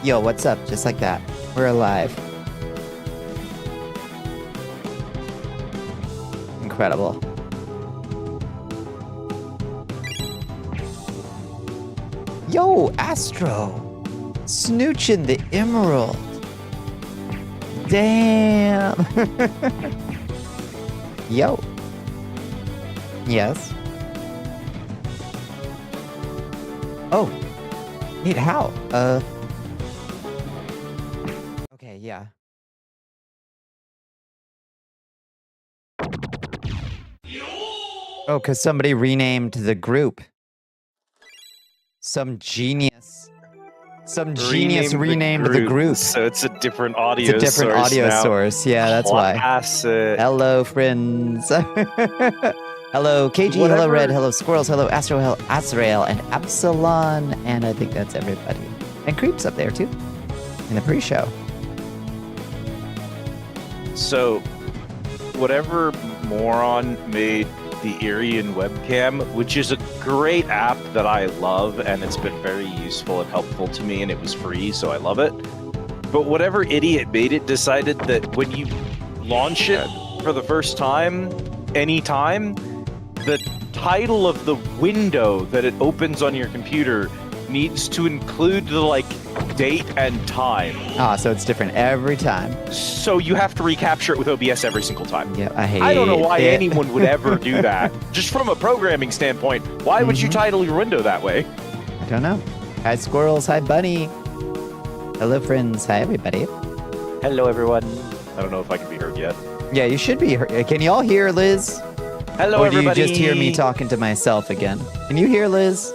Yo, what's up? Just like that. We're alive. Incredible. Yo, Astro. Snooching the emerald. Damn. Yo. Yes. Oh. Neat, how? Okay, yeah. Oh, because somebody renamed the group. Some genius renamed the group. So it's a different audio It's a different source audio now. source. Yeah, that's why. Classic. Hello, friends. Hello, KG. Hello, Red. Hello, Squirrels. Hello, Astro. Hello, Azrael and Absalon. And I think that's everybody. And Creep's up there, too. In the pre-show. So, whatever moron made the Irian webcam, which is a great app that I love, and it's been very useful and helpful to me, and it was free, so I love it. But whatever idiot made it decided that when you launch it for the first time, anytime, the title of the window that it opens on your computer needs to include the, like, date and time. Ah, so it's different every time. So you have to recapture it with OBS every single time. Yeah, I hate it. I don't know why anyone would ever do that. Just from a programming standpoint, why would you title your window that way? I don't know. Hi, Squirrels. Hi, Bunny. Hello, friends. Hi, everybody. Hello, everyone. I don't know if I can be heard yet. Yeah, you should be. Can you all hear Liz? Hello, or do everybody. you just hear me talking to myself again? Can you hear Liz?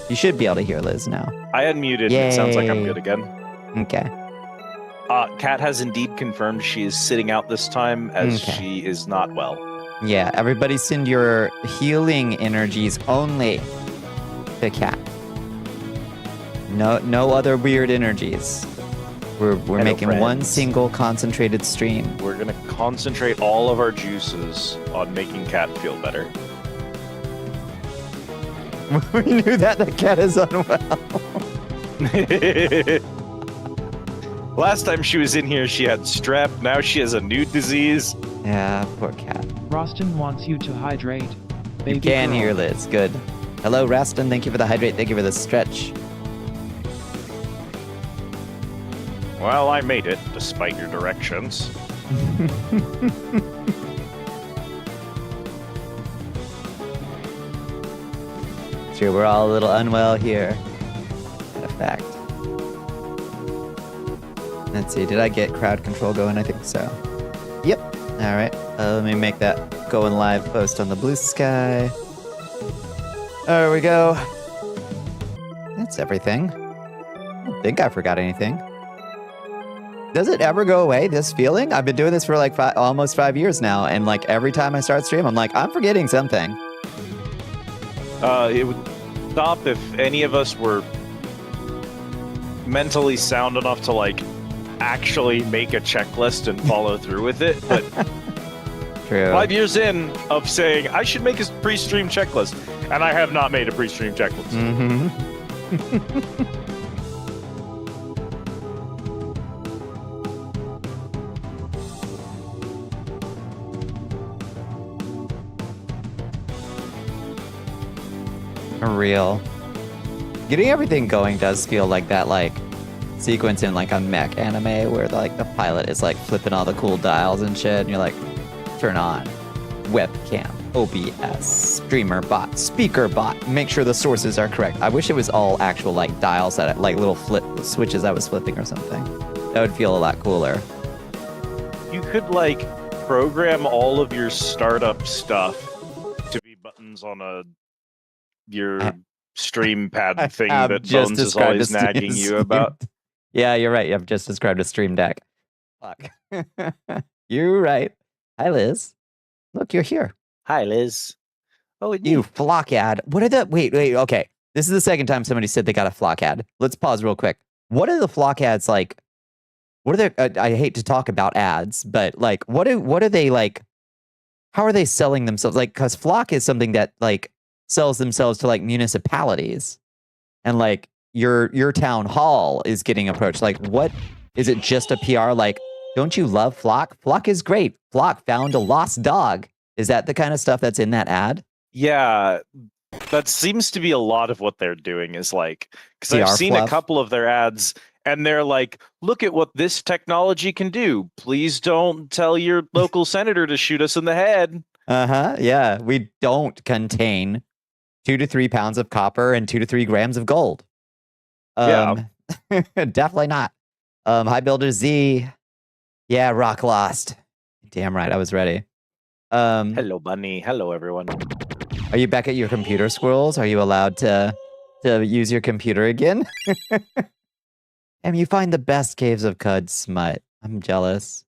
You should be able to hear Liz now. I unmuted. It sounds like I'm good again. Okay. Kat has indeed confirmed she is sitting out this time as she is not well. Yeah, everybody send your healing energies only to Kat. No other weird energies. We're making one single concentrated stream. We're gonna concentrate all of our juices on making Kat feel better. We knew that the cat is unwell. Last time she was in here, she had strep. Now she has a new disease. Yeah, poor cat. Roston wants you to hydrate. You can hear Liz. Good. Hello, Raston. Thank you for the hydrate. Thank you for the stretch. Well, I made it, despite your directions. Sure, we're all a little unwell here. A fact. Let's see, did I get crowd control going? I think so. Yep. All right. Let me make that go in live post on the blue sky. There we go. That's everything. I don't think I forgot anything. Does it ever go away, this feeling? I've been doing this for like almost 5 years now, and like every time I start stream, I'm like, I'm forgetting something. It would stop if any of us were mentally sound enough to like actually make a checklist and follow through with it. But True. 5 years in of saying I should make a pre-stream checklist, and I have not made a pre-stream checklist. Real. Getting everything going does feel like that, like sequence in like a mech anime where the pilot is like flipping all the cool dials and shit, and you're like, turn on webcam, OBS, streamer bot, speaker bot, make sure the sources are correct. I wish it was all actual like dials that like little flip switches I was flipping or something. That would feel a lot cooler. You could like program all of your startup stuff to be buttons on your stream pad thing that Bones is always nagging you about. Yeah, you're right. I've just described a stream deck. Fuck. You're right. Hi, Liz. Look, you're here. Hi, Liz. Oh, you flock ad. What are the... Wait. Okay. This is the second time somebody said they got a flock ad. Let's pause real quick. What are the flock ads like? What are they... I hate to talk about ads, but like, what are they like... How are they selling themselves? Like, because flock is something that like sells themselves to like municipalities. And like, your town hall is getting approached. Like, what is it? Just a PR? Like, don't you love Flock? Flock is great. Flock found a lost dog. Is that the kind of stuff that's in that ad? Yeah, that seems to be a lot of what they're doing. Is like, because I've PR seen fluff? a couple of their ads, and they're like, "Look at what this technology can do. Please don't tell your local senator to shoot us in the head." Yeah, we don't contain 2 to 3 pounds of copper and 2 to 3 grams of gold. Definitely not. High Builder Z. Yeah, rock lost. Damn right, I was ready. Hello, Bunny. Hello, everyone. Are you back at your computer, Squirrels? Are you allowed to use your computer again? And you find the best caves of Cud smut. I'm jealous.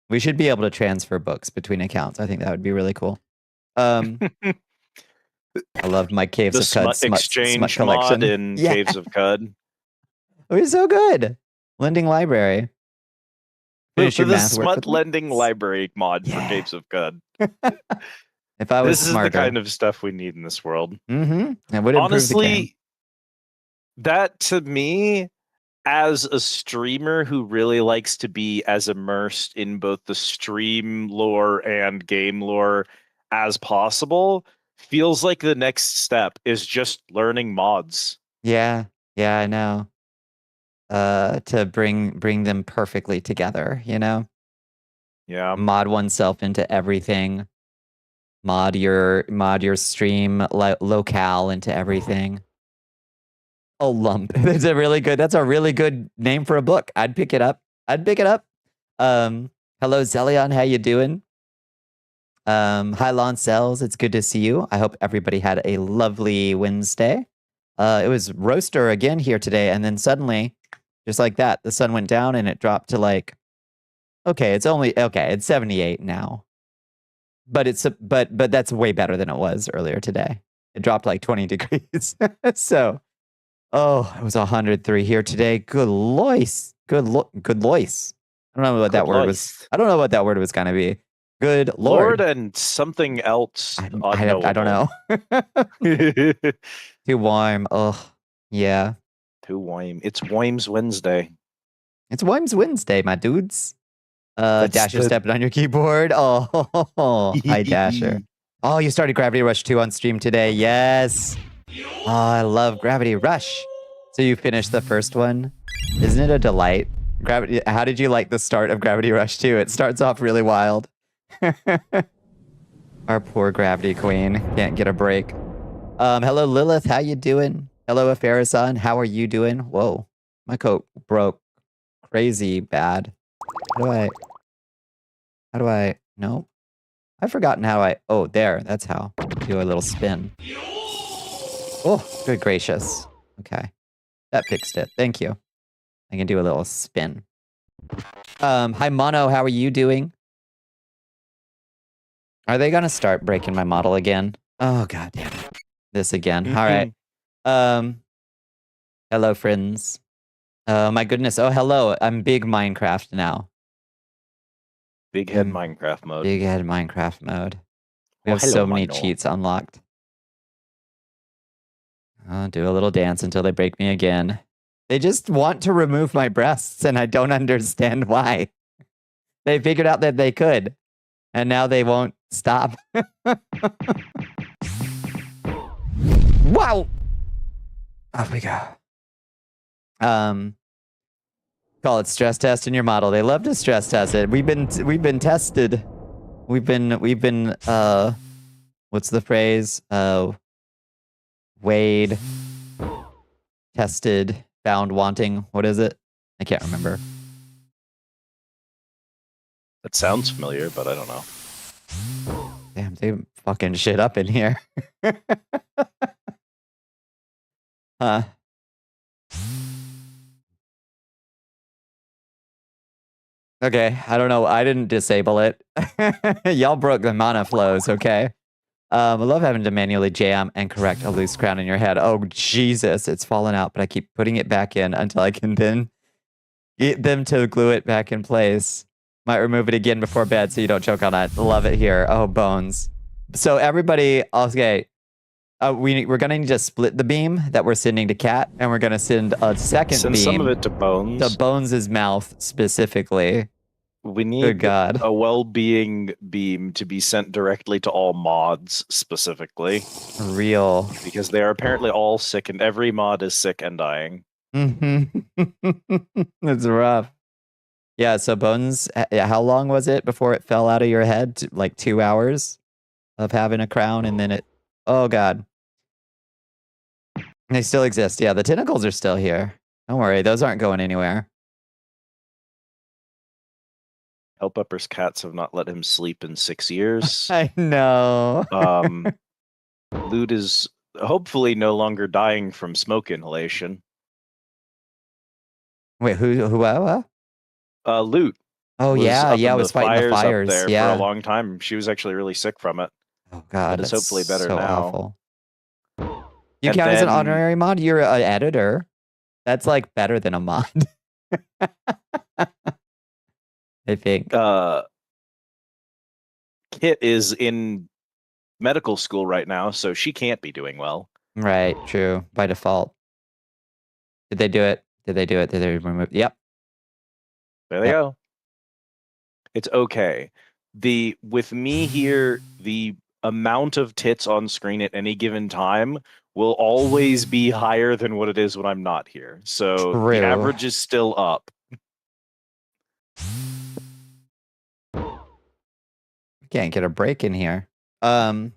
We should be able to transfer books between accounts. I think that would be really cool. I love my Caves The of Cud smut exchange collection. mod in Caves of Cud. It was so good. Lending library. Finish your the math work smut with me? lending library mod for Yeah. Caves of Cud. If I was This is smarter. the kind of stuff we need in this world. Mm-hmm. It would improve the game. Honestly, that to me, as a streamer who really likes to be as immersed in both the stream lore and game lore as possible, feels like the next step is just learning mods. Yeah, I know. To bring them perfectly together, you know? Yeah. Mod oneself into everything. Mod your stream locale into everything. A lump. That's a really good name for a book. I'd pick it up. Hello Zelion, how you doing? Hi Lon Cells, it's good to see you. I hope everybody had a lovely Wednesday. It was roaster again here today, and then suddenly, just like that, the sun went down and it dropped to like, it's 78 now. But but that's way better than it was earlier today. It dropped like 20 degrees. So, it was 103 here today. Good lois. Good lois. I don't know what that word was. I don't know what that word was going to be. Good Lord. And something else. I don't know. Too warm. Oh, yeah. Too warm. It's Wimes Wednesday. It's Wimes Wednesday, my dudes. Dasher stepping on your keyboard. Oh, hi, Dasher. Oh, you started Gravity Rush 2 on stream today. Yes. Oh, I love Gravity Rush. So you finished the first one. Isn't it a delight? How did you like the start of Gravity Rush 2? It starts off really wild. Our poor Gravity Queen can't get a break. Hello, Lilith. How you doing? Hello, Afarasan. How are you doing? Whoa, my coat broke crazy bad. How do I? No, I've forgotten how I. Oh, there. That's how. Do a little spin. Oh, good gracious. Okay, that fixed it. Thank you. I can do a little spin. Hi, Mono. How are you doing? Are they gonna start breaking my model again? Oh god damn it. This again. All right. Hello, friends. My goodness. Oh, hello. I'm big Minecraft now. Big head Minecraft mode. Big head Minecraft mode. We have so many cheats unlocked. I'll do a little dance until they break me again. They just want to remove my breasts, and I don't understand why. They figured out that they could, and now they won't stop. Wow! Off we go. Call it stress test in your model. They love to stress test it. We've been tested. We've been what's the phrase? Weighed, tested, found wanting. What is it? I can't remember. That sounds familiar, but I don't know. Damn, they fucking shit up in here. Huh. Okay, I don't know. I didn't disable it. Y'all broke the mana flows, okay? I love having to manually jam and correct a loose crown in your head. Oh, Jesus, it's fallen out, but I keep putting it back in until I can then get them to glue it back in place. Might remove it again before bed so you don't choke on it. Love it here. Oh, bones. So everybody, okay, We're gonna need to split the beam that we're sending to Cat, and we're gonna send a second Send beam some of it to Bones. to Bones' mouth specifically. We Good need God. a well-being beam to be sent directly to all mods specifically, Real. because they are apparently all sick, and every mod is sick and dying. It's rough. Yeah, so Bones, how long was it before it fell out of your head? Like 2 hours of having a crown, and then it... Oh, God. They still exist. Yeah, the tentacles are still here. Don't worry, those aren't going anywhere. Hellpepper's cats have not let him sleep in 6 years. I know. Loot is hopefully no longer dying from smoke inhalation. Wait, who, what? Loot. Oh, was yeah, up yeah, I in was fighting the up fires. there Yeah. for a long time. She was actually really sick from it. Oh, God, But it's that's hopefully better so now. awful. You And count as an then- honorary mod? You're an editor. That's like better than a mod. I think. Kit is in medical school right now, so she can't be doing well. Right, true. By default. Did they do it? Did they do it? Did they remove? Yep. There they go. It's okay. With me here, the amount of tits on screen at any given time will always be higher than what it is when I'm not here. So True. the average is still up. Can't get a break in here. Hello,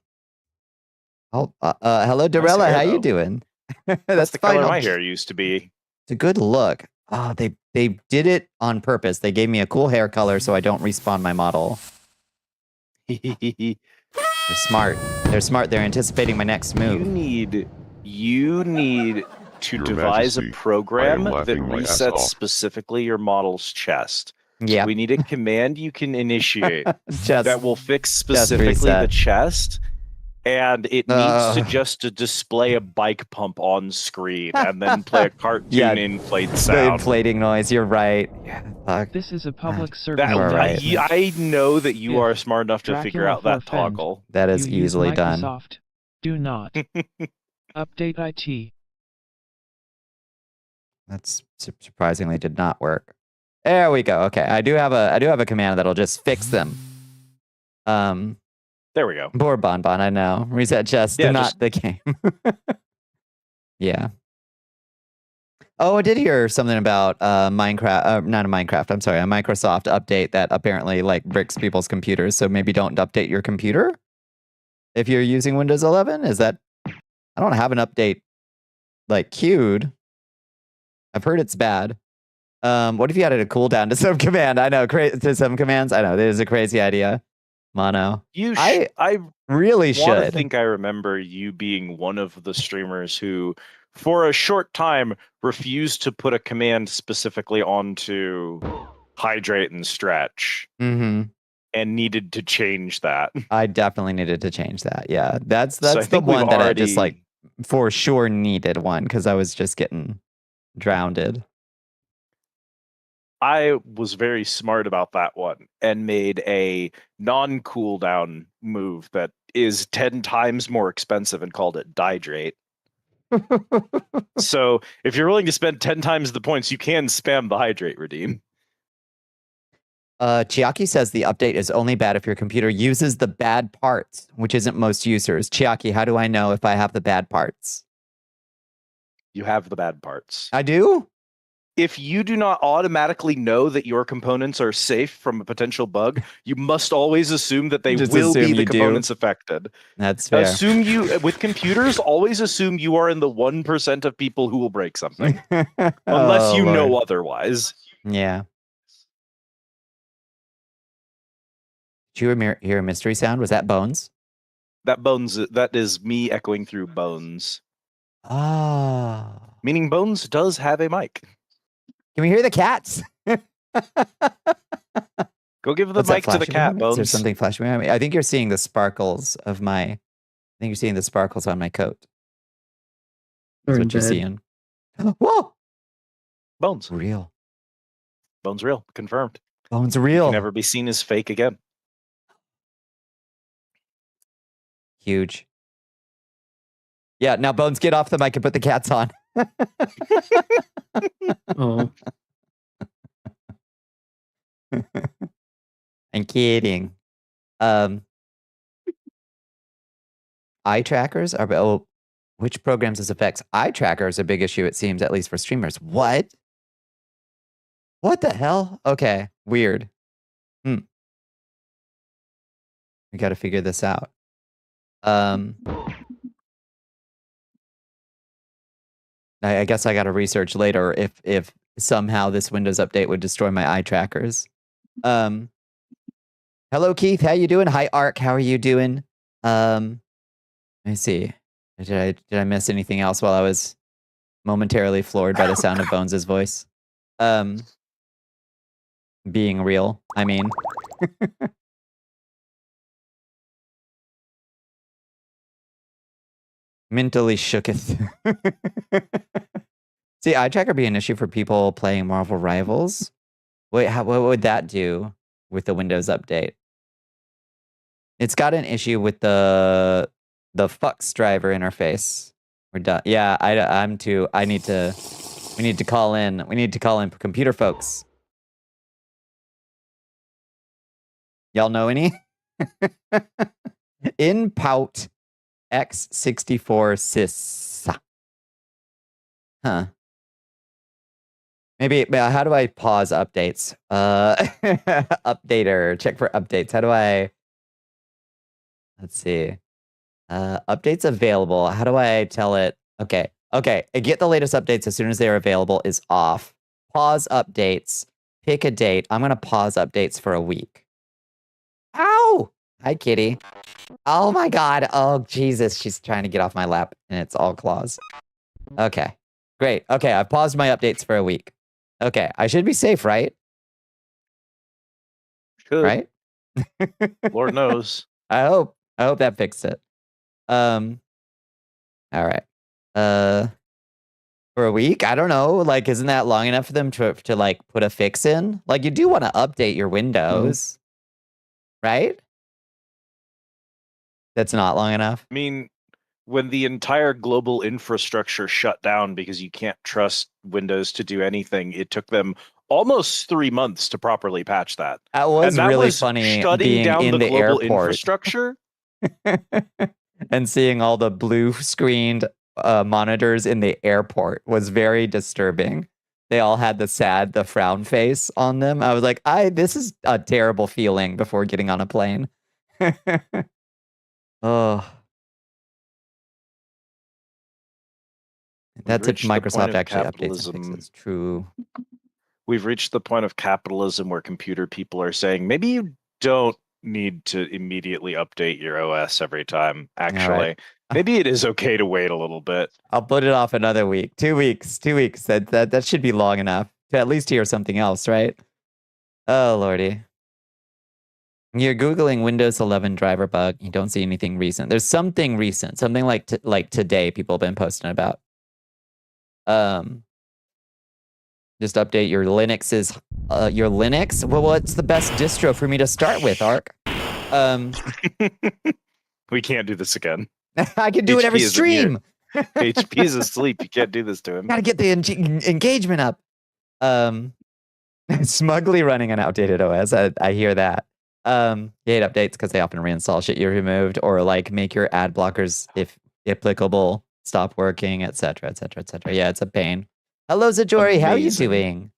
Dorella. hair, How you though. doing? That's the fine. color I'll my hair used to be. It's a good look. Oh, they did it on purpose. They gave me a cool hair color so I don't respawn my model. They're smart. They're smart. They're anticipating my next move. You need to Your devise Majesty, a program I am that laughing my ass resets off. specifically your model's chest. Yeah. We need a command you can initiate Just that will fix specifically the reset. chest, and it needs to just to display a bike pump on screen and then play a cartoon Yeah, inflate the sound. inflating noise. You're right. Yeah, fuck. This is a public That, service You are right. announcement. I know that you If are smart enough to figure Dracula out that for offend, toggle. That is you use easily done. Microsoft. Do not. Update IT. That's surprisingly did not work. There we go. Okay, I do have a command that'll just fix them. There we go. Poor Bonbon, I know. Reset chest, Yeah, not the game. Yeah. Oh, I did hear something about Minecraft. Not a Minecraft. I'm sorry, a Microsoft update that apparently like bricks people's computers. So maybe don't update your computer if you're using Windows 11. Is that? I don't have an update like queued. I've heard it's bad. What if you added a cooldown to some command? I know, to some commands. I know, that is a crazy idea. Mono. I really I should. think I remember you being one of the streamers who, for a short time, refused to put a command specifically onto hydrate and stretch, Mm-hmm. and needed to change that. I definitely needed to change that. Yeah, that's So I the think we've one that I just already- like for sure needed one because I was just getting drowned. I was very smart about that one and made a non-cooldown move that is 10 times more expensive and called it Dihydrate. So if you're willing to spend 10 times the points, you can spam the Hydrate redeem. Chiaki says the update is only bad if your computer uses the bad parts, which isn't most users. Chiaki, how do I know if I have the bad parts? You have the bad parts. I do? If you do not automatically know that your components are safe from a potential bug, you must always assume that they Just will be assume the you do. components affected. That's fair. Assume you, with computers, always assume you are in the 1% of people who will break something. Unless you know otherwise. Yeah. Did you hear a mystery sound? Was that Bones? That is me echoing through Bones. Ah. Meaning Bones does have a mic. Can we hear the cats? Go give the What's that mic to the flashing cat, behind me? Is there Bones. something flashing behind me? I think you're seeing the sparkles of my... I think you're seeing the sparkles on my coat. That's what you're seeing. Whoa! Bones. Real. Bones real. Confirmed. Bones real. Can never be seen as fake again. Huge. Yeah, now Bones, get off the mic and put the cats on. Oh, I'm kidding. Eye trackers are... Oh, which programs this affects? Eye trackers are a big issue, it seems, at least for streamers. What? What the hell? Okay, weird. We got to figure this out. I guess I got to research later if somehow this Windows update would destroy my eye trackers. Hello, Keith. How you doing? Hi, Ark. How are you doing? Let me see. Did I miss anything else while I was momentarily floored by the sound of Bones' voice? Being real, I mean. Mentally shooketh. See, eye tracker be an issue for people playing Marvel Rivals. Wait, what would that do with the Windows update? It's got an issue with the Fux driver interface. We're done. Yeah, I'm too. We need to call in. We need to call in computer folks. Y'all know any? Inpout X64 sys. Huh. Maybe, how do I pause updates? Updater, check for updates. How do I... Let's see. Updates available. How do I tell it? Okay. Get the latest updates as soon as they're available is off. Pause updates. Pick a date. I'm going to pause updates for a week. Ow! Hi, kitty. Oh my god. Oh, Jesus. She's trying to get off my lap and it's all claws. Okay. Great. Okay, I've paused my updates for a week. Okay, I should be safe, right? Should. Right? Lord knows. I hope that fixed it. All right. For a week? I don't know. Like, isn't that long enough for them to like put a fix in? Like, you do want to update your Windows, right? That's not long enough. I mean, when the entire global infrastructure shut down because you can't trust Windows to do anything, it took them almost 3 months to properly patch that. That was really was funny shutting being down in the the global airport infrastructure. and seeing all the blue screened monitors in the airport was very disturbing. They all had the frown face on them. I was like, this is a terrible feeling before getting on a plane. Oh. That's if Microsoft actually updates and fixes. True. We've reached the point of capitalism where computer people are saying, maybe you don't need to immediately update your OS every time, actually. Right. Maybe it is okay to wait a little bit. I'll put it off another week. 2 weeks. 2 weeks. That should be long enough to at least hear something else, right? Oh, lordy. You're Googling Windows 11 driver bug. You don't see anything recent. There's something recent. Something like today people have been posting about. Just update your Linux's your Linux. Well, what's the best distro for me to start with, Ark? We can't do this again. I can do it every stream. HP's asleep. You can't do this to him. Gotta get the engagement up. Smugly running an outdated OS. I hear that. You hate updates because they often reinstall shit you removed, or like make your ad blockers, if applicable, stop working, etc., etc., etc. Yeah, it's a pain. Hello, Zajori. How are you doing?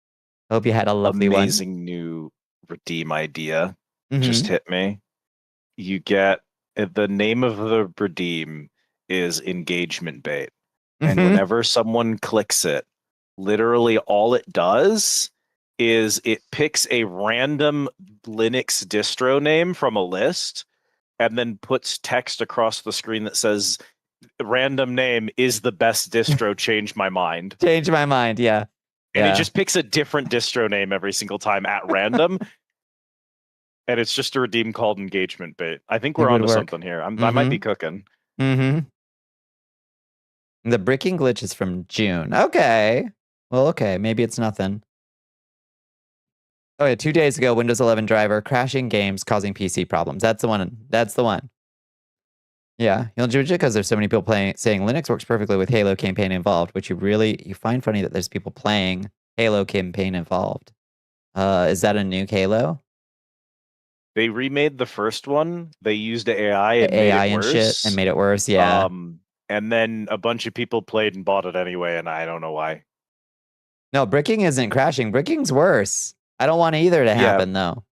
Hope you had a lovely Amazing new redeem idea just hit me. You get the name of the redeem is engagement bait, and whenever someone clicks it, literally all it does is it picks a random Linux distro name from a list and then puts text across the screen that says, random name is the best distro, change my mind. Change my mind, yeah. And it just picks a different distro name every single time at random. And it's just a redeem called engagement bait. I think we're onto something here. I might be cooking. The bricking glitch is from June. Okay. Well, okay. Maybe it's nothing. Oh, yeah. 2 days ago, Windows 11 driver crashing games causing PC problems. That's the one. That's the one. Yeah, you'll judge it because there's so many people saying Linux works perfectly with Halo campaign involved, which you find funny that there's people playing Halo campaign involved. Is that a new Halo? They remade the first one. They used AI and The made AI it and worse. shit and made it worse. Yeah. And then a bunch of people played and bought it anyway, and I don't know why. No, bricking isn't crashing. Bricking's worse. I don't want either to happen though.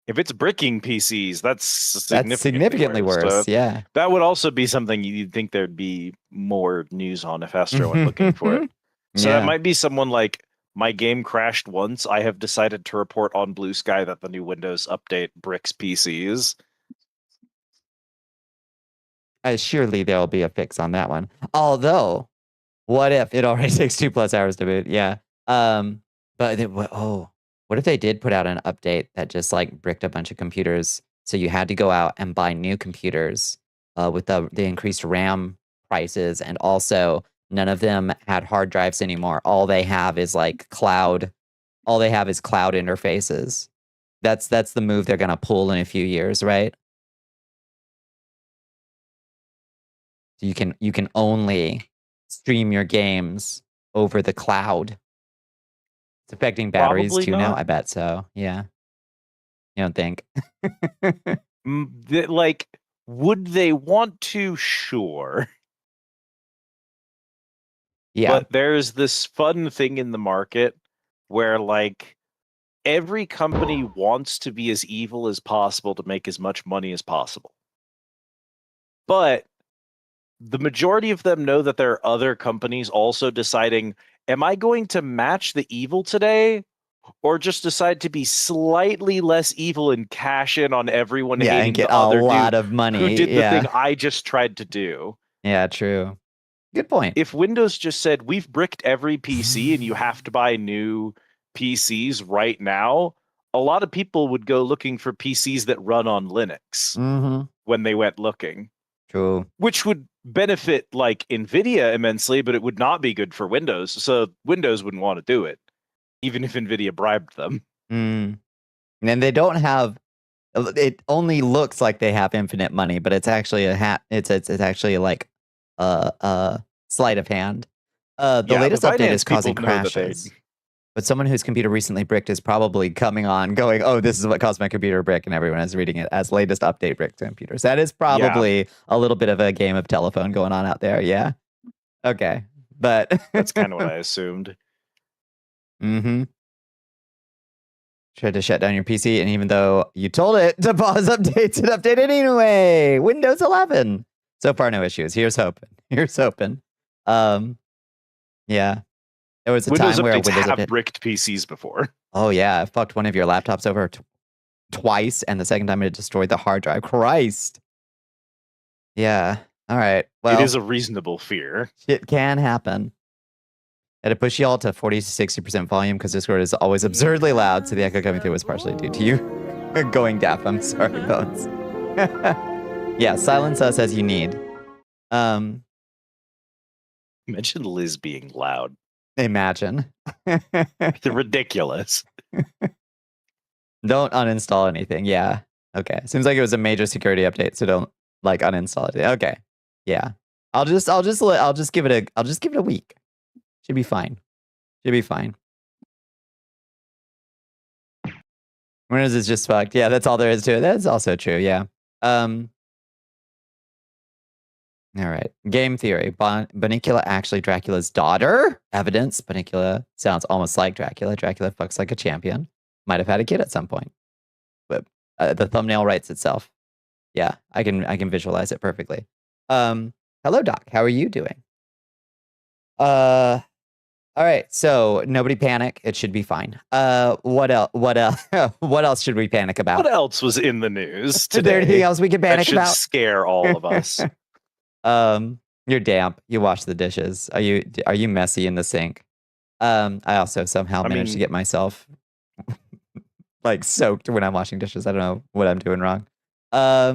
If it's bricking PCs, that's significantly worse. Yeah. That would also be something you'd think there'd be more news on if Astro went looking for it. So that might be someone like, my game crashed once. I have decided to report on Blue Sky that the new Windows update bricks PCs. Surely there'll be a fix on that one. Although, what if it already takes 2+ hours to boot? Yeah. But what if they did put out an update that just like bricked a bunch of computers, so you had to go out and buy new computers with the increased RAM prices, and also none of them had hard drives anymore. All they have is like cloud. All they have is cloud interfaces. That's the move they're gonna pull in a few years, right? So you can only stream your games over the cloud. It's affecting batteries Probably too not. now. I bet so. Yeah. You don't think? Like, would they want to? Sure. Yeah. But there's this fun thing in the market where, like, every company wants to be as evil as possible to make as much money as possible. But the majority of them know that there are other companies also deciding, am I going to match the evil today, or just decide to be slightly less evil and cash in on everyone hating and get the other a lot dude of money. who did the thing I just tried to do? Yeah, true. Good point. If Windows just said, we've bricked every PC and you have to buy new PCs right now, a lot of people would go looking for PCs that run on Linux when they went looking. True. Which would benefit like NVIDIA immensely, but it would not be good for Windows. So Windows wouldn't want to do it, even if NVIDIA bribed them. And they don't have. It only looks like they have infinite money, but it's actually it's actually like a sleight of hand. The latest update is causing crashes. But someone whose computer recently bricked is probably coming on going, oh, this is what caused my computer to brick, and everyone is reading it as latest update brick to computers. That is probably a little bit of a game of telephone going on out there. Yeah. Okay. But that's kind of what I assumed. Tried to shut down your PC, and even though you told it to pause updates, it updated anyway. Windows 11. So far, no issues. Here's hoping. Here's hoping. Yeah. There was a Windows time where updates Windows have bricked PCs before. Oh yeah, I fucked one of your laptops over twice, and the second time it destroyed the hard drive. Christ. Yeah. All right. Well, it is a reasonable fear. It can happen. I had to push y'all to 40 to 60% volume because Discord is always absurdly loud, so the echo coming through was partially due to you going deaf. I'm sorry, Bones. Yeah, silence us as you need. Imagine Liz being loud. Imagine. They're ridiculous. Don't uninstall anything. Yeah. Okay. Seems like it was a major security update, so don't like uninstall it. Okay. Yeah. I'll just give it a week. Should be fine. Should be fine. Windows is just fucked. Yeah, that's all there is to it. That's also true. Yeah. All right. Game theory. Bonnicula actually Dracula's daughter? Evidence. Bonnicula sounds almost like Dracula. Dracula fucks like a champion. Might have had a kid at some point. But the thumbnail writes itself. Yeah, I can visualize it perfectly. Hello, Doc. How are you doing? All right. So nobody panic. It should be fine. What else? What else should we panic about? What else was in the news today? Is there anything else we can panic that about? Should scare all of us. You're damp. You wash the dishes. Are you messy in the sink? I also somehow managed to get myself like soaked when I'm washing dishes. I don't know what I'm doing wrong. Yeah,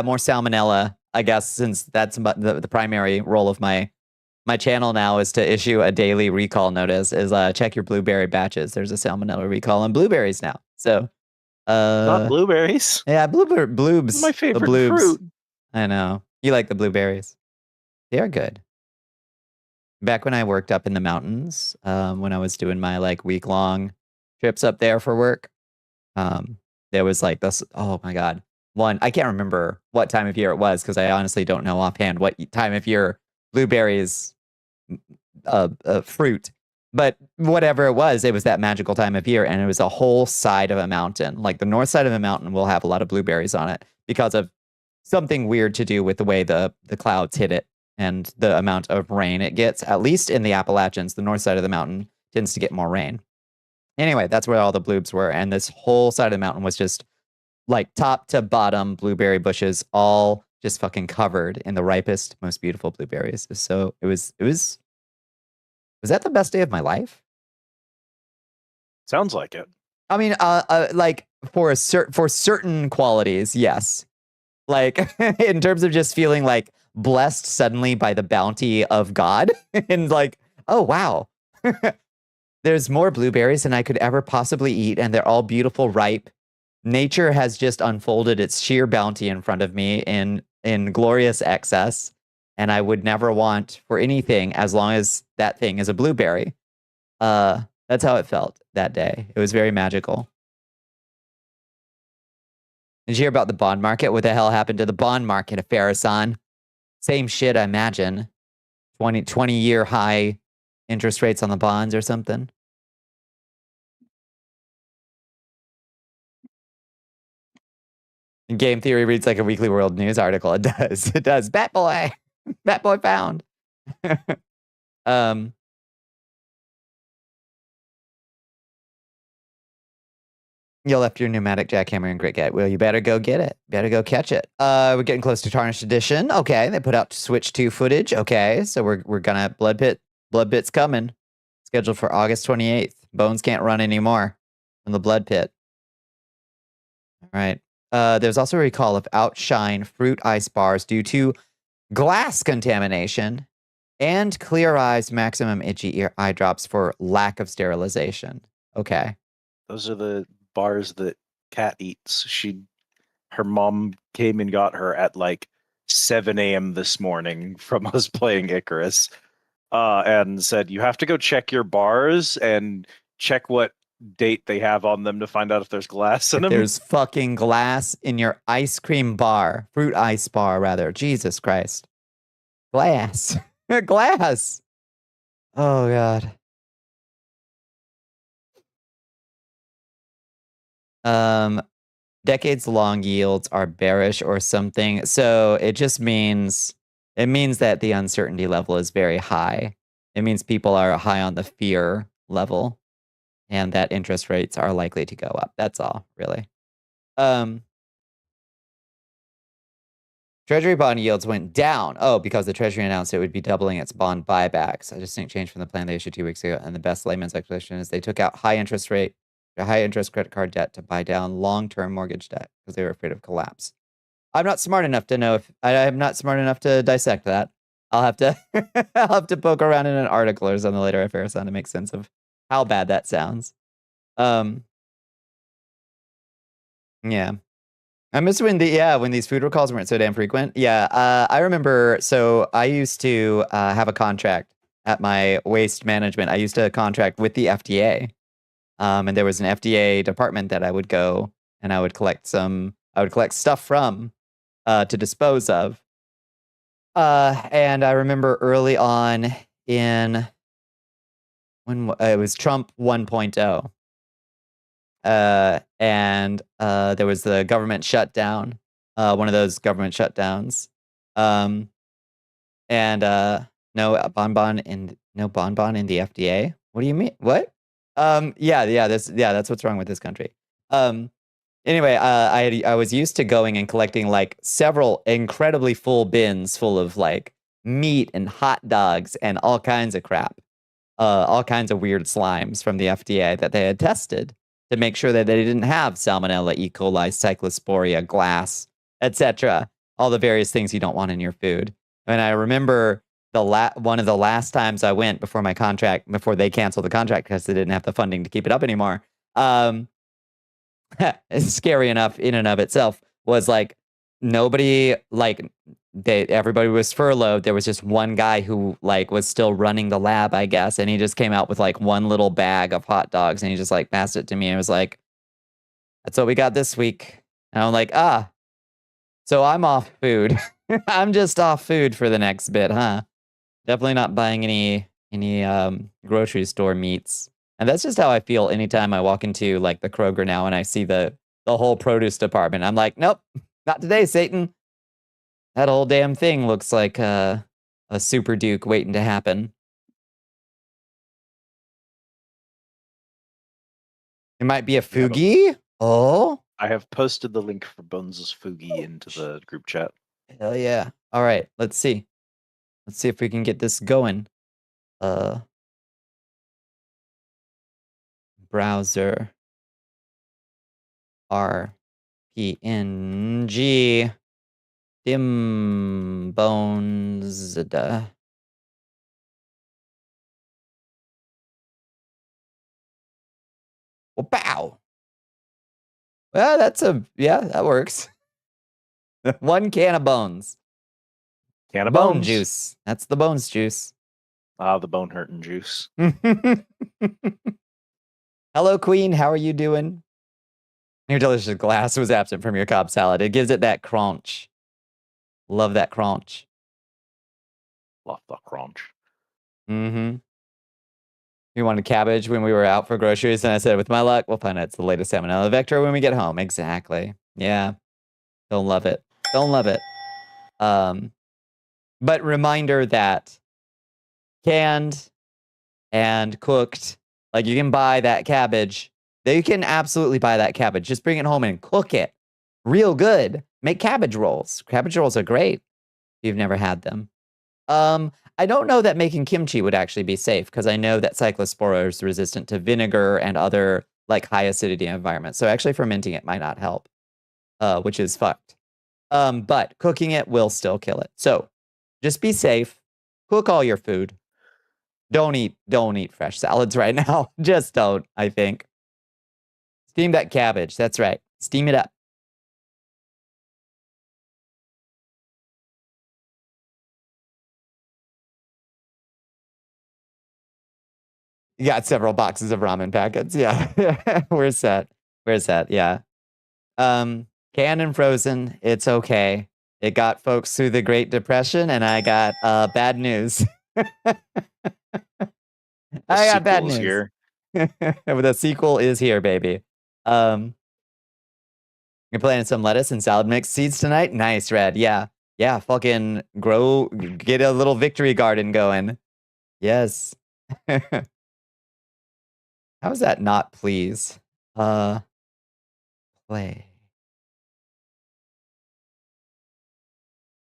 more salmonella, I guess, since that's the primary role of my channel now is to issue a daily recall notice, is check your blueberry batches. There's a salmonella recall on blueberries now. So Not blueberries. Yeah, bloobs. This is my favorite the bloobs. fruit. I know. You like the blueberries. They are good. Back when I worked up in the mountains, when I was doing my like week-long trips up there for work, there was like this, oh my God. I can't remember what time of year it was because I honestly don't know offhand what time of year blueberries fruit. But whatever it was that magical time of year, and it was a whole side of a mountain. Like the north side of a mountain will have a lot of blueberries on it because of something weird to do with the way the clouds hit it and the amount of rain it gets. At least in the Appalachians, the north side of the mountain tends to get more rain. Anyway, that's where all the bloobs were, and this whole side of the mountain was just like top to bottom blueberry bushes, all just fucking covered in the ripest, most beautiful blueberries. So it was was that the best day of my life? Sounds like it. I mean, like for certain qualities, yes. Like in terms of just feeling like blessed suddenly by the bounty of God, and like, oh wow, there's more blueberries than I could ever possibly eat, and they're all beautiful, ripe. Nature has just unfolded its sheer bounty in front of me in glorious excess. And I would never want for anything as long as that thing is a blueberry. That's how it felt that day. It was very magical. Did you hear about the bond market? What the hell happened to the bond market, Afarasan? Same shit, I imagine. 20-year high interest rates on the bonds or something. Game Theory reads like a Weekly World News article. It does. It does. Bat Boy. Bat Boy found. You left your pneumatic jackhammer and grit get. Well, you better go get it. Better go catch it. We're getting close to Tarnished Edition. Okay, they put out Switch 2 footage. Okay, so we're gonna Blood Pit's coming. Scheduled for August 28th. Bones can't run anymore from the Blood Pit. All right. There's also a recall of Outshine fruit ice bars due to glass contamination and Clear Eyes maximum itchy eye drops for lack of sterilization. Okay. Those are the bars that Kat eats. Her mom came and got her at like 7 a.m. this morning from us playing Icarus, and said, you have to go check your bars and check what date they have on them to find out if there's glass in them. There's fucking glass in your ice cream bar. Fruit ice bar, rather. Jesus Christ. Glass. Glass. Oh, God. Decades-long yields are bearish or something. So it just means... It means that the uncertainty level is very high. It means people are high on the fear level. And that interest rates are likely to go up. That's all, really. Treasury bond yields went down. Oh, because the Treasury announced it would be doubling its bond buybacks. A distinct change from the plan they issued 2 weeks ago. And the best layman's explanation is they took out high interest credit card debt to buy down long-term mortgage debt because they were afraid of collapse. I'm not smart enough to know if I'm not smart enough to dissect that. I'll have to I'll have to poke around in an article or something later if Farrah to make sense of how bad that sounds. Yeah. I miss when these food recalls weren't so damn frequent. Yeah, I remember. So I used to have a contract at my waste management. I used to contract with the FDA, and there was an FDA department that I would go and I would collect stuff from to dispose of. And I remember early on in when it was Trump 1.0. And there was the government shutdown, one of those government shutdowns. No bonbon in the FDA. What do you mean? What? That's what's wrong with this country. Anyway, I was used to going and collecting like several incredibly full bins full of like meat and hot dogs and all kinds of crap, all kinds of weird slimes from the FDA that they had tested to make sure that they didn't have salmonella, E. coli, cyclosporia, glass, etc. All the various things you don't want in your food. And I remember one of the last times I went before they canceled the contract because they didn't have the funding to keep it up anymore. it's scary enough in and of itself, was like nobody, like everybody was furloughed. There was just one guy who like was still running the lab, I guess, and he just came out with like one little bag of hot dogs and he just like passed it to me and was like, "That's what we got this week." And I'm like, so I'm off food. I'm just off food for the next bit, huh? Definitely not buying any grocery store meats. And that's just how I feel anytime I walk into like the Kroger now and I see the whole produce department. I'm like, nope, not today, Satan. That whole damn thing looks like a super duke waiting to happen. It might be a Fugi. Oh, I have posted the link for Bones' Fugi into the group chat. hell yeah. All right, let's see. Let's see if we can get this going. Browser RPNG dim bones Wow. Well, that works. One can of bones. Can of Bone bones. juice. That's the bones juice. The bone hurting juice. Hello, Queen. How are you doing? Your delicious glass was absent from your Cobb salad. It gives it that crunch. Love that crunch. Love the crunch. Mm-hmm. We wanted cabbage when we were out for groceries, and I said, with my luck, we'll find out it's the latest salmonella vector when we get home. Exactly. Yeah. Don't love it. Don't love it. But reminder that canned and cooked, like you can buy that cabbage. You can absolutely buy that cabbage. Just bring it home and cook it real good. Make cabbage rolls. Cabbage rolls are great if you've never had them. I don't know that making kimchi would actually be safe because I know that cyclospora is resistant to vinegar and other like high acidity environments. So actually fermenting it might not help, which is fucked. But cooking it will still kill it. So just be safe. Cook all your food. Don't eat fresh salads right now. Just don't, I think. Steam that cabbage. That's right. Steam it up. You got several boxes of ramen packets. Yeah. We're set. Yeah. Canned and frozen. It's okay. It got folks through the Great Depression, and I got bad news. I got bad news. Here. The sequel is here, baby. You're planting some lettuce and salad mix seeds tonight? Nice, Red. Yeah. Fucking get a little victory garden going. Yes. How is that not please? Play.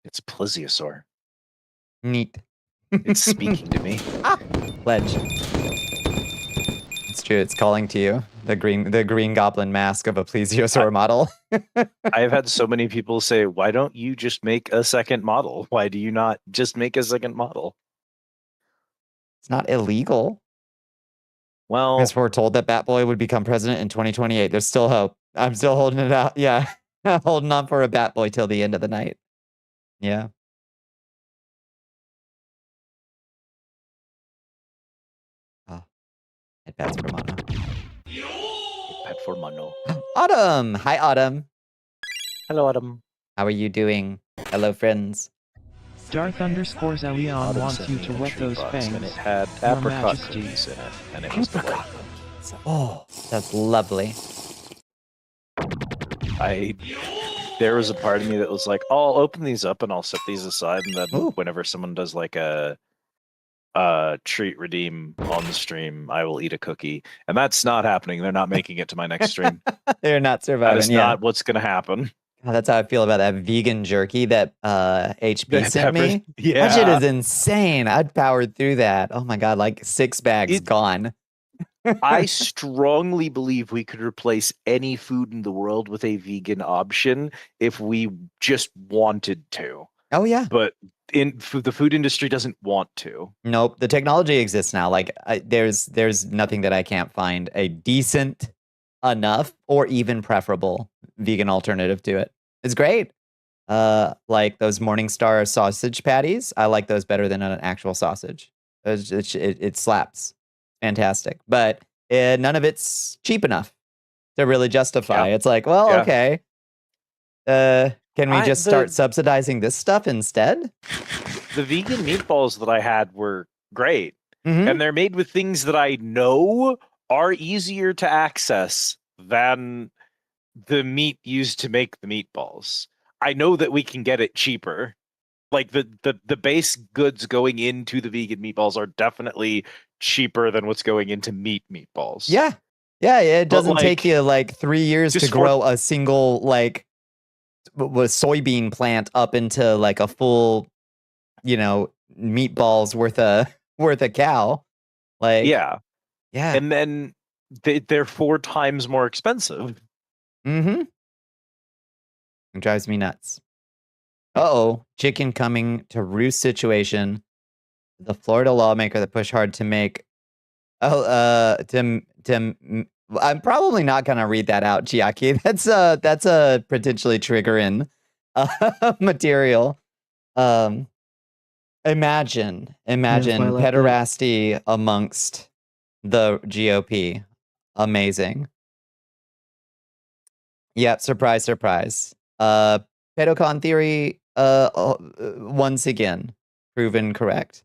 It's plesiosaur. Neat. It's speaking to me. Pledge. It's true. It's calling to you. The green goblin mask of a plesiosaur model. I have had so many people say, "Why don't you just make a second model? Why do you not just make a second model?" It's not illegal. Well, because we're told that Batboy would become president in 2028. There's still hope. I'm still holding it out. Yeah. Holding on for a Batboy till the end of the night. Yeah. Oh. Headpads for mono. Headpad for mono. Autumn. Hi, Autumn. Hello, Autumn. How are you doing? Hello, friends. Darth_Elion wants you to wet those fangs. And it had Your apricot Majesty. cookies in it, and it was delightful. Oh, that's lovely. There was a part of me that was like, oh, I'll open these up and I'll set these aside, and then whenever someone does like a treat redeem on the stream, I will eat a cookie. And that's not happening. They're not making it to my next stream. They're not surviving. That is not what's going to happen. Oh, that's how I feel about that vegan jerky that HP sent me. Yeah. That shit is insane. I'd powered through that. Oh my God, like 6 bags gone. I strongly believe we could replace any food in the world with a vegan option if we just wanted to. Oh yeah. But the food industry doesn't want to. Nope. The technology exists now. Like there's nothing that I can't find a decent enough or even preferable vegan alternative to it. It's great. Like those Morningstar sausage patties. I like those better than an actual sausage. It slaps. Fantastic. But none of it's cheap enough to really justify. Yeah. It's like, well, Yeah. okay. Can we just start subsidizing this stuff instead? The vegan meatballs that I had were great. Mhm. And they're made with things that I know are easier to access than the meat used to make the meatballs. I know that we can get it cheaper. Like the base goods going into the vegan meatballs are definitely cheaper than what's going into meat meatballs. Yeah. Yeah, it But, doesn't take like, you like 3 years to just grow a single like soybean plant up into like a full, you know, meatballs worth a cow. Like, yeah. yeah. And then they're 4 times more expensive. Mm-hmm. It drives me nuts. Uh-oh, chicken coming to roost situation. The Florida lawmaker that pushed hard to make. I'm probably not gonna read that out, Chiaki. That's a potentially triggering material. Imagine pederasty amongst the GOP. Amazing. Yep, surprise, surprise. Pedocon theory, once again, proven correct.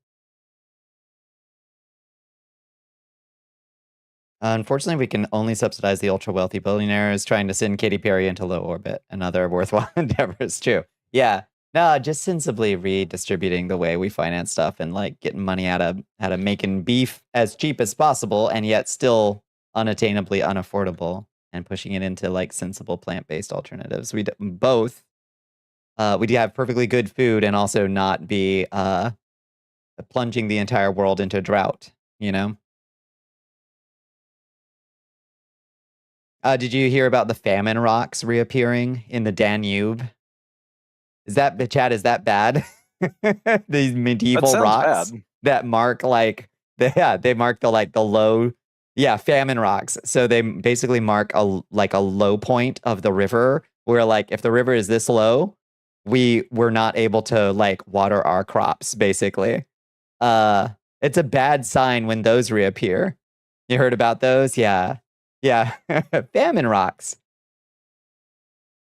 Unfortunately, we can only subsidize the ultra-wealthy billionaires trying to send Katy Perry into low orbit and other worthwhile endeavors, too. Yeah, no, just sensibly redistributing the way we finance stuff and, like, getting money out of making beef as cheap as possible and yet still unattainably unaffordable and pushing it into, like, sensible plant-based alternatives. We both, we do have perfectly good food and also not be plunging the entire world into drought, you know? Did you hear about the famine rocks reappearing in the Danube? Is that bad? These medieval rocks bad. that mark like they mark the like the low famine rocks. So they basically mark a low point of the river where like if the river is this low, we're not able to like water our crops basically. It's a bad sign when those reappear. You heard about those? Yeah. Yeah. Famine rocks.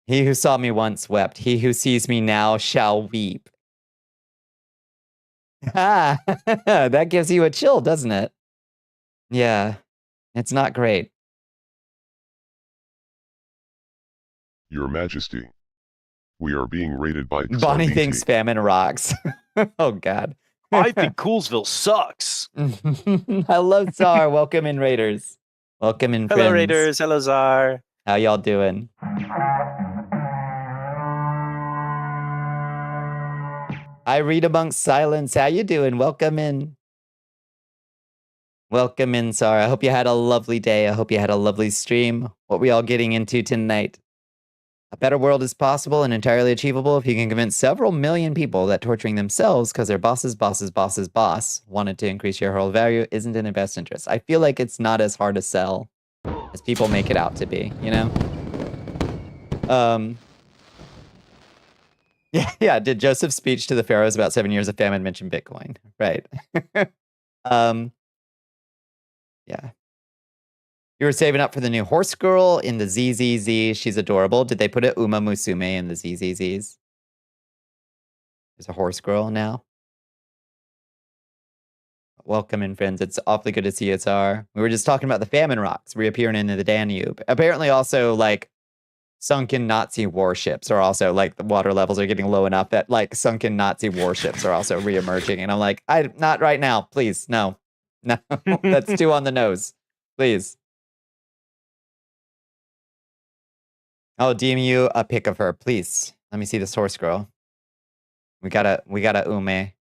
He who saw me once wept. He who sees me now shall weep. Ah, that gives you a chill, doesn't it? Yeah. It's not great. Your Majesty, we are being raided by Bonnie Tsar thinks BT. famine rocks. Oh, God. I think Coolsville sucks. Hello, Tsar. Welcome in, Raiders. Welcome in, friends. Hello, Raiders. Hello, Czar. How y'all doing? I read amongst silence. How you doing? Welcome in. Welcome in, Tsar. I hope you had a lovely day. I hope you had a lovely stream. What we all getting into tonight? A better world is possible and entirely achievable if you can convince several million people that torturing themselves because their boss wanted to increase shareholder value isn't in their best interest. I feel like it's not as hard to sell as people make it out to be, you know? Yeah. Did Joseph's speech to the pharaohs about 7 years of famine mention Bitcoin? Right. Yeah. You were saving up for the new horse girl in the ZZZ. She's adorable. Did they put a Uma Musume in the ZZZs? There's a horse girl now. Welcome in, friends. It's awfully good to see you, Tsar. We were just talking about the famine rocks reappearing into the Danube. Apparently also, like, sunken Nazi warships are also, like, the water levels are getting low enough that, like, sunken Nazi warships are also reemerging. And I'm like, not right now. Please, no. No, that's too on the nose. Please. Oh, DM you a pic of her, please. Let me see this horse girl. We got a Ume.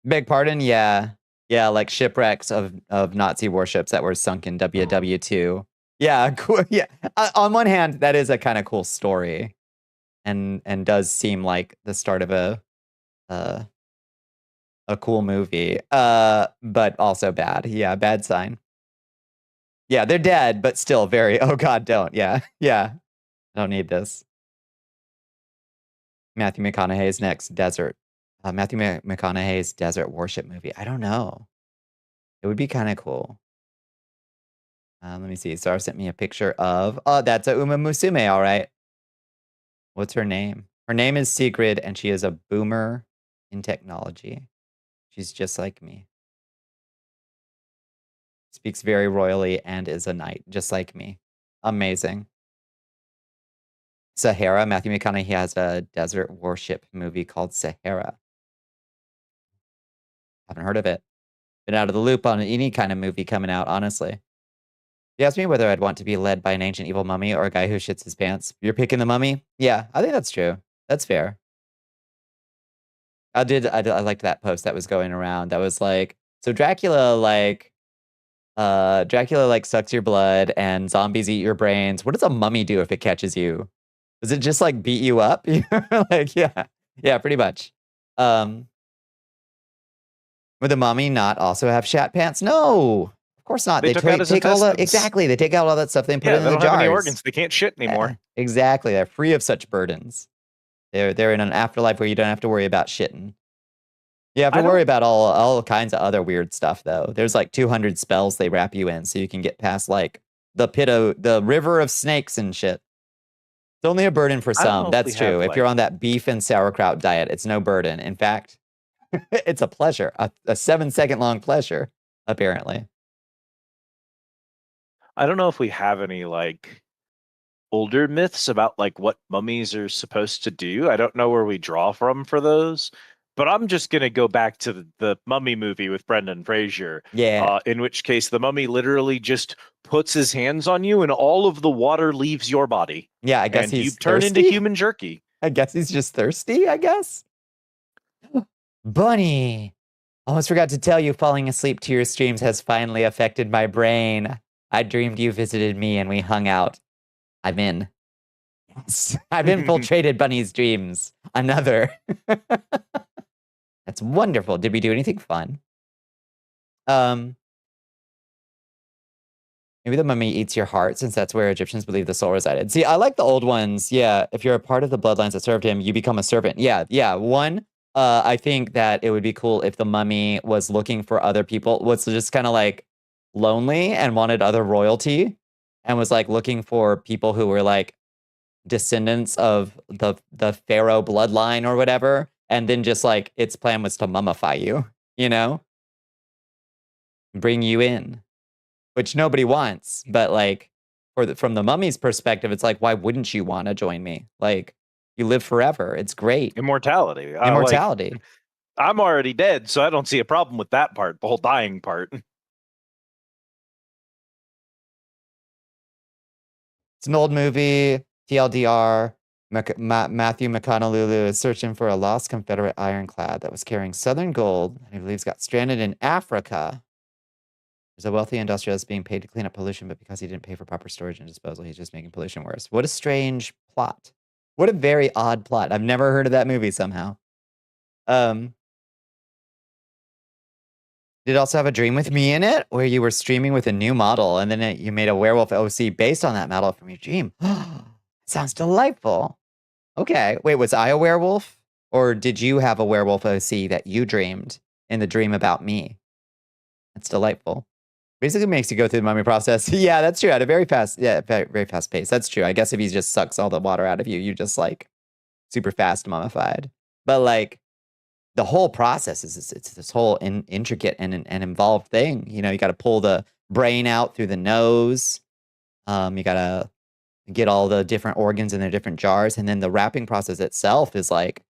Beg pardon? Yeah. Yeah, like shipwrecks of Nazi warships that were sunk in WW2. Yeah, cool. Yeah. On one hand, that is a kind of cool story. And does seem like the start of a cool movie. But also bad. Yeah, bad sign. Yeah, they're dead, but still very, oh God, don't. Yeah, yeah. I don't need this. Matthew McConaughey's next desert. Matthew McConaughey's desert warship movie. I don't know. It would be kind of cool. Let me see. Sarah sent me a picture of, oh, that's a Uma Musume, all right. What's her name? Her name is Sigrid, and she is a boomer in technology. She's just like me. Speaks very royally and is a knight, just like me. Amazing. Sahara. Matthew McConaughey has a desert warship movie called Sahara. Haven't heard of it. Been out of the loop on any kind of movie coming out, honestly. You asked me whether I'd want to be led by an ancient evil mummy or a guy who shits his pants. You're picking the mummy? Yeah, I think that's true. That's fair. I liked that post that was going around. That was like, so Dracula like sucks your blood and zombies eat your brains. What does a mummy do if it catches you? Does it just like beat you up? Like, yeah, pretty much. Would the mummy not also have shat pants? No, of course not. They took out his intestines. Exactly. They take out all that stuff. They put it in they the don't jars. have any organs. They can't shit anymore. Yeah, exactly. They're free of such burdens. They're in an afterlife where you don't have to worry about shitting. You have to worry about all kinds of other weird stuff, though. There's like 200 spells they wrap you in, so you can get past like the river of snakes and shit. It's only a burden for some. That's true. If you're on that beef and sauerkraut diet, it's no burden. In fact, it's a pleasure, a 7-second long pleasure, apparently. I don't know if we have any like older myths about like what mummies are supposed to do. I don't know where we draw from for those. But I'm just going to go back to the Mummy movie with Brendan Fraser. Yeah. In which case the mummy literally just puts his hands on you and all of the water leaves your body. Yeah, I guess and he's you turn thirsty? into human jerky. I guess he's just thirsty, I guess. Bunny. Almost forgot to tell you, falling asleep to your streams has finally affected my brain. I dreamed you visited me and we hung out. I'm in. Yes. I've infiltrated Bunny's dreams. Another. That's wonderful. Did we do anything fun? Maybe the mummy eats your heart, since that's where Egyptians believe the soul resided. See, I like the old ones. Yeah, if you're a part of the bloodlines that served him, you become a servant. Yeah. One, I think that it would be cool if the mummy was looking for other people, was just kind of like lonely and wanted other royalty, and was like looking for people who were like descendants of the pharaoh bloodline or whatever. And then just like its plan was to mummify you, you know? Bring you in, which nobody wants. But like from the mummy's perspective, it's like, why wouldn't you want to join me? Like, you live forever. It's great. Immortality. Immortality. I'm already dead, so I don't see a problem with that part, the whole dying part. It's an old movie, TLDR. Matthew McConaughey is searching for a lost Confederate ironclad that was carrying Southern gold and he believes got stranded in Africa. There's a wealthy industrialist being paid to clean up pollution, but because he didn't pay for proper storage and disposal, he's just making pollution worse. What a strange plot. What a very odd plot. I've never heard of that movie somehow. Did it also have a dream with me in it, where you were streaming with a new model and then you made a werewolf OC based on that model from your dream? Sounds delightful. Okay. Wait, was I a werewolf? Or did you have a werewolf OC that you dreamed in the dream about me? That's delightful. Basically makes you go through the mummy process. Yeah, that's true. At a very fast pace. That's true. I guess if he just sucks all the water out of you, you just like super fast mummified. But like the whole process is it's this whole intricate and involved thing. You know, you got to pull the brain out through the nose. You got to get all the different organs in their different jars. And then the wrapping process itself is like,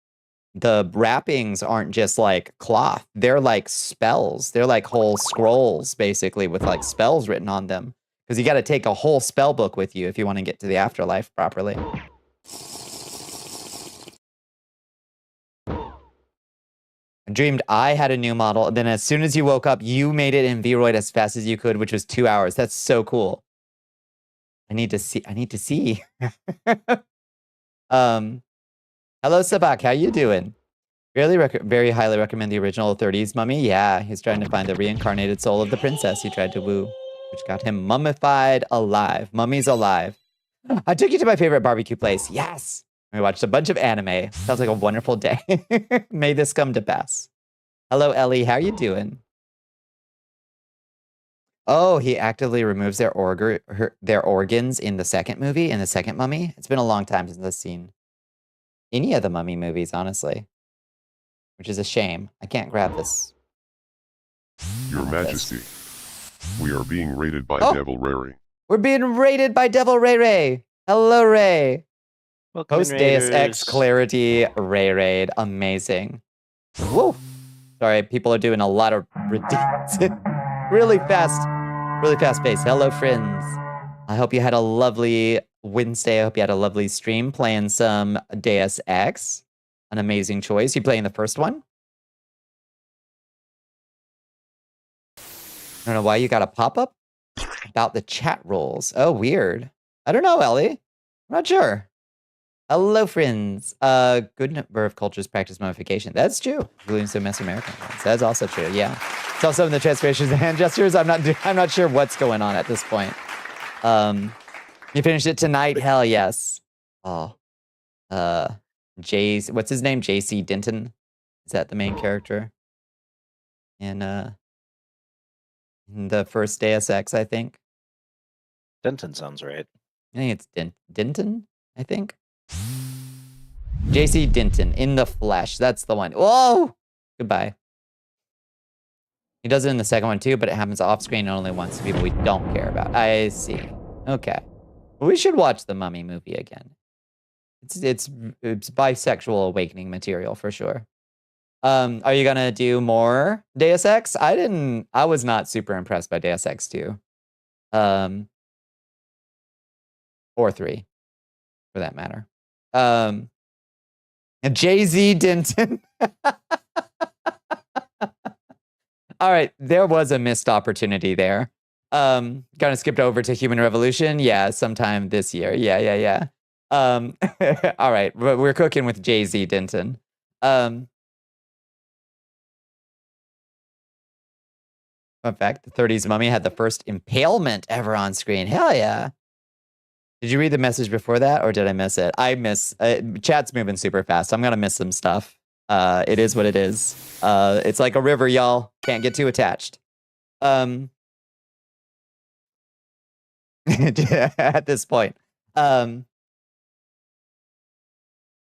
the wrappings aren't just like cloth. They're like spells. They're like whole scrolls, basically, with like spells written on them. Because you got to take a whole spell book with you if you want to get to the afterlife properly. I dreamed I had a new model. And then as soon as you woke up, you made it in Vroid as fast as you could, which was 2 hours. That's so cool. I need to see. Hello, Sabak. How you doing? Very highly recommend the original 30s mummy. Yeah, he's trying to find the reincarnated soul of the princess he tried to woo, which got him mummified alive. Mummy's alive. I took you to my favorite barbecue place. Yes. We watched a bunch of anime. Sounds like a wonderful day. May this come to pass. Hello, Ellie. How you doing? Oh, he actively removes their organs in the second movie, in the second Mummy. It's been a long time since I've seen any of the Mummy movies, honestly. Which is a shame. I can't grab this. Your Majesty, we are being raided by Oh! Devil Ray. We're being raided by Devil Ray Ray. Hello, Ray. Welcome, Post Deus Ex Raiders. Clarity Ray Raid. Amazing. Whoa. Sorry, people are doing a lot of ridiculous, really fast pace. Hello, friends. I hope you had a lovely Wednesday. I hope you had a lovely stream playing some Deus Ex. An amazing choice. You playing the first one? I don't know why you got a pop-up about the chat roles. Oh, weird. I don't know, Ellie. I'm not sure. Hello, friends. Good number of cultures practice mummification. That's true, including some Mesoamerican ones. That's also true. Yeah. It's also in the transformations and hand gestures. I'm not sure what's going on at this point. You finished it tonight? Hell yes. Oh. What's his name? JC Denton. Is that the main character? In the first Deus Ex, I think. Denton sounds right. I think it's Denton, I think. JC Denton, in the flesh. That's the one. Whoa! Goodbye. He does it in the second one too, but it happens off screen only once to people we don't care about. I see. Okay. Well, we should watch the Mummy movie again. It's bisexual awakening material for sure. Are you gonna do more Deus Ex? I was not super impressed by Deus Ex 2. Or 3, for that matter. And Jay-Z Denton. All right, there was a missed opportunity there. Kind of skipped over to Human Revolution. Yeah, sometime this year. Yeah. All right, we're cooking with Jay-Z Denton. Fun fact, the 30s Mummy had the first impalement ever on screen. Hell yeah. Did you read the message before that, or did I miss it? Chat's moving super fast. I'm gonna miss some stuff. It is what it is. It's like a river, y'all. Can't get too attached. At this point.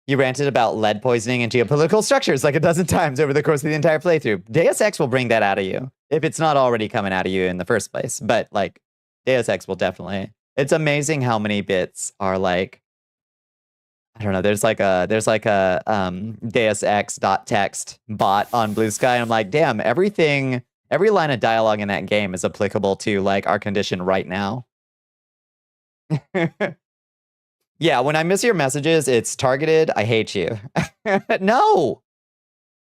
You ranted about lead poisoning and geopolitical structures like a dozen times over the course of the entire playthrough. Deus Ex will bring that out of you, if it's not already coming out of you in the first place. But, like, Deus Ex will definitely... It's amazing how many bits are, like... I don't know, there's like a Deus Ex.text bot on Blue Sky, and I'm like, damn, every line of dialogue in that game is applicable to, like, our condition right now. Yeah, when I miss your messages, it's targeted. I hate you. No.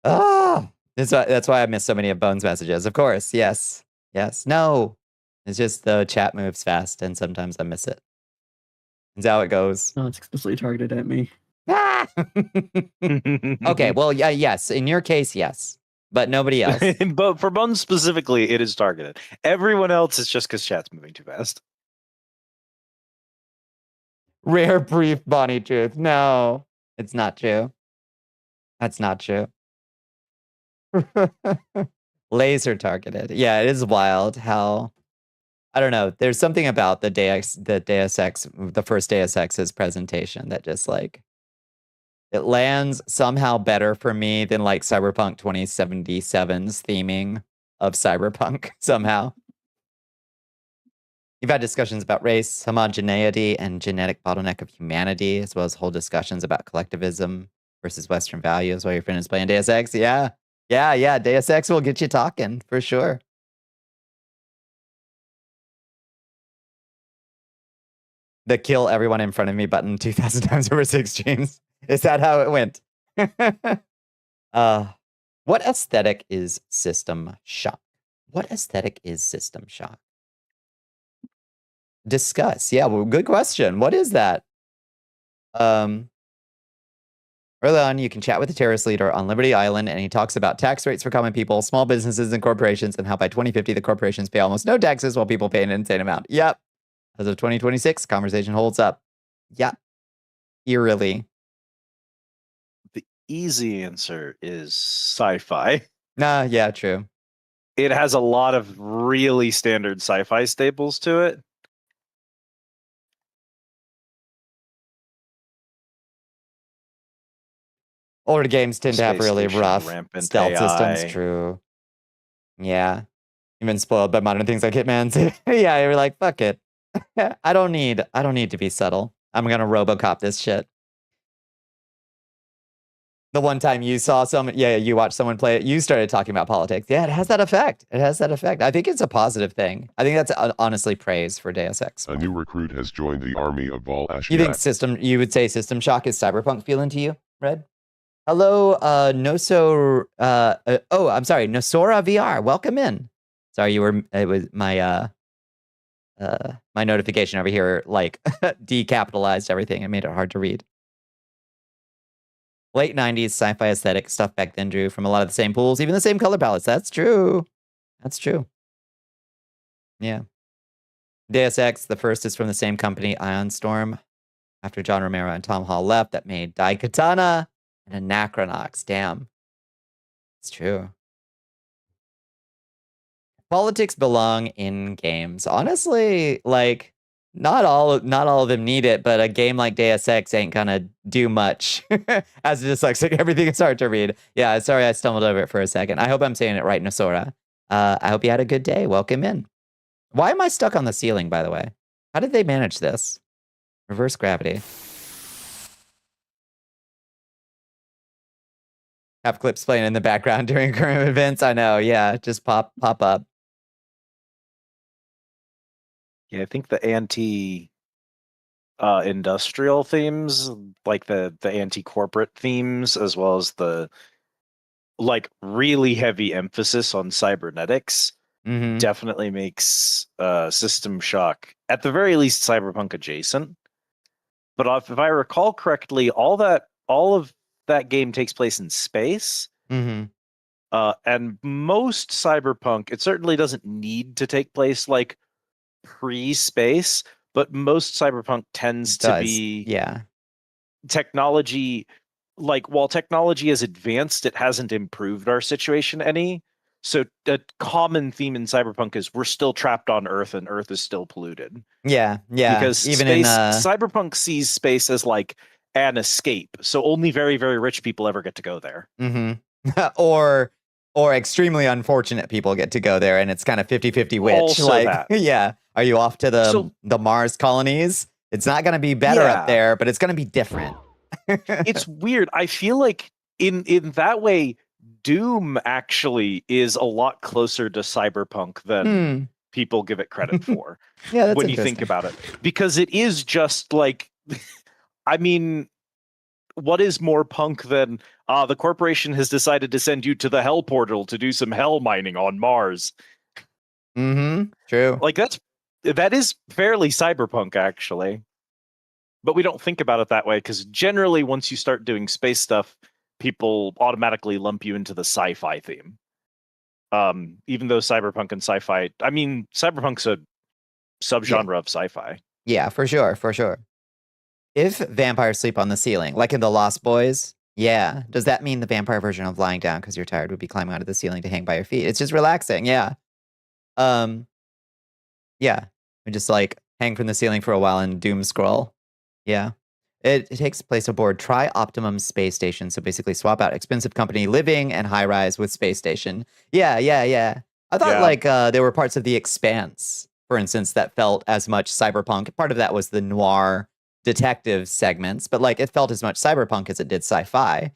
That's why I miss so many of Bones' messages. Of course. Yes. No. It's just the chat moves fast, and sometimes I miss it. That's how it goes. No, it's explicitly targeted at me. Okay. Well, yeah. Yes. In your case, yes. But nobody else. But for Bones specifically, it is targeted. Everyone else is just because chat's moving too fast. Rare brief Bonnie truth. No, it's not true. That's not true. Laser targeted. Yeah, it is wild how... I don't know. There's something about the first Deus Ex's presentation that just, like... It lands somehow better for me than, like, Cyberpunk 2077's theming of Cyberpunk, somehow. You've had discussions about race, homogeneity, and genetic bottleneck of humanity, as well as whole discussions about collectivism versus Western values while your friend is playing Deus Ex. Yeah. Deus Ex will get you talking, for sure. The kill everyone in front of me button 2,000 times over 6 streams. Is that how it went? What aesthetic is System Shock? Discuss. Yeah, well, good question. What is that? Early on, you can chat with the terrorist leader on Liberty Island, and he talks about tax rates for common people, small businesses, and corporations, and how by 2050 the corporations pay almost no taxes while people pay an insane amount. Yep. As of 2026, conversation holds up. Yep. Eerily. The easy answer is sci-fi. Nah, yeah, true. It has a lot of really standard sci-fi staples to it. Older games tend to have Space really station, rough rampant stealth systems. AI. True. Yeah. You've been spoiled by modern things like Hitman. Yeah, you're like, fuck it. I don't need to be subtle. I'm gonna RoboCop this shit. The one time you saw you watched someone play it, you started talking about politics. Yeah, it has that effect. It has that effect. I think it's a positive thing. I think that's honestly praise for Deus Ex. A new recruit has joined the army of Val Ashiat. You think you would say System Shock is cyberpunk feeling to you, Red? Hello, Nosora VR. Welcome in. Sorry, it was my my notification over here, like, decapitalized everything and made it hard to read. Late 90s sci-fi aesthetic stuff back then drew from a lot of the same pools, even the same color palettes. That's true. That's true. Yeah. Deus Ex, the first is from the same company, Ion Storm. After John Romero and Tom Hall left, that made Daikatana and Anachronox. Damn. It's true. Politics belong in games. Honestly, like, not all of them need it, but a game like Deus Ex ain't gonna do much. As dyslexic, everything is hard to read. Yeah, sorry I stumbled over it for a second. I hope I'm saying it right, Nosora. I hope you had a good day. Welcome in. Why am I stuck on the ceiling, by the way? How did they manage this? Reverse gravity. Have clips playing in the background during current events. I know, yeah, just pop up. Yeah, I think the anti-industrial themes, like the anti-corporate themes, as well as the like really heavy emphasis on cybernetics, definitely makes System Shock, at the very least, cyberpunk adjacent. But if I recall correctly, all of that game takes place in space. And most cyberpunk, it certainly doesn't need to take place like pre-space, but most cyberpunk tends to be technology. Like, while technology has advanced, it hasn't improved our situation any. So a common theme in cyberpunk is we're still trapped on Earth, and Earth is still polluted. Yeah. Because even cyberpunk sees space as like an escape. So only very, very rich people ever get to go there. Or extremely unfortunate people get to go there, and it's kind of 50-50 which. Also like, that. Yeah. Are you off to the Mars colonies? It's not going to be better up there, but it's going to be different. It's weird. I feel like in that way, Doom actually is a lot closer to cyberpunk than people give it credit for. Yeah, when you think about it, because it is just like, I mean, what is more punk than the corporation has decided to send you to the hell portal to do some hell mining on Mars? True. Like, that is fairly cyberpunk, actually. But we don't think about it that way, because generally once you start doing space stuff, people automatically lump you into the sci-fi theme. Even though cyberpunk and sci-fi, I mean, cyberpunk's a subgenre of sci-fi. Yeah, for sure. If vampires sleep on the ceiling, like in The Lost Boys, does that mean the vampire version of lying down because you're tired would be climbing out of the ceiling to hang by your feet? It's just relaxing, yeah. We just like hang from the ceiling for a while and doom scroll. Yeah. It takes place aboard Tri-Optimum Space Station, so basically swap out expensive company living and high-rise with space station. Yeah. I thought there were parts of The Expanse, for instance, that felt as much cyberpunk. Part of that was the noir detective segments, but like it felt as much cyberpunk as it did sci-fi,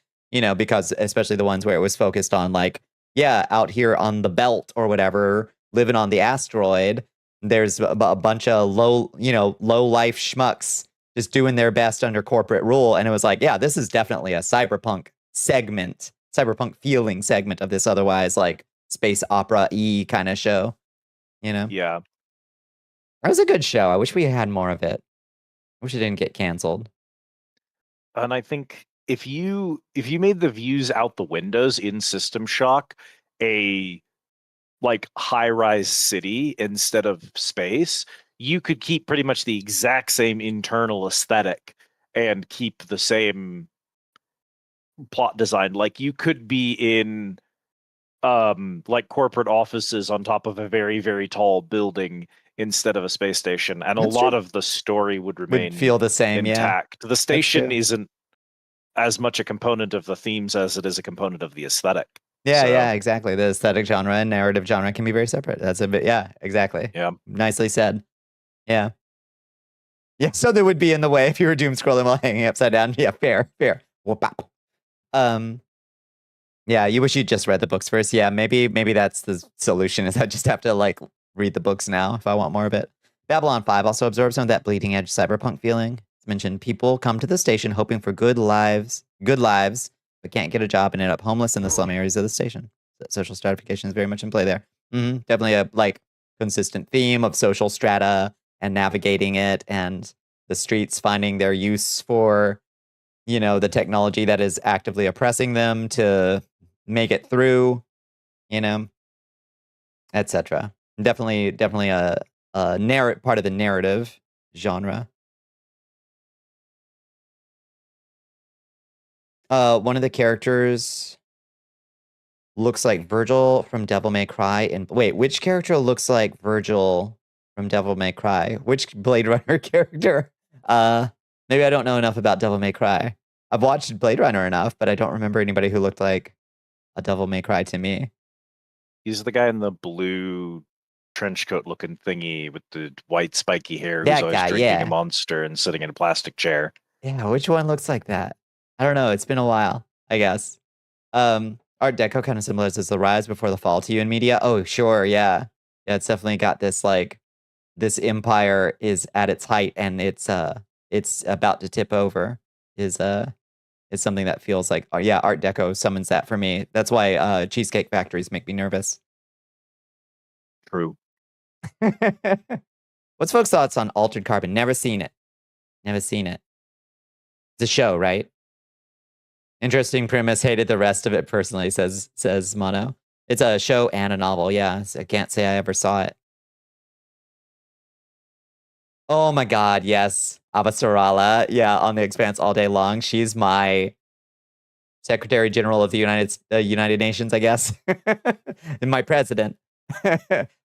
because especially the ones where it was focused on like, out here on the belt or whatever, living on the asteroid, there's a bunch of low life schmucks just doing their best under corporate rule. And it was like, this is definitely a cyberpunk feeling segment of this otherwise like space opera-y kind of show, Yeah. That was a good show. I wish we had more of it. I wish it didn't get canceled. And I think if you made the views out the windows in System Shock a like high-rise city instead of space, you could keep pretty much the exact same internal aesthetic and keep the same plot design. Like you could be in like corporate offices on top of a very, very tall building instead of a space station, and a That's lot true. of the story would Would remain feel the same, yeah. intact. The That's station true. isn't as much a component of the themes as it is a component of the aesthetic. Yeah, So, yeah, exactly. The aesthetic genre and narrative genre can be very separate. That's a bit, yeah, exactly. yeah. Nicely said. Yeah. Yeah, so they would be in the way if you were doom scrolling while hanging upside down. Yeah, fair, fair. Whoop-up. Yeah, you wish you'd just read the books first. Yeah, maybe that's the solution, is I just have to like read the books now if I want more of it. Babylon 5 also absorbs some of that bleeding edge cyberpunk feeling. It's mentioned people come to the station hoping for good lives, but can't get a job and end up homeless in the slum areas of the station. Social stratification is very much in play there. Definitely a like consistent theme of social strata and navigating it, and the streets finding their use for, you know, the technology that is actively oppressing them to make it through, you know, etc. Definitely a part of the narrative genre. One of the characters looks like Virgil from Devil May Cry. And wait, which character looks like Virgil from Devil May Cry? Which Blade Runner character? Maybe I don't know enough about Devil May Cry. I've watched Blade Runner enough, but I don't remember anybody who looked like a Devil May Cry to me. He's the guy in the blue trench coat looking thingy with the white spiky hair That who's always guy, drinking yeah. a Monster and sitting in a plastic chair. Yeah, which one looks like that? I don't know. It's been a while, I guess. Art Deco kind of similar to The Rise Before the Fall to you in media. Oh, sure, yeah. Yeah, it's definitely got this like this empire is at its height and it's about to tip over. Is something that feels like, oh yeah, Art Deco summons that for me. That's why Cheesecake Factories make me nervous. True. What's folks' thoughts on Altered Carbon? Never seen it. Never seen it. It's a show, right? Interesting premise. Hated the rest of it personally, says Mono. It's a show and a novel. Yeah, I can't say I ever saw it. Oh my God, yes. Avasarala. Yeah, on The Expanse all day long. She's my Secretary General of the United Nations, I guess. And my president.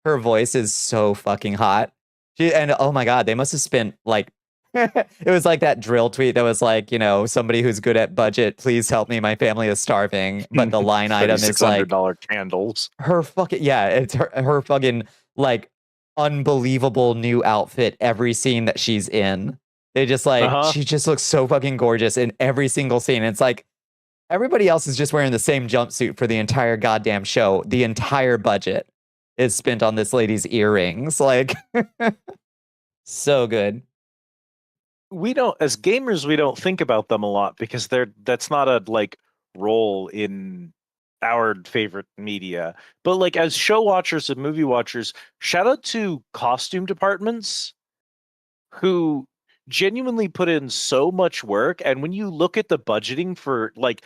Her voice is so fucking hot. And oh my God, they must have spent like it was like that drill tweet that was like, you know, somebody who's good at budget, please help me, my family is starving. But the line item is like $600 candles. Her fucking, yeah, it's her fucking like unbelievable new outfit every scene that she's in. They just like she just looks so fucking gorgeous in every single scene. It's like everybody else is just wearing the same jumpsuit for the entire goddamn show. The entire budget is spent on this lady's earrings. Like so good. We don't, as gamers, we don't think about them a lot because that's not a like role in our favorite media. But like as show watchers and movie watchers, shout out to costume departments who genuinely put in so much work. And when you look at the budgeting for like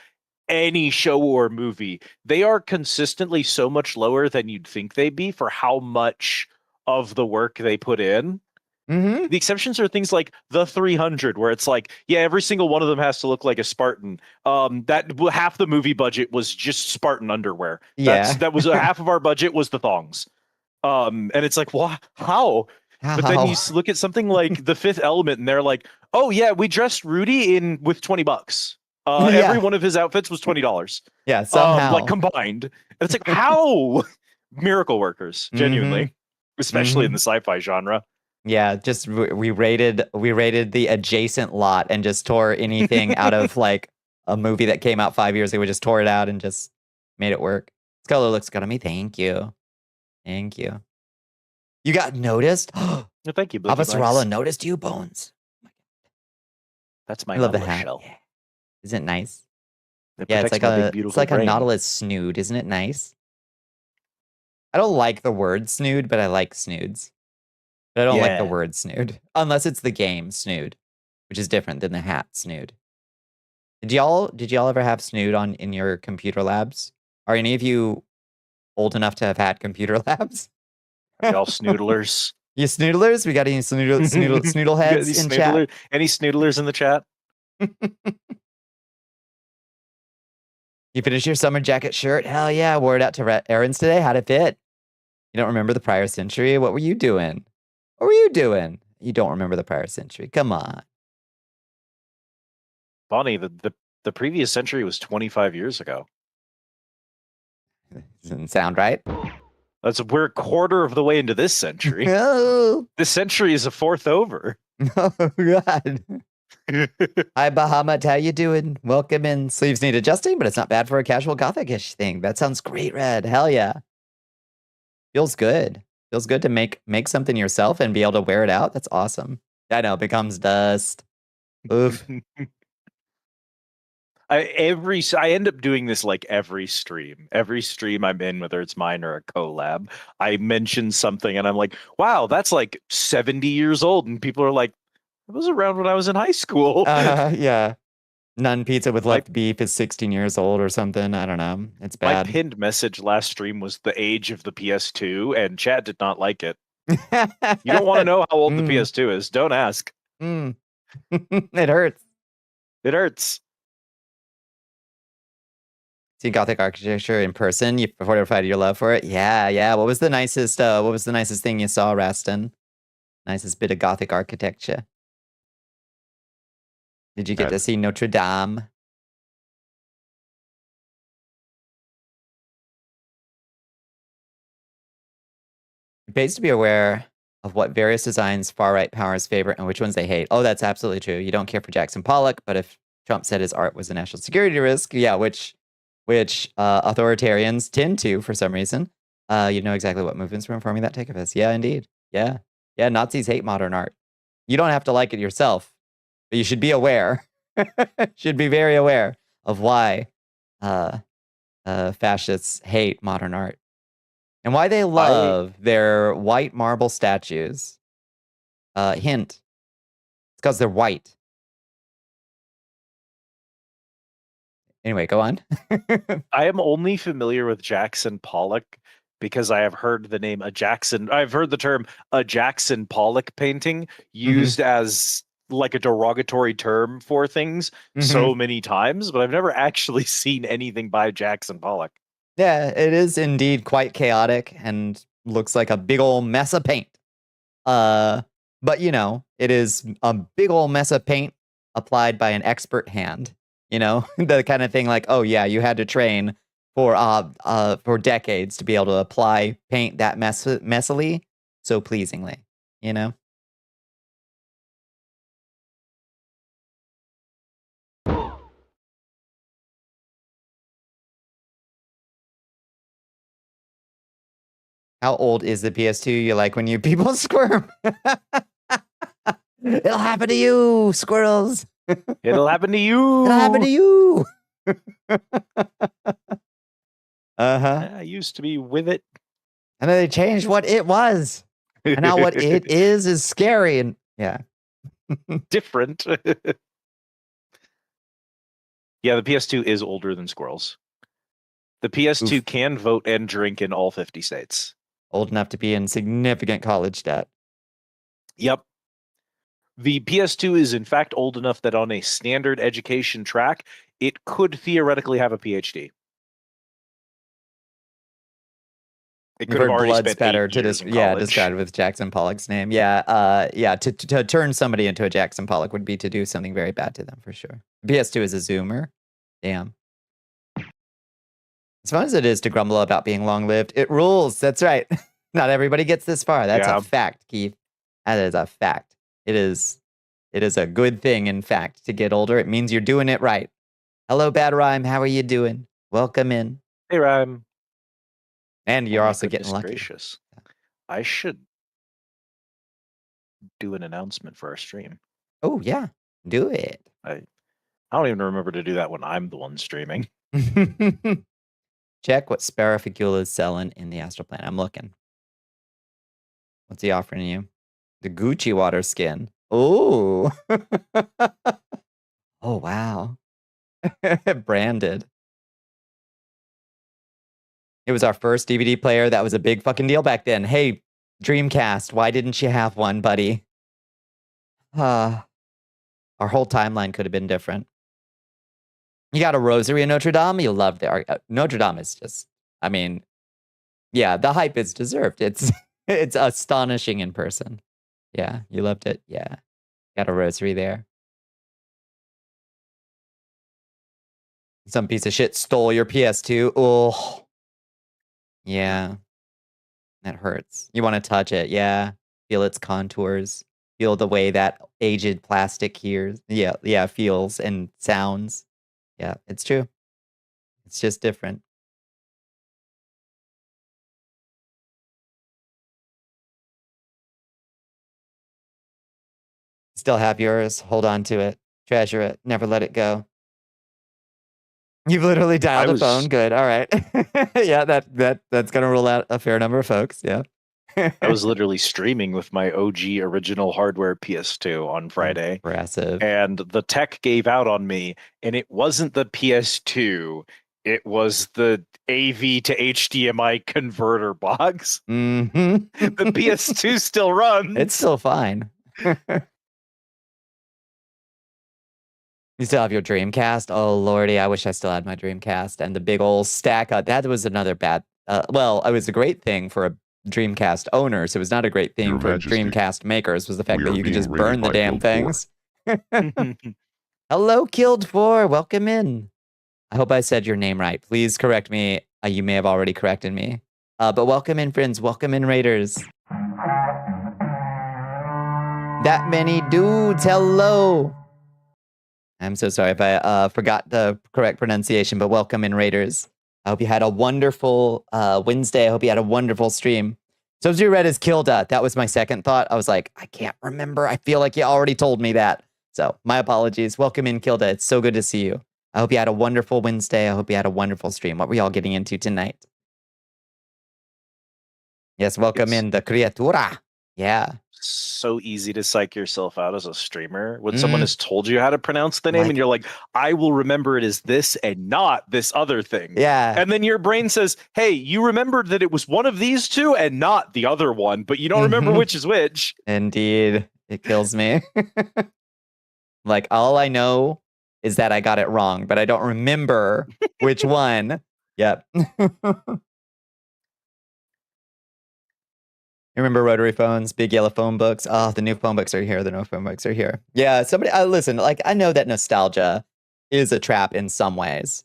any show or movie, they are consistently so much lower than you'd think they'd be for how much of the work they put in. The exceptions are things like the 300, where it's like, yeah, every single one of them has to look like a Spartan. That half the movie budget was just Spartan underwear. Yeah, that was half of our budget was the thongs. And it's like, how? But then you look at something like The Fifth Element, and they're like, oh yeah, we dressed Rudy in with $20. Every one of his outfits was $20. Yeah, somehow like combined. And it's like, how? Miracle workers, genuinely, especially in the sci-fi genre. Yeah, just we raided the adjacent lot and just tore anything out of like a movie that came out 5 years ago. We just tore it out and just made it work. This color looks good on me. Thank you. Thank you. You got noticed? Thank you, Avasarala noticed you, Bones. That's my I love the Nautilus hat. shell. Yeah. Isn't it nice? It Yeah, it's protects like brain. a Nautilus snood. Isn't it nice? I don't like the word snood, but I like snoods. But I don't like the word snood. Unless it's the game snood, which is different than the hat snood. Did y'all ever have Snood on in your computer labs? Are any of you old enough to have had computer labs? Are y'all snoodlers? You snoodlers? We got any snoodle You got heads any in chat? Any snoodlers in the chat? You finished your summer jacket shirt? Hell yeah, wore it out to errands today. How'd it fit? You don't remember the prior century? What were you doing? What were you doing? You don't remember the prior century. Come on. Bonnie, the previous century was 25 years ago. Doesn't sound right. We're a quarter of the way into this century. Oh, This century is a fourth over. oh God. Hi, Bahamut. How you doing? Welcome in. Sleeves need adjusting, but it's not bad for a casual gothic-ish thing. That sounds great, Red. Hell yeah. Feels good. Feels good to make something yourself and be able to wear it out. That's awesome. I know, it becomes dust. Oof. I end up doing this like every stream. Every stream I'm in, whether it's mine or a collab, I mention something and I'm like, wow, that's like 70 years old. And people are like, it was around when I was in high school. Yeah. Nun pizza with left beef is 16 years old or something. I don't know. It's bad. My pinned message last stream was the age of the PS2, and Chad did not like it. You don't want to know how old the PS2 is. Don't ask. It hurts. It hurts. See Gothic architecture in person. You fortified your love for it. Yeah. What was the nicest thing you saw, Raston? Nicest bit of Gothic architecture. Did you get to see Notre Dame? It pays to be aware of what various designs far-right powers favor and which ones they hate. Oh, that's absolutely true. You don't care for Jackson Pollock, but if Trump said his art was a national security risk, yeah, which authoritarians tend to for some reason, you know exactly what movements were informing that take of us. Yeah, indeed. Yeah, Nazis hate modern art. You don't have to like it yourself, but you should be aware. Should be very aware of why fascists hate modern art. And why they love their white marble statues. Hint. It's because they're white. Anyway, go on. I am only familiar with Jackson Pollock because I have heard the name I've heard the term a Jackson Pollock painting used as like a derogatory term for things so many times, but I've never actually seen anything by Jackson Pollock. Yeah, it is indeed quite chaotic and looks like a big old mess of paint. But you know, it is a big old mess of paint applied by an expert hand. You know, the kind of thing like, oh yeah, you had to train for decades to be able to apply paint that messily so pleasingly, you know? How old is the PS2 you like when you people squirm? It'll happen to you, squirrels. It'll happen to you. It'll happen to you. I used to be with it. And then they changed what it was. And now what it is scary. And yeah. Different. Yeah, the PS2 is older than squirrels. The PS2 can vote and drink in all 50 states. Old enough to be in significant college debt. Yep. The PS2 is in fact old enough that on a standard education track, it could theoretically have a PhD. It could have already spent better 8 years in college. described with Jackson Pollock's name. To turn somebody into a Jackson Pollock would be to do something very bad to them for sure. PS2 is a zoomer. Damn. As fun as it is to grumble about being long-lived, it rules. That's right. Not everybody gets this far. That's a fact, Keith. That is a fact. It is a good thing, in fact, to get older. It means you're doing it right. Hello, Bad Rhyme. How are you doing? Welcome in. Hey, Rhyme. And you're also getting lucky. Gracious. I should do an announcement for our stream. Oh, yeah. Do it. I don't even remember to do that when I'm the one streaming. Check what Sparafigula is selling in the Astral Plane. I'm looking. What's he offering you? The Gucci water skin. Oh. Oh, wow. Branded. It was our first DVD player. That was a big fucking deal back then. Hey, Dreamcast, why didn't you have one, buddy? Our whole timeline could have been different. You got a rosary in Notre Dame. You loved it. Notre Dame is just, I mean, yeah, the hype is deserved. It's it's astonishing in person. Yeah, you loved it. Yeah, got a rosary there. Some piece of shit stole your PS2. Oh, yeah, that hurts. You want to touch it. Yeah, feel its contours. Feel the way that aged plastic hears. Yeah, feels and sounds. Yeah, it's true. It's just different. Still have yours. Hold on to it. Treasure it. Never let it go. You've literally dialed a phone. Good. All right. Yeah, that's gonna rule out a fair number of folks. Yeah. I was literally streaming with my OG original hardware PS2 on Friday. Impressive. And the tech gave out on me, and it wasn't the PS2. It was the AV to HDMI converter box. Mm-hmm. The PS2 still runs. It's still fine. You still have your Dreamcast? Oh, lordy, I wish I still had my Dreamcast. And the big old stack. That was another bad... well, it was a great thing for a Dreamcast owner, so it was not a great thing Your for Majesty, Dreamcast makers, was the fact we that are you could being just raided burn the by damn Guild things. Hello, Killed 4. Welcome in. I hope I said your name right. Please correct me. You may have already corrected me. But welcome in, friends. Welcome in, Raiders. That many dudes. Hello. I'm so sorry if I forgot the correct pronunciation, but welcome in, Raiders. I hope you had a wonderful Wednesday. I hope you had a wonderful stream. So you read as Kilda. That was my second thought. I was like, I can't remember. I feel like you already told me that. So my apologies. Welcome in, Kilda. It's so good to see you. I hope you had a wonderful Wednesday. I hope you had a wonderful stream. What were y'all getting into tonight? Yes, welcome in the Criatura. Yeah. So easy to psych yourself out as a streamer when someone has told you how to pronounce the name and you're like, I will remember it as this and not this other thing. Yeah. And then your brain says, hey, you remembered that it was one of these two and not the other one, but you don't remember which is which. Indeed. It kills me. Like, all I know is that I got it wrong, but I don't remember which one. Yep. Remember rotary phones, big yellow phone books? Oh, the new phone books are here. The new phone books are here. Yeah, somebody, listen, like, I know that nostalgia is a trap in some ways.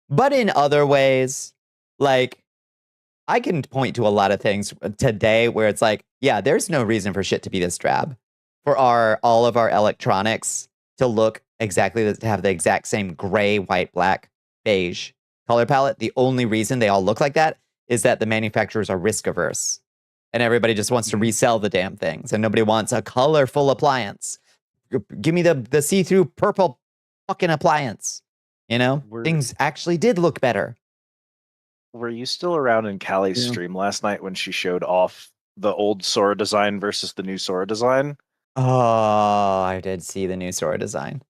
But in other ways, like, I can point to a lot of things today where it's like, yeah, there's no reason for shit to be this drab. For all of our electronics to look exactly, to have the exact same gray, white, black, beige color palette. The only reason they all look like that is that the manufacturers are risk averse. And everybody just wants to resell the damn things. And nobody wants a colorful appliance. Give me the see-through purple fucking appliance. You know? Things actually did look better. Were you still around in Callie's stream last night when she showed off the old Sora design versus the new Sora design? Oh, I did see the new Sora design.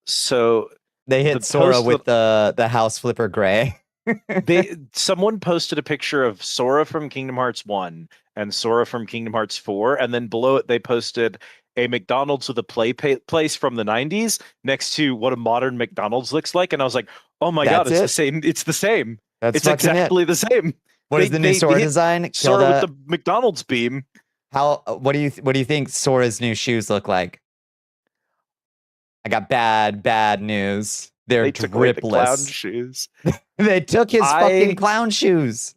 So they hit Sora with the house flipper gray. Someone posted a picture of Sora from Kingdom Hearts 1 and Sora from Kingdom Hearts 4, and then below it they posted a McDonald's with a place from the 90s next to what a modern McDonald's looks like, and I was like, oh my god, it's the same. It's the same. It's exactly the same. What is the new Sora design? Sora with the McDonald's beam. What do you think Sora's new shoes look like? I got bad news. They're they took away the dripless. clown shoes. They took his fucking clown shoes.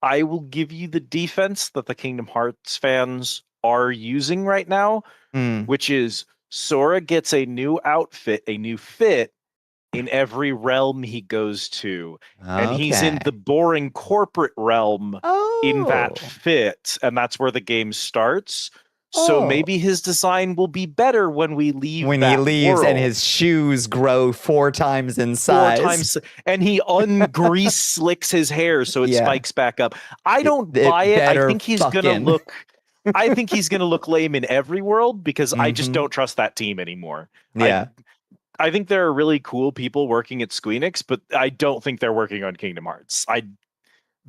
I will give you the defense that the Kingdom Hearts fans are using right now, which is Sora gets a new outfit, a new fit in every realm he goes to. And he's in the boring corporate realm in that fit, and that's where the game starts. So maybe his design will be better when we leave. When he leaves and his shoes grow 4 times in size. 4 times, and he ungrease slicks his hair so it spikes back up. I don't buy it. I think he's gonna look. I think he's gonna look lame in every world because I just don't trust that team anymore. Yeah. I think there are really cool people working at Squeenix, but I don't think they're working on Kingdom Hearts.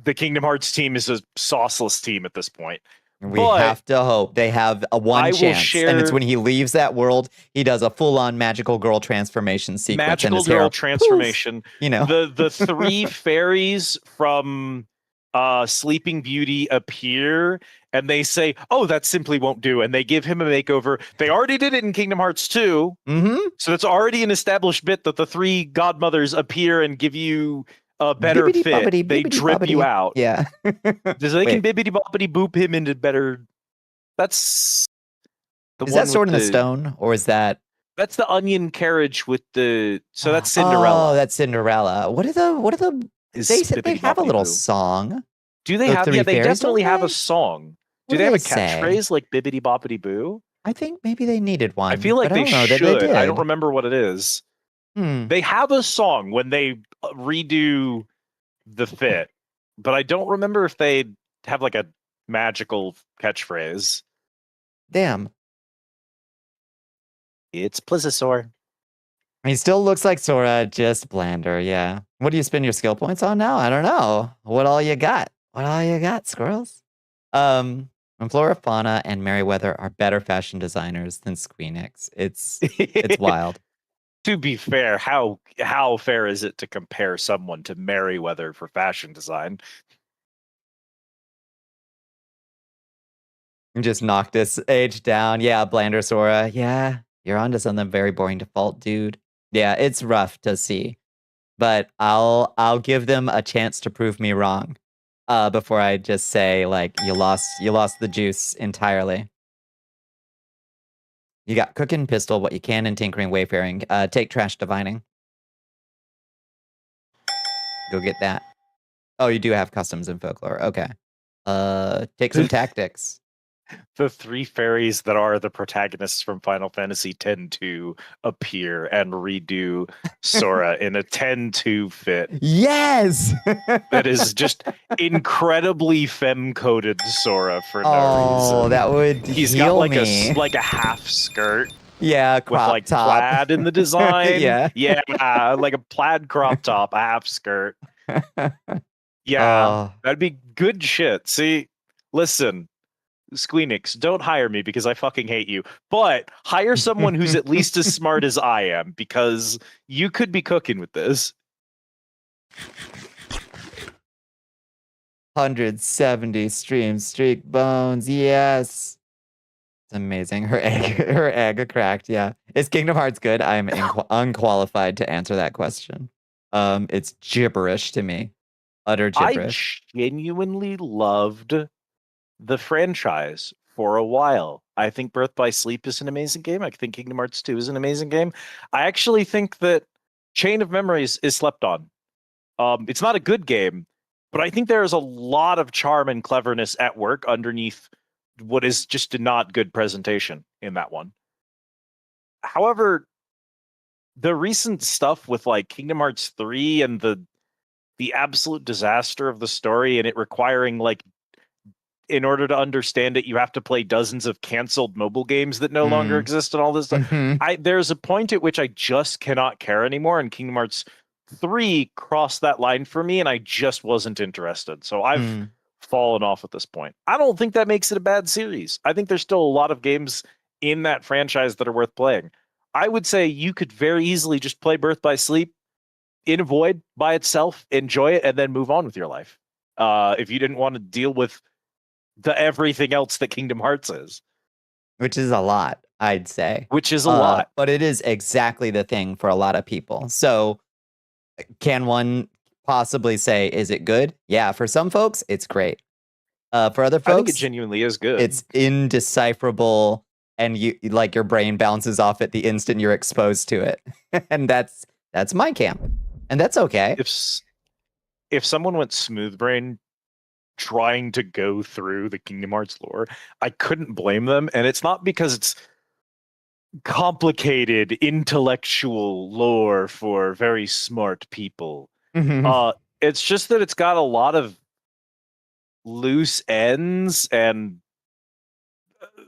The Kingdom Hearts team is a sauceless team at this point. We But have to hope they have a one I will chance, and it's share- when he leaves that world, he does a full-on magical girl transformation sequence in magical his hair. girl Poof! transformation. You know, The three fairies from Sleeping Beauty appear and they say, "Oh, that simply won't do," and they give him a makeover. They already did it in Kingdom Hearts 2. So it's already an established bit that the three godmothers appear and give you a better Bibbidi fit. bobbidi, They bibbidi drip you bobbidi. out. Yeah. They can Wait, bibbidi boppity boop him into better. That's the is one that Sword in with the Stone, or is that? That's the onion carriage with the. So that's Cinderella. Oh, that's Cinderella. What are the? Is They said they Bibbidi have a Boppity little Boo. song. Do they The have? three Yeah, they fairies, definitely don't have they? a song. What Do they have a say? catchphrase like Bibbidi Boppity Boo? I think maybe they needed one. I feel like but I they don't know should. that they did. I don't remember what it is. They have a song when they redo the fit, but I don't remember if they have like a magical catchphrase. Damn. It's Plesiosaur. He still looks like Sora, just blander, yeah. What do you spend your skill points on now? I don't know. What all you got? What all you got, squirrels? When Flora, Fauna, and Merryweather are better fashion designers than Squeenix. It's wild. To be fair, how fair is it to compare someone to Merryweather for fashion design? You just knocked this age down. Yeah, blander Sora. Yeah, you're onto something very boring default, dude. Yeah, it's rough to see. But I'll give them a chance to prove me wrong. Before I just say like you lost the juice entirely. You got cooking, pistol, what you can, and tinkering, wayfaring. Take trash, divining. Go get that. Oh, you do have customs and folklore. Okay. Take some tactics. The three fairies that are the protagonists from Final Fantasy tend to appear and redo Sora in a 10-2 fit. Yes! That is just incredibly femme-coded Sora for no Oh, reason. that would He's heal got me. like a half skirt Yeah, with crop like top. plaid in the design. Yeah. Like a plaid crop top, a half skirt. Yeah, Oh. that'd be good shit. See, listen, Squeenix, don't hire me because I fucking hate you. But hire someone who's at least as smart as I am, because you could be cooking with this. 170 streak bones. Yes. It's amazing. Her egg cracked. Yeah. Is Kingdom Hearts good? I'm unqualified to answer that question. It's gibberish to me. Utter gibberish. I genuinely loved the franchise for a while. I think Birth by Sleep is an amazing game. I think Kingdom Hearts 2 is an amazing game. I actually think that Chain of Memories is slept on. It's not a good game, but I think there is a lot of charm and cleverness at work underneath what is just a not good presentation in that one. However, the recent stuff with like Kingdom Hearts 3 and the absolute disaster of the story and it requiring like, in order to understand it, you have to play dozens of canceled mobile games that no longer exist and all this stuff. There's a point at which I just cannot care anymore, and Kingdom Hearts 3 crossed that line for me, and I just wasn't interested. So I've fallen off at this point. I don't think that makes it a bad series. I think there's still a lot of games in that franchise that are worth playing. I would say you could very easily just play Birth by Sleep in a void by itself, enjoy it, and then move on with your life. If you didn't want to deal with the everything else that Kingdom Hearts is. Which is a lot, I'd say. Which is a lot. But it is exactly the thing for a lot of people. So can one possibly say, is it good? Yeah, for some folks, it's great. For other folks, I think it genuinely is good. It's indecipherable, and you like your brain bounces off at the instant you're exposed to it. And that's my camp. And that's okay. If someone went smooth brain trying to go through the Kingdom Hearts lore, I couldn't blame them. And it's not because it's complicated intellectual lore for very smart people. It's just that it's got a lot of loose ends and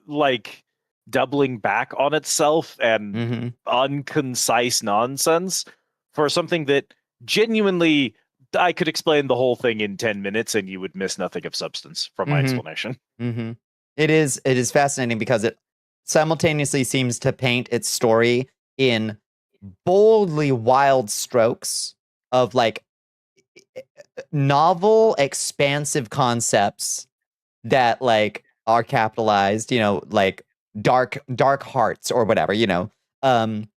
like doubling back on itself and Mm-hmm. unconcise nonsense for something that genuinely I could explain the whole thing in 10 minutes and you would miss nothing of substance from my Mm-hmm. explanation. Mm-hmm. It is fascinating because it simultaneously seems to paint its story in boldly wild strokes of like novel, expansive concepts that like are capitalized, like dark hearts or whatever, Um,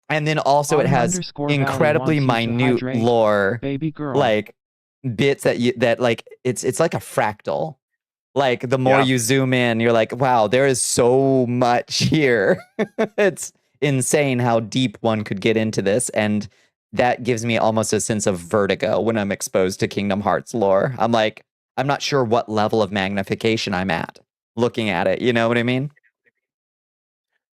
and then also it has Autumn_Valley incredibly wants you to minute hydrate, lore, baby girl. like bits that like it's like a fractal. Like the more Yeah. you zoom in, you're like, wow, there is so much here. It's insane how deep one could get into this, and that gives me almost a sense of vertigo when I'm exposed to Kingdom Hearts lore. I'm like, I'm not sure what level of magnification I'm at looking at it. You know what I mean?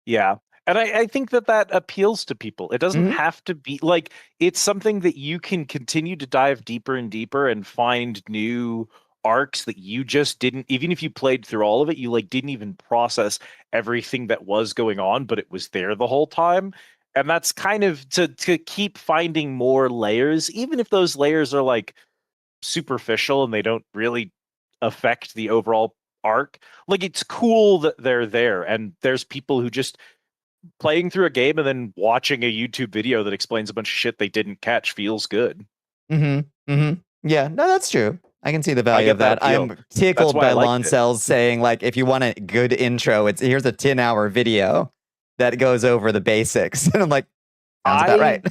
Yeah. And I think that appeals to people. It doesn't Mhm. have to be like it's something that you can continue to dive deeper and deeper and find new arcs that you just didn't, even if you played through all of it, you like didn't even process everything that was going on, but it was there the whole time. And that's kind of to keep finding more layers, even if those layers are like superficial and they don't really affect the overall arc. Like it's cool that they're there, and there's people who just playing through a game and then watching a YouTube video that explains a bunch of shit they didn't catch feels good. Mm-hmm. Mm-hmm. Yeah, no, that's true. I can see the I value get of that that. appeal. I'm That's tickled why I by liked it. Loncels saying, like, if you want a good intro, here's a 10-hour video that goes over the basics. And I'm like, sounds about I right.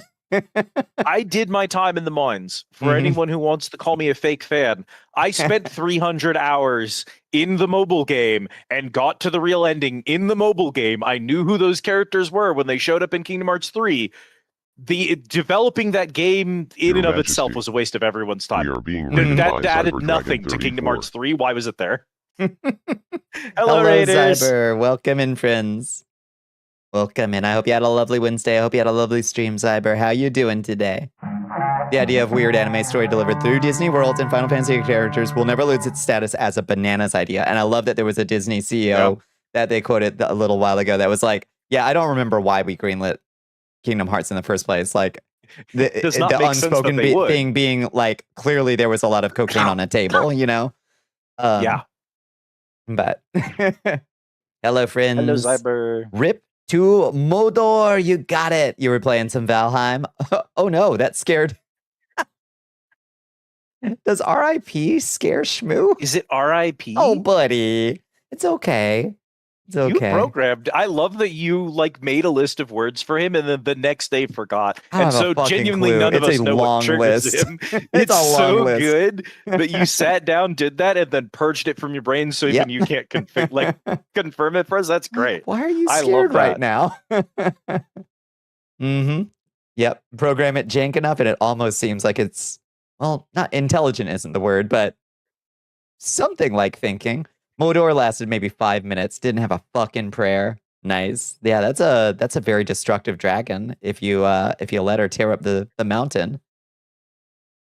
I did my time in the mines. For Mhm. anyone who wants to call me a fake fan, I spent 300 hours in the mobile game and got to the real ending in the mobile game. I knew who those characters were when they showed up in Kingdom Hearts 3. The developing that game in Your and of Majesty, itself was a waste of everyone's we time. are being Mhm. raided That by added Cyber nothing Dragon to Kingdom 34. Hearts 3. Why was it there? Hello, Hello, Raiders. Zyber. Welcome in, friends. Welcome in. I hope you had a lovely Wednesday. I hope you had a lovely stream, Zyber. How you doing today? The idea of weird anime story delivered through Disney World and Final Fantasy characters will never lose its status as a bananas idea. And I love that there was a Disney CEO that they quoted a little while ago that was like, yeah, I don't remember why we greenlit Kingdom Hearts in the first place. Like Does not the make sense that unspoken they would. thing being like, clearly there was a lot of cocaine on a table, Yeah. But hello, friends. Hello, Zyber. Rip to Modor. You got it. You were playing some Valheim. Oh no, that scared. Does RIP scare Shmoo? Is it RIP? Oh, buddy. It's okay. It's You okay. programmed. I love that you like made a list of words for him and then the next day forgot. I don't And have a so fucking genuinely clue. none of It's us a know what long triggers list. him. It's a long so list. good that you sat down, did that, and then purged it from your brain so Yep. even you can't confirm it for us. That's great. Why are you I scared love right that. now? Mm-hmm. Yep. Program it jank enough and it almost seems like it's, well, not intelligent isn't the word, but something like thinking. Modor lasted maybe 5 minutes, didn't have a fucking prayer. Nice. Yeah, that's a very destructive dragon if you let her tear up the mountain.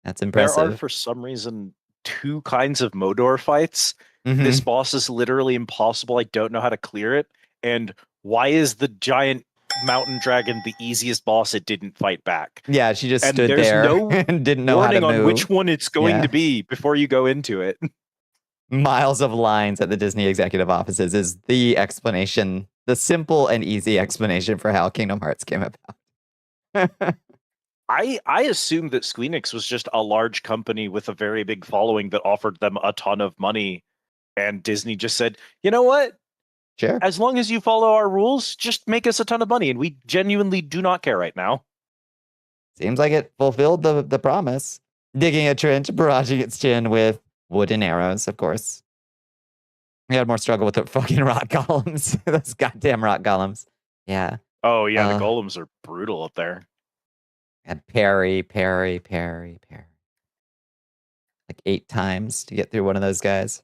That's impressive. There are for some reason two kinds of Modor fights. Mhm. This boss is literally impossible. I don't know how to clear it. And why is the giant mountain dragon the easiest boss it didn't fight back? Yeah, she just And stood there's there no and didn't know how to warning move. on which one it's going Yeah. to be before you go into it. Miles of lines at the Disney executive offices is the explanation, the simple and easy explanation for how Kingdom Hearts came about. I assumed that Squeenix was just a large company with a very big following that offered them a ton of money, and Disney just said, you know what? Sure. As long as you follow our rules, just make us a ton of money, and we genuinely do not care right now. Seems like it fulfilled the promise. Digging a trench, barraging its chin with wooden arrows, of course. We had more struggle with the fucking rock golems. Those goddamn rock golems. Yeah. Oh yeah, the golems are brutal up there. And parry. Like 8 times to get through one of those guys.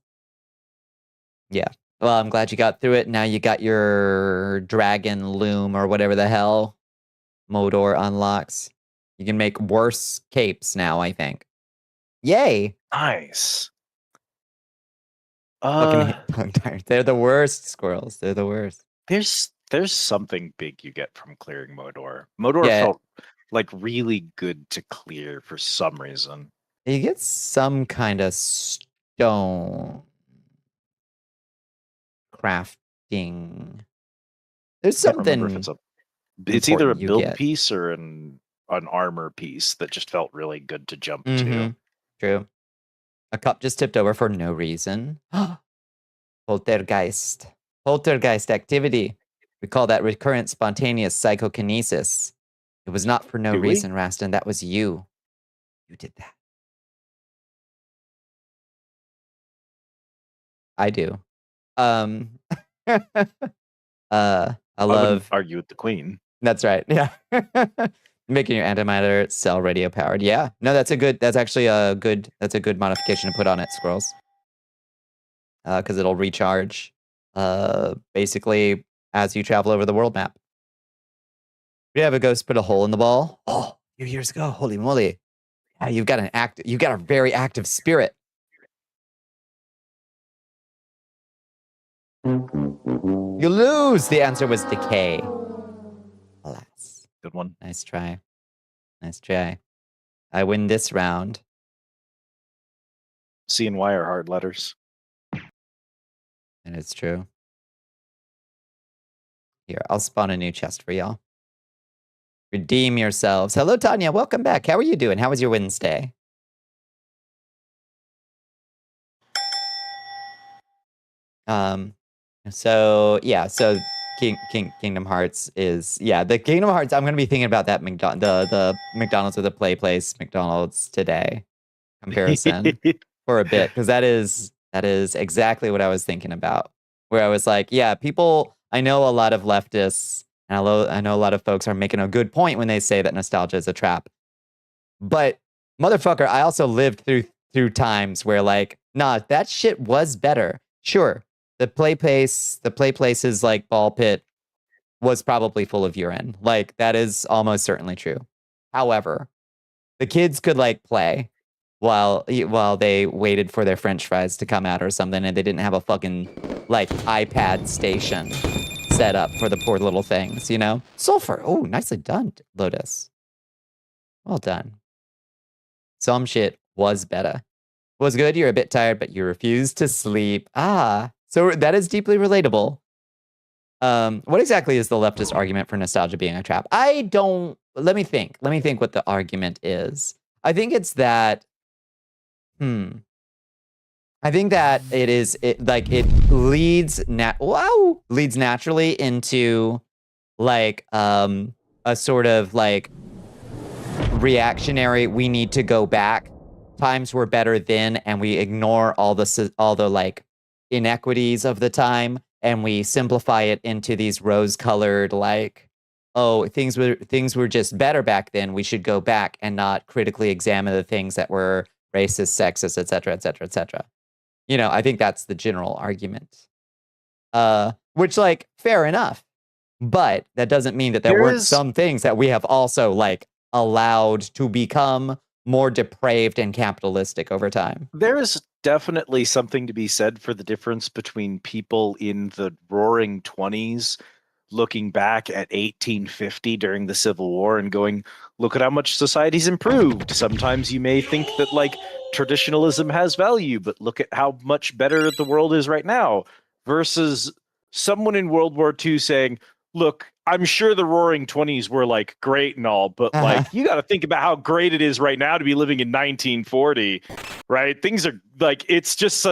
Yeah. Well, I'm glad you got through it. Now you got your dragon loom or whatever the hell Modor unlocks. You can make worse capes now, I think. Yay! Nice. Fucking tongue tired. They're the worst squirrels. They're the worst. There's something big you get from clearing Modor. Modor Yeah. felt like really good to clear for some reason. You get some kind of stone crafting. There's Can't remember if something. it's either a important you build get. piece or an armor piece that just felt really good to jump Mm-hmm. to. True. A cup just tipped over for no reason. Poltergeist. Poltergeist activity. We call that recurrent spontaneous psychokinesis. It was not for no Do we? reason, Rastin. That was you. You did that. I do. I I wouldn't love. argue with the queen. That's right. Yeah. Making your antimatter cell radio powered. Yeah. No, that's actually a good modification to put on it, Squirrels. Because it'll recharge basically as you travel over the world map. We have a ghost put a hole in the ball. Oh, a few years ago. Holy moly. Yeah, you've got a very active spirit. You lose. The answer was decay. Alas. Good one. Nice try. Nice try. I win this round. C and Y are hard letters. And it's true. Here, I'll spawn a new chest for y'all. Redeem yourselves. Hello, Tanya. Welcome back. How are you doing? How was your Wednesday? So yeah, so Kingdom Hearts is the Kingdom Hearts. I'm gonna be thinking about that the McDonald's with a play place McDonald's today comparison for a bit, because that is exactly what I was thinking about. Where I was like, yeah, people. I know a lot of leftists and I know a lot of folks are making a good point when they say that nostalgia is a trap. But motherfucker, I also lived through times where like, nah, that shit was better. Sure. The play place's like ball pit was probably full of urine. Like, that is almost certainly true. However, the kids could like play while they waited for their French fries to come out or something, and they didn't have a fucking like iPad station set up for the poor little things, you know? Sulfur. Oh, nicely done, Lotus. Well done. Some shit was better. Was good. You're a bit tired, but you refused to sleep. Ah, so that is deeply relatable. What exactly is the leftist argument for nostalgia being a trap? Let me think what the argument is. I think it's that, I think that it leads naturally into like, a sort of like reactionary, we need to go back. Times were better then, and we ignore all the like inequities of the time, and we simplify it into these rose-colored like, oh, things were just better back then. We should go back and not critically examine the things that were racist, sexist, etc., etc., etc. You know, I think that's the general argument. Which, like, fair enough, but that doesn't mean that there weren't some things that we have also like allowed to become more depraved and capitalistic over time. There is definitely something to be said for the difference between people in the roaring 20s looking back at 1850 during the Civil War and going, look at how much society's improved. Sometimes you may think that like traditionalism has value, but look at how much better the world is right now, versus someone in World War II saying, look, I'm sure the roaring 20s were like great and all, but like you got to think about how great it is right now to be living in 1940, right? Things are like, it's just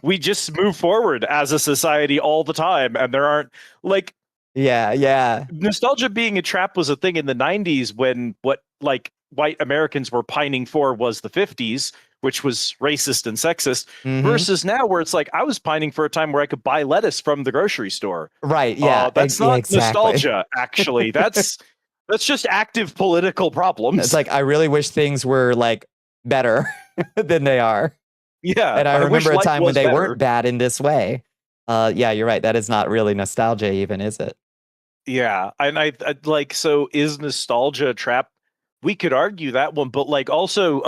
we just move forward as a society all the time, and there aren't like nostalgia being a trap was a thing in the 90s when what like white Americans were pining for was the 50s, which was racist and sexist, versus now where it's like I was pining for a time where I could buy lettuce from the grocery store. Right. Yeah. That's not nostalgia, actually. That's just active political problems. It's like, I really wish things were like better than they are. Yeah. And I remember a time when they weren't bad in this way. Yeah, you're right. That is not really nostalgia even, is it? Yeah. And I like, so is nostalgia a trap? We could argue that one, but like also,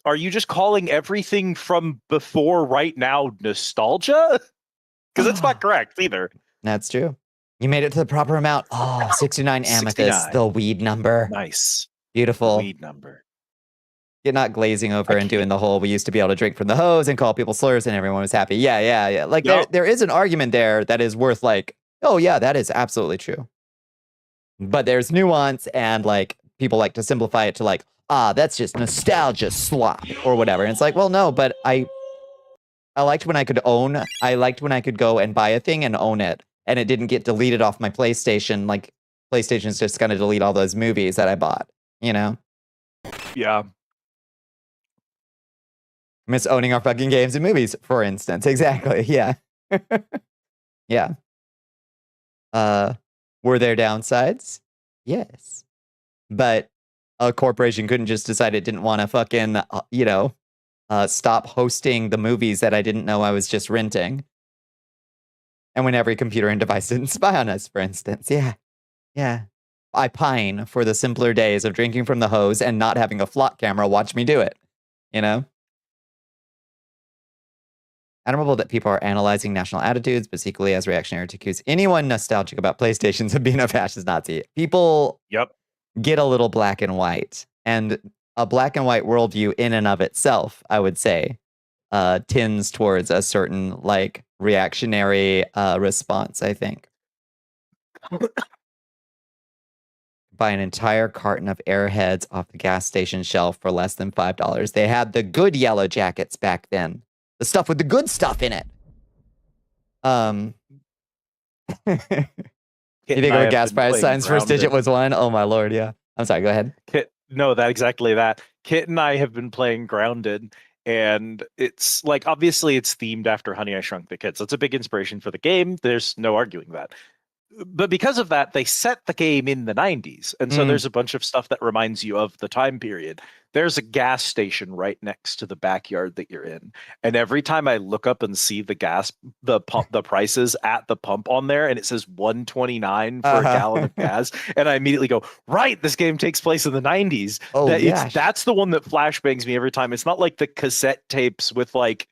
are you just calling everything from before right now nostalgia? Because it's not correct either. That's true. You made it to the proper amount. Oh, 69 amethyst, 69. the weed number. Nice. Beautiful. Weed number. You're not glazing over I and doing can't- the whole, we used to be able to drink from the hose and call people slurs and everyone was happy. Yeah. Like Yup. there is an argument there that is worth like, oh yeah, that is absolutely true. But there's nuance and like people like to simplify it to like, that's just nostalgia slop or whatever. And it's like, well, no, but I liked when I could go and buy a thing and own it. And it didn't get deleted off my PlayStation. Like PlayStation's just gonna delete all those movies that I bought, you know? Yeah. Miss owning our fucking games and movies, for instance. Exactly. Yeah. Yeah. Were there downsides? Yes. But a corporation couldn't just decide it didn't want to fucking, stop hosting the movies that I didn't know I was just renting. And when every computer and device didn't spy on us, for instance. Yeah. I pine for the simpler days of drinking from the hose and not having a flock camera watch me do it. You know? Admirable that people are analyzing national attitudes, but equally as reactionary to accuse anyone nostalgic about PlayStations of being a fascist Nazi. People get a little black and white. And a black and white worldview in and of itself, I would say, tends towards a certain like reactionary response, I think. Buy an entire carton of Airheads off the gas station shelf for less than $5. They had the good yellow jackets back then. The stuff with the good stuff in it. You think our gas price signs first digit was 1? Oh my lord, yeah. I'm sorry, go ahead. No, exactly that. Kit and I have been playing Grounded, and it's like, obviously it's themed after Honey, I Shrunk the Kids. That's a big inspiration for the game. There's no arguing that. But because of that, they set the game in the 90s. And so there's a bunch of stuff that reminds you of the time period. There's a gas station right next to the backyard that you're in. And every time I look up and see the prices at the pump on there, and it says $1.29 for a gallon of gas, and I immediately go, right, this game takes place in the 90s. Oh, That's the one that flashbangs me every time. It's not like the cassette tapes with like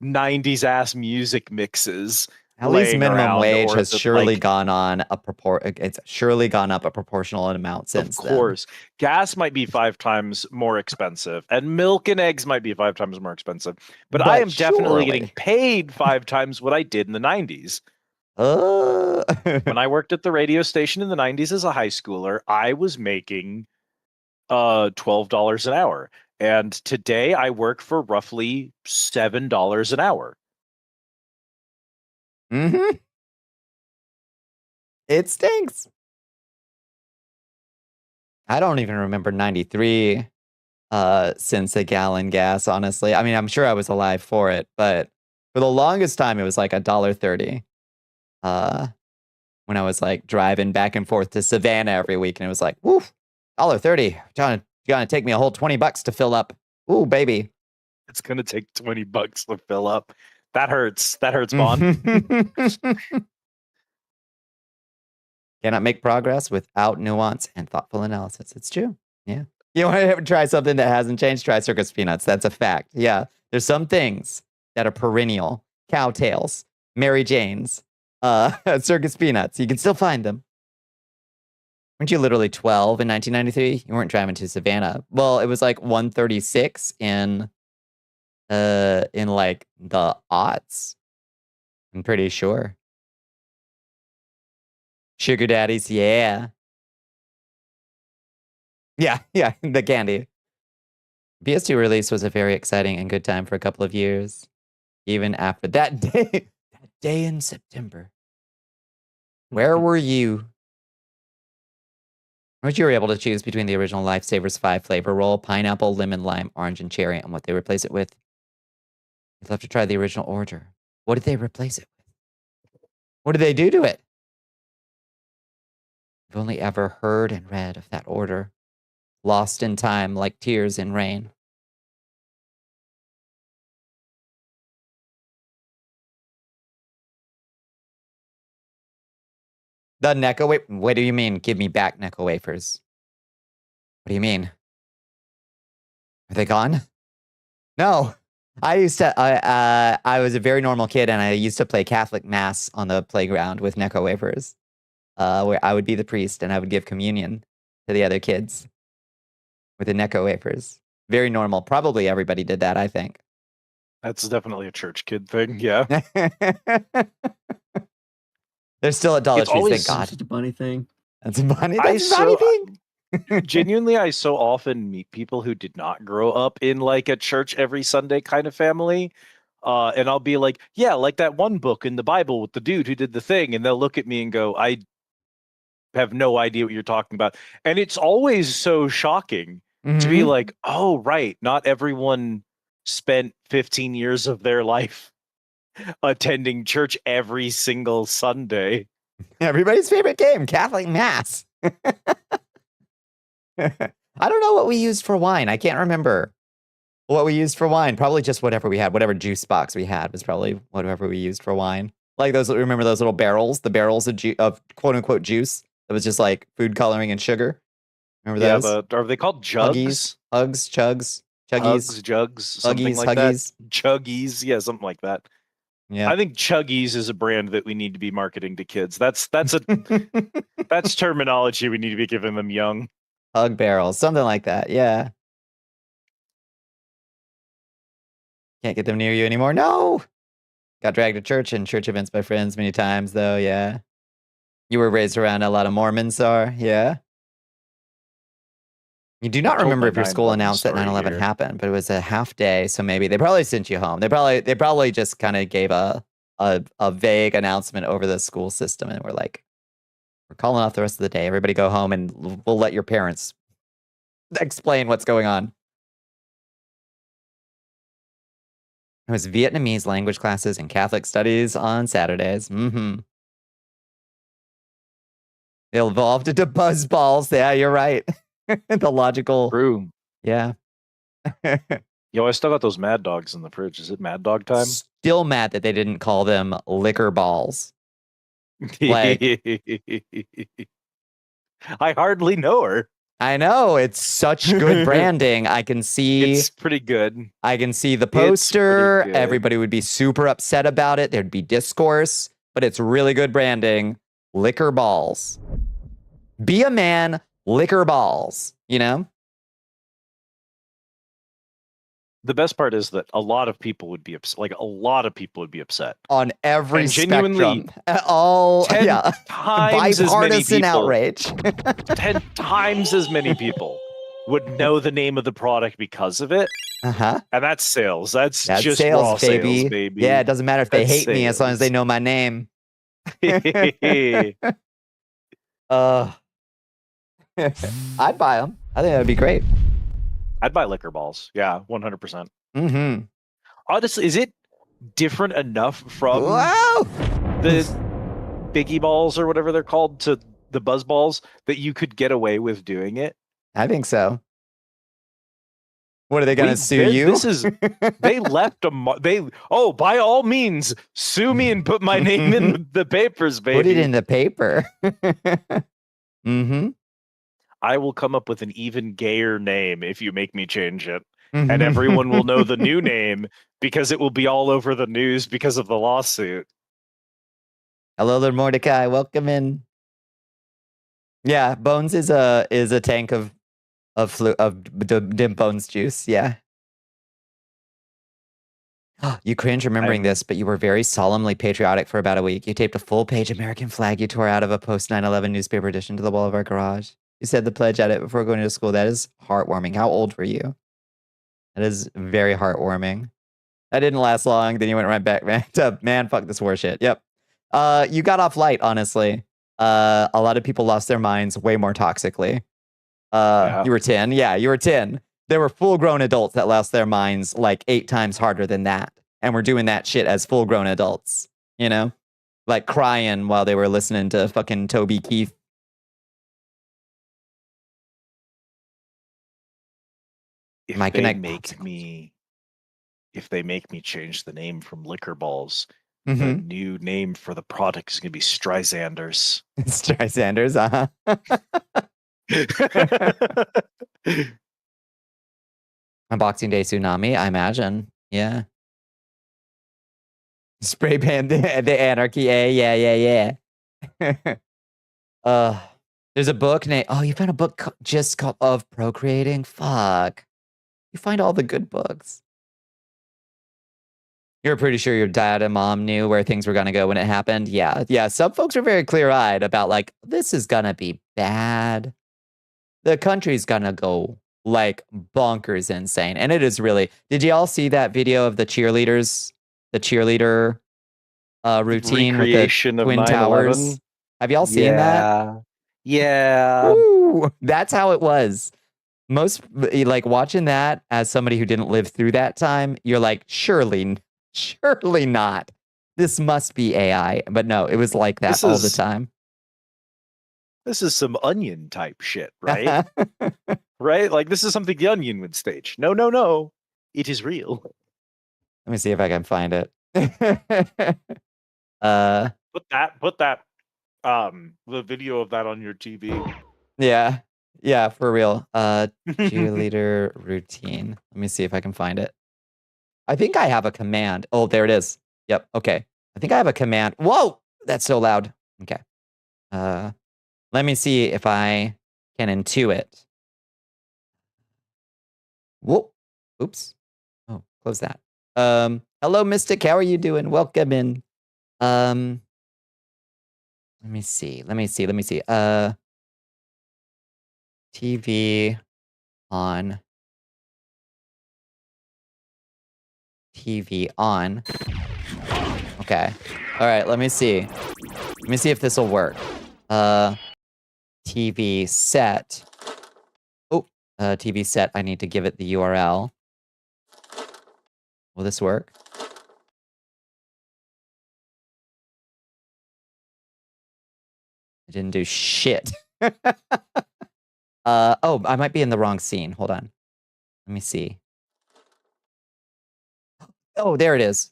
90s ass music mixes. At least minimum wage has surely gone up a proportional amount since then. Of course. Gas might be 5 times more expensive, and milk and eggs might be 5 times more expensive. But I am definitely getting paid 5 times what I did in the 90s. When I worked at the radio station in the 90s as a high schooler, I was making $12 an hour. And today I work for roughly $7 an hour. Mm-hmm. It stinks. I don't even remember 93 cents a gallon gas, honestly. I mean, I'm sure I was alive for it, but for the longest time, it was like $1.30. When I was like driving back and forth to Savannah every week, and it was like, woof, $1.30. You're gonna take me a whole $20 to fill up. Ooh, baby. It's gonna take $20 to fill up. That hurts. That hurts, Bon. Cannot make progress without nuance and thoughtful analysis. It's true. Yeah. You want to try something that hasn't changed? Try circus peanuts. That's a fact. Yeah. There's some things that are perennial. Cowtails, Mary Jane's, circus peanuts. You can still find them. Weren't you literally 12 in 1993? You weren't driving to Savannah. Well, it was like 136 in like the aughts. I'm pretty sure. Sugar daddies, yeah. Yeah, the candy. PS2 release was a very exciting and good time for a couple of years. Even after that day in September. Where were you? What you were able to choose between the original Lifesavers 5 flavor roll, pineapple, lemon, lime, orange, and cherry, and what they replace it with. You'd love to try the original order. What did they replace it with? What did they do to it? I've only ever heard and read of that order. Lost in time like tears in rain. The Necco wafers? What do you mean, give me back Necco wafers? What do you mean? Are they gone? No. I was a very normal kid, and I used to play Catholic Mass on the playground with Necco wafers, where I would be the priest and I would give communion to the other kids with the Necco wafers. Very normal. Probably everybody did that, I think. That's definitely a church kid thing. Yeah. They're still at Dollar It's Trees, always thank God. Such a bunny thing. That's a bunny. That's a bunny thing. Genuinely, I so often meet people who did not grow up in like a church every Sunday kind of family. And I'll be like, yeah, like that one book in the Bible with the dude who did the thing. And they'll look at me and go, I have no idea what you're talking about. And it's always so shocking to be like, oh, right. Not everyone spent 15 years of their life attending church every single Sunday. Everybody's favorite game, Catholic Mass. I don't know what we used for wine. I can't remember what we used for wine. Probably just whatever we had. Whatever juice box we had was probably whatever we used for wine. Like those, remember those little barrels? The barrels of quote unquote juice that was just like food coloring and sugar. Remember those? Yeah, are they called jugs? Hugs, chugs, chuggies. Hugs, jugs, something like huggies. that. Chuggies, yeah, something like that. Yeah. I think Chuggies is a brand that we need to be marketing to kids. That's that's terminology we need to be giving them young. Hug barrels, something like that. Yeah. Can't get them near you anymore. No. Got dragged to church and church events by friends many times, though. Yeah. You were raised around a lot of Mormons, are? Yeah. You do not remember if your school announced that 9/11 happened, but it was a half day, so maybe they probably sent you home. They probably just kind of gave a vague announcement over the school system, and we're like, we're calling off the rest of the day. Everybody go home, and we'll let your parents explain what's going on. It was Vietnamese language classes and Catholic studies on Saturdays. They evolved into buzzballs. Yeah, you're right. The logical. True. Yeah. Yo, I still got those Mad Dogs in the fridge. Is it Mad Dog time? Still mad that they didn't call them liquor balls. Like, I hardly know her. I know, it's such good branding. I can see It's pretty good. I can see the poster. Everybody would be super upset about it. There'd be discourse, but it's really good branding. Liquor balls. Be a man, liquor balls, you know? The best part is that a lot of people would be upset. Like, a lot of people would be upset. On every and genuinely, spectrum. All, 10 yeah. times as many people. Outrage. 10 times as many people would know the name of the product because of it. Uh-huh. And that's sales. That's just sales, raw baby. sales, baby. Yeah, it doesn't matter if they That's hate me as long as they know my name. I'd buy them. I think that'd be great. I'd buy liquor balls. Yeah, 100%. Mm-hmm. Honestly, is it different enough from Wow! the Biggie balls or whatever they're called to the buzz balls that you could get away with doing it? I think so. What are they going to sue you? This is they left by all means sue me and put my name in the papers, baby. Put it in the paper. Mm-hmm. I will come up with an even gayer name if you make me change it. And everyone will know the new name because it will be all over the news because of the lawsuit. Hello there, Mordecai. Welcome in. Yeah, Bones is a tank of dim bones juice. Yeah. You cringe remembering this, but you were very solemnly patriotic for about a week. You taped a full-page American flag you tore out of a post-9/11 newspaper edition to the wall of our garage. You said the pledge at it before going to school. That is heartwarming. How old were you? That is very heartwarming. That didn't last long. Then you went right back, man, to man, fuck this war shit. Yep. You got off light, honestly. A lot of people lost their minds way more toxically. Yeah. You were 10. Yeah, you were 10. There were full-grown adults that lost their minds like 8 times harder than that. And we're doing that shit as full-grown adults, you know? Like crying while they were listening to fucking Toby Keith. If they make me change the name from Liquor Balls, the new name for the product is going to be Streisanders. Streisanders, Unboxing Day Tsunami, I imagine. Yeah. Spray paint the anarchy. Yeah. There's a book named. Oh, you found a book just called Of Procreating? Fuck. You find all the good books. You're pretty sure your dad and mom knew where things were going to go when it happened? Yeah. Some folks are very clear-eyed about, like, this is going to be bad. The country's going to go, like, bonkers insane. And it is really... Did you all see that video of the cheerleaders? The cheerleader routine with the Recreation of Twin 9/11? Towers? Have y'all seen that? Yeah. Woo! That's how it was. Most, like, watching that as somebody who didn't live through that time, you're like, surely not. This must be AI. But no, it was like that all the time. This is some Onion type shit, right? Right? Like, this is something the Onion would stage. No. It is real. Let me see if I can find it. Put that the video of that on your TV. Yeah, for real. Cheerleader routine. Let me see if I can find it. I think I have a command. Oh, there it is. Yep. Okay. I think I have a command. Whoa! That's so loud. Okay. Let me see if I can intuit. Whoa. Oops. Oh, close that. Hello, Mystic. How are you doing? Welcome in. Let me see. TV on. TV on. Okay. All right, let me see. Let me see if this will work. TV set. Oh, TV set. I need to give it the URL. Will this work? I didn't do shit. Oh, I might be in the wrong scene. Hold on. Let me see. Oh, there it is.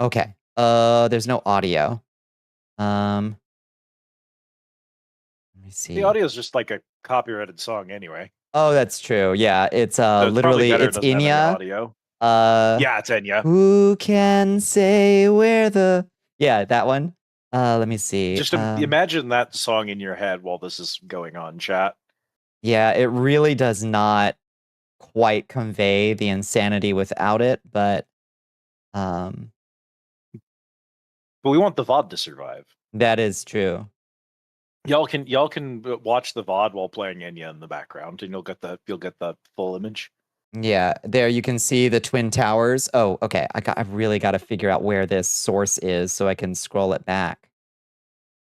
Okay. There's no audio. Let me see. The audio is just like a copyrighted song anyway. Oh, that's true. Yeah, it's So literally it's Enya. Audio. Yeah, it's Enya. Who can say where the... Yeah, that one. Let me see. Just imagine that song in your head while this is going on, chat. Yeah, it really does not quite convey the insanity without it, but we want the VOD to survive. That is true. Y'all can watch the VOD while playing Enya in the background, and you'll get the full image. Yeah, there you can see the Twin Towers. Oh, okay. I've really got to figure out where this source is so I can scroll it back.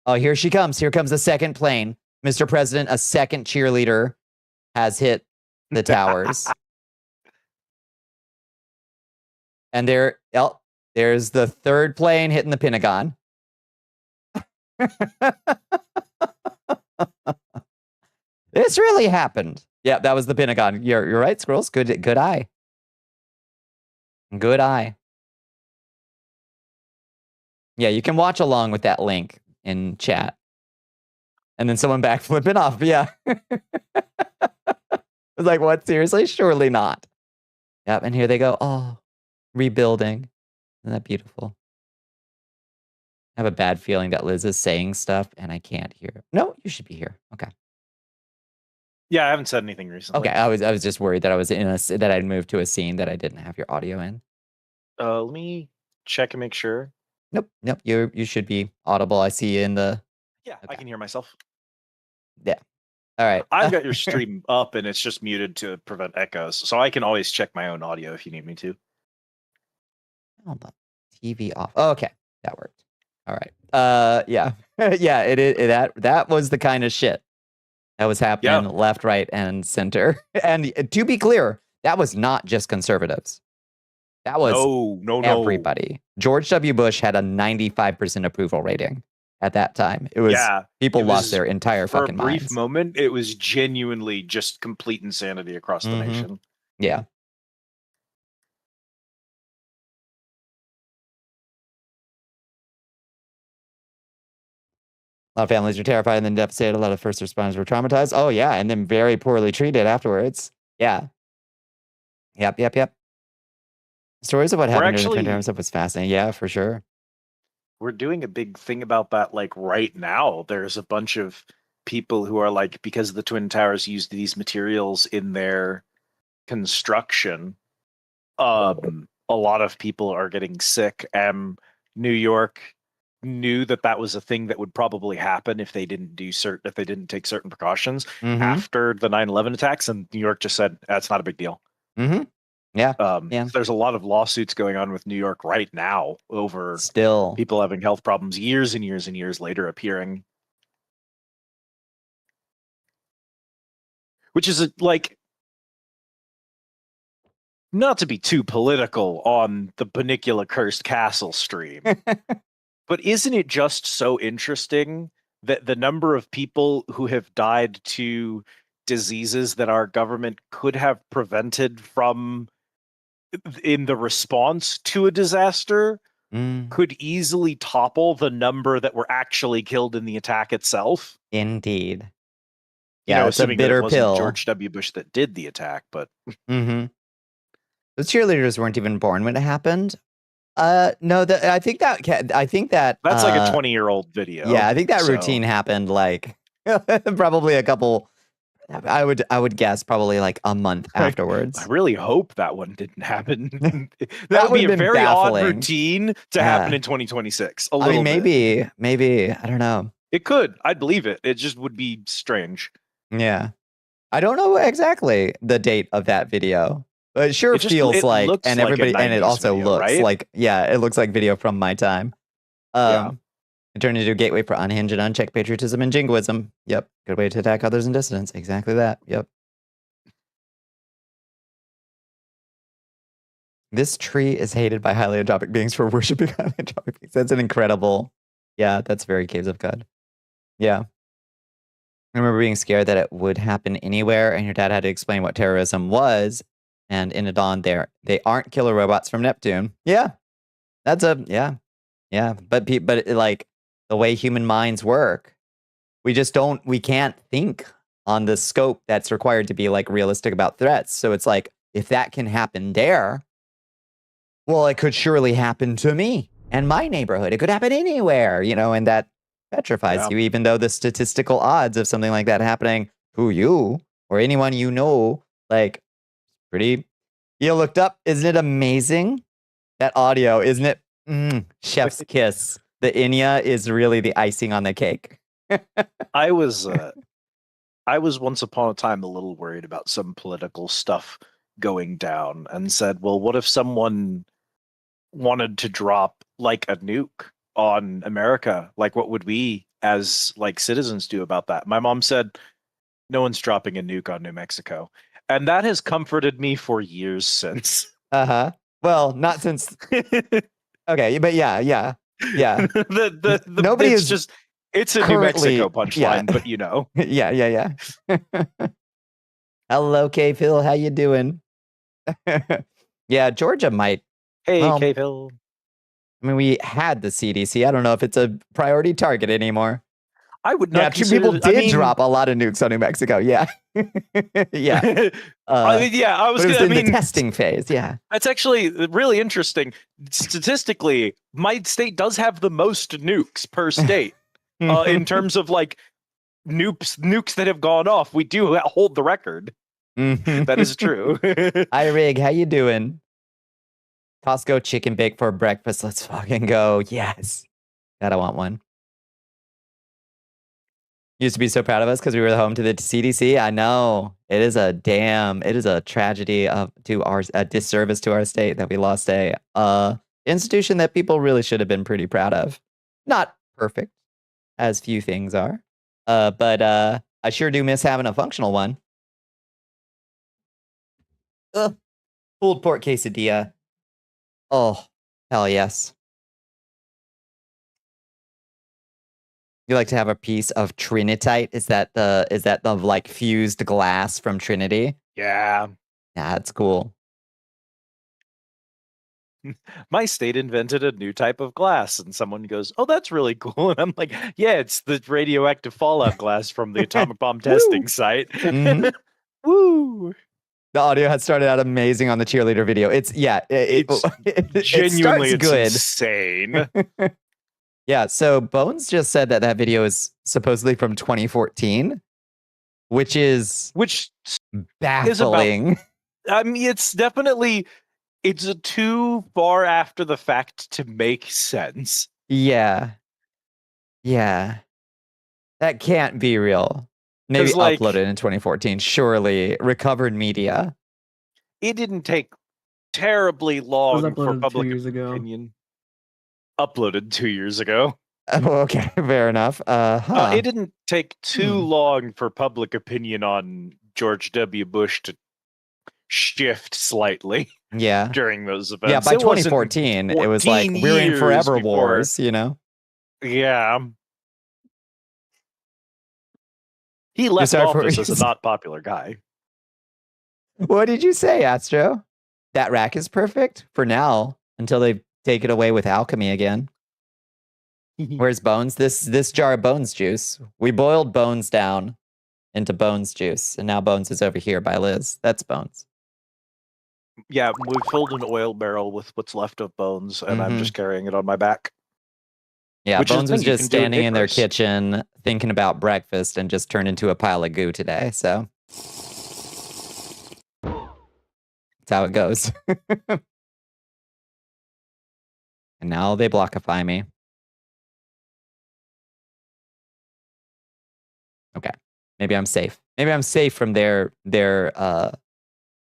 Oh, here she comes. Here comes the second plane. Mr. President, a second cheerleader has hit the towers. And there's the third plane hitting the Pentagon. This really happened. Yeah, that was the Pentagon. You're right, Squirrels. Good eye. Good eye. Yeah, you can watch along with that link in chat. And then someone back flipping off. Yeah. It's like, what? Seriously? Surely not. Yep, and here they go. Oh, rebuilding. Isn't that beautiful? I have a bad feeling that Liz is saying stuff and I can't hear. No, you should be here. Okay. Yeah, I haven't said anything recently. Okay, I was just worried that I was that I'd moved to a scene that I didn't have your audio in. Let me check and make sure. Nope. You should be audible. I see you in the... Yeah, okay. I can hear myself. Yeah. All right. I've got your stream up and it's just muted to prevent echoes, so I can always check my own audio if you need me to. Hold on. TV off. Oh, okay, that worked. All right. Yeah. Yeah, that was the kind of shit that was happening left, right, and center. And to be clear, that was not just conservatives. That was everybody. George W. Bush had a 95% approval rating at that time. It was people lost their entire fucking minds. For a brief moment, it was genuinely just complete insanity across the nation. Yeah. A lot of families are terrified and then devastated. A lot of first responders were traumatized. Oh, yeah. And then very poorly treated afterwards. Yeah. Yep. Stories of what happened during the Twin actually- Towers stuff was fascinating. Yeah, for sure. We're doing a big thing about that, like right now. There's a bunch of people who are like, because the Twin Towers used these materials in their construction, a lot of people are getting sick. New York knew that that was a thing that would probably happen if they didn't take certain precautions Mm-hmm. after the 9/11 attacks, and New York just said that's not a big deal. Mm-hmm. Yeah. So there's a lot of lawsuits going on with New York right now over Still. people having health problems years and years and years later appearing. Which is like, not to be too political on the Bonnicula Cursed Castle stream, but isn't it just so interesting that the number of people who have died to diseases that our government could have prevented from in the response to a disaster could easily topple the number that were actually killed in the attack itself? Indeed. You know, it's a assuming bitter that it wasn't pill. George W. Bush that did the attack, but Mm-hmm. The cheerleaders weren't even born when it happened. No, I think that that's like a 20-year-old video. Yeah, I think that so- routine happened like probably a couple. I would guess probably like a month afterwards. I really hope that one didn't happen. that That would be would've a been very baffling. odd routine to happen in 2026. A I little mean, bit. maybe I don't know. It could. I'd believe it. It just would be strange. Yeah, I don't know exactly the date of that video, but it sure feels like, looks and like a everybody, and it 90s also video, looks right? like, yeah, it looks like video from my time. Yeah. It turned into a gateway for unhinged and unchecked patriotism and jingoism. Yep, good way to attack others and dissidents. Exactly that. Yep. This tree is hated by highly entropic beings for worshiping highly entropic beings. That's an incredible. Yeah, that's very Caves of God. Yeah. I remember being scared that it would happen anywhere, and your dad had to explain what terrorism was. And in a dawn, they aren't killer robots from Neptune. Yeah, that's yeah. But like the way human minds work, we can't think on the scope that's required to be like realistic about threats. So it's like, if that can happen there, well, it could surely happen to me and my neighborhood. It could happen anywhere, and that petrifies you, even though the statistical odds of something like that happening to you or anyone you know, like, pretty. You looked up, isn't it amazing? That audio, isn't it? Chef's kiss. The Inya is really the icing on the cake. I was once upon a time a little worried about some political stuff going down and said, well, what if someone wanted to drop like a nuke on America? Like, what would we as like citizens do about that? My mom said, no one's dropping a nuke on New Mexico. And that has comforted me for years since. Uh-huh. Well, not since. Okay, but yeah. Nobody is just. It's a New Mexico punchline, but you know. Yeah. Hello, Cave Hill. How you doing? Yeah, Georgia might. Hey, well, Cave Hill. I mean, we had the CDC. I don't know if it's a priority target anymore. I would not. Yeah, people did drop a lot of nukes on New Mexico. Yeah, yeah. I was in the testing phase. Yeah, that's actually really interesting. Statistically, my state does have the most nukes per state in terms of like nukes that have gone off. We do hold the record. That is true. Hi, Rig. How you doing? Costco chicken bake for breakfast. Let's fucking go. Yes, God, I want one. Used to be so proud of us because we were home to the CDC. I know it is a tragedy a disservice to our state that we lost a institution that people really should have been pretty proud of. Not perfect, as few things are, but I sure do miss having a functional one. Pulled pork quesadilla. Oh, hell yes. You like to have a piece of Trinitite? Is that the like fused glass from Trinity? Yeah. Yeah, that's cool. My state invented a new type of glass, and someone goes, "Oh, that's really cool." And I'm like, "Yeah, it's the radioactive fallout glass from the atomic bomb testing site." Mhm. Woo! The audio had started out amazing on the cheerleader video. It's it Genuinely, starts good. insane. Yeah, so Bones just said that video is supposedly from 2014, which is baffling. I mean, it's definitely too far after the fact to make sense. Yeah. That can't be real. Maybe uploaded in 2014. Surely recovered media. It didn't take terribly long for public 2 years ago. opinion. Uploaded 2 years ago. Oh, okay, fair enough. It didn't take too long for public opinion on George W. Bush to shift slightly. Yeah. During those events. Yeah, by 2014, it was like we're in forever wars, you know? Yeah. He left office as a not popular guy. What did you say, Astro? That rack is perfect for now until they take it away with alchemy again. Where's Bones? This jar of Bones juice. We boiled Bones down into Bones juice, and now Bones is over here by Liz. That's Bones. Yeah, we filled an oil barrel with what's left of Bones, and I'm just carrying it on my back. Yeah, Bones was just standing in their kitchen thinking about breakfast and just turned into a pile of goo today, so. That's how it goes. And now they blockify me. Okay. Maybe I'm safe. Maybe I'm safe from their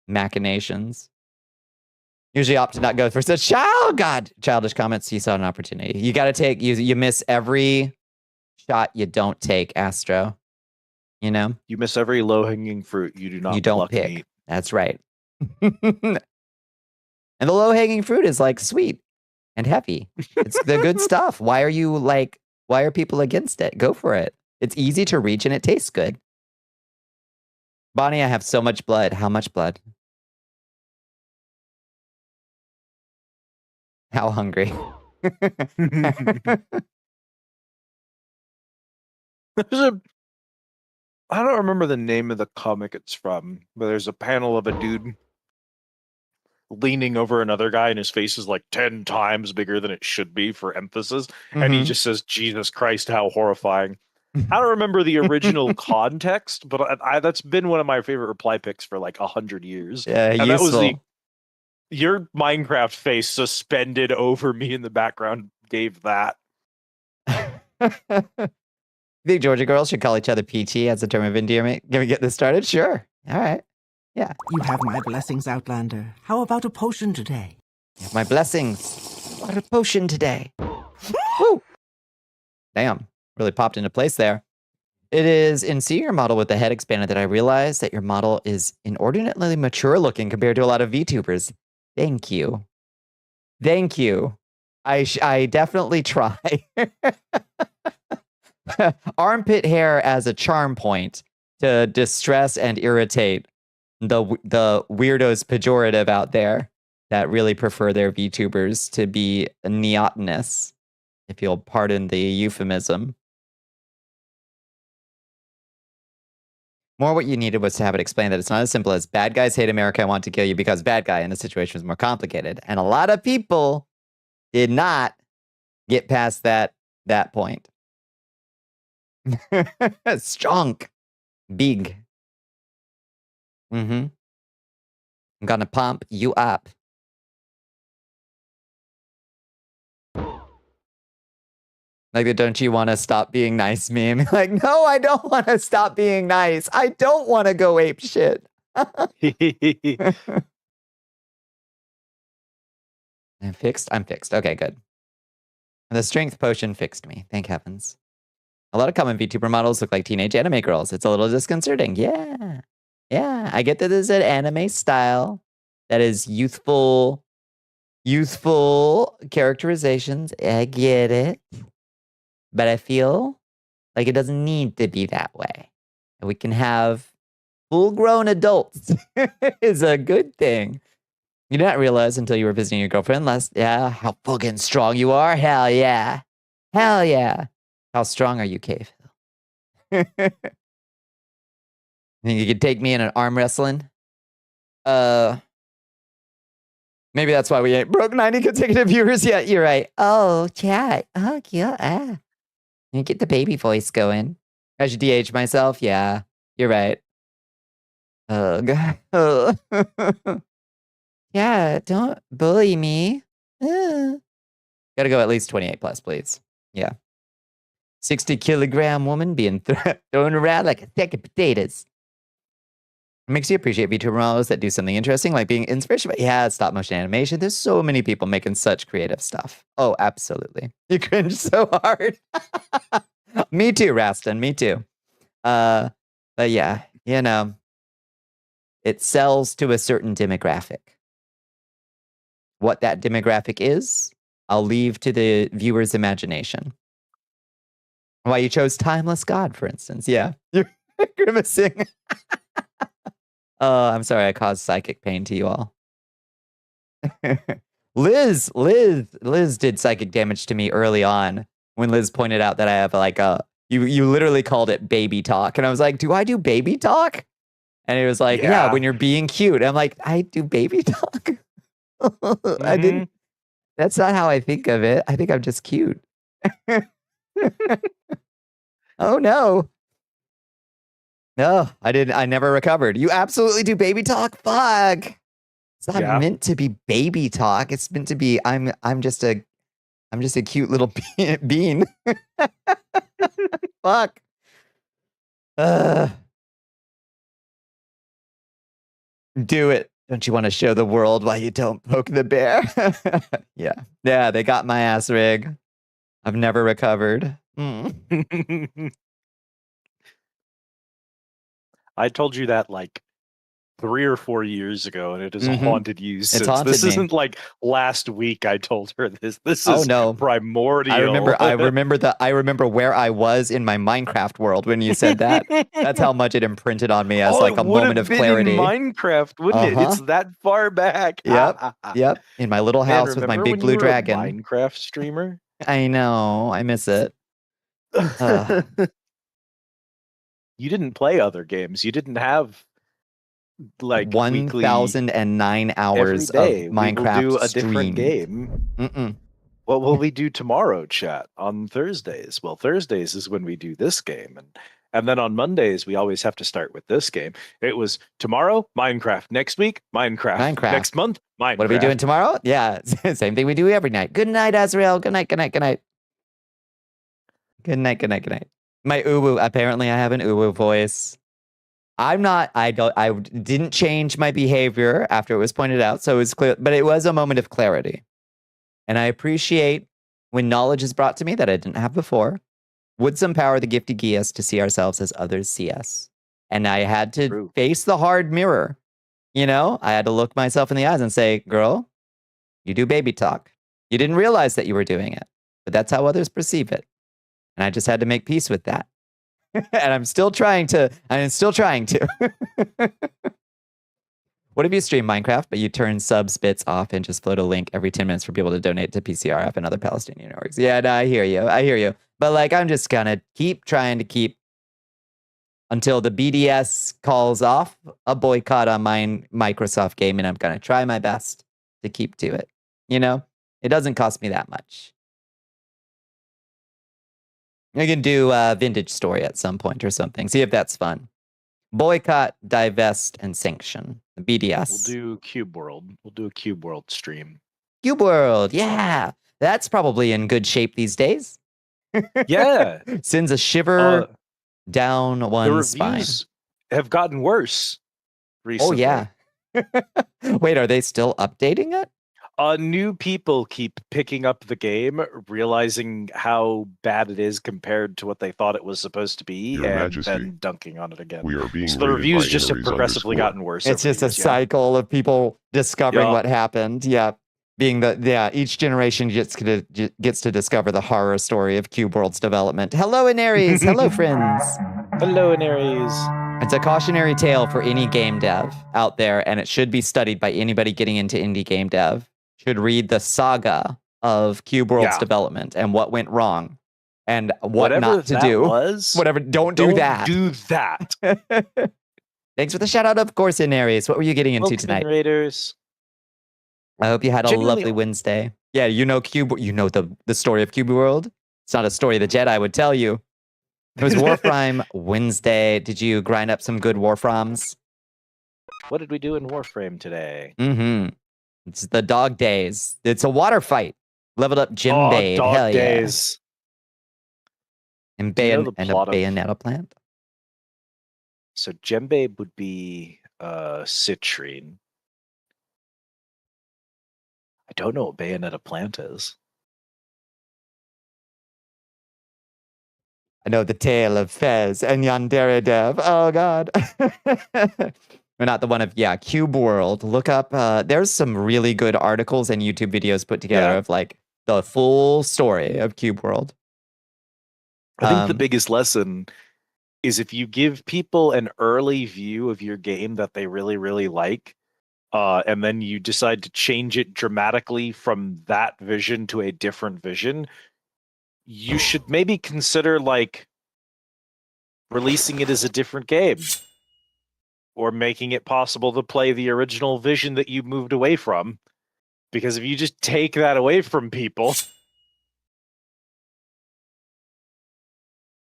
machinations. Usually opt to not go for such childish comments. You saw an opportunity. You got to take, you miss every shot you don't take, Astro. You know? You miss every low-hanging fruit. You do not pick. Meat. That's right. And the low-hanging fruit is like sweet and heavy. It's the good stuff. Why are people against it? Go for it. It's easy to reach and it tastes good. Bonnie, I have so much blood. How much blood? How hungry? I don't remember the name of the comic it's from, but there's a panel of a dude leaning over another guy and his face is like 10 times bigger than it should be for emphasis. And he just says, Jesus Christ, how horrifying. I don't remember the original context, but that's been one of my favorite reply picks for like 100 years. Yeah, and useful. that was your Minecraft face suspended over me in the background gave that. Think Georgia girls should call each other PT as a term of endearment? Can we get this started? Sure. All right. Yeah. You have my blessings, Outlander. How about a potion today? You have my blessings. What a potion today. Woo! Damn. Really popped into place there. It is in seeing your model with the head expanded that I realized that your model is inordinately mature looking compared to a lot of VTubers. Thank you. Thank you. I definitely try. Armpit hair as a charm point to distress and irritate the weirdos pejorative out there that really prefer their VTubers to be neotenous, if you'll pardon the euphemism. More what you needed was to have it explained that it's not as simple as bad guys hate America and want to kill you because bad guy, and the situation was more complicated. And a lot of people did not get past that point. Strong. Big. I'm gonna pump you up. Like the don't you want to stop being nice meme? Like, no, I don't want to stop being nice. I don't want to go ape shit. I'm fixed? I'm fixed. Okay, good. The strength potion fixed me. Thank heavens. A lot of common VTuber models look like teenage anime girls. It's a little disconcerting. Yeah. Yeah. I get that there's an anime style that is youthful characterizations. I get it. But I feel like it doesn't need to be that way. We can have full-grown adults is a good thing. You did not realize until you were visiting your girlfriend how fucking strong you are. Hell yeah. Hell yeah. How strong are you, Cave? Think you could take me in an arm wrestling? Maybe that's why we ain't broke 90 consecutive viewers yet. You're right. Oh, chat. Oh, cute. You get the baby voice going. I should de-age myself. Yeah, you're right. Oh, God. Oh. Yeah, don't bully me. Gotta go at least 28 plus, please. Yeah. 60-kilogram woman being thrown around like a sack of potatoes. It makes you appreciate VTuber models that do something interesting, like being inspiration. But yeah, stop motion animation. There's so many people making such creative stuff. Oh, absolutely. You cringe so hard. Me too, Raston. Me too. But yeah, you know, it sells to a certain demographic. What that demographic is, I'll leave to the viewer's imagination. Why you chose Timeless God, for instance. Yeah. You're grimacing. Oh, I'm sorry I caused psychic pain to you all. Liz did psychic damage to me early on when Liz pointed out that I have like you literally called it baby talk. And I was like, do I do baby talk? And it was like, yeah, when you're being cute. I'm like, I do baby talk. I didn't. That's not how I think of it. I think I'm just cute. Oh no. No, I didn't. I never recovered. You absolutely do baby talk? Fuck. It's not meant to be baby talk. It's meant to be I'm just a cute little bean. Fuck. Do it. Don't you want to show the world why you don't poke the bear? Yeah. Yeah, they got my ass rig. I've never recovered. I told you that like 3 or 4 years ago, and it has haunted you since. Haunted this me. Isn't like last week I told her this. This is primordial. I remember where I was in my Minecraft world when you said that. That's how much it imprinted on me as like a moment of clarity. In Minecraft, wouldn't it? It's that far back. Yep. In my little house with my big blue dragon. A Minecraft streamer. I know. I miss it. You didn't play other games. You didn't have like 1,009 hours of Minecraft we will do a streamed. different game. What will we do tomorrow, chat? On Thursdays? Well, Thursdays is when we do this game, and then on Mondays we always have to start with this game. It was tomorrow, Minecraft. Next week, Minecraft. Next month, Minecraft. What are we doing tomorrow? Yeah, same thing we do every night. Good night, Azrael. Good night. Good night. Good night. Good night. Good night. Good night. My uwu. Apparently, I have an uwu voice. I didn't change my behavior after it was pointed out, so it was clear. But it was a moment of clarity, and I appreciate when knowledge is brought to me that I didn't have before. Would some power the gifty Gias to see ourselves as others see us? And I had to face the hard mirror. You know, I had to look myself in the eyes and say, "Girl, you do baby talk. You didn't realize that you were doing it, but that's how others perceive it." And I just had to make peace with that. And I'm still trying to. What if you stream Minecraft, but you turn subs bits off and just float a link every 10 minutes for people to donate to PCRF and other Palestinian orgs? Yeah, no, I hear you. But like, I'm just gonna keep trying to keep until the BDS calls off a boycott on my Microsoft game, and I'm gonna try my best to keep to it. You know, it doesn't cost me that much. I can do a vintage story at some point or something. See if that's fun. Boycott, divest, and sanction. The BDS. We'll do Cube World. We'll do a Cube World stream. Cube World, yeah. That's probably in good shape these days. Yeah. Sends a shiver down one's spine. The reviews have gotten worse recently. Oh, yeah. Wait, are they still updating it? New people keep picking up the game, realizing how bad it is compared to what they thought it was supposed to be, and then dunking on it again. We are being so the reviews just have progressively gotten worse. It's just a cycle of people discovering what happened. Yeah. Being each generation gets to discover the horror story of Cube World's development. Hello, Inaries. Hello, friends. Hello, Inaries. It's a cautionary tale for any game dev out there, and it should be studied by anybody getting into indie game dev. Should read the saga of Cube World's development and what went wrong and what not to do. Don't do that. Do that. Thanks for the shout out, of course, in Aries. What were you getting into Welcome in, tonight? Raiders. I hope you had a Genuinely- lovely Wednesday. Yeah, you know the story of Cube World. It's not a story the Jedi would tell you. It was Warframe Wednesday. Did you grind up some good Warframes? What did we do in Warframe today? Mm-hmm. It's the dog days. It's a water fight. Leveled up Jimbade. Dog Hell days. yeah. And, Do you know the and a plot of- Bayonetta plant. So Jembe would be citrine. I don't know what Bayonetta plant is. I know the tale of Fez and Yandere Dev. Oh, God. We're not the one of, Cube World. Look up, there's some really good articles and YouTube videos put together of like the full story of Cube World. I think the biggest lesson is if you give people an early view of your game that they really, really like, and then you decide to change it dramatically from that vision to a different vision, you should maybe consider like releasing it as a different game or making it possible to play the original vision that you moved away from. Because if you just take that away from people...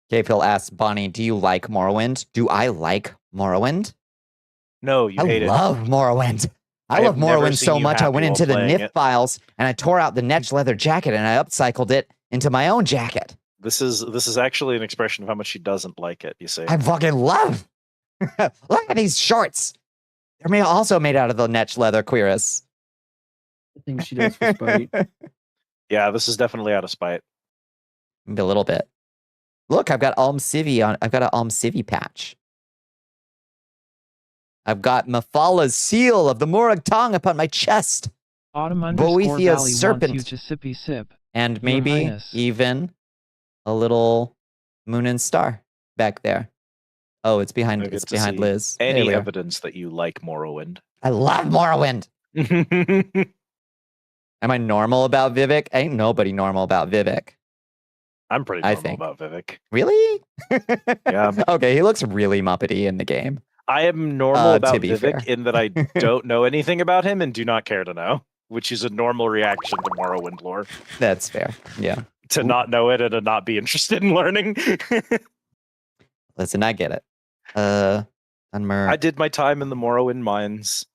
Phil asks, Bonnie, do you like Morrowind? Do I like Morrowind? No, you hate it. I love Morrowind. I love have never Morrowind seen so you much, I happy went while into the playing NIF it. files and I tore out the Netch leather jacket and I upcycled it into my own jacket. This is actually an expression of how much she doesn't like it, you see. I fucking love. Look at these shorts. They're also made out of the Netch leather, Queerus. I think she does for spite. Yeah, this is definitely out of spite. Maybe a little bit. Look, I've got Alm Civi on. I've got an Alm Civi patch. I've got Mafala's seal of the Morag Tong upon my chest. Autumn_Valley Boethia's serpent. wants you to sippy sip. And Your maybe Highness. even a little moon and star back there. Oh, it's behind. I get It's to behind see Liz. There Any we are. evidence that you like Morrowind. I love Morrowind. Am I normal about Vivek? Ain't nobody normal about Vivek. I'm pretty I normal think. about Vivek. Really? Yeah. Okay, he looks really Muppety in the game. I am normal about to be fair. Vivek in that I don't know anything about him and do not care to know, which is a normal reaction to Morrowind lore. That's fair. Yeah. To not know it and to not be interested in learning. Listen, I get it. I did my time in the Morrowind mines.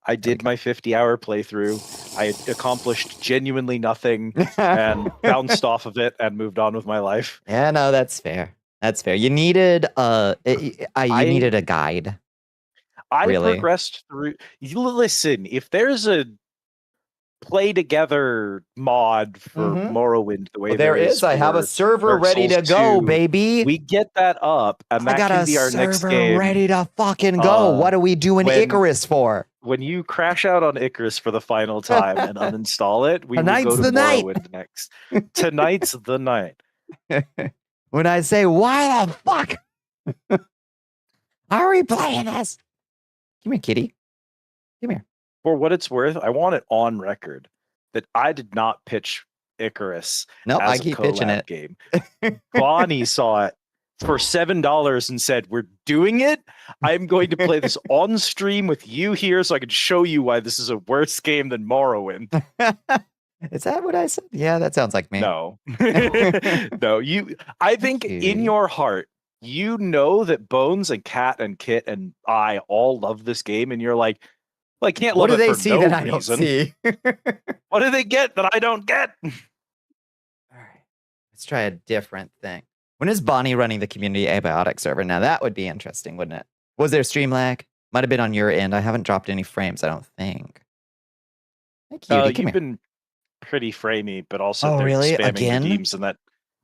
I did my 50-hour playthrough. I accomplished genuinely nothing and bounced off of it and moved on with my life. Yeah, no, that's fair. That's fair. You needed you needed a guide. I Really? progressed through. You listen, if there's a play together mod for Mhm. Morrowind, the way Well, there is. I have a for server Dark ready to Souls go, 2, baby. we get that up, and I that got can a be our next server game. ready to fucking go. What are we doing when- Icarus for? When you crash out on Icarus for the final time and uninstall it, we will Tonight's go to the night. Morrowind next. Tonight's the night. When I say, why the fuck are we playing this? Come here, kitty. Come here. For what it's worth, I want it on record that I did not pitch Icarus Nope, as I a keep pitching collab it. game. Bonnie saw it for $7 and said, "We're doing it. I'm going to play this on stream with you here so I can show you why this is a worse game than Morrowind." Is that what I said? Yeah, that sounds like me. No. No, I think in Okay. your heart, you know that Bones and Kat and Kit and I all love this game, and you're like, well, I can't What love do it they for see no that I don't reason. see? What do they get that I don't get? All right. Let's try a different thing. When is Bonnie running the community abiotic server? Now that would be interesting, wouldn't it? Was there stream lag? Might have been on your end. I haven't dropped any frames, I don't think. Hey, cutie, come You've here. been pretty framey, but also Oh, they're really? spamming Again? redeems, and that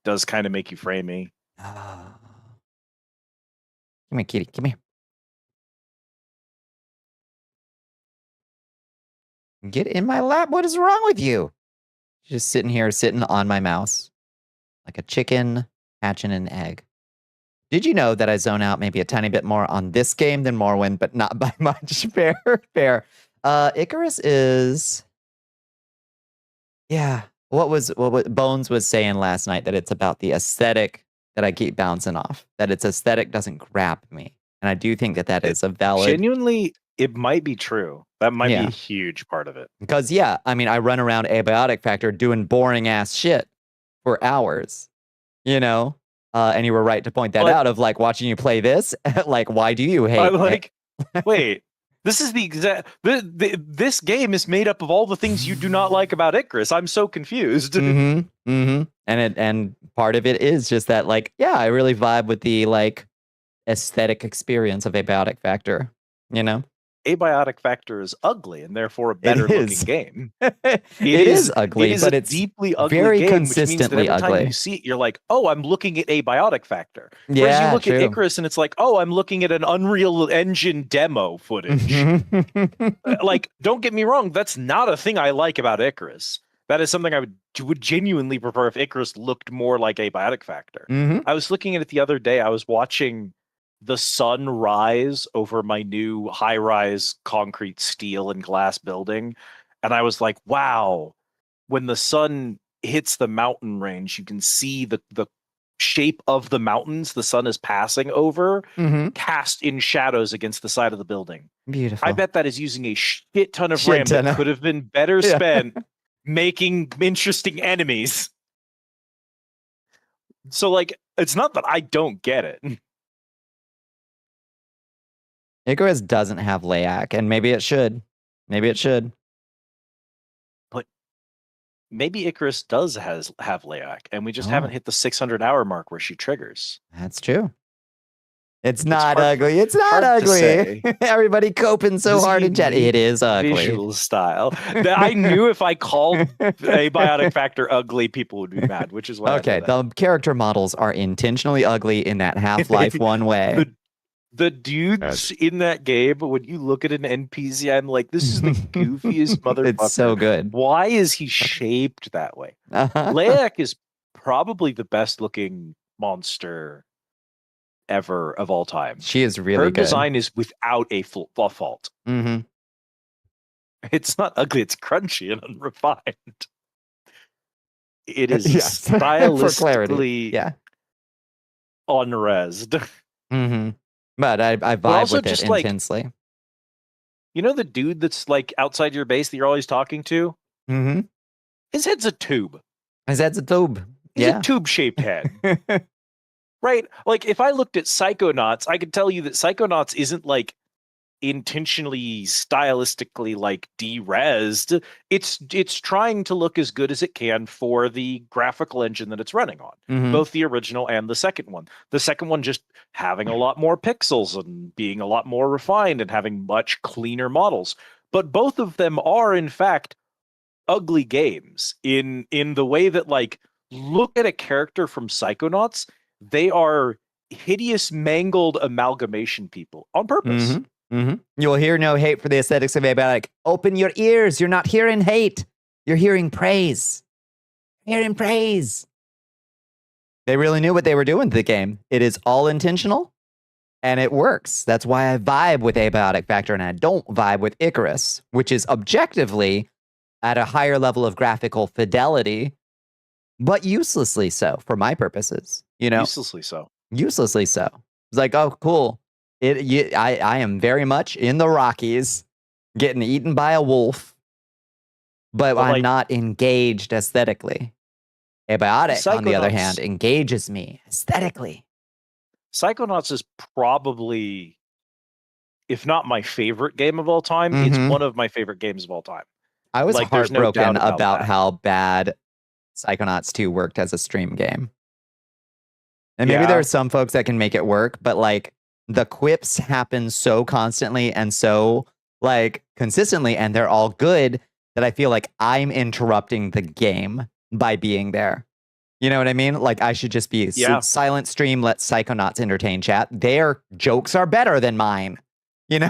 does kind of make you framey. Ah. Come here, kitty. Come here. Get in my lap. What is wrong with you? Just sitting here, sitting on my mouse. Like a chicken hatching an egg. Did you know that I zone out maybe a tiny bit more on this game than Morrowind, but not by much? Fair, fair. Icarus is... Yeah. What Bones was saying last night, that it's about the aesthetic that I keep bouncing off. That its aesthetic doesn't grab me, and I do think that is a valid. Genuinely, it might be true. That might be Yeah. a huge part of it. Because yeah, I mean, I run around Abiotic Factor doing boring ass shit for hours, you know. And you were right to point that But- out. Of like watching you play this, like, why do you hate? I'm like, wait. This is the exact. This game is made up of all the things you do not like about Icarus. I'm so confused. And part of it is just that, like, yeah, I really vibe with the like aesthetic experience of Abiotic Factor. You know, Abiotic Factor is ugly and therefore a better looking is. game. it is ugly, it is but a it's deeply ugly very game, consistently which means that every ugly. time you see it, you're like, oh, I'm looking at Abiotic Factor. Whereas Yeah, you look true. at Icarus and it's like, oh, I'm looking at an Unreal Engine demo footage. Like, don't get me wrong, that's not a thing I like about Icarus. That is something I would genuinely prefer if Icarus looked more like Abiotic Factor. I was looking at it the other day. I was watching the sun rise over my new high-rise concrete, steel, and glass building, and I was like, wow, when the sun hits the mountain range, you can see the shape of the mountains the sun is passing over cast in shadows against the side of the building. Beautiful. I bet that is using a shit ton of Shit RAM ton that of- could have been better Yeah. spent making interesting enemies. So, like, it's not that I don't get it. Icarus doesn't have Layak, and maybe it should. Maybe it should. Maybe Icarus does have Layak, and we just haven't hit the 600-hour mark where she triggers. That's true. It's not hard- ugly. It's not hard to ugly. say. Everybody coping so This hard in chat. unique It is ugly. Visual style. That I knew if I called Abiotic Factor ugly, people would be mad, which is why. Okay, I did that. the character models are intentionally ugly in that Half-Life one way. The dudes in that game, when you look at an NPC, I'm like, this is the goofiest motherfucker. It's so good. Why is he shaped that way? Uh-huh. Layak is probably the best looking monster ever of all time. She is really Her good. design is without a fault. Mm-hmm. It's not ugly, it's crunchy and unrefined. It is Yes. For clarity. stylistically Yeah. unresed. Mm-hmm. But I vibe also with it just, like, intensely. You know the dude that's like outside your base that you're always talking to? Mm-hmm. His head's a tube. His head's a tube. He's Yeah. a tube-shaped head. Right? Like, if I looked at Psychonauts, I could tell you that Psychonauts isn't, like, intentionally, stylistically, like, de-resed. It's trying to look as good as it can for the graphical engine that it's running on. Mhm. Both the original and the second one. The second one just having a lot more pixels and being a lot more refined and having much cleaner models. But both of them are, in fact, ugly games in the way that, like, look at a character from Psychonauts, they are hideous, mangled amalgamation people on purpose. Mm-hmm. Mm-hmm. You'll hear no hate for the aesthetics of Abiotic. Open your ears. You're not hearing hate. You're hearing praise. Hearing praise. They really knew what they were doing to the game. It is all intentional, and it works. That's why I vibe with Abiotic Factor, and I don't vibe with Icarus, which is objectively at a higher level of graphical fidelity, but uselessly so for my purposes. You know, Uselessly so. uselessly so. It's like, oh, cool. I am very much in the Rockies, getting eaten by a wolf, but Well, I'm like- not engaged aesthetically. Abiotic, on the other Psychonauts- hand, engages me aesthetically. Psychonauts is probably, if not my favorite game of all time, Mhm. it's one of my favorite games of all time. I was Like, there's no heartbroken doubt about about that. how bad Psychonauts 2 worked as a stream game. And maybe Yeah. there are some folks that can make it work, but like the quips happen so constantly and so like consistently, and they're all good that I feel like I'm interrupting the game by being there. You know what I mean? Like I should just be Yeah. silent stream, let Psychonauts entertain chat. Their jokes are better than mine. You know,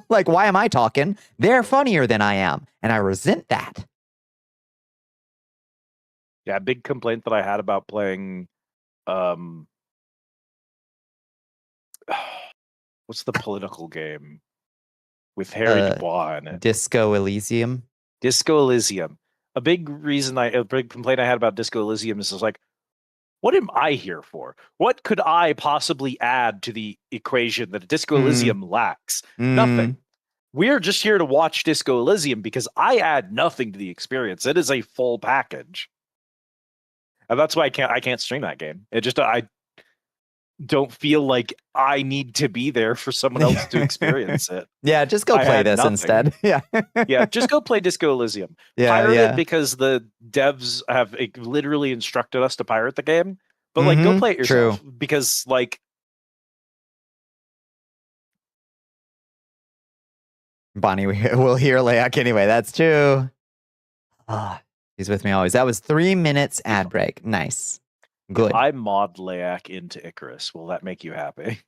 like why am I talking? They're funnier than I am, and I resent that. Yeah, big complaint that I had about playing what's the political game with Harry Dubois in it? Disco Elysium. Disco Elysium. A big complaint I had about Disco Elysium is like, what am I here for? What could I possibly add to the equation that Disco Elysium lacks? Nothing. We're just here to watch Disco Elysium because I add nothing to the experience. It is a full package. And that's why I can't stream that game. It just I don't feel like I need to be there for someone else to experience it. Yeah, just go play this instead. Yeah. Yeah, just go play Disco Elysium. Pirate it because the devs have literally instructed us to pirate the game. But like, go play it yourself because like. Bonnie will hear Layak anyway. That's true. He's with me always. That was 3 minutes ad break. Nice. Good. If I mod Layak into Icarus, will that make you happy?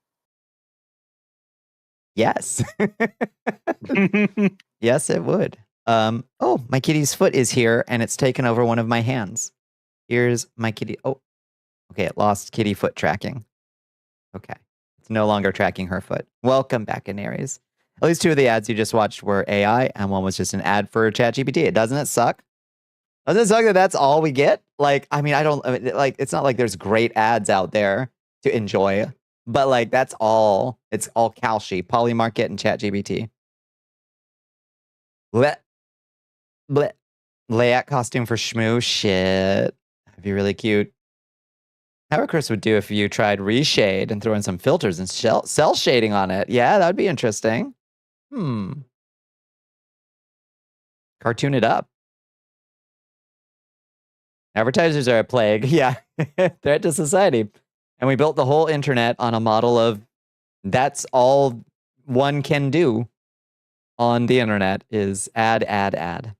Yes. Yes, it would. Oh, my kitty's foot is here and it's taken over one of my hands. Here's my kitty. Oh, okay. It lost kitty foot tracking. Okay. It's no longer tracking her foot. Welcome back, Inaries. At least 2 of the ads you just watched were AI and one was just an ad for ChatGPT. Doesn't it suck? Doesn't it suck that that's all we get? Like, I mean, it's not like there's great ads out there to enjoy, but like, that's all, it's all Kalshi, Polymarket, and ChatGPT. Bleh. Bleh. Layout costume for Shmoo? Shit. That'd be really cute. How Chris would do if you tried reshade and throw in some filters and cell shading on it. Yeah, that would be interesting. Cartoon it up. Advertisers are a plague. Yeah. Threat to society. And we built the whole internet on a model of that's all one can do on the internet is ad. That's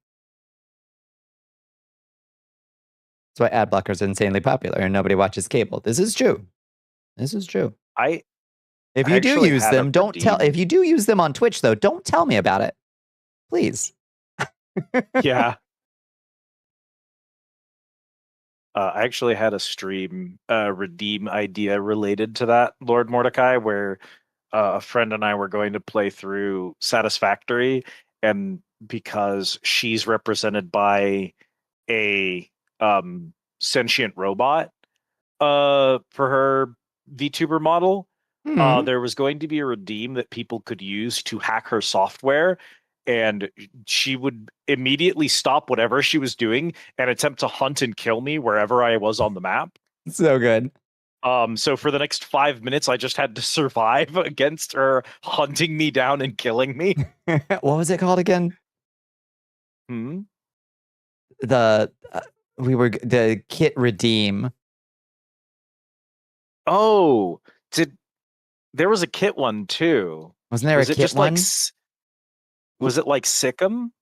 why ad blockers are insanely popular and nobody watches cable. This is true. If you do use them, don't tell. If you do use them on Twitch, though, don't tell me about it. Please. Yeah. I actually had a stream redeem idea related to that, Lord Mordecai, where a friend and I were going to play through Satisfactory, and because she's represented by a sentient robot for her VTuber model, there was going to be a redeem that people could use to hack her software, and she would immediately stop whatever she was doing and attempt to hunt and kill me wherever I was on the map. So good. So for the next 5 minutes, I just had to survive against her hunting me down and killing me. What was it called again? The kit redeem. Oh, there was a kit one too? Wasn't there a kit one? Was it like Sikkim?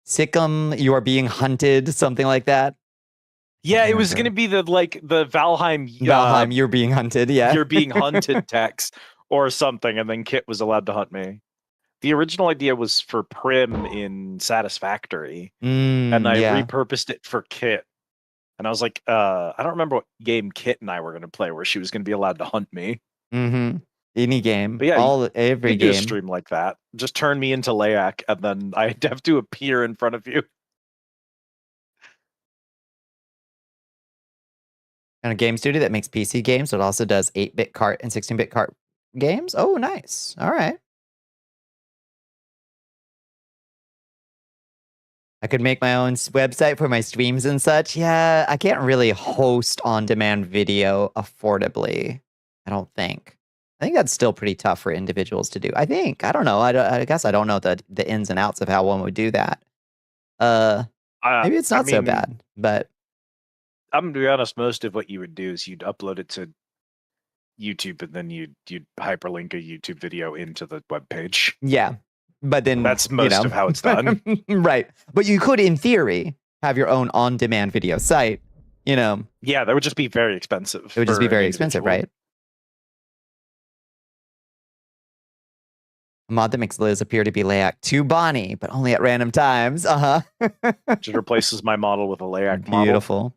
Sikkim, you are being hunted, something like that. Yeah, it was going to be the Valheim. Valheim, you're being hunted. Yeah, you're being hunted text or something, and then Kit was allowed to hunt me. The original idea was for Prim in Satisfactory, and I repurposed it for Kit. And I was like, I don't remember what game Kit and I were going to play, where she was going to be allowed to hunt me. Any game, but yeah, every game. Do a stream like that. Just turn me into Layak, and then I'd have to appear in front of you. And a game studio that makes PC games, but also does 8-bit cart and 16-bit cart games. Oh, nice. All right. I could make my own website for my streams and such. Yeah, I can't really host on-demand video affordably. I don't think. I think that's still pretty tough for individuals to do. I think. I don't know. I guess I don't know the ins and outs of how one would do that. Maybe it's not so bad, but I'm going to be honest. Most of what you would do is you'd upload it to YouTube, and then you'd hyperlink a YouTube video into the webpage. Yeah, but then that's most of how it's done. Right. But you could, in theory, have your own on-demand video site. Yeah, that would just be very expensive. It would just be very expensive, right? A mod that makes Liz appear to be Layak to Bonnie, but only at random times. Just replaces my model with a Layak model. Beautiful.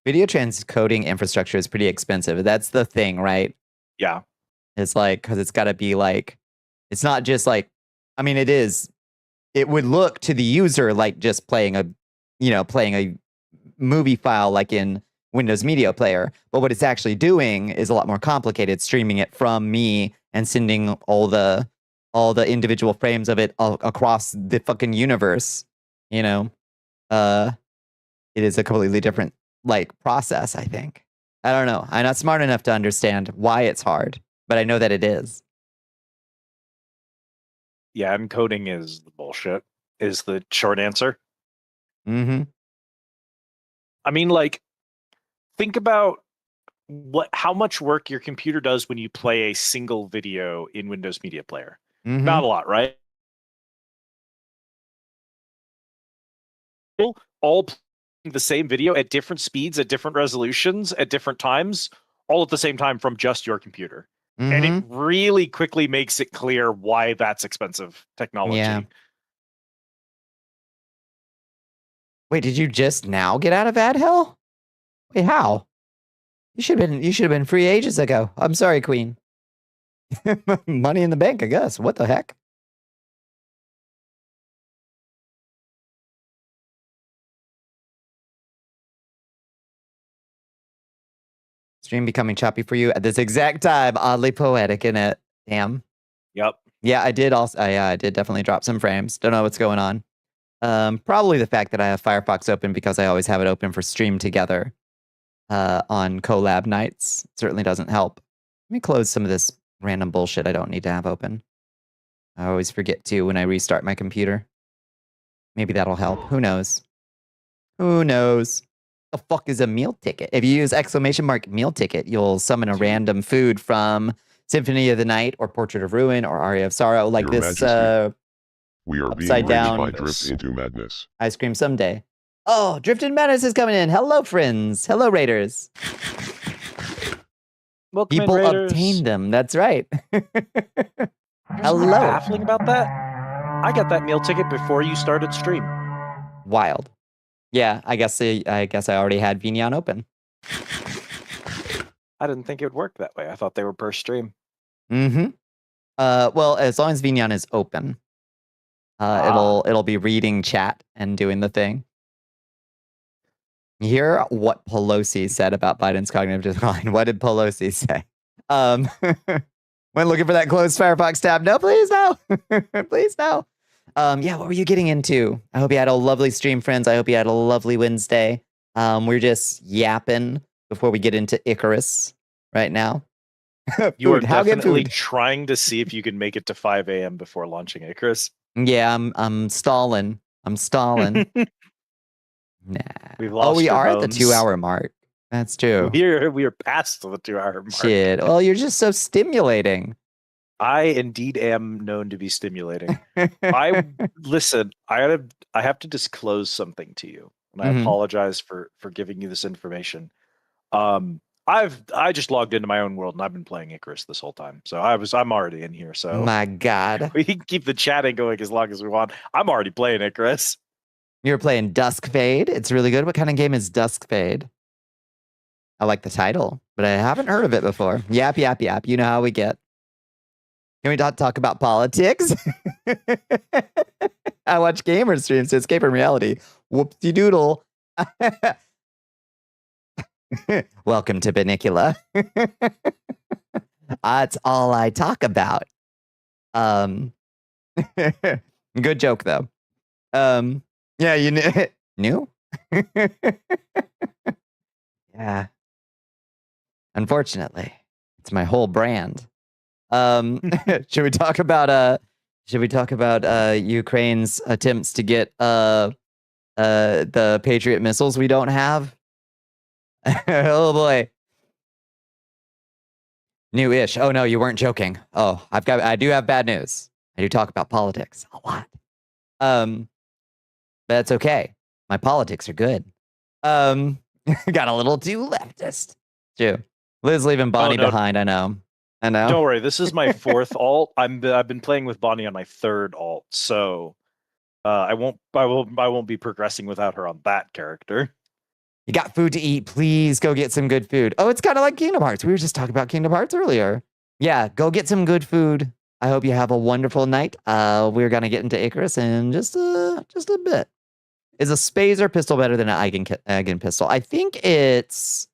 Video transcoding infrastructure is pretty expensive. That's the thing, right? Yeah. It's like, because it's got to be like, it's not just like, I mean, it is. It would look to the user like just playing a movie file, like in Windows Media Player. But what it's actually doing is a lot more complicated, streaming it from me and sending all the individual frames of it across the fucking universe. You know, it is a completely different like process, I think. I don't know. I'm not smart enough to understand why it's hard, but I know that it is. Yeah, encoding is the bullshit, is the short answer. Mm-hmm. I mean, like, think about how much work your computer does when you play a single video in Windows Media Player. Mm-hmm. Not a lot, right? All playing the same video at different speeds, at different resolutions, at different times, all at the same time from just your computer. Mm-hmm. And it really quickly makes it clear why that's expensive technology. Yeah. Wait, did you just now get out of ad hell? Wait, how? You should have been free ages ago. I'm sorry, Queen. Money in the bank, I guess. What the heck? Stream becoming choppy for you at this exact time. Oddly poetic, isn't it? Damn. Yep. Yeah, I did also. I did definitely drop some frames. Don't know what's going on. Probably the fact that I have Firefox open because I always have it open for stream together on collab nights. Certainly doesn't help. Let me close some of this random bullshit I don't need to have open. I always forget to when I restart my computer. Maybe that'll help. Who knows? Who knows? The fuck is a meal ticket? If you use !meal ticket, you'll summon a random food from Symphony of the Night or Portrait of Ruin or Aria of Sorrow, like Your this Majesty, we are being upside raided down by Drift into Madness. ice cream someday. Oh, Drifted Madness is coming in. Hello, friends. Hello, Raiders. Welcome People in, Raiders. obtained them. That's right. Hello. Baffling about that? I got that meal ticket before you started stream. Wild. Yeah, I guess I already had Vignon open. I didn't think it would work that way. I thought they were per stream. Mm-hmm. Well, as long as Vignon is open, it'll be reading chat and doing the thing. You hear what Pelosi said about Biden's cognitive decline? What did Pelosi say? When looking for that closed Firefox tab, no, please no, please no. Yeah, what were you getting into? I hope you had a lovely stream, friends. I hope you had a lovely Wednesday. We're just yapping before we get into Icarus right now. You are how good definitely food? trying to see if you can make it to 5 a.m. before launching Icarus. Yeah, I'm stalling. I'm stalling. Nah. We've lost we your are at the bones. 2-hour mark. That's true. We are past the 2-hour mark. Shit. Well, you're just so stimulating. I indeed am known to be stimulating. Listen. I have to disclose something to you, and I apologize for giving you this information. I just logged into my own world, and I've been playing Icarus this whole time. So I'm already in here. So My God. we can keep the chatting going as long as we want. I'm already playing Icarus. You're playing Dusk Fade. It's really good. What kind of game is Dusk Fade? I like the title, but I haven't heard of it before. Yap, yap, yap. You know how we get. Can we talk about politics? I watch gamer streams to escape from reality. Whoopsie doodle. Welcome to Bonnicula. That's all I talk about. Good joke though. Yeah, you knew? Yeah. Unfortunately, it's my whole brand. Should we talk about Ukraine's attempts to get the Patriot missiles we don't have? Oh boy. New-ish. Oh no, you weren't joking. Oh, I do have bad news. I do talk about politics a lot. But that's okay. My politics are good. Got a little too leftist. True. Liz leaving Bonnie behind, I know. Don't worry, this is my 4th alt. I've been playing with Bonnie on my 3rd alt, so I won't be progressing without her on that character. You got food to eat, please go get some good food. Oh, it's kind of like Kingdom Hearts. We were just talking about Kingdom Hearts earlier. Yeah, go get some good food. I hope you have a wonderful night. We're gonna get into Icarus in just a bit. Is a Spazer pistol better than an Eigen pistol? I think its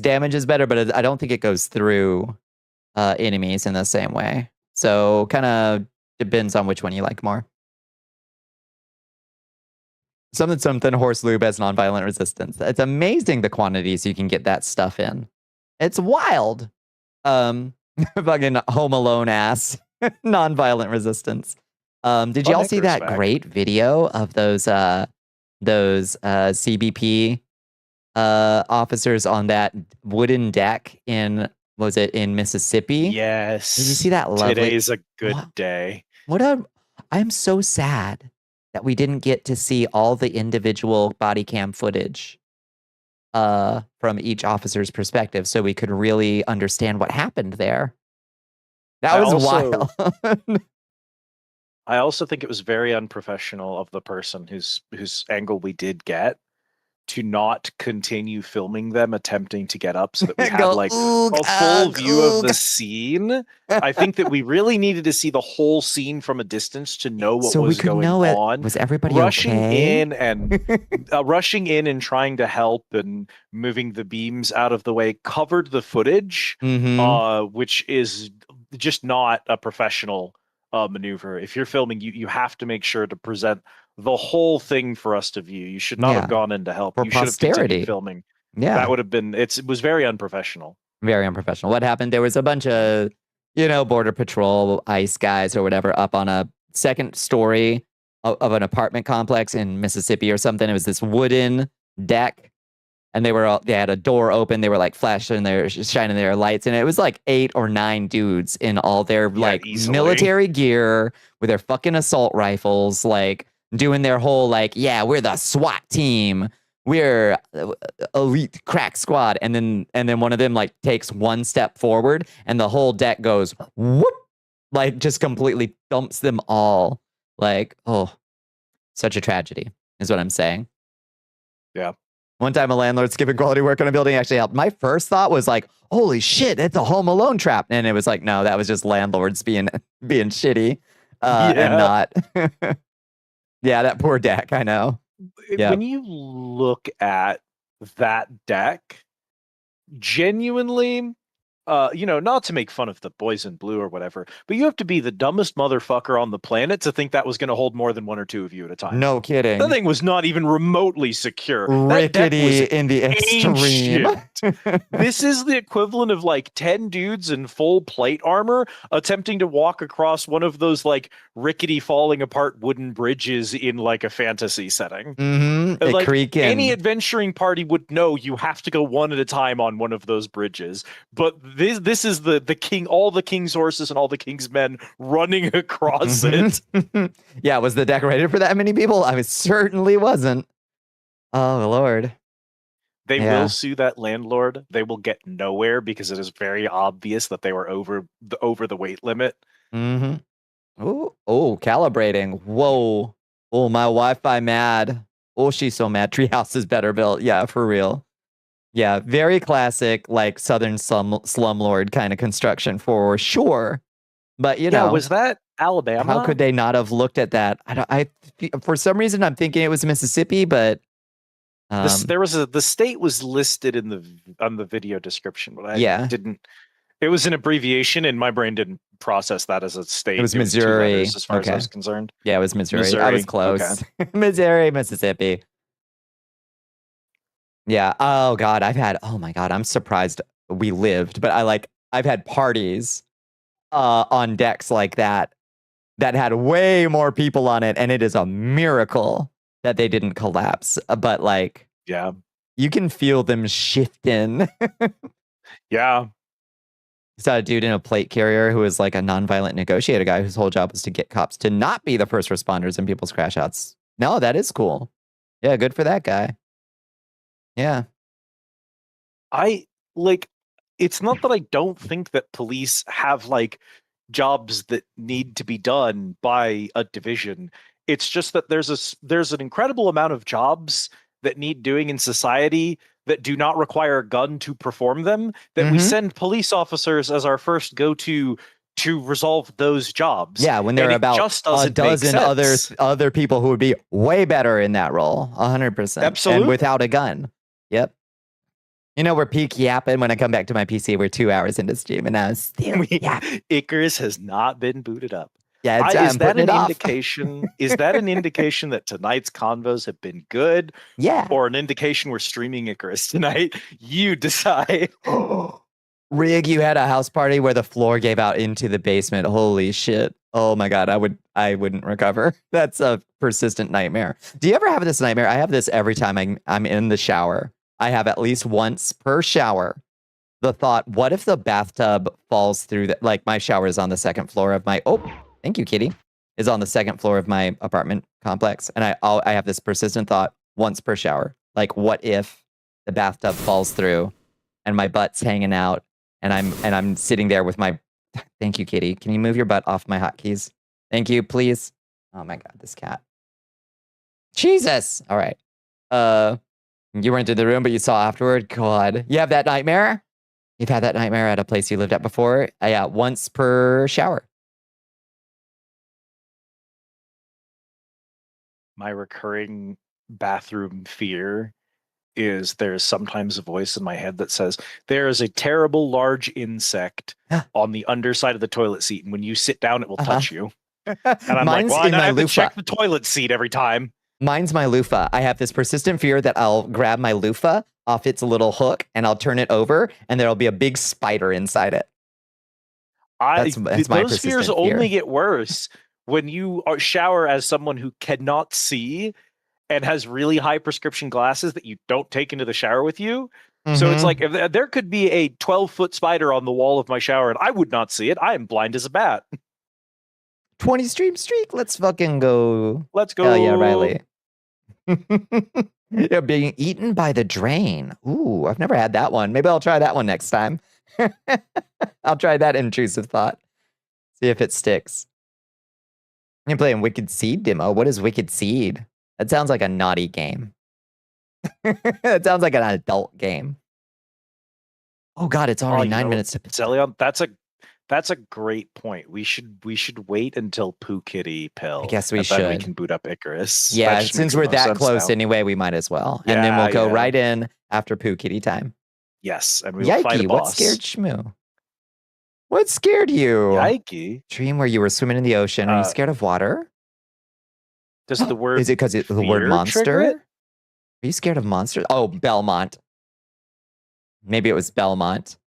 damage is better, but I don't think it goes through enemies in the same way. So kind of depends on which one you like more. Something horse lube has nonviolent resistance. It's amazing the quantities you can get that stuff in. It's wild. Fucking Home Alone ass nonviolent resistance. Did y'all see that great video of those CBP officers on that wooden deck in Mississippi? Yes. Did you see that lovely? Today's a good day. I'm so sad that we didn't get to see all the individual body cam footage from each officer's perspective so we could really understand what happened there. That was wild. I also think it was very unprofessional of the person whose angle we did get to not continue filming them attempting to get up so that we had like a full view of the scene. I think that we really needed to see the whole scene from a distance to know what was going on. Was everybody rushing okay? in and rushing in and trying to help and moving the beams out of the way covered the footage, which is just not a professional maneuver. If you're filming, you have to make sure to present the whole thing for us to view. You should not have gone in to help. For you should have continued filming. Yeah, that would have been. It was very unprofessional. Very unprofessional. What happened? There was a bunch of, Border Patrol, ICE guys or whatever up on a second story of an apartment complex in Mississippi or something. It was this wooden deck, and they had a door open. They were like shining their lights, and it was like 8 or 9 dudes in all their military gear with their fucking assault rifles, like doing their whole we're the SWAT team, we're elite crack squad, and then one of them takes one step forward, and the whole deck goes whoop, just completely thumps them all. Such a tragedy is what I'm saying. Yeah. One time a landlord skipping quality work on a building actually helped. My first thought was holy shit, it's a Home Alone trap. And it was no, that was just landlords being shitty and not. Yeah, that poor deck, I know. When you look at that deck, genuinely, not to make fun of the boys in blue or whatever, but you have to be the dumbest motherfucker on the planet to think that was going to hold more than 1 or 2 of you at a time. No kidding. That thing was not even remotely secure. Rickety in the extreme. This is the equivalent of 10 dudes in full plate armor attempting to walk across one of those rickety falling apart wooden bridges in a fantasy setting. Creaking. Any adventuring party would know you have to go one at a time on one of those bridges, but this is the king, all the king's horses and all the king's men running across it. Yeah, was the deck rated for that many people? I mean, certainly wasn't. Oh Lord. They will sue that landlord. They will get nowhere because it is very obvious that they were over the weight limit. Oh, calibrating. Whoa. Oh, my Wi-Fi mad. Oh, she's so mad. Treehouse is better built. Yeah, for real. Yeah, very classic, southern slumlord kind of construction for sure. But was that Alabama? How could they not have looked at that? I for some reason I'm thinking it was Mississippi, but the state was listed on the video description, but I didn't. It was an abbreviation, and my brain didn't process that as a state. It was Missouri, as far as I was concerned. Yeah, it was Missouri. I was close. Okay. Missouri, Mississippi. Yeah. Oh God, oh my God, I'm surprised we lived, but I've had parties on decks like that had way more people on it, and it is a miracle that they didn't collapse. But you can feel them shifting. Yeah. Saw a dude in a plate carrier who was a nonviolent negotiator guy whose whole job was to get cops to not be the first responders in people's crash outs. No, that is cool. Yeah, good for that guy. Yeah. It's not that I don't think that police have jobs that need to be done by a division. It's just that there's an incredible amount of jobs that need doing in society that do not require a gun to perform them, that we send police officers as our first go-to to resolve those jobs. Yeah, when there And are it about just a doesn't make dozen sense. other people who would be way better in that role, 100%, and Absolutely. without a gun. Yep. You know, we're peak yapping when I come back to my PC. We're 2 hours into stream, and I was still yapping. Icarus has not been booted up. Yeah, Is I'm that putting an it off. indication? Is that an indication that tonight's convos have been good, Yeah. or an indication we're streaming Icarus tonight? You decide. Rig, you had a house party where the floor gave out into the basement. Holy shit. Oh my god, I wouldn't recover. That's a persistent nightmare. Do you ever have this nightmare? I have this every time I'm in the shower. I have at least once per shower the thought, what if the bathtub falls through the, like my shower is on the second floor of my thank you, kitty. Is on the second floor of my apartment complex, and I have this persistent thought once per shower. Like, what if the bathtub falls through and my butt's hanging out and I'm sitting there with my thank you, kitty. Can you move your butt off my hotkeys? Thank you, please. Oh my god, this cat. Jesus. All right. You weren't in the room, but you saw afterward. God. You have that nightmare? You've had that nightmare at a place you lived at before? Yeah, once per shower. My recurring bathroom fear is there's sometimes a voice in my head that says there is a terrible large insect on the underside of the toilet seat, and when you sit down, it will touch you. And I'm Mine's like, well, in I my have to loofah. check the toilet seat every time. Mine's my loofah. I have this persistent fear that I'll grab my loofah off its little hook and I'll turn it over and there'll be a big spider inside it. That's my Those fears persistent only fear. get worse when you shower as someone who cannot see and has really high prescription glasses that you don't take into the shower with you. So it's like, if there could be a 12-foot spider on the wall of my shower and I would not see it. I am blind as a bat. 20 stream streak. Let's fucking go. Let's go. Hell yeah, Riley. You're being eaten by the drain. Ooh, I've never had that one. Maybe I'll try that one next time. I'll try that intrusive thought. See if it sticks. You're playing Wicked Seed demo. What is Wicked Seed? That sounds like a naughty game. That sounds like an adult game. Oh god, it's already 9 minutes to Zelion, that's a great point. We should wait until Poo Kitty Pill. I guess we and then we should. can boot up Icarus. Yeah, That just since makes we're the most that sense close now. anyway, we might as well. And then we'll go Yeah. right in after Poo Kitty time. Yes, and we will fight a Yikey, what boss. scared Shmoo? What scared you? Yikey. Dream where you were swimming in the ocean. Are you scared of water? Does the word Is it because the word fear monster? trigger it? Are you scared of monsters? Oh, Belmont. Maybe it was Belmont.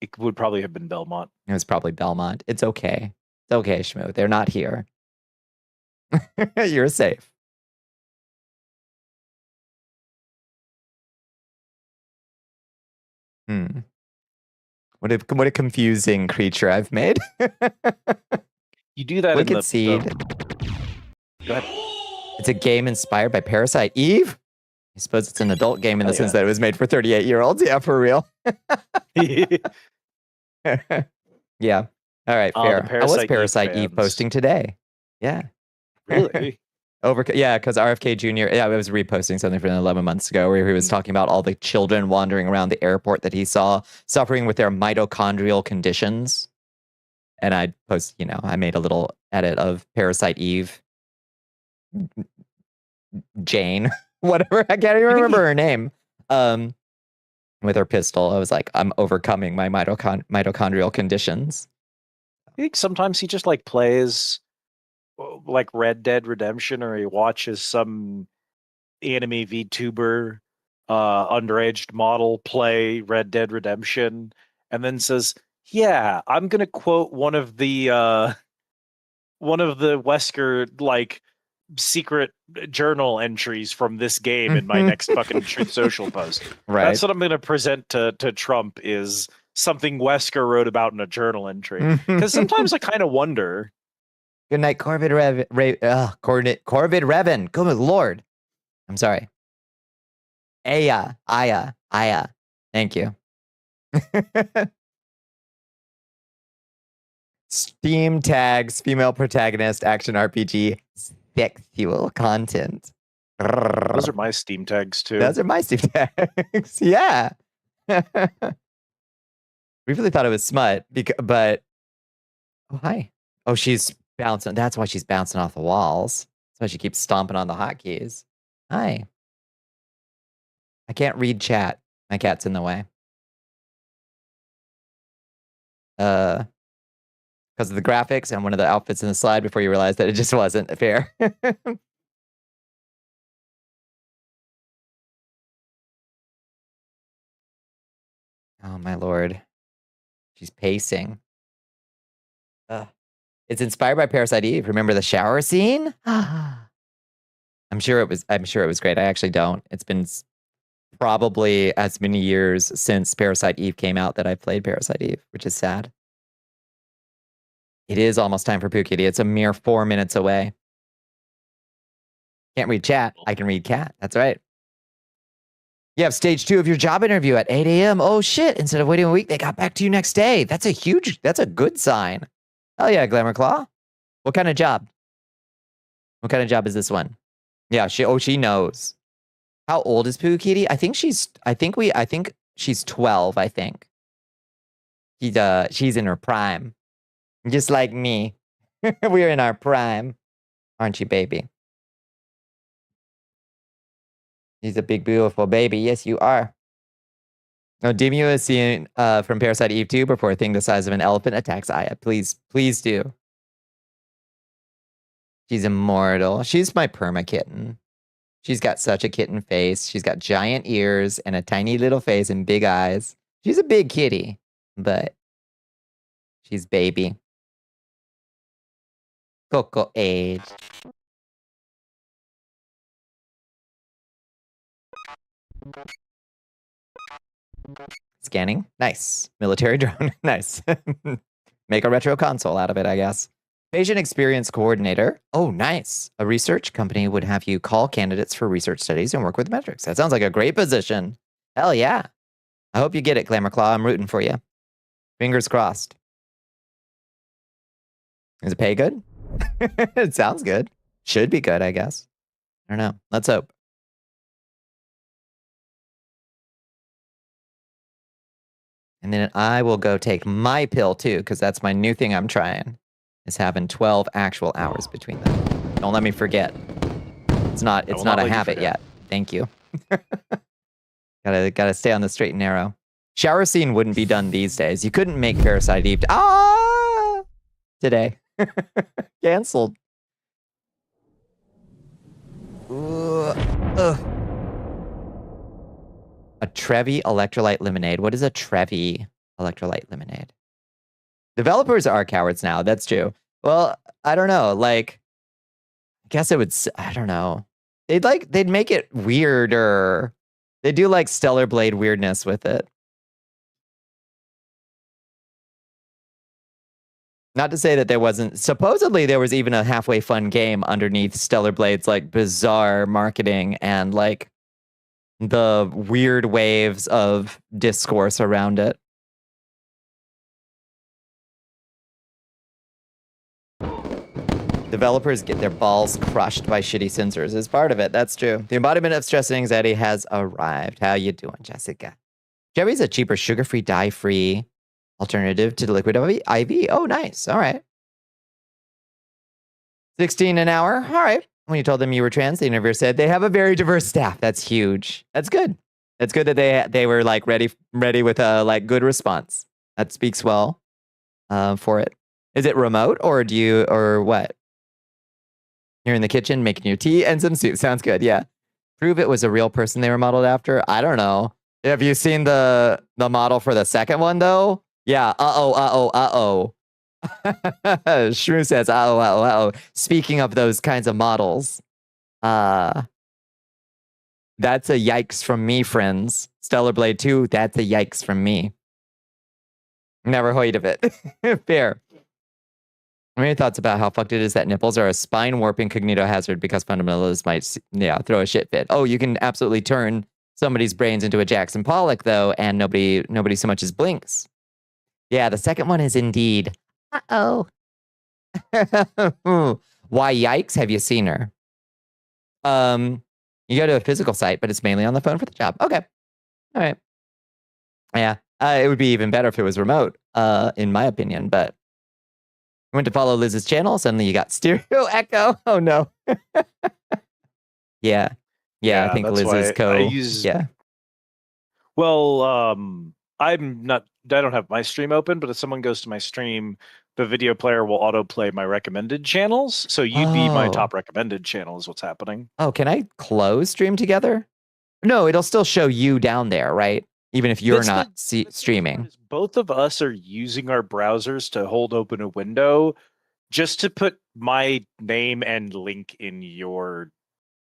It would probably have been Belmont. It was probably Belmont. It's okay. It's okay, Shmoo. They're not here. You're safe. What a confusing creature I've made. You do that Wicked in the Seed. Go ahead. It's a game inspired by Parasite Eve. I suppose it's an adult game in the sense that it was made for 38-year-olds. Yeah, for real. Yeah. All right, fair. How was Parasite Eve posting today? Yeah. Really? Yeah, because RFK Jr. Yeah, I was reposting something from 11 months ago where he was talking about all the children wandering around the airport that he saw suffering with their mitochondrial conditions. And I I made a little edit of Parasite Eve, Jane, whatever. I can't even remember her name. With her pistol, I was like, I'm overcoming my mitochondrial conditions. I think sometimes he just like plays like Red Dead Redemption, or he watches some anime VTuber underaged model play Red Dead Redemption and then says, yeah, I'm gonna quote one of the Wesker like secret journal entries from this game in my next fucking Truth Social post. Right. That's what I'm gonna present to Trump, is something Wesker wrote about in a journal entry. Because sometimes I kind of wonder. Good night, Corvid Revan. Good Lord. I'm sorry. Aya. Thank you. Steam tags, female protagonist, action RPG, sexual content. Those are my Steam tags too. Those are my Steam tags. Yeah. We really thought it was smut, but Oh, hi. Oh, she's bouncing. That's why she's bouncing off the walls. That's why she keeps stomping on the hotkeys. Hi. I can't read chat. My cat's in the way. Because of the graphics and one of the outfits in the slide before you realized that it just wasn't fair. Oh, my lord. She's pacing. It's inspired by Parasite Eve. Remember the shower scene? I'm sure it was great. I actually don't. It's been probably as many years since Parasite Eve came out that I've played Parasite Eve, which is sad. It is almost time for Poo Kitty. It's a mere 4 minutes away. Can't read chat. I can read cat. That's right. You have stage 2 of your job interview at 8 a.m. Oh shit. Instead of waiting a week, they got back to you next day. That's a good sign. Oh yeah, Glamour Claw. What kind of job? What kind of job is this one? Yeah, she knows. How old is Poo Kitty? I think she's 12, I think. She's in her prime. Just like me. We're in our prime. Aren't you, baby? He's a big, beautiful baby. Yes, you are. No, Dimmu is seen from Parasite Eve 2 before a thing the size of an elephant attacks Aya. Please do. She's immortal. She's my perma kitten. She's got such a kitten face. She's got giant ears and a tiny little face and big eyes. She's a big kitty, but she's baby. Coco age. Scanning. Nice. Military drone. Nice. Make a retro console out of it, I guess. Patient experience coordinator. Oh, nice. A research company would have you call candidates for research studies and work with metrics. That sounds like a great position. Hell yeah. I hope you get it, Glamour Claw. I'm rooting for you. Fingers crossed. Is it pay good? It sounds good. Should be good, I guess. I don't know. Let's hope. And then I will go take my pill too, because that's my new thing I'm trying, is having 12 actual hours between them. Don't let me forget. It's not a habit yet. Thank you. Gotta stay on the straight and narrow. Shower scene wouldn't be done these days. You couldn't make Parasite Eve today. Cancelled. A Trevi electrolyte lemonade. What is a Trevi electrolyte lemonade? Developers are cowards now. That's true. Well, I don't know. Like, I guess it would. I don't know. They'd make it weirder. They do like Stellar Blade weirdness with it. Not to say that there wasn't. Supposedly, there was even a halfway fun game underneath Stellar Blade's like bizarre marketing and like the weird waves of discourse around it. Developers get their balls crushed by shitty censors is part of it. That's true. The embodiment of stress and anxiety has arrived. How you doing, Jessica? Jerry's a cheaper, sugar-free, dye-free alternative to the liquid IV. Oh, nice. All right. 16 an hour. All right. When you told them you were trans, the interviewer said they have a very diverse staff. That's huge. That's good. That's good that they were like ready with a like good response. That speaks well for it. Is it remote or what? You're in the kitchen making your tea and some soup. Sounds good. Yeah. Prove it was a real person they were modeled after. I don't know. Have you seen the model for the second one though? Yeah. Shrew says, Speaking of those kinds of models, that's a yikes from me, friends. Stellar Blade 2, that's a yikes from me. Never heard of it. Fair. Any thoughts about how fucked it is that nipples are a spine-warping cognito hazard because fundamentalists might, throw a shit fit. Oh, you can absolutely turn somebody's brains into a Jackson Pollock, though, and nobody so much as blinks. Yeah, the second one is indeed. Uh-oh. Why, yikes, have you seen her? You go to a physical site, but it's mainly on the phone for the job. Okay. All right. Yeah. It would be even better if it was remote, in my opinion, but went to follow Liz's channel. Suddenly you got stereo echo. Oh no. Yeah. I think that's Liz is why I use. Yeah. Well, I'm not. I don't have my stream open, but if someone goes to my stream, the video player will autoplay my recommended channels. So you'd be my top recommended channel. Is what's happening. Oh, can I close stream together? No, it'll still show you down there, right? Even if you're not streaming. Both of us are using our browsers to hold open a window just to put my name and link in your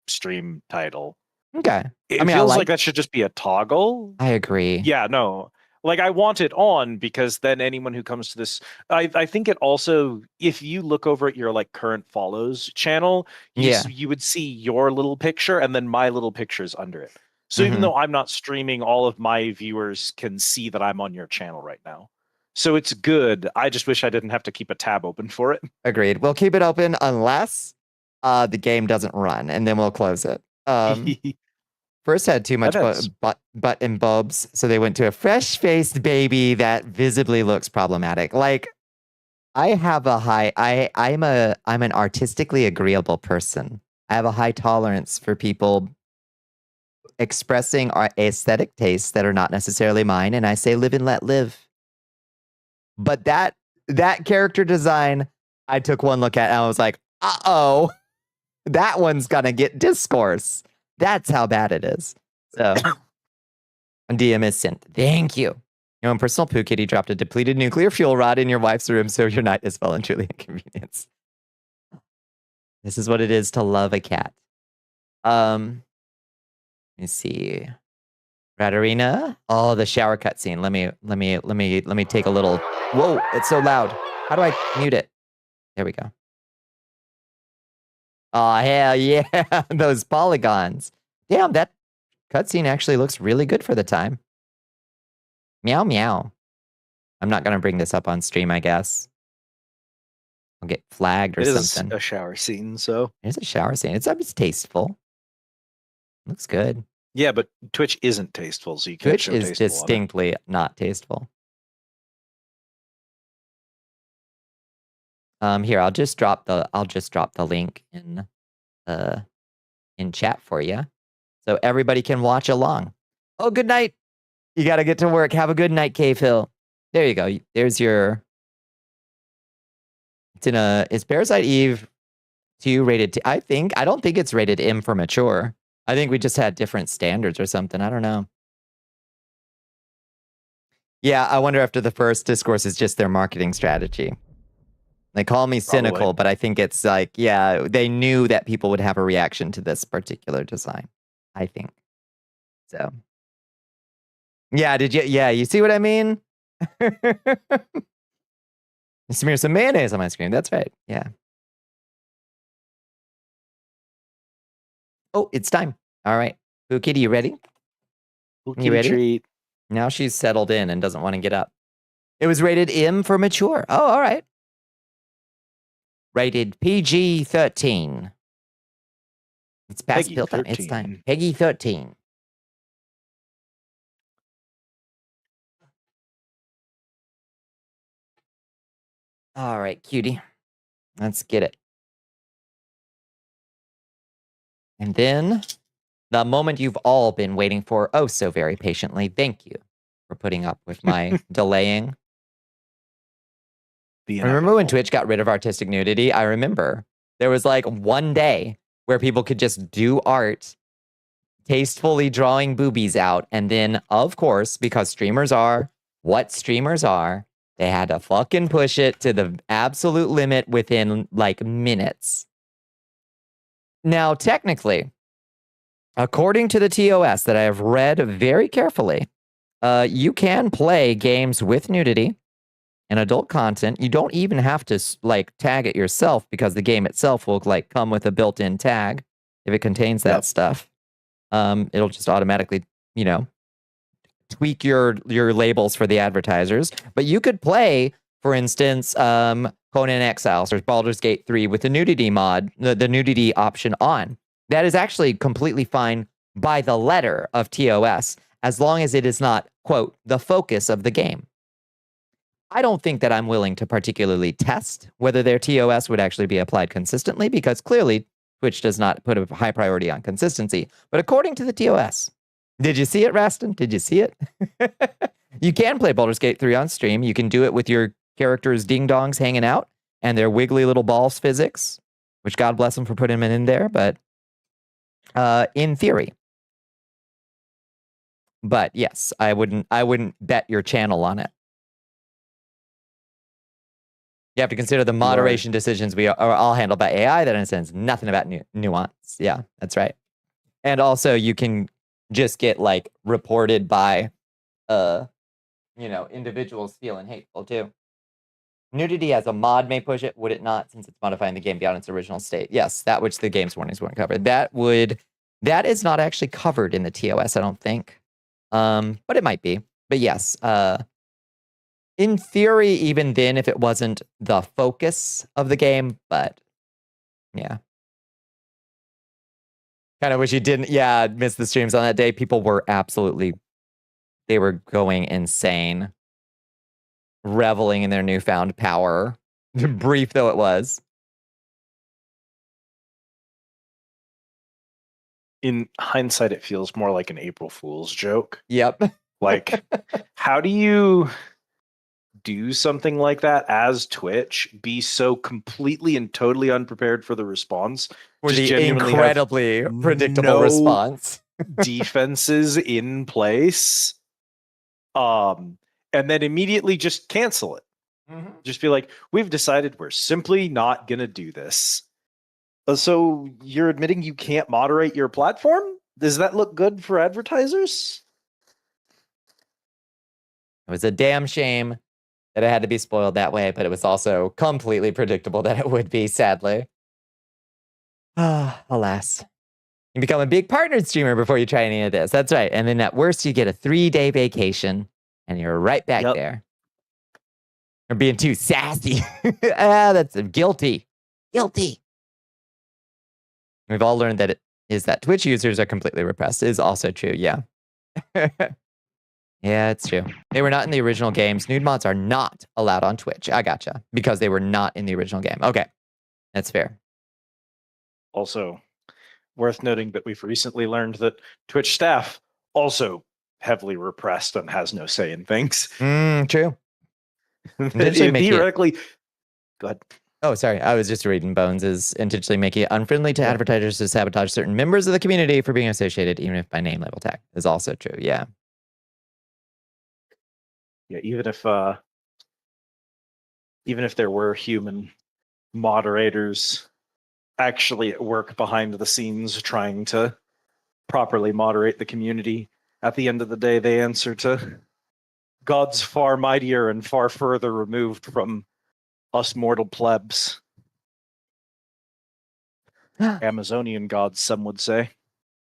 stream title. Okay. It feels like that should just be a toggle. I agree. Yeah, no. Like I want it on because then anyone who comes to this, I think it also, if you look over at your like current follows channel, you would see your little picture and then my little pictures under it. So even though I'm not streaming, all of my viewers can see that I'm on your channel right now. So it's good. I just wish I didn't have to keep a tab open for it. Agreed. We'll keep it open unless the game doesn't run, and then we'll close it. First had too much butt and bobs, so they went to a fresh-faced baby that visibly looks problematic. Like, I have a high... I'm an artistically agreeable person. I have a high tolerance for people expressing our aesthetic tastes that are not necessarily mine, and I say live and let live. But that character design, I took one look at and I was like, uh-oh, that one's gonna get discourse. That's how bad it is. So, DM is sent. Thank you. Your own personal poo kitty dropped a depleted nuclear fuel rod in your wife's room, so your night is well and truly inconvenience. This is what it is to love a cat. Let me see. Ratarina. Oh, the shower cutscene. Let me take a little. Whoa, it's so loud. How do I mute it? There we go. Oh, hell yeah. Those polygons. Damn, that cutscene actually looks really good for the time. Meow, meow. I'm not going to bring this up on stream, I guess. I'll get flagged or something. It is a shower scene, so. It's a shower scene. It's tasteful. Looks good. Yeah, but Twitch isn't tasteful, so you can't Twitch show is tasteful distinctly not tasteful. Here, I'll just drop the link in chat for you, so everybody can watch along. Oh, good night. You got to get to work. Have a good night, Cave Hill. There you go. There's your. It's Parasite Eve 2 rated T. I don't think it's rated M for mature. I think we just had different standards or something. I don't know. Yeah, I wonder if the first discourse is just their marketing strategy. They call me cynical, Probably. but I think it's like, yeah, they knew that people would have a reaction to this particular design. I think. So. Yeah, you see what I mean? Smear some mayonnaise on my screen. That's right. Yeah. Oh, it's time. All right. Poo Kitty, you ready? You ready? Treat. Now she's settled in and doesn't want to get up. It was rated M for mature. Oh, all right. Rated PG-13. It's past pill time. It's time. Peggy 13. All right, cutie. Let's get it. And then, the moment you've all been waiting for, oh so very patiently. Thank you for putting up with my delaying. Remember when Twitch got rid of artistic nudity? I remember. There was like one day where people could just do art, tastefully drawing boobies out. And then, of course, because streamers are what streamers are, they had to fucking push it to the absolute limit within like minutes. Now, technically, according to the TOS that I have read very carefully, you can play games with nudity and adult content. You don't even have to like tag it yourself because the game itself will like come with a built-in tag if it contains that stuff. It'll just automatically, tweak your labels for the advertisers. But you could play, for instance, Conan Exiles or Baldur's Gate 3 with the nudity mod, the nudity option on. That is actually completely fine by the letter of TOS, as long as it is not, quote, the focus of the game. I don't think that I'm willing to particularly test whether their TOS would actually be applied consistently, because clearly Twitch does not put a high priority on consistency. But according to the TOS, did you see it, Raston? Did you see it? You can play Baldur's Gate 3 on stream. You can do it with your characters' ding-dongs hanging out and their wiggly little balls physics, which God bless them for putting them in there, but in theory. But yes, I wouldn't bet your channel on it. You have to consider the moderation decisions are all handled by AI. That understands nothing about nuance. Yeah, that's right. And also, you can just get like reported by, individuals feeling hateful too. Nudity as a mod may push it, would it not? Since it's modifying the game beyond its original state. Yes, that which the game's warnings wouldn't cover. That is not actually covered in the TOS, I don't think. But it might be. But yes, in theory, even then, if it wasn't the focus of the game, but yeah. Kind of wish you didn't, miss the streams on that day. People were they were going insane, reveling in their newfound power, brief though it was. In hindsight, it feels more like an April Fool's joke. Yep. Like, how do you do something like that as Twitch, be so completely and totally unprepared for the response, For just the genuinely incredibly predictable response. defenses in place, and then immediately just cancel it. Just be like, we've decided we're simply not gonna do this. So you're admitting you can't moderate your platform? Does that look good for advertisers? It was a damn shame that it had to be spoiled that way, but it was also completely predictable that it would be, sadly. Alas. You become a big partnered streamer before you try any of this. That's right. And then at worst, you get a 3-day vacation and you're right back there. Or being too sassy. That's guilty. Guilty. We've all learned that that Twitch users are completely repressed. It is also true, yeah. Yeah, it's true. They were not in the original games. Nude mods are not allowed on Twitch. I gotcha. Because they were not in the original game. Okay. That's fair. Also, worth noting that we've recently learned that Twitch staff also heavily repressed and has no say in things. True. Theoretically, go ahead. Oh, sorry. I was just reading Bones is intentionally making it unfriendly to advertisers to sabotage certain members of the community for being associated, even if by name label tag, is also true. Yeah. Yeah, even if there were human moderators actually at work behind the scenes trying to properly moderate the community, at the end of the day, they answer to gods far mightier and far further removed from us mortal plebs. Amazonian gods, some would say.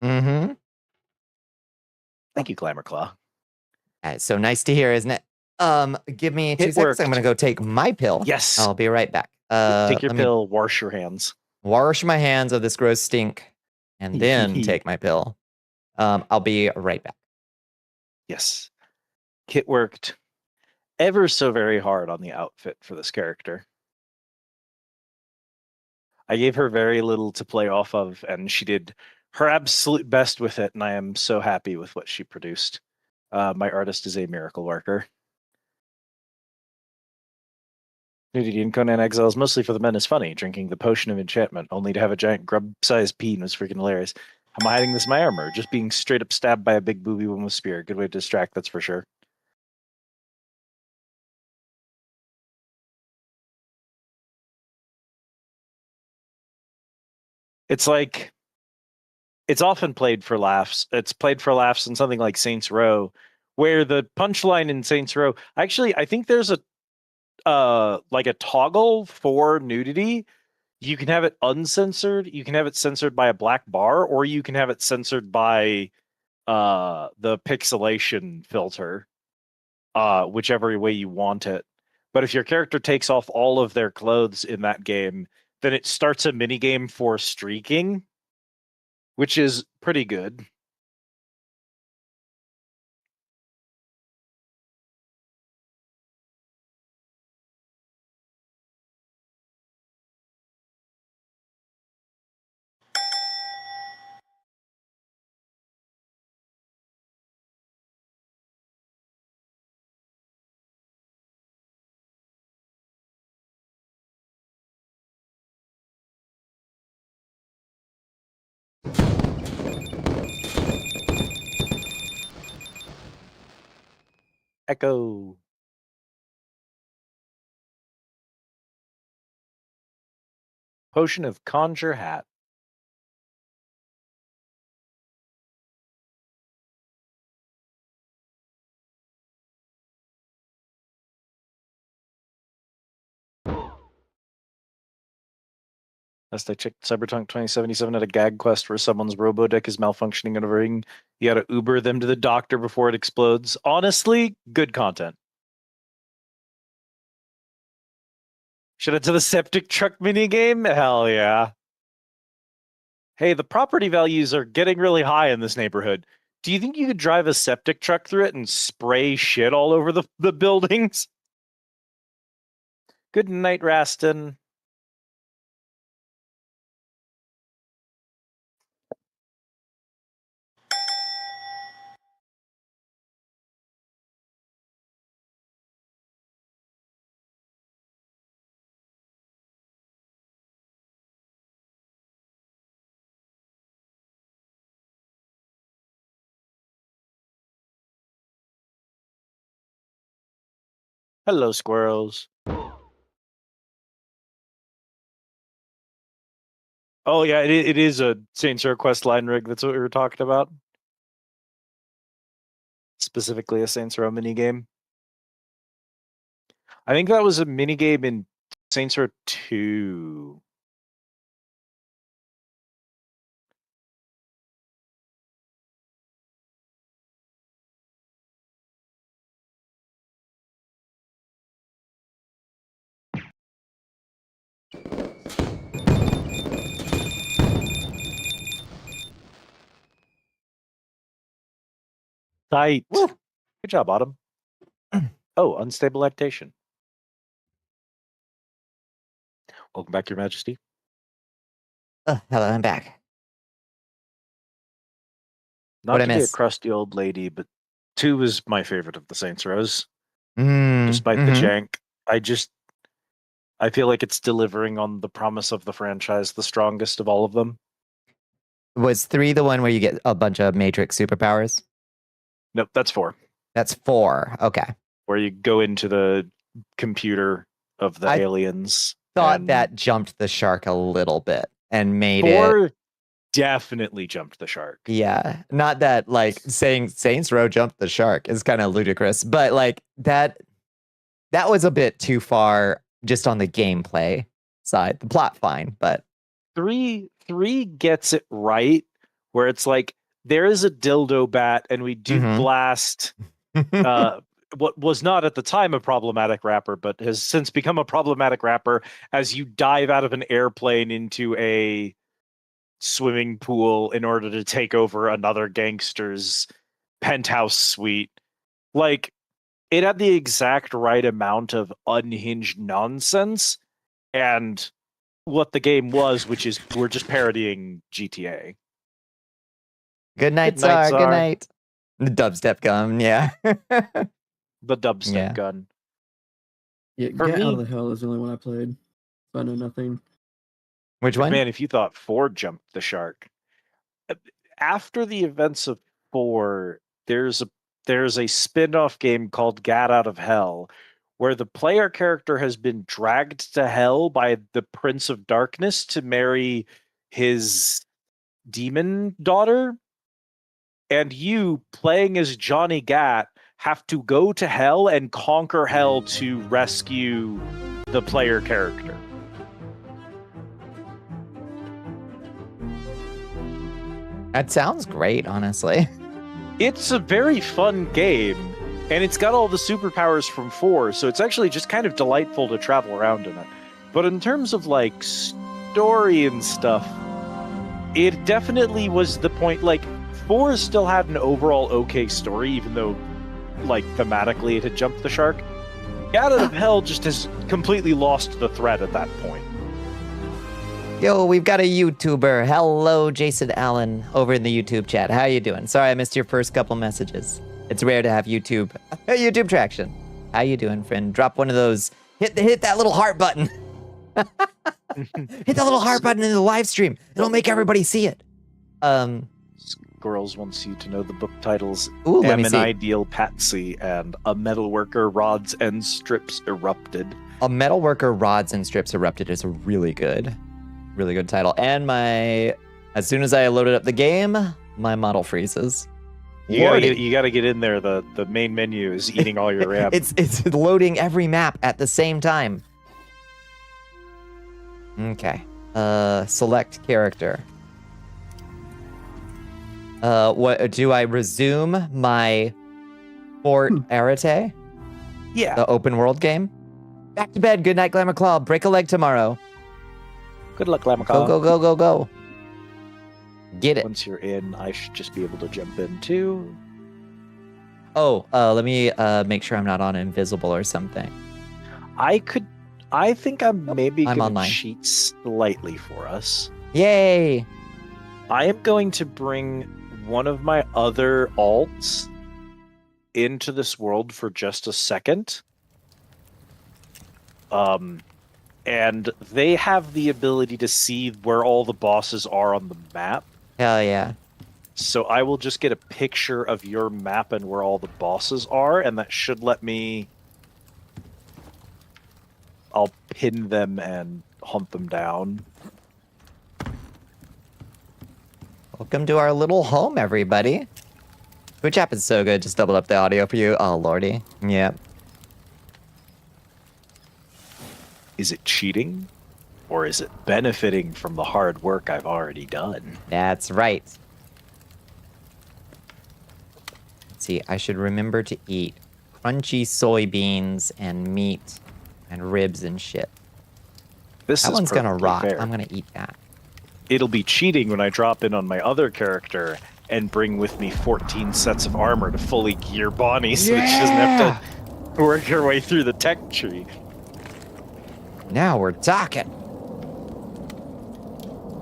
Mm-hmm. Thank you, Glamour Claw. It's so nice to hear, isn't it? Give me 2 seconds. Worked. I'm gonna go take my pill. Yes. I'll be right back. Take your pill, wash your hands. Wash my hands of this gross stink, and then take my pill. I'll be right back. Yes. Kit worked ever so very hard on the outfit for this character. I gave her very little to play off of, and she did her absolute best with it, and I am so happy with what she produced. My artist is a miracle worker. Nudity in Conan Exiles, mostly for the men, is funny. Drinking the potion of enchantment, only to have a giant grub-sized peen, was freaking hilarious. How am I hiding this in my armor? Just being straight up stabbed by a big booby woman with a spear. Good way to distract, that's for sure. It's like, it's often played for laughs. It's played for laughs in something like Saints Row, where the punchline in Saints Row, actually, I think there's a toggle for nudity. You can have it uncensored, you can have it censored by a black bar, or you can have it censored by the pixelation filter, whichever way you want it. But if your character takes off all of their clothes in that game, then it starts a minigame for streaking, which is pretty good. Echo. Potion of Conjure Hat. Last I checked, Cyberpunk 2077 had a gag quest where someone's robodeck is malfunctioning in a ring. You gotta Uber them to the doctor before it explodes. Honestly, good content. Should have to the septic truck minigame? Hell yeah. Hey, the property values are getting really high in this neighborhood. Do you think you could drive a septic truck through it and spray shit all over the buildings? Good night, Raston. Hello, squirrels. Oh yeah, it is a Saints Row quest line rig. That's what we were talking about. Specifically a Saints Row minigame. I think that was a minigame in Saints Row 2. Tight. Woo. Good job, Autumn. Oh, unstable lactation. Welcome back, Your Majesty. Hello, I'm back. Not What'd to I be a miss? crusty old lady, but 2 is my favorite of the Saints Rows. Mm, Despite the jank, I feel like it's delivering on the promise of the franchise the strongest of all of them. Was 3 the one where you get a bunch of Matrix superpowers? Nope, that's 4. That's 4. Okay. Where you go into the computer of the I aliens. Thought and that jumped the shark a little bit and made 4 it. definitely jumped the shark. Yeah. Not that like saying Saints Row jumped the shark is kind of ludicrous, but like that was a bit too far just on the gameplay side. The plot fine, but 3 gets it right, where it's like there is a dildo bat, and we do Mhm. blast what was not at the time a problematic rapper, but has since become a problematic rapper as you dive out of an airplane into a swimming pool in order to take over another gangster's penthouse suite. Like, it had the exact right amount of unhinged nonsense and what the game was, which is we're just parodying GTA. Good night, Good night, Czar. Good Czar. night. The dubstep gun, yeah. The dubstep Yeah. gun. Yeah, For Get me- Out of the Hell is the only one I played. So I know nothing. Which one? Man, if you thought 4 jumped the shark. After the events of 4, there's a spin-off game called Get Out of Hell, where the player character has been dragged to hell by the Prince of Darkness to marry his demon daughter. And you, playing as Johnny Gat, have to go to hell and conquer hell to rescue the player character. That sounds great, honestly. It's a very fun game, and it's got all the superpowers from 4, so it's actually just kind of delightful to travel around in it. But in terms of like story and stuff, it definitely was the point. Like, 4 still had an overall okay story, even though like thematically it had jumped the shark. Get Out of Hell just has completely lost the thread at that point. Yo, we've got a YouTuber. Hello, Jason Allen, over in the YouTube chat. How you doing? Sorry I missed your first couple messages. It's rare to have YouTube traction. How you doing, friend? Drop one of those. Hit that little heart button. Hit that little heart button in the live stream. It'll make everybody see it. Girls wants you to know the book titles. Ooh, let Am me an see. Ideal Patsy and A Metalworker Rods and Strips Erupted. A Metalworker Rods and Strips Erupted is a really good title. And as soon as I loaded up the game, my model freezes. You gotta get in there. The main menu is eating all your RAM. It's loading every map at the same time. Okay. Select character. What do I resume my Fort Arete? Yeah. The open world game? Back to bed. Good night, Glamour Claw. Break a leg tomorrow. Good luck, Lamacon. Go, go, go, go, go. Get it. Once you're in, I should just be able to jump in too. Oh, let me make sure I'm not on invisible or something. I think I'm maybe I'm gonna online. cheat slightly for us. Yay! I am going to bring one of my other alts into this world for just a second. And they have the ability to see where all the bosses are on the map. Hell yeah. So I will just get a picture of your map and where all the bosses are, and that should let me... I'll pin them and hunt them down. Welcome to our little home, everybody. Twitch app is so good. Just doubled up the audio for you. Oh, lordy. Yep. Is it cheating? Or is it benefiting from the hard work I've already done? That's right. Let's see, I should remember to eat crunchy soybeans and meat and ribs and shit. This That is one's gonna perfectly rock. fair. I'm gonna eat that. It'll be cheating when I drop in on my other character and bring with me 14 sets of armor to fully gear Bonnie so that she doesn't have to work her way through the tech tree. Now we're talking.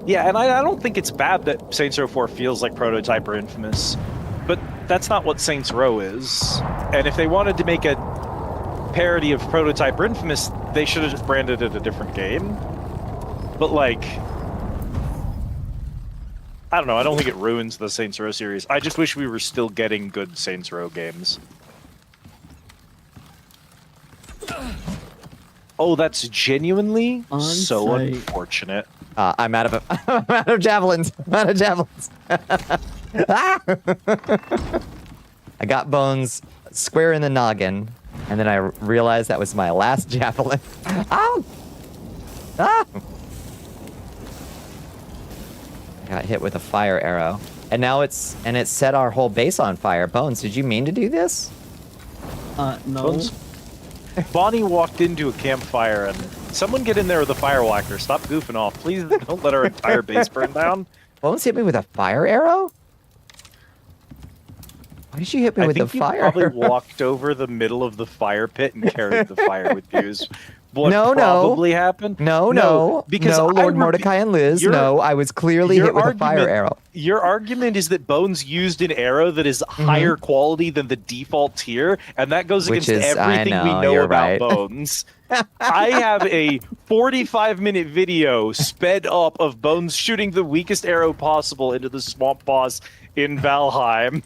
Yeah, and I don't think it's bad that Saints Row 4 feels like Prototype or Infamous, but that's not what Saints Row is. And if they wanted to make a parody of Prototype or Infamous, they should have just branded it a different game. But, like, I don't know, I don't think it ruins the Saints Row series. I just wish we were still getting good Saints Row games. Oh, that's genuinely so On-site. unfortunate. I'm out of I'm out of javelins. I'm out of javelins. Ah! I got Bones square in the noggin, and then I realized that was my last javelin. Ow! Ah! I got hit with a fire arrow, and now it set our whole base on fire. Bones, did you mean to do this? No. Bones? Bonnie walked into a campfire and someone get in there with a firewalker. Stop goofing off. Please don't let our entire base burn down. Bones hit me with a fire arrow? Why did you hit me I with a think you fire probably arrow? walked over the middle of the fire pit and carried the fire with you. Is what No, probably happened. No, because no, I Lord Mordecai and Liz, your- no, I was clearly your hit with a fire argument- arrow. Your argument is that Bones used an arrow that is Mm-hmm. higher quality than the default tier, and that goes Which against is- I everything we know, know you're about right. Bones. I have a 45-minute video sped up of Bones shooting the weakest arrow possible into the swamp boss in Valheim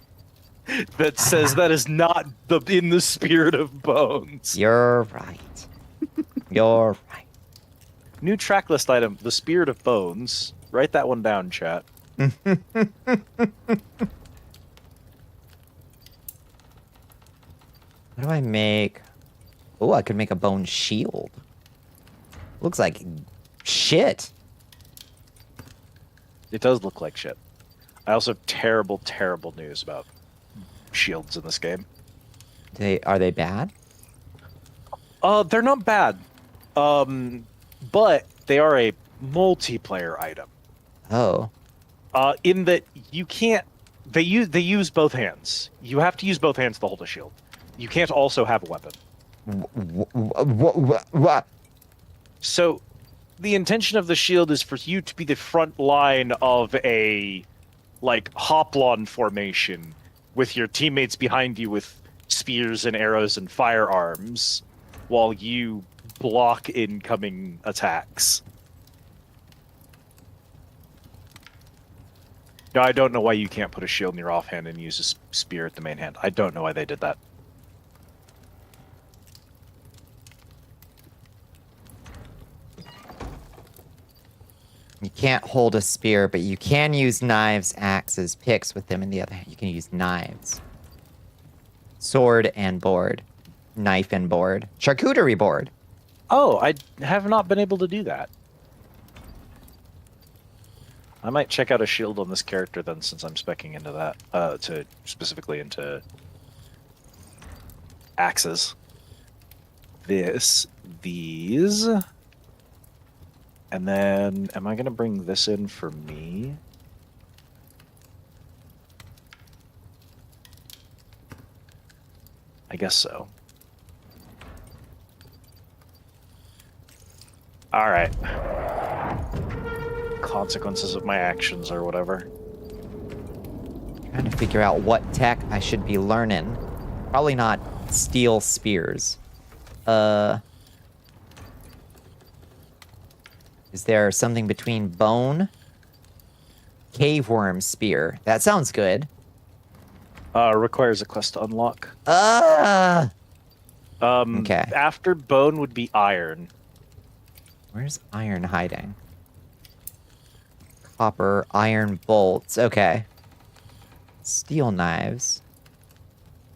that says that is not in the spirit of Bones. You're right. You're right. New track list item, The Spirit of Bones. Write that one down, chat. What do I make? Oh, I could make a bone shield. Looks like shit. It does look like shit. I also have terrible, terrible news about shields in this game. Are they bad? They're not bad. But they are a multiplayer item. Oh. In that you can't they use both hands. You have to use both hands to hold a shield. You can't also have a weapon. What? So the intention of the shield is for you to be the front line of a like hoplon formation with your teammates behind you with spears and arrows and firearms while you block incoming attacks. No, I don't know why you can't put a shield in your offhand and use a spear at the main hand. I don't know why they did that. You can't hold a spear, but you can use knives, axes, picks with them in the other hand. You can use knives. Sword and board. Knife and board. Charcuterie board. Oh, I have not been able to do that. I might check out a shield on this character then, since I'm specking into that, specifically into axes. These. And then, am I going to bring this in for me? I guess so. Alright. Consequences of my actions or whatever. Trying to figure out what tech I should be learning. Probably not steel spears. Is there something between bone? Caveworm spear. That sounds good. Requires a quest to unlock. Okay. After bone would be iron. Where's iron hiding? Copper, iron bolts. Okay. Steel knives.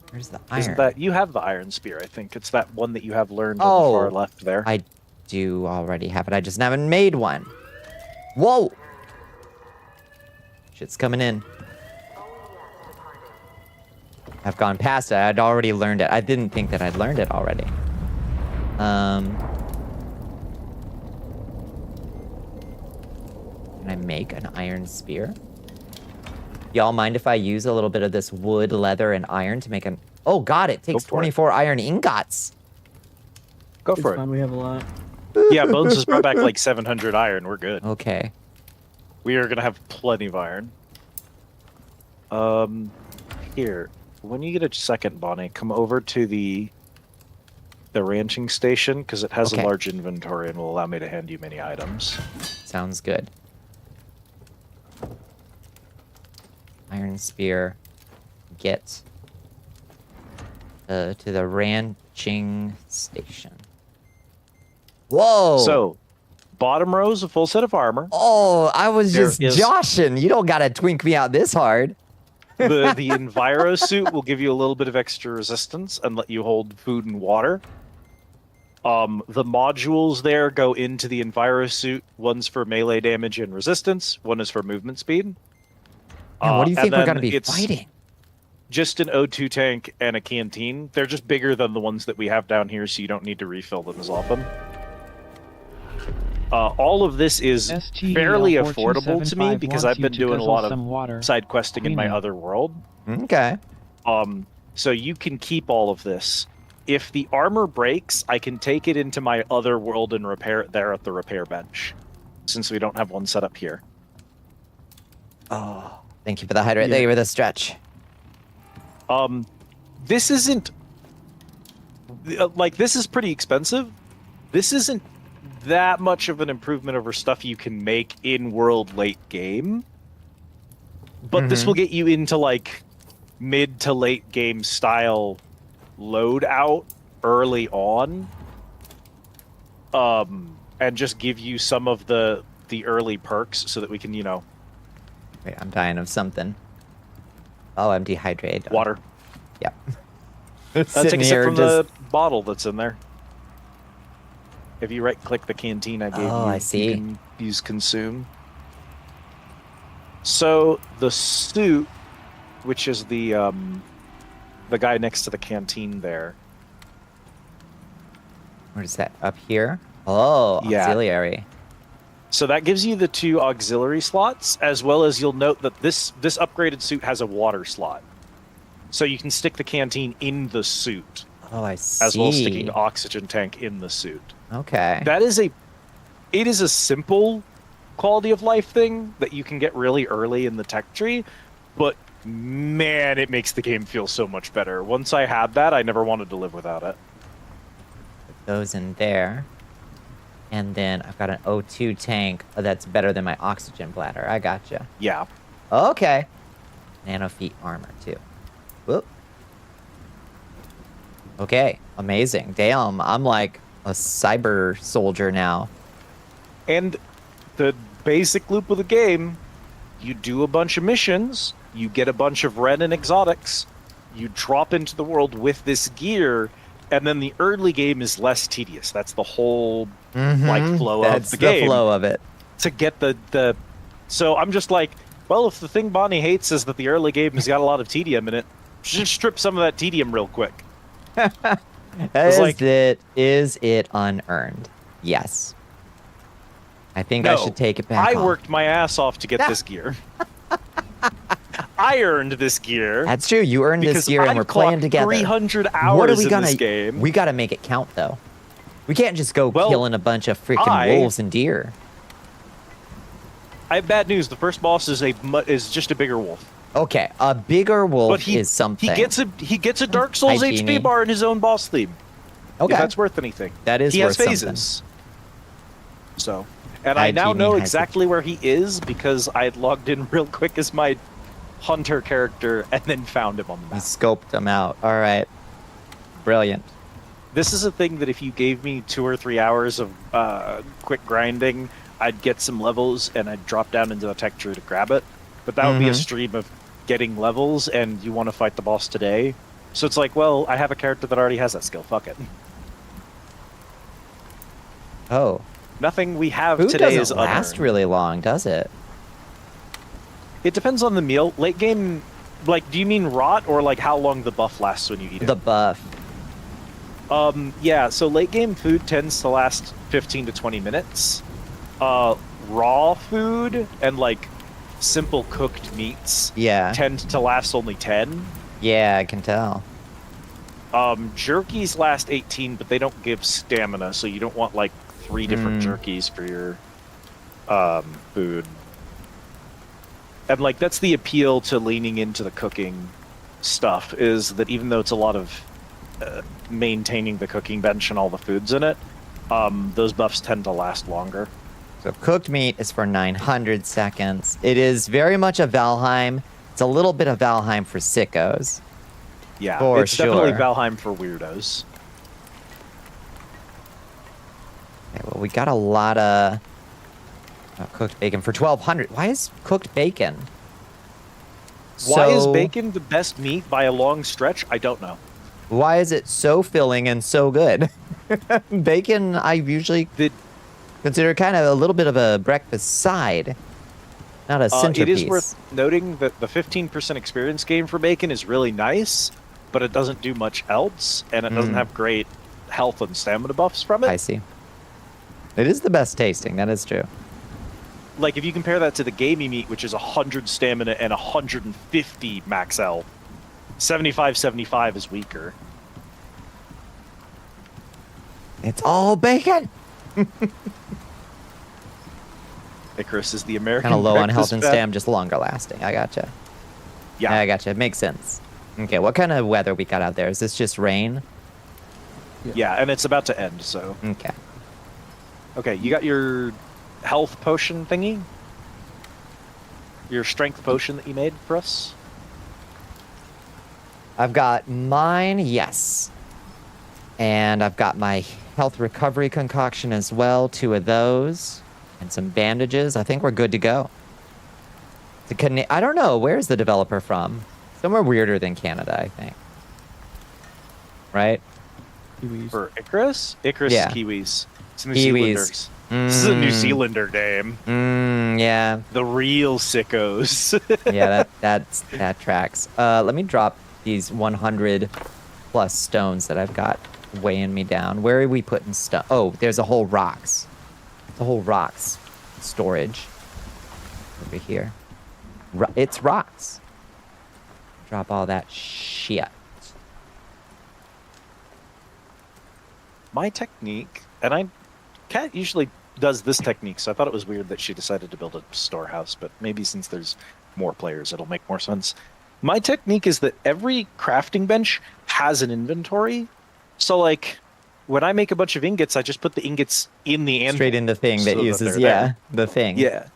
Where's the iron? Isn't that you have the iron spear? I think it's that one that you have learned on Oh, the far left there. I do already have it. I just haven't made one. Whoa! Shit's coming in. I've gone past it. I'd already learned it. I didn't think that I'd learned it already. Can I make an iron spear? Y'all mind if I use a little bit of this wood, leather, and iron to make an... Oh, God, it takes 24 iron ingots. Go It's for fine, it. we have a lot. Yeah, Bones has brought back like 700 iron. We're good. Okay. We are going to have plenty of iron. Here. When you get a second, Bonnie, come over to the ranching station, because it has Okay. a large inventory and will allow me to hand you many items. Sounds good. Iron spear. Get to the ranching station. Whoa! So, bottom row is a full set of armor. Oh, I was There just is- joshing. You don't gotta twink me out this hard. The Enviro suit will give you a little bit of extra resistance and let you hold food and water. The modules there go into the Enviro suit. One's for melee damage and resistance. One is for movement speed. Man, what do you think and we're gonna then be it's fighting? Just an O2 tank and a canteen. They're just bigger than the ones that we have down here, so you don't need to refill them as often. All of this is fairly affordable to me because I've been doing a lot of side questing in my other world. Okay. So you can keep all of this. If the armor breaks, I can take it into my other world and repair it there at the repair bench, since we don't have one set up here. Oh, thank you for the hydrate. Thank you for the stretch. This isn't like, this is pretty expensive. This isn't that much of an improvement over stuff you can make in world late game, but this will get you into like mid to late game style loadout early on, and just give you some of the early perks so that we can, you know, Wait, I'm dying of something. Oh, I'm dehydrated. water. Yep. Take Sitting a sip here from just... the bottle that's in there. If you right-click the canteen I gave you, Oh, I see. you can use consume. So the suit, which is the guy next to the canteen there. Where's that? Up here? Oh, Yeah. auxiliary. So that gives you the 2 auxiliary slots, as well as you'll note that this upgraded suit has a water slot. So you can stick the canteen in the suit, Oh, I see. as well as sticking the oxygen tank in the suit. Okay. It is a simple quality of life thing that you can get really early in the tech tree, but man, it makes the game feel so much better. Once I had that, I never wanted to live without it. Put those in there. And then I've got an O2 tank that's better than my oxygen bladder. I gotcha. Yeah. Okay. Nano feet armor, too. Whoop. Okay, amazing. Damn, I'm like a cyber soldier now. And the basic loop of the game, you do a bunch of missions, you get a bunch of red and exotics, you drop into the world with this gear, and then the early game is less tedious. That's the whole like flow That's of the game. the flow of it. To get the so I'm just like, well, if the thing Bonnie hates is that the early game has got a lot of tedium in it, just strip some of that tedium real quick. Is it unearned? Yes. I think I should take it back. I worked my ass off to get this gear. I earned this gear. That's true. You earned this gear, and we're playing together. 300 hours what are we in gonna, this game. We got to make it count, though. We can't just go killing a bunch of freaking wolves and deer. I have bad news. The first boss is just a bigger wolf. Okay, a bigger wolf is something. He gets a Dark Souls HP bar in his own boss theme. Okay, if that's worth anything. That is. He worth has phases. Something. So, and I now know exactly where he is because I had logged in real quick as my hunter character and then found him on the map. You scoped him out. All right, brilliant. This is a thing that if you gave me 2 or 3 hours of quick grinding, I'd get some levels and I'd drop down into the tech tree to grab it. But that would be a stream of getting levels, and you want to fight the boss today. So it's like, well, I have a character that already has that skill. Fuck it. Oh. Nothing we have Food today doesn't is last really long, does it? It depends on the meal. Late game, like, do you mean rot or like how long the buff lasts when you eat it? The buff. Yeah. So late game food tends to last 15 to 20 minutes. Raw food and like simple cooked meats tend to last only 10. Yeah, I can tell. Jerkies last 18, but they don't give stamina, so you don't want like 3 different jerkies for your food. And like that's the appeal to leaning into the cooking stuff, is that even though it's a lot of maintaining the cooking bench and all the foods in it, those buffs tend to last longer. So cooked meat is for 900 seconds. It is very much a Valheim. It's a little bit of Valheim for sickos. Yeah, for it's definitely sure. Valheim for weirdos. Okay, well, we got a lot of cooked bacon for 1,200. Why is cooked bacon? Why is bacon the best meat by a long stretch? I don't know. Why is it so filling and so good? Bacon, I usually consider kind of a little bit of a breakfast side, not a centerpiece. It is worth noting that the 15% experience gain for bacon is really nice, but it doesn't do much else, and it doesn't have great health and stamina buffs from it. I see. It is the best tasting, that is true. Like, if you compare that to the gamey meat, which is 100 stamina and 150 max health, 75 is weaker. It's all bacon! Icarus is the American Kind of low on health and breakfast stam, just longer lasting. I gotcha. Yeah. I gotcha. It makes sense. Okay, what kind of weather we got out there? Is this just rain? Yeah, and it's about to end, so... Okay. Okay, you got your health potion thingy? Your strength potion that you made for us? I've got mine, yes. And I've got my health recovery concoction as well, 2 of those. And some bandages. I think we're good to go. I don't know. Where's the developer from? Somewhere weirder than Canada, I think. Right? Kiwis. For Icarus? Icarus is Kiwis. It's New Kiwis. Zealanders. This is a New Zealander game. Yeah. The real sickos. Yeah, that tracks. Let me drop these 100 plus stones that I've got weighing me down. Where are we putting stuff? Oh, there's a whole rocks. The whole rocks storage over here. It's rocks. Drop all that shit. My technique, and Kat usually does this technique, so I thought it was weird that she decided to build a storehouse, but maybe since there's more players, it'll make more sense. My technique is that every crafting bench has an inventory. So, like, when I make a bunch of ingots, I just put the ingots in the anvil. Straight in the thing that so uses, they're there. the thing. Yeah.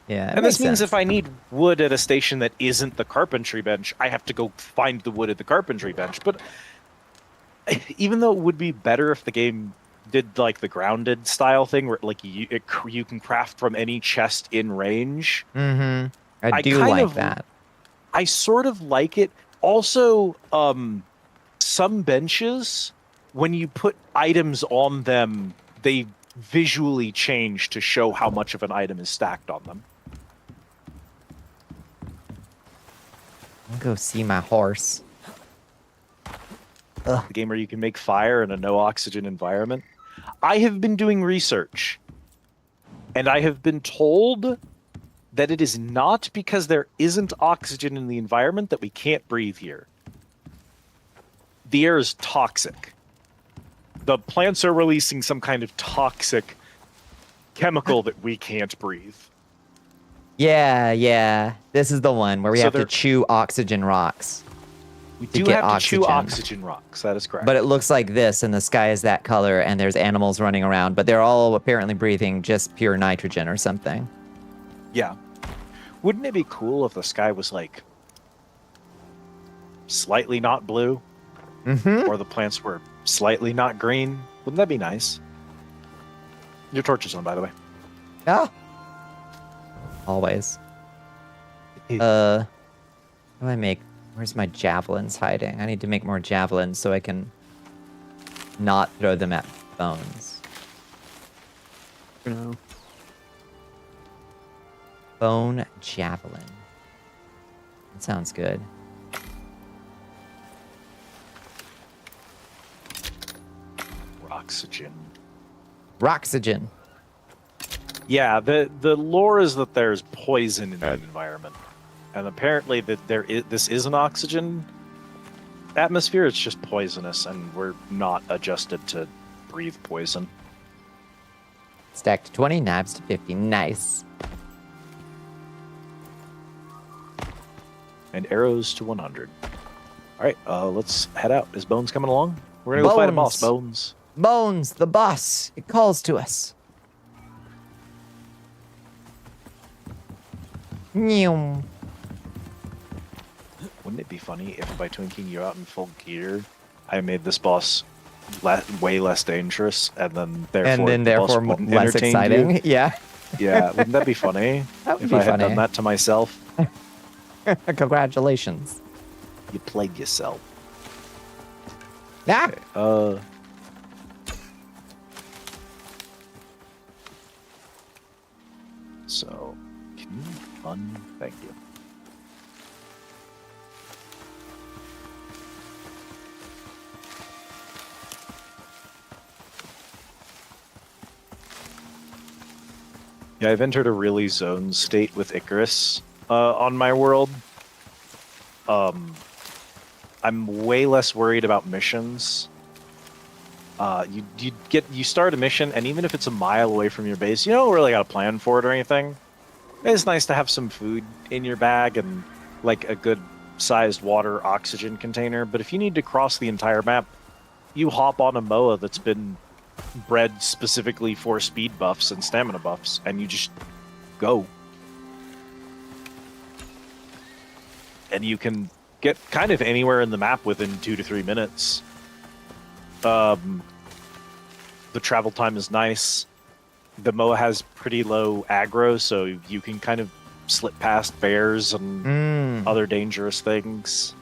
Yeah, it And this makes means sense. if I need wood at a station that isn't the carpentry bench, I have to go find the wood at the carpentry bench. But even though it would be better if the game did like the grounded style thing where like you can craft from any chest in range, I I do kind like of that. I sort of like it. Also, some benches, when you put items on them, they visually change to show how much of an item is stacked on them. I'll go see my horse. The game where you can make fire in a no oxygen environment. I have been doing research, and I have been told that it is not because there isn't oxygen in the environment that we can't breathe here. The air is toxic. The plants are releasing some kind of toxic chemical that we can't breathe. Yeah. This is the one where we So have to they're- chew oxygen rocks. We To do get have to chew oxygen. oxygen rocks. That is correct. But it looks like this, and the sky is that color, and there's animals running around, but they're all apparently breathing just pure nitrogen or something. Yeah. Wouldn't it be cool if the sky was like slightly not blue? Or the plants were slightly not green? Wouldn't that be nice? Your torch is on, by the way. Yeah. Always. What do I make? Where's my javelins hiding? I need to make more javelins so I can not throw them at bones. For now. Bone javelin. That sounds good. Rockxygen. Rockxygen. Yeah, the lore is that there's poison in the environment, and apparently that this is an oxygen atmosphere. It's just poisonous, and we're not adjusted to breathe poison. Stacked to 20, knives to 50. Nice. And arrows to 100. All right, let's head out. Is Bones coming along? We're gonna go fight a boss. Bones. Bones, the boss. It calls to us. Meow. Wouldn't it be funny if by twinking you out in full gear, I made this boss way less dangerous, and then therefore the boss wouldn't less entertain exciting? you? Yeah. Yeah, wouldn't that be funny? That would If be I had funny. done that to myself, Congratulations. you played yourself. Ah! So, can you thank you. Yeah, I've entered a really zoned state with Icarus on my world. I'm way less worried about missions. You start a mission, and even if it's a mile away from your base, you don't really got a plan for it or anything. It's nice to have some food in your bag and like a good sized water oxygen container. But if you need to cross the entire map, you hop on a MOA that's been bred specifically for speed buffs and stamina buffs, and you just go. And you can get kind of anywhere in the map within 2 to 3 minutes. The travel time is nice. The MOA has pretty low aggro, so you can kind of slip past bears and other dangerous things.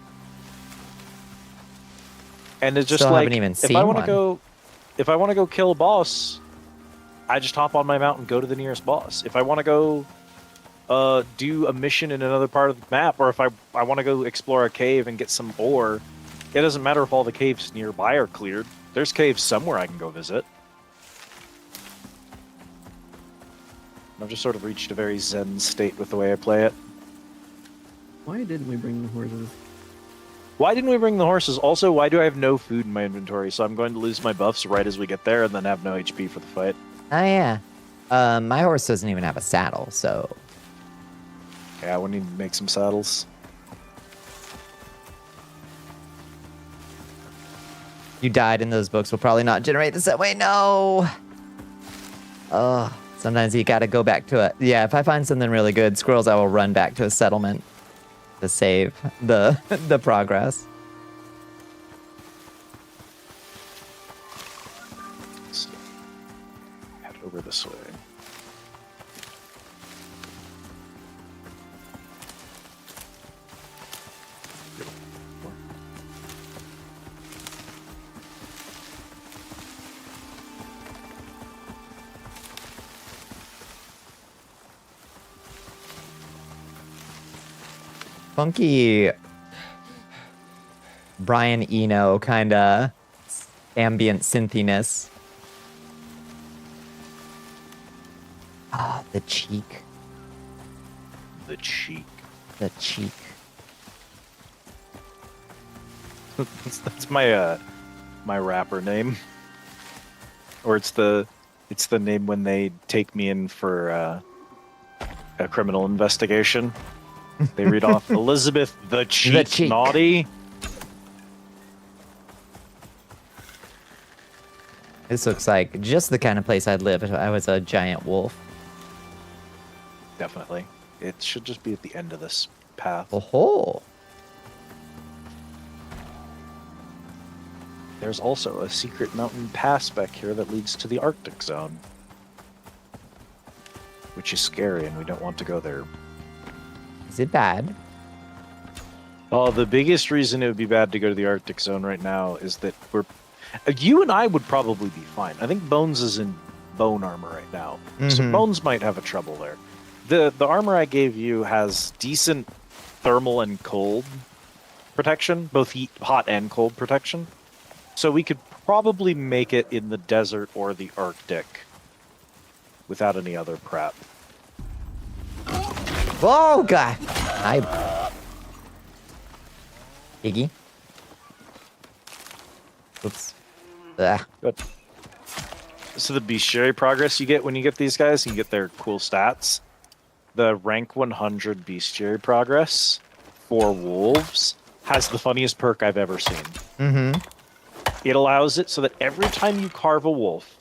And it's just Still like haven't even if seen I want to one. go kill a boss, I just hop on my mount and go to the nearest boss. If I want to go do a mission in another part of the map, or if I want to go explore a cave and get some ore, it doesn't matter if all the caves nearby are cleared. There's caves somewhere I can go visit. I've just sort of reached a very zen state with the way I play it. Why didn't we bring the horses? Why didn't we bring the horses? Also, why do I have no food in my inventory? So I'm going to lose my buffs right as we get there and then have no HP for the fight. Oh, yeah. My horse doesn't even have a saddle, so... Yeah, we need to make some saddles. You died in those books will probably not generate the set. Wait, no! Ugh, Sometimes you gotta go back to it. Yeah, if I find something really good, squirrels, I will run back to a settlement to save the the progress. Let's head over this way. Funky Brian Eno kind of ambient synthiness. Ah, the cheek. The cheek. The cheek. That's my my rapper name. Or it's the name when they take me in for a criminal investigation. They read off Elizabeth the Cheek, Naughty. This looks like just the kind of place I'd live if I was a giant wolf. Definitely. It should just be at the end of this path. Oh. There's also a secret mountain pass back here that leads to the Arctic zone. Which is scary and we don't want to go there. Is it bad? Oh, the biggest reason it would be bad to go to the Arctic zone right now is that you and I would probably be fine. I think Bones is in bone armor right now. So Bones might have a trouble there. The armor I gave you has decent thermal and cold protection, both hot and cold protection. So we could probably make it in the desert or the Arctic without any other prep. Oh, God. Hi. Iggy. Oops. Ugh. Good. So the bestiary progress you get when you get these guys, you get their cool stats. The rank 100 bestiary progress for wolves has the funniest perk I've ever seen. Mm-hmm. It allows it so that every time you carve a wolf,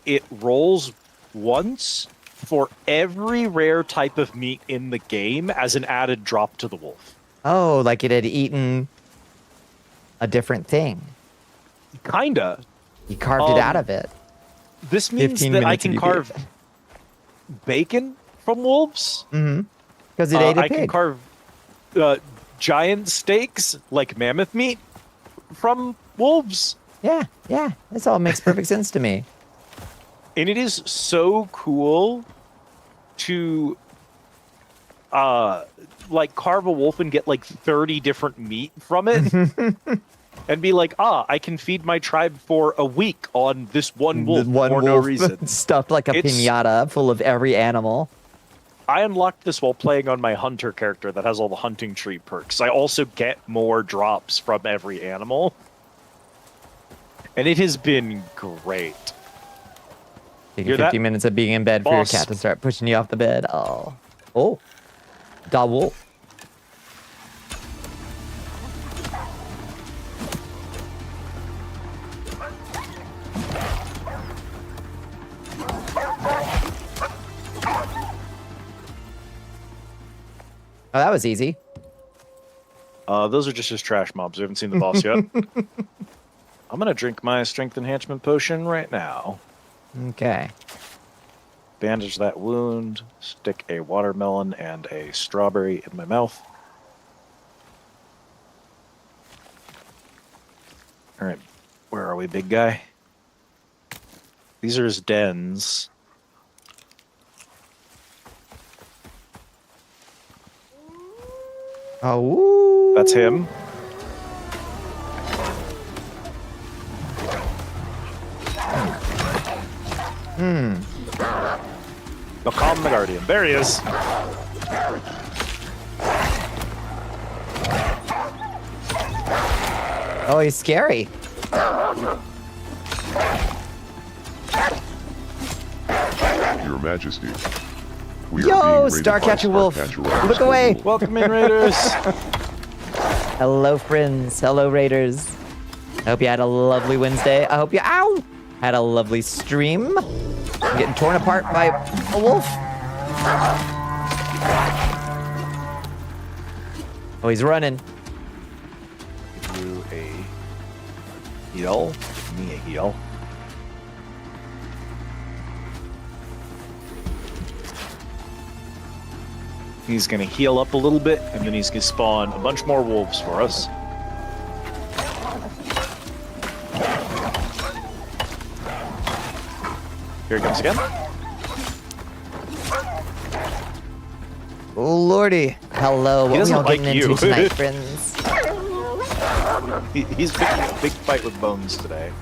it rolls once for every rare type of meat in the game as an added drop to the wolf. Oh, like it had eaten a different thing. Kinda. You carved it out of it. This means 15 that I minutes can of carve bacon from wolves. Mm-hmm. Because it ate a I pig. can carve giant steaks like mammoth meat from wolves. Yeah. This all makes perfect sense to me. And it is so cool to like carve a wolf and get like 30 different meat from it and be like, I can feed my tribe for a week on this one wolf for no reason. Stuffed like a piñata full of every animal. I unlocked this while playing on my hunter character that has all the hunting tree perks. I also get more drops from every animal. And it has been great. Taking 50 minutes of being in bed for your Boss. cat to start pushing you off the bed. Oh. Da wolf. Oh, that was easy. Those are just his trash mobs. We haven't seen the boss yet. I'm going to drink my strength enhancement potion right now. Okay. Bandage that wound, stick a watermelon and a strawberry in my mouth. All right, where are we, big guy? These are his dens. Oh. That's him. Become the Guardian. There he is. Oh, he's scary. Your Majesty. We Yo, are being raided by Starcatcher Wolf. Starcatcher Look away. Welcome in, Raiders. Hello, friends. Hello, Raiders. I hope you had a lovely Wednesday. I hope you, had a lovely stream. I'm getting torn apart by a wolf. Oh, he's running. Give you a heal. Give me a heal. He's gonna heal up a little bit, and then he's gonna spawn a bunch more wolves for us. Here he comes again. Oh, lordy. Hello. What are we doesn't all getting like into you. tonight, friends? He's picking a big fight with Bones today.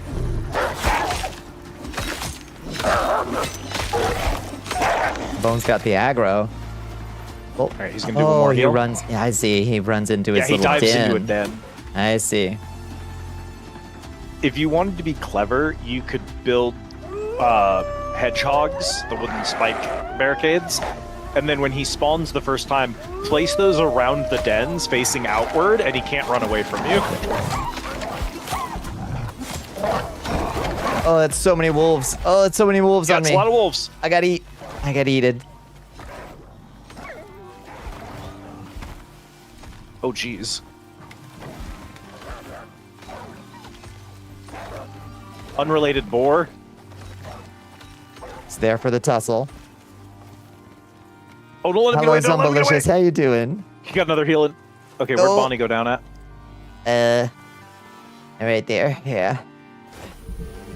Bones got the aggro. Oh, All right, he's gonna do one more he heal. runs. Yeah, I see. He runs into Yeah, his he little dives den. into a den. I see. If you wanted to be clever, you could build hedgehogs, the wooden spike barricades, and then when he spawns the first time, place those around the dens facing outward, and he can't run away from you. Oh, that's so many wolves. Oh, that's so many wolves Yeah, on it's me. a lot of wolves. I gotta eat. I gotta eat it. Oh, jeez. Unrelated boar. It's there for the tussle. Oh, don't let him get Hello, away. Don't let him get away. Zumbalicious. How you doing? He got another healing. Okay, where'd Oh. Bonnie go down at? Right there. Yeah.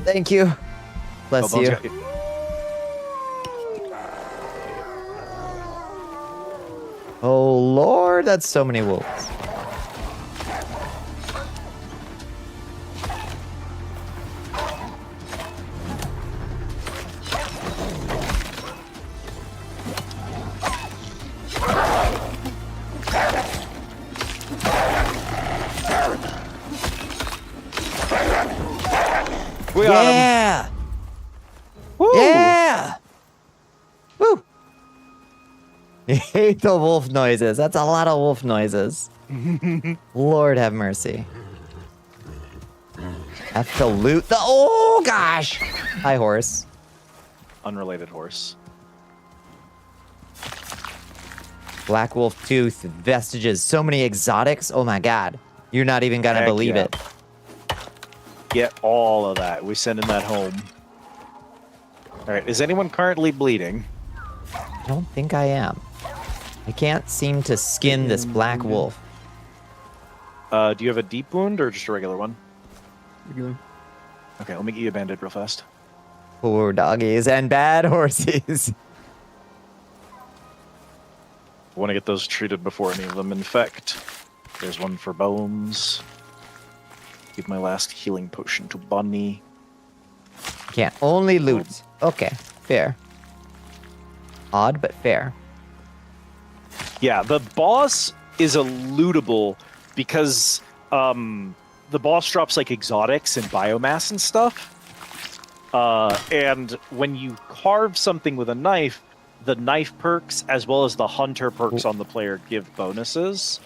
Thank you. Bless Bones you. got you. Oh, Lord. That's so many wolves. We got him. Yeah. Woo! Yeah. Woo. I hate the wolf noises. That's a lot of wolf noises. Lord have mercy. Have to loot the. Oh gosh. Hi, horse. Unrelated horse. Black wolf tooth vestiges. So many exotics. Oh my god. You're not even gonna Heck believe yeah. it. Get all of that. We're sending that home. All right. Is anyone currently bleeding? I don't think I am. I can't seem to skin this black wolf. Do you have a deep wound or just a regular one? Regular. Okay, let me get you a band-aid real fast. Poor doggies and bad horses. I want to get those treated before any of them infect. There's one for Bones. Give my last healing potion to Bunny. Can't only loot. Okay, fair. Odd, but fair. Yeah, the boss is a lootable because the boss drops like exotics and biomass and stuff. And when you carve something with a knife, the knife perks as well as the hunter perks on the player give bonuses.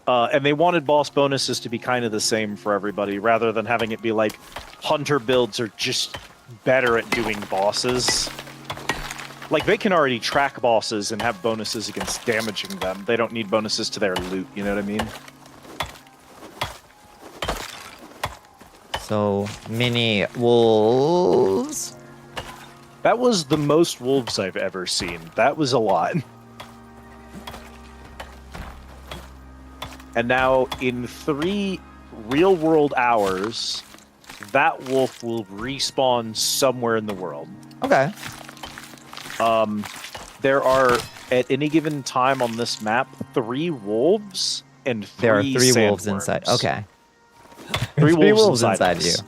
And they wanted boss bonuses to be kind of the same for everybody, rather than having it be like hunter builds are just better at doing bosses. Like, they can already track bosses and have bonuses against damaging them. They don't need bonuses to their loot, you know what I mean? So many wolves. That was the most wolves I've ever seen. That was a lot. And now, in 3 real-world hours, that wolf will respawn somewhere in the world. Okay. There are, at any given time on this map, 3 wolves and 3 There are 3 wolves sandworms. inside. Okay. 3 3 wolves, wolves inside us. you.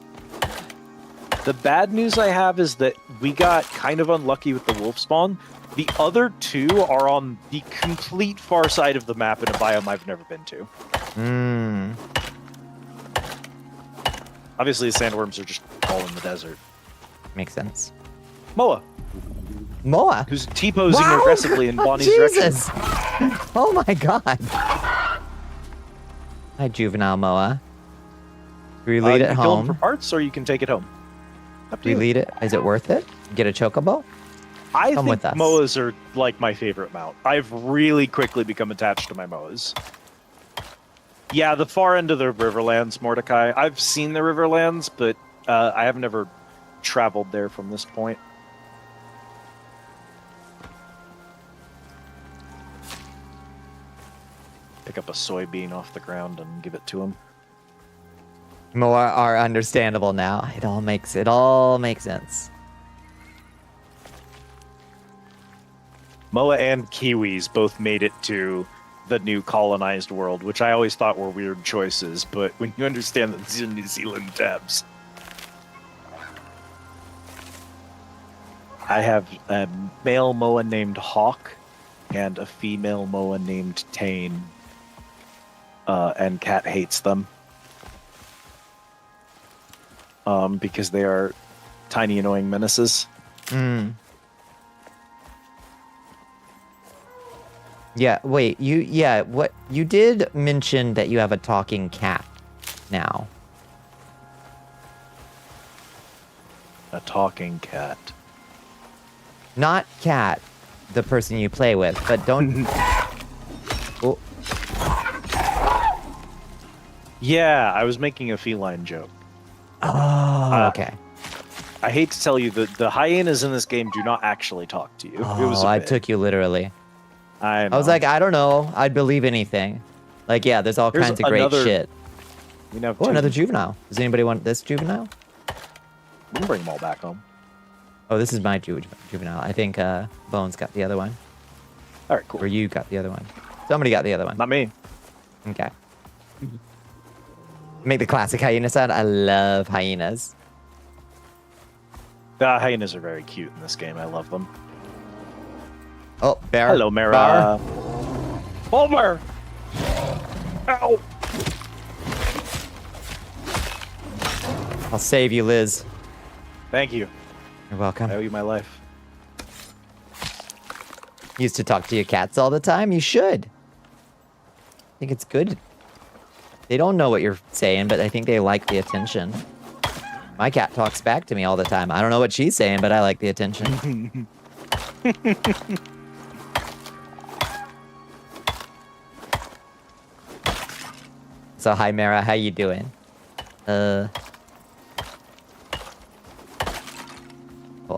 The bad news I have is that we got kind of unlucky with the wolf spawn. The other 2 are on the complete far side of the map in a biome I've never been to. Hmm. Obviously, the sandworms are just all in the desert. Makes sense. Moa, Moa. who's T-posing Wow! aggressively in Bonnie's direction. Jesus. Oh my god. Hi, juvenile Moa. Can we lead you it can kill him home? for parts, or you can take it home. Up to We you. lead it. Is it worth it? Get a chocobo? I Come think with us. moas are like my favorite mount. I've really quickly become attached to my moas. Yeah, the far end of the Riverlands, Mordecai. I've seen the Riverlands, but I have never traveled there from this point. Pick up a soybean off the ground and give it to him. More are understandable now. It all makes sense. Moa and Kiwis both made it to the new colonized world, which I always thought were weird choices, but when you understand that these are New Zealand tabs. I have a male Moa named Hawk and a female Moa named Tane. And Cat hates them. Because they are tiny, annoying menaces. Mm. Yeah, wait, what you did mention that you have a talking cat now. A talking cat. Not Cat, the person you play with, but don't. Oh, Yeah, I was making a feline joke. okay. I hate to tell you that the hyenas in this game do not actually talk to you. It was Oh, a I bit. took you literally. I I was know. like, I don't know. I'd believe anything. Like, yeah, there's all Here's kinds of great another- shit. We have Oh, two. another juvenile. Does anybody want this juvenile? We can bring them all back home. Oh, this is my juvenile. I think Bones got the other one. All right, cool. Or you got the other one. Somebody got the other one. Not me. Okay. Make the classic hyena sound. I love hyenas. The hyenas are very cute in this game. I love them. Oh, bear. Hello, Mara. Bar. Homer! Ow! I'll save you, Liz. Thank you. You're welcome. I owe you my life. Used to talk to your cats all the time. You should. I think it's good. They don't know what you're saying, but I think they like the attention. My cat talks back to me all the time. I don't know what she's saying, but I like the attention. So, hi, Mara. How you doing? Well,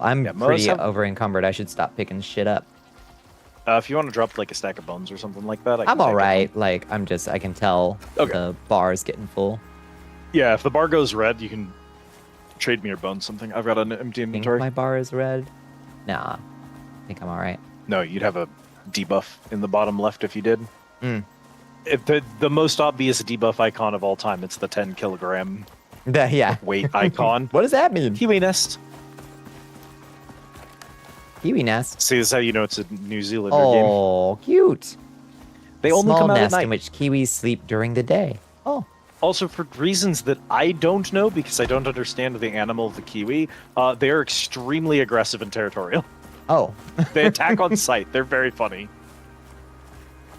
I'm Yeah, Mo's pretty have- over encumbered. I should stop picking shit up. If you want to drop like a stack of bones or something like that, I can I'm take it. alright. Like, I can tell Okay. the bar's getting full. Yeah, if the bar goes red, you can trade me your bones something. I've got an empty I think inventory. my bar is red. Nah. I think I'm alright. No, you'd have a debuff in the bottom left if you did. Mm. If the most obvious debuff icon of all time, it's the 10 kilogram Yeah. weight icon. What does that mean? Kiwi nest. Kiwi nest. See, this is how you know it's a New Zealander game. Oh, cute. They only Small come out at nest night. in which kiwis sleep during the day. Oh. Also, for reasons that I don't know, because I don't understand the animal of the kiwi, they are extremely aggressive and territorial. Oh. They attack on sight. They're very funny.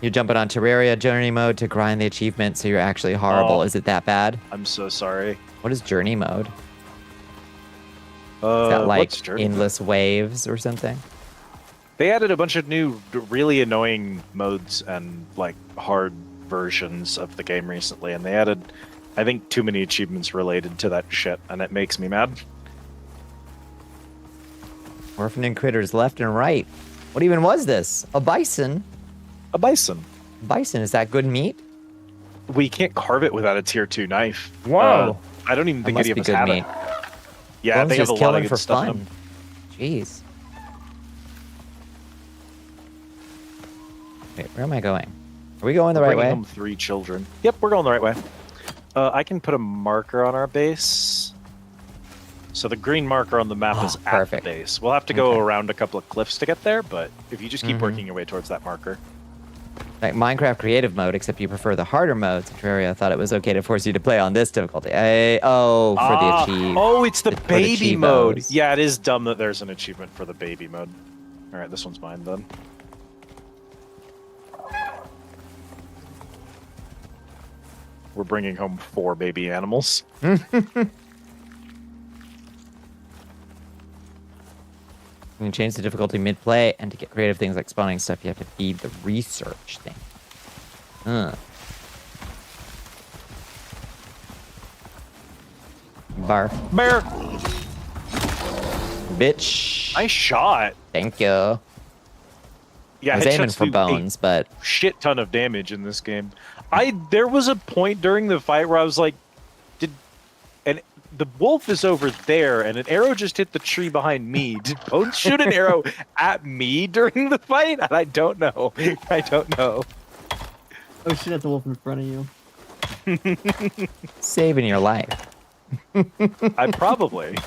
You're jumping on Terraria journey mode to grind the achievement, so you're actually horrible. Oh. Is it that bad? I'm so sorry. What is journey mode? Is that like what's journey? endless waves or something? They added a bunch of new, really annoying modes and like hard versions of the game recently, and they added, I think, too many achievements related to that shit, and it makes me mad. Orphaning critters left and right. What even was this? A bison? A bison. Bison, is that good meat? We can't carve it without a tier 2 knife. Whoa. I don't even That think must any of be us good have meat. it. Yeah, Bones they have just a lot of killing good for stuff in fun. them. Jeez. Wait, where am I going? Are we going the We're right bringing way? home 3 children. Yep, we're going the right way. I can put a marker on our base. So the green marker on the map Oh, is at perfect. the base. We'll have to go Okay. around a couple of cliffs to get there, but if you just keep Mhm. working your way towards that marker. Like Minecraft creative mode, except you prefer the harder modes. Terraria thought it was okay to force you to play on this difficulty. For the achieve. Oh, it's the for the baby mode. cheapos. Yeah, it is dumb that there's an achievement for the baby mode. All right, this one's mine then. We're bringing home 4 baby animals. You can change the difficulty mid-play, and to get creative things like spawning stuff, you have to feed the research thing. Barf. Bear. Bitch. Nice shot. Thank you. Yeah, I was aiming headshots for do bones, but a shit ton of damage in this game. There was a point during the fight where I was like, and the wolf is over there, and an arrow just hit the tree behind me. Did bones shoot an arrow at me during the fight? And I don't know. I don't know. Oh shit, that's a wolf in front of you. saving your life. I probably.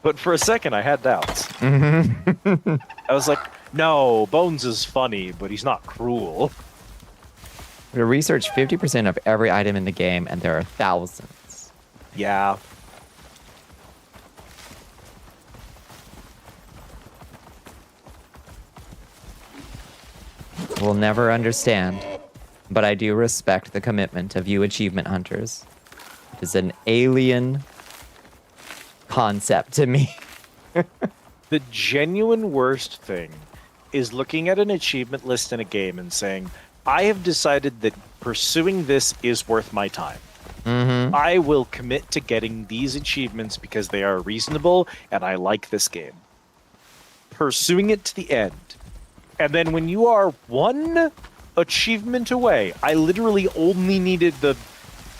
But for a second, I had doubts. Mm-hmm. I was like, no, Bones is funny, but he's not cruel. We research 50% of every item in the game, and there are thousands. Yeah. We'll never understand, but I do respect the commitment of you achievement hunters. It is an alien concept to me. The genuine worst thing is looking at an achievement list in a game and saying, I have decided that pursuing this is worth my time. Mm-hmm. I will commit to getting these achievements because they are reasonable and I like this game. Pursuing it to the end. And then when you are one achievement away, I literally only needed the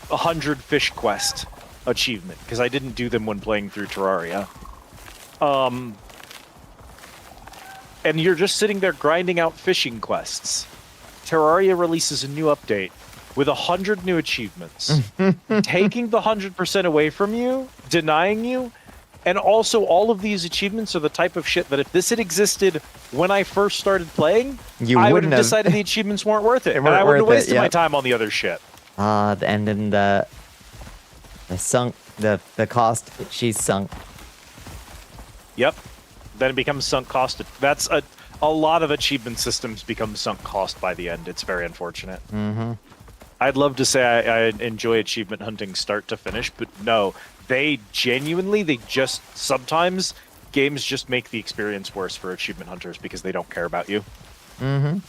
100 fish quest achievement because I didn't do them when playing through Terraria. And you're just sitting there grinding out fishing quests. Terraria releases a new update with 100 new achievements, taking the 100% away from you, denying you, and also all of these achievements are the type of shit that if this had existed when I first started playing, I would have decided the achievements weren't worth it, and I wouldn't have wasted my time on the other shit. And then the cost she's sunk. Yep. Then it becomes sunk cost. That's a lot of achievement systems become sunk cost by the end. It's very unfortunate. Mm-hmm. I'd love to say I enjoy achievement hunting start to finish, but no, they just sometimes games just make the experience worse for achievement hunters because they don't care about you. Mm-hmm.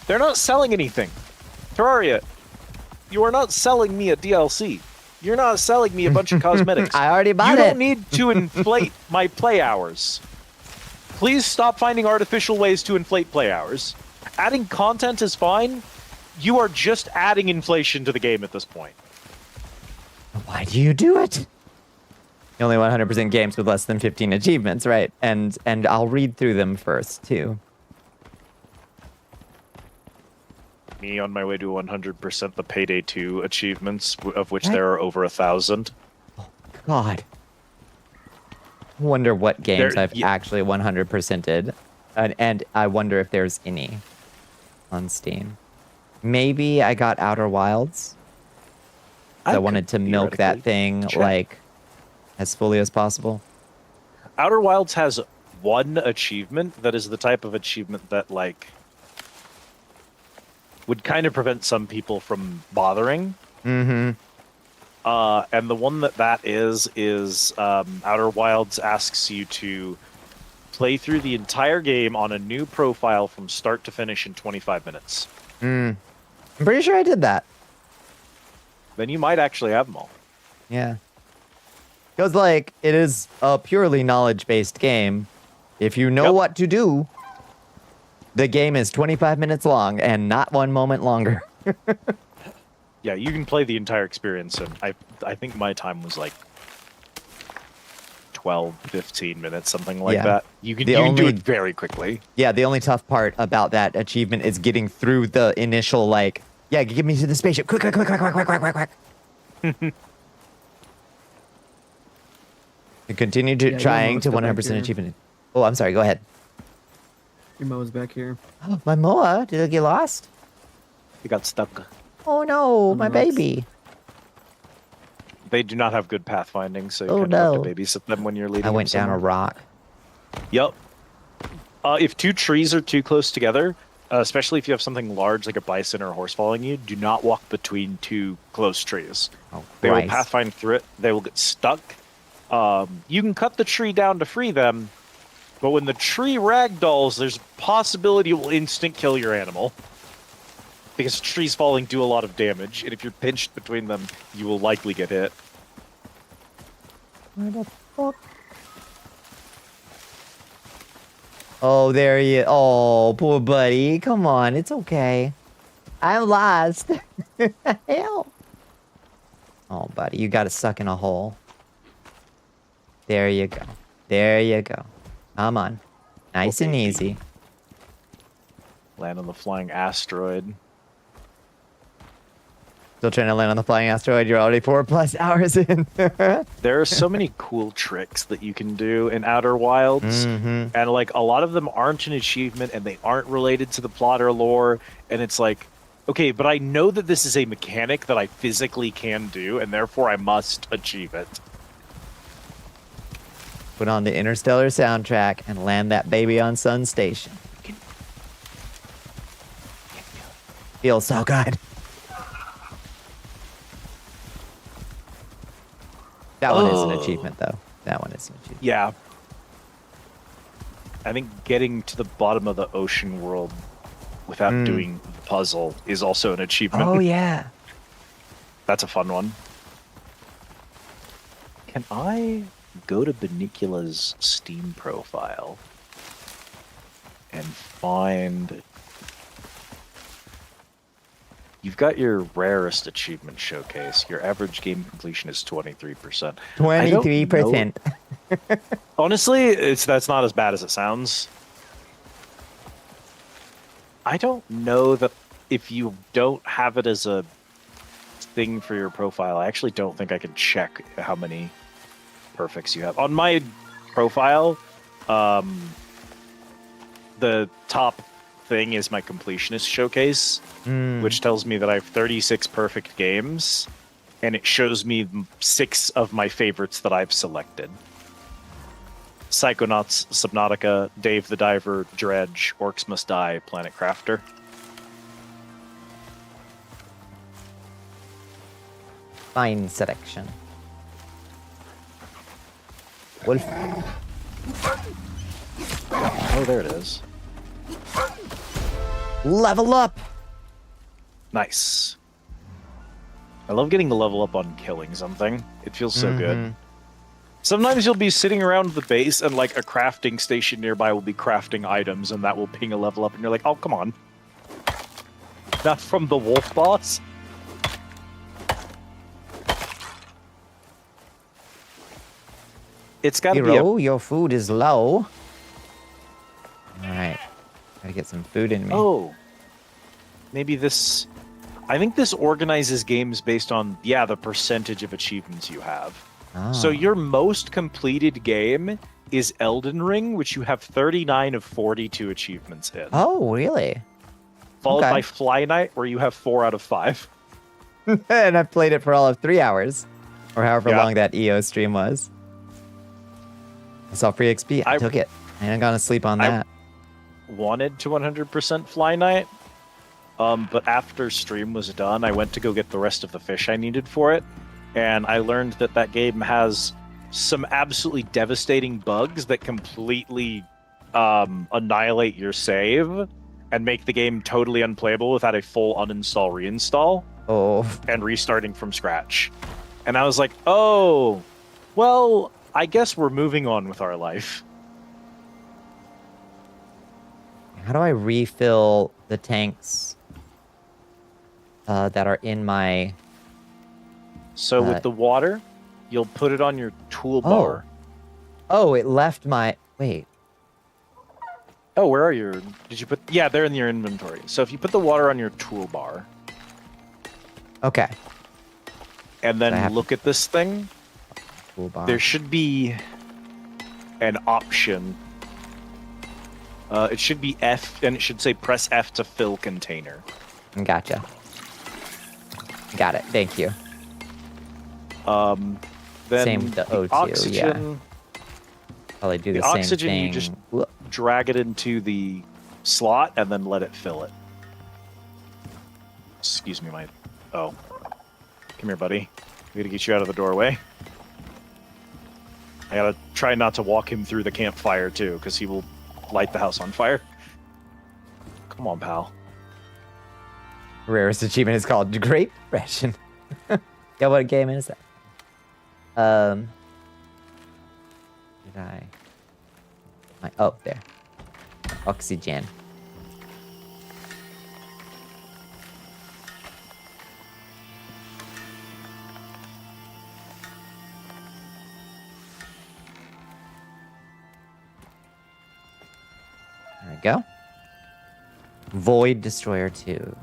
They're not selling anything. Terraria, you are not selling me a DLC. You're not selling me a bunch of cosmetics. I already bought it. You don't need to inflate my play hours. Please stop finding artificial ways to inflate play hours. Adding content is fine. You are just adding inflation to the game at this point. Why do you do it? You only 100% games with less than 15 achievements, right? And I'll read through them first, too. Me on my way to 100% the Payday 2 achievements, of which there are over 1,000. God. Wonder what games I've yeah. actually 100%ed. And I wonder if there's any on Steam. Maybe I got Outer Wilds. I wanted to milk that thing like as fully as possible. Outer Wilds has one achievement that is the type of achievement that like would kind of prevent some people from bothering. Mm-hmm. And the one that is Outer Wilds asks you to play through the entire game on a new profile from start to finish in 25 minutes. I'm pretty sure I did that. Then you might actually have them all. Yeah. Because, like, it is a purely knowledge-based game. If you know what to do, the game is 25 minutes long and not 1 moment longer. Yeah, you can play the entire experience, and I think my time was like 12, 15 minutes, something like that. You can do it very quickly. Yeah, the only tough part about that achievement is getting through the initial, like, yeah, get me to the spaceship. Quick. You continue to trying to 100% achievement. Oh, I'm sorry. Go ahead. Your Moa's back here. Oh, my Moa, did it get lost? You got stuck. Oh no, my rocks. baby. They do not have good pathfinding, so you Oh, kind of no. have to babysit them when you're leading I went them down a somewhere. rock. Yep. If two trees are too close together, especially if you have something large like a bison or a horse following you, do not walk between two close trees. Oh, They will Christ. pathfind through it. They will get stuck. You can cut the tree down to free them, but when the tree ragdolls, there's a possibility it will instant kill your animal. Because trees falling do a lot of damage, and if you're pinched between them, you will likely get hit. Where the fuck? Oh, there he is. Oh, poor buddy. Come on, it's okay. I'm lost. Help. Oh, buddy, you gotta suck in a hole. There you go. There you go. Come on. Nice and easy. Land on the flying asteroid. Still trying to land on the flying asteroid. You're already 4+ hours in. There are so many cool tricks that you can do in Outer Wilds, and like a lot of them aren't an achievement, and they aren't related to the plot or lore. And it's like, okay, but I know that this is a mechanic that I physically can do, and therefore I must achieve it. Put on the Interstellar soundtrack and land that baby on Sun Station. Feels so good. That one is an achievement, though. That one is an achievement. Yeah. I think getting to the bottom of the ocean world without doing the puzzle is also an achievement. Oh, yeah. That's a fun one. Can I go to Bonnicula's Steam profile and find... You've got your rarest achievement showcase. Your average game completion is 23%. 23%. Honestly, that's not as bad as it sounds. I don't know that if you don't have it as a thing for your profile, I actually don't think I can check how many perfects you have. On my profile, the top thing is my completionist showcase, which tells me that I have 36 perfect games, and it shows me 6 of my favorites that I've selected. Psychonauts, Subnautica, Dave the Diver, Dredge, Orcs Must Die, Planet Crafter. Fine selection. Wolf. Oh, there it is. Level up! Nice. I love getting the level up on killing something. It feels so good. Sometimes you'll be sitting around the base and like a crafting station nearby will be crafting items and that will ping a level up and you're like, oh, come on. Not from the wolf boss? It's gotta be Hero, your food is low. Alright. Gotta get some food in me. Oh. Maybe this... I think this organizes games based on, the percentage of achievements you have. Oh. So your most completed game is Elden Ring, which you have 39 of 42 achievements in. Oh, really? Followed okay. by Fly Night, where you have 4 out of 5. And I've played it for all of 3 hours. Or however long that EO stream was. I saw free XP. I took it. I ain't gonna sleep on that. Wanted to 100% Fly Night, but after stream was done, I went to go get the rest of the fish I needed for it, and I learned that that game has some absolutely devastating bugs that completely annihilate your save and make the game totally unplayable without a full uninstall reinstall and restarting from scratch. And I was like, oh, well, I guess we're moving on with our life. How do I refill the tanks that are in my... So with the water, you'll put it on your toolbar. Oh, it left my... Wait. Oh, where are your... Did you put... Yeah, they're in your inventory. So if you put the water on your toolbar... Okay. And then look at this thing, Toolbar. there should be an option. It should be F, and it should say press F to fill container. Gotcha. Got it. Thank you. Then Same with the O2, oxygen, Probably do the the same oxygen, thing. you just drag it into the slot and then let it fill it. Excuse me, my... Oh. Come here, buddy. We gotta get you out of the doorway. I gotta try not to walk him through the campfire too, because he will light the house on fire. Come on, pal. Rarest achievement is called Great Depression. Yeah, what game is that? Did I? Oh, there. Rockxygen. There we go. Void Destroyer 2.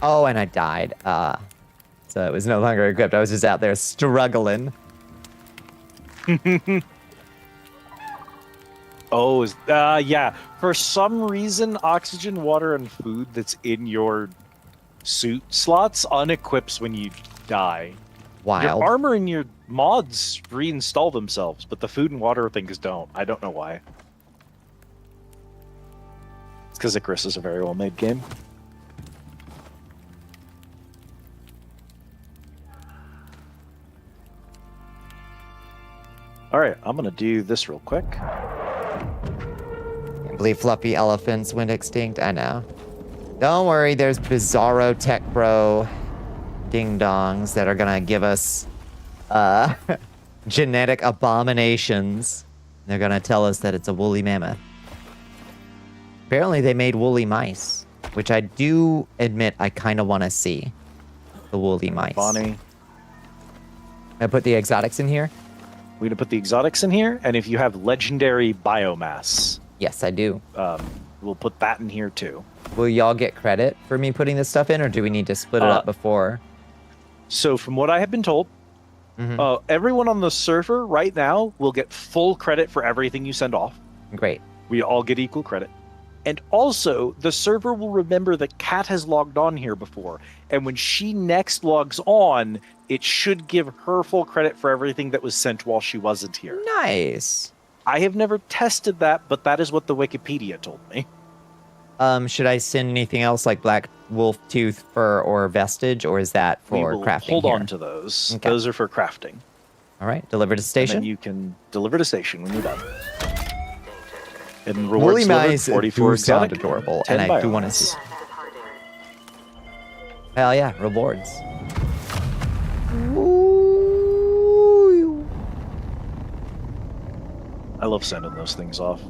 Oh, and I died. So it was no longer equipped. I was just out there struggling. Oh, yeah. For some reason, oxygen, water, and food that's in your suit slots unequips when you die. Wild. Your armor and your mods reinstall themselves, but the food and water things don't. I don't know why. It's because Icarus is a very well-made game. Alright, I'm gonna do this real quick. Can't believe fluffy elephants went extinct. I know. Don't worry, there's bizarro tech bro ding-dongs that are gonna give us genetic abominations. They're gonna tell us that it's a woolly mammoth. Apparently they made woolly mice, which I do admit I kind of want to see. The woolly mice. Bonnie. I put the exotics in here? We're gonna put the exotics in here, and if you have legendary biomass, Yes, I do. we'll put that in here too. Will y'all get credit for me putting this stuff in, or do we need to split it up before? So from what I have been told, everyone on the server right now will get full credit for everything you send off. Great. We all get equal credit. And also, the server will remember that Kat has logged on here before. And when she next logs on, it should give her full credit for everything that was sent while she wasn't here. Nice. I have never tested that, but that is what the Wikipedia told me. Should I send anything else like black wolf tooth fur or vestige, or is that We for will crafting? hold here? on to those. Okay. Those are for crafting. All right, deliver to station. And then you can deliver to station when you're done. And Woolly rewards delivered, mice 44 do sound exotic, adorable, 10 and I do want to biomass. see. Hell yeah, rewards. I love sending those things off.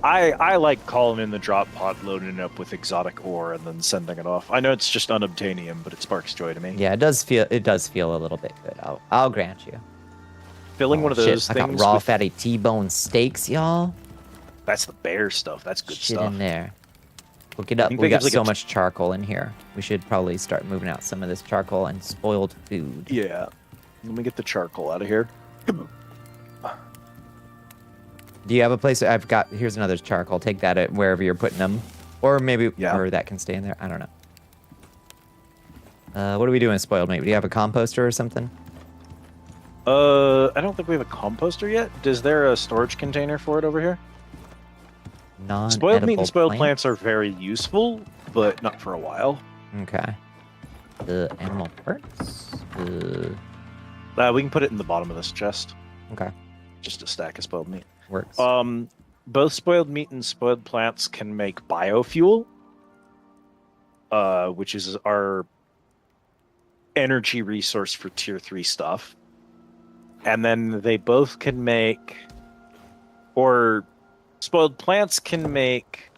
I like calling in the drop pod, loading it up with exotic ore, and then sending it off. I know it's just unobtainium, but it sparks joy to me. Yeah, it does feel a little bit good. I'll grant you. Filling one of Shit, those I got things raw with- fatty T-bone steaks, y'all. That's the bear stuff. That's good Shit stuff. in there. Look it up. think We that got gives, like, so a- much charcoal in here. We should probably start moving out some of this charcoal and spoiled food. Yeah. Let me get the charcoal out of here. Do you have a place? Here's another charcoal. Take that at wherever you're putting them. Or maybe, Yeah. or that can stay in there. I don't know. What are we doing, spoiled meat? Do you have a composter or something? I don't think we have a composter yet. Is there a storage container for it over here? Spoiled meat and spoiled plants are very useful, but not for a while. Okay. The animal parts? We can put it in the bottom of this chest. Okay. Just a stack of spoiled meat. Works. Both spoiled meat and spoiled plants can make biofuel, which is our energy resource for tier 3 stuff. And then they both can make, or spoiled plants can make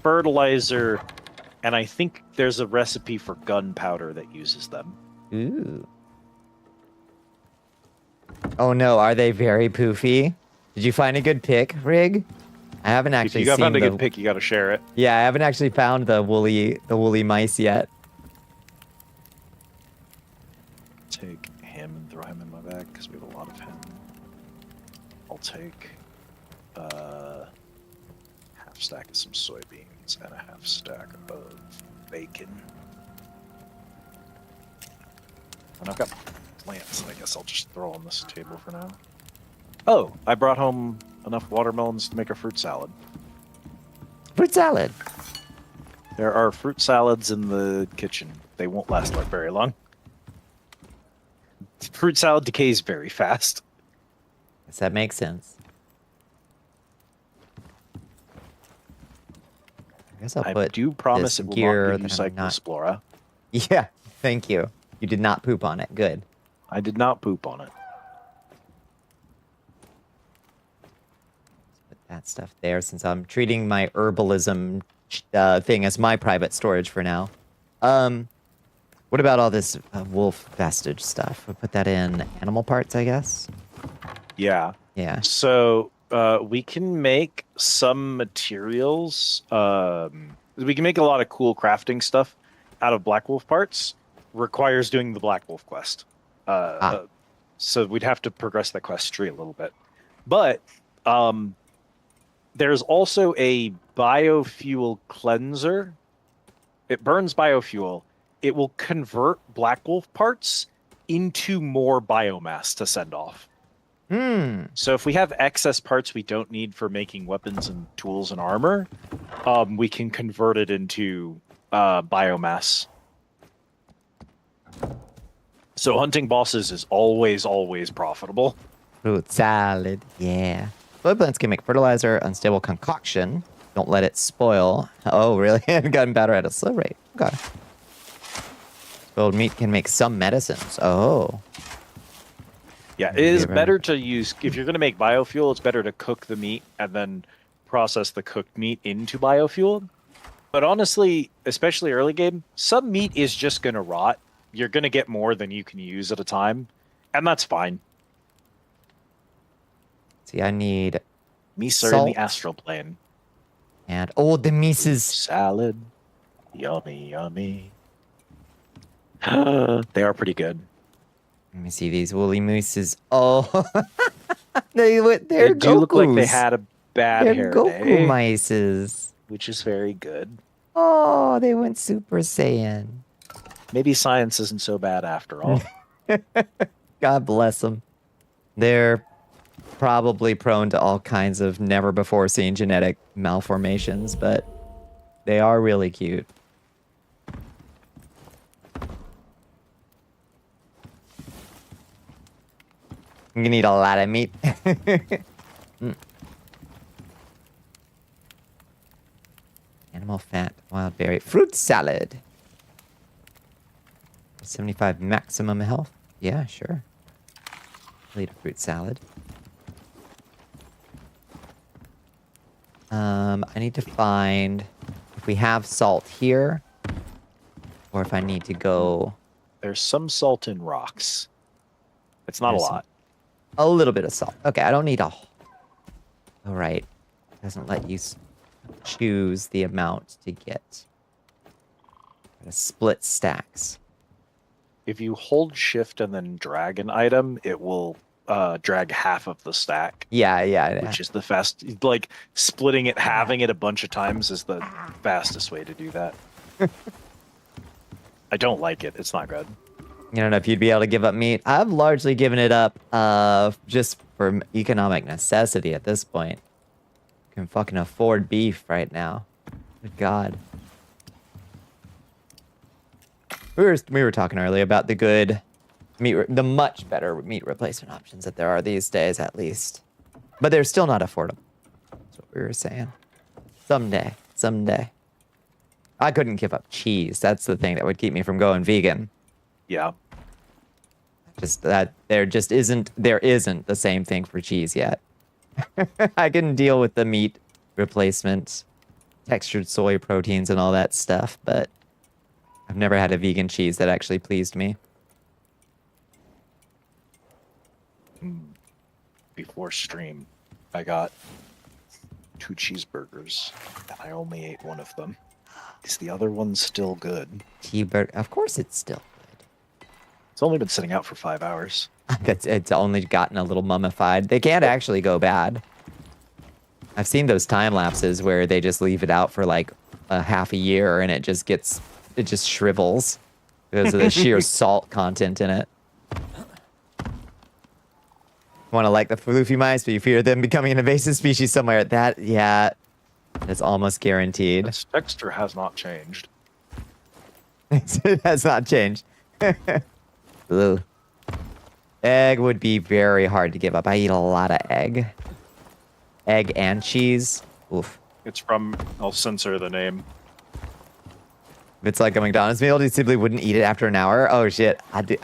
fertilizer, and I think there's a recipe for gunpowder that uses them. Ooh. Oh no, are they very poofy? Did you find a good pick, Rig? I haven't If actually you seen found a the... good pick, you got to share it. Yeah, I haven't actually found the woolly mice yet. Take him and throw him in my bag because we have a lot of him. I'll take half stack of some soybeans and a half stack of bacon. And I've got plants, I guess I'll just throw on this table for now. Oh, I brought home enough watermelons to make a fruit salad. Fruit salad. There are fruit salads in the kitchen. They won't last very long. Fruit salad decays very fast. Guess that makes sense. I guess I'll I put do promise this it will gear not give you that I'm not. Cyclospora. Yeah, thank you. You did not poop on it. Good. I did not poop on it. Put that stuff there since I'm treating my herbalism thing as my private storage for now. What about all this wolf vestige stuff? We'll put that in animal parts, I guess. Yeah. Yeah. So we can make some materials. We can make a lot of cool crafting stuff out of Black Wolf parts. Requires doing the Black Wolf quest. So we'd have to progress that quest tree a little bit. But there's also a biofuel cleanser. It burns biofuel. It will convert Black Wolf parts into more biomass to send off. So if we have excess parts we don't need for making weapons and tools and armor, we can convert it into biomass. So hunting bosses is always, always profitable. Fruit salad. Yeah. Soy plants can make fertilizer, unstable concoction. Don't let it spoil. Oh, really? And gunpowder at a slow rate. Okay. Spoiled meat can make some medicines. Oh. Yeah, it is better to use, if you're going to make biofuel, it's better to cook the meat and then process the cooked meat into biofuel. But honestly, especially early game, some meat is just going to rot. You're going to get more than you can use at a time, and that's fine. See, I need Misa in salt. the astral plane. And the mises. Salad. Yummy, yummy. They are pretty good. Let me see these woolly mooses. Oh, they're They do look like they Gokus. had a bad They're hair Goku day, mices. which is very good. Oh, they went Super Saiyan. Maybe science isn't so bad after all. God bless them. They're probably prone to all kinds of never before seen genetic malformations, but they are really cute. I'm gonna eat a lot of meat. Animal fat, wild berry, fruit salad. 75 maximum health. Yeah, sure. I'll eat a fruit salad. I need to find if we have salt here, or if I need to go There's some salt in rocks. It's not a There's some- lot. a little bit of salt. Okay, I don't need a. All right, doesn't let you choose the amount to get. Gotta split stacks. If you hold shift and then drag an item, it will drag half of the stack, Yeah. which is the fast. Like splitting it, having it a bunch of times is the fastest way to do that. I don't like it. It's not good. I don't know if you'd be able to give up meat. I've largely given it up just for economic necessity at this point. Can fucking afford beef right now. Good God. We were talking earlier about the good meat, the much better meat replacement options that there are these days, at least. But they're still not affordable. That's what we were saying. Someday. I couldn't give up cheese. That's the thing that would keep me from going vegan. Yeah. Just that there isn't the same thing for cheese yet. I can deal with the meat replacement, textured soy proteins and all that stuff, but I've never had a vegan cheese that actually pleased me. Before stream, I got 2 cheeseburgers, and I only ate one of them. Is the other one still good? Cheeseburger, of course it's still good. It's only been sitting out for 5 hours. It's only gotten a little mummified. They can't actually go bad. I've seen those time lapses where they just leave it out for like a half a year and it just shrivels because of the sheer salt content in it. Want to like the floofy mice, but you fear them becoming an invasive species somewhere. That's almost guaranteed. Its texture has not changed. It has not changed. Ugh. Egg would be very hard to give up. I eat a lot of egg. Egg and cheese. Oof. It's from. I'll censor the name. If it's like a McDonald's meal, you simply wouldn't eat it after an hour. Oh shit! I do.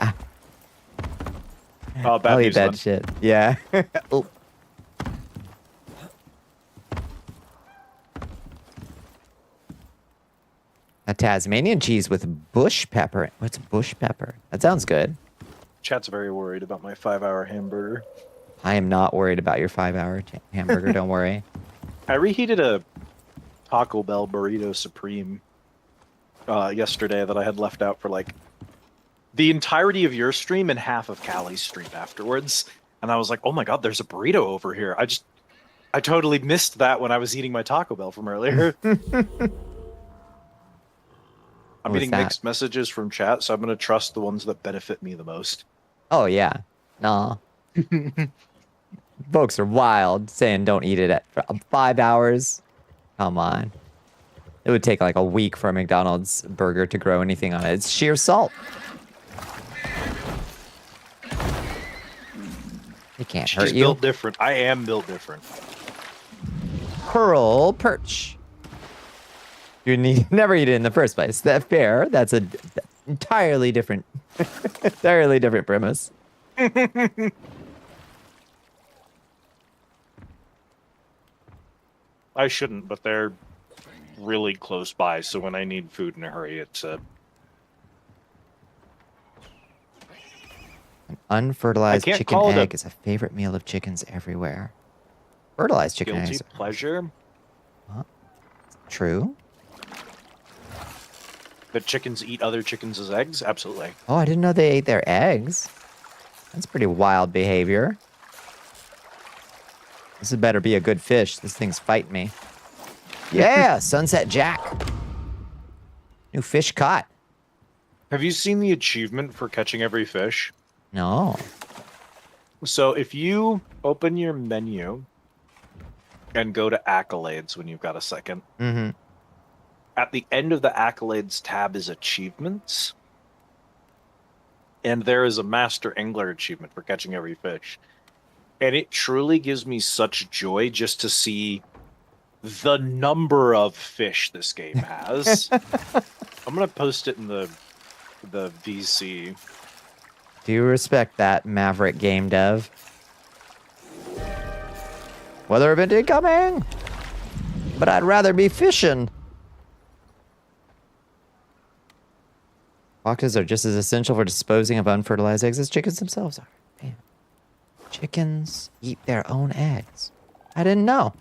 Oh, bad I'll eat news that then. shit. Yeah. Oh. A Tasmanian cheese with bush pepper. What's bush pepper? That sounds good. Chat's very worried about my 5-hour hamburger. I am not worried about your 5-hour hamburger. Don't worry. I reheated a Taco Bell burrito supreme yesterday that I had left out for like the entirety of your stream and half of Callie's stream afterwards. And I was like, oh my god, there's a burrito over here. I totally missed that when I was eating my Taco Bell from earlier. I'm What's getting that? mixed messages from chat, so I'm going to trust the ones that benefit me the most. Oh yeah. No. Folks are wild saying don't eat it at 5 hours. Come on. It would take like a week for a McDonald's burger to grow anything on it. It's sheer salt. It can't She's hurt you. built different. I am built different. Pearl perch. You never eat it in the first place. That fair. That's a entirely different, entirely different premise. I shouldn't, but they're really close by, so when I need food in a hurry, it's An unfertilized I can't chicken call it egg a- is a favorite meal of chickens everywhere. Fertilized chicken guilty eggs. pleasure. True. That chickens eat other chickens as eggs? Absolutely. Oh, I didn't know they ate their eggs. That's pretty wild behavior. This had better be a good fish. This thing's fighting me. Yeah, Sunset Jack. New fish caught. Have you seen the achievement for catching every fish? No. So if you open your menu and go to accolades when you've got a second, Mm-hmm. at the end of the accolades tab is achievements. And there is a master angler achievement for catching every fish. And it truly gives me such joy just to see the number of fish this game has. I'm going to post it in the VC. Do you respect that, Maverick game dev? Weather event incoming! But I'd rather be fishing. Foxes are just as essential for disposing of unfertilized eggs as chickens themselves are. Man. Chickens eat their own eggs. I didn't know.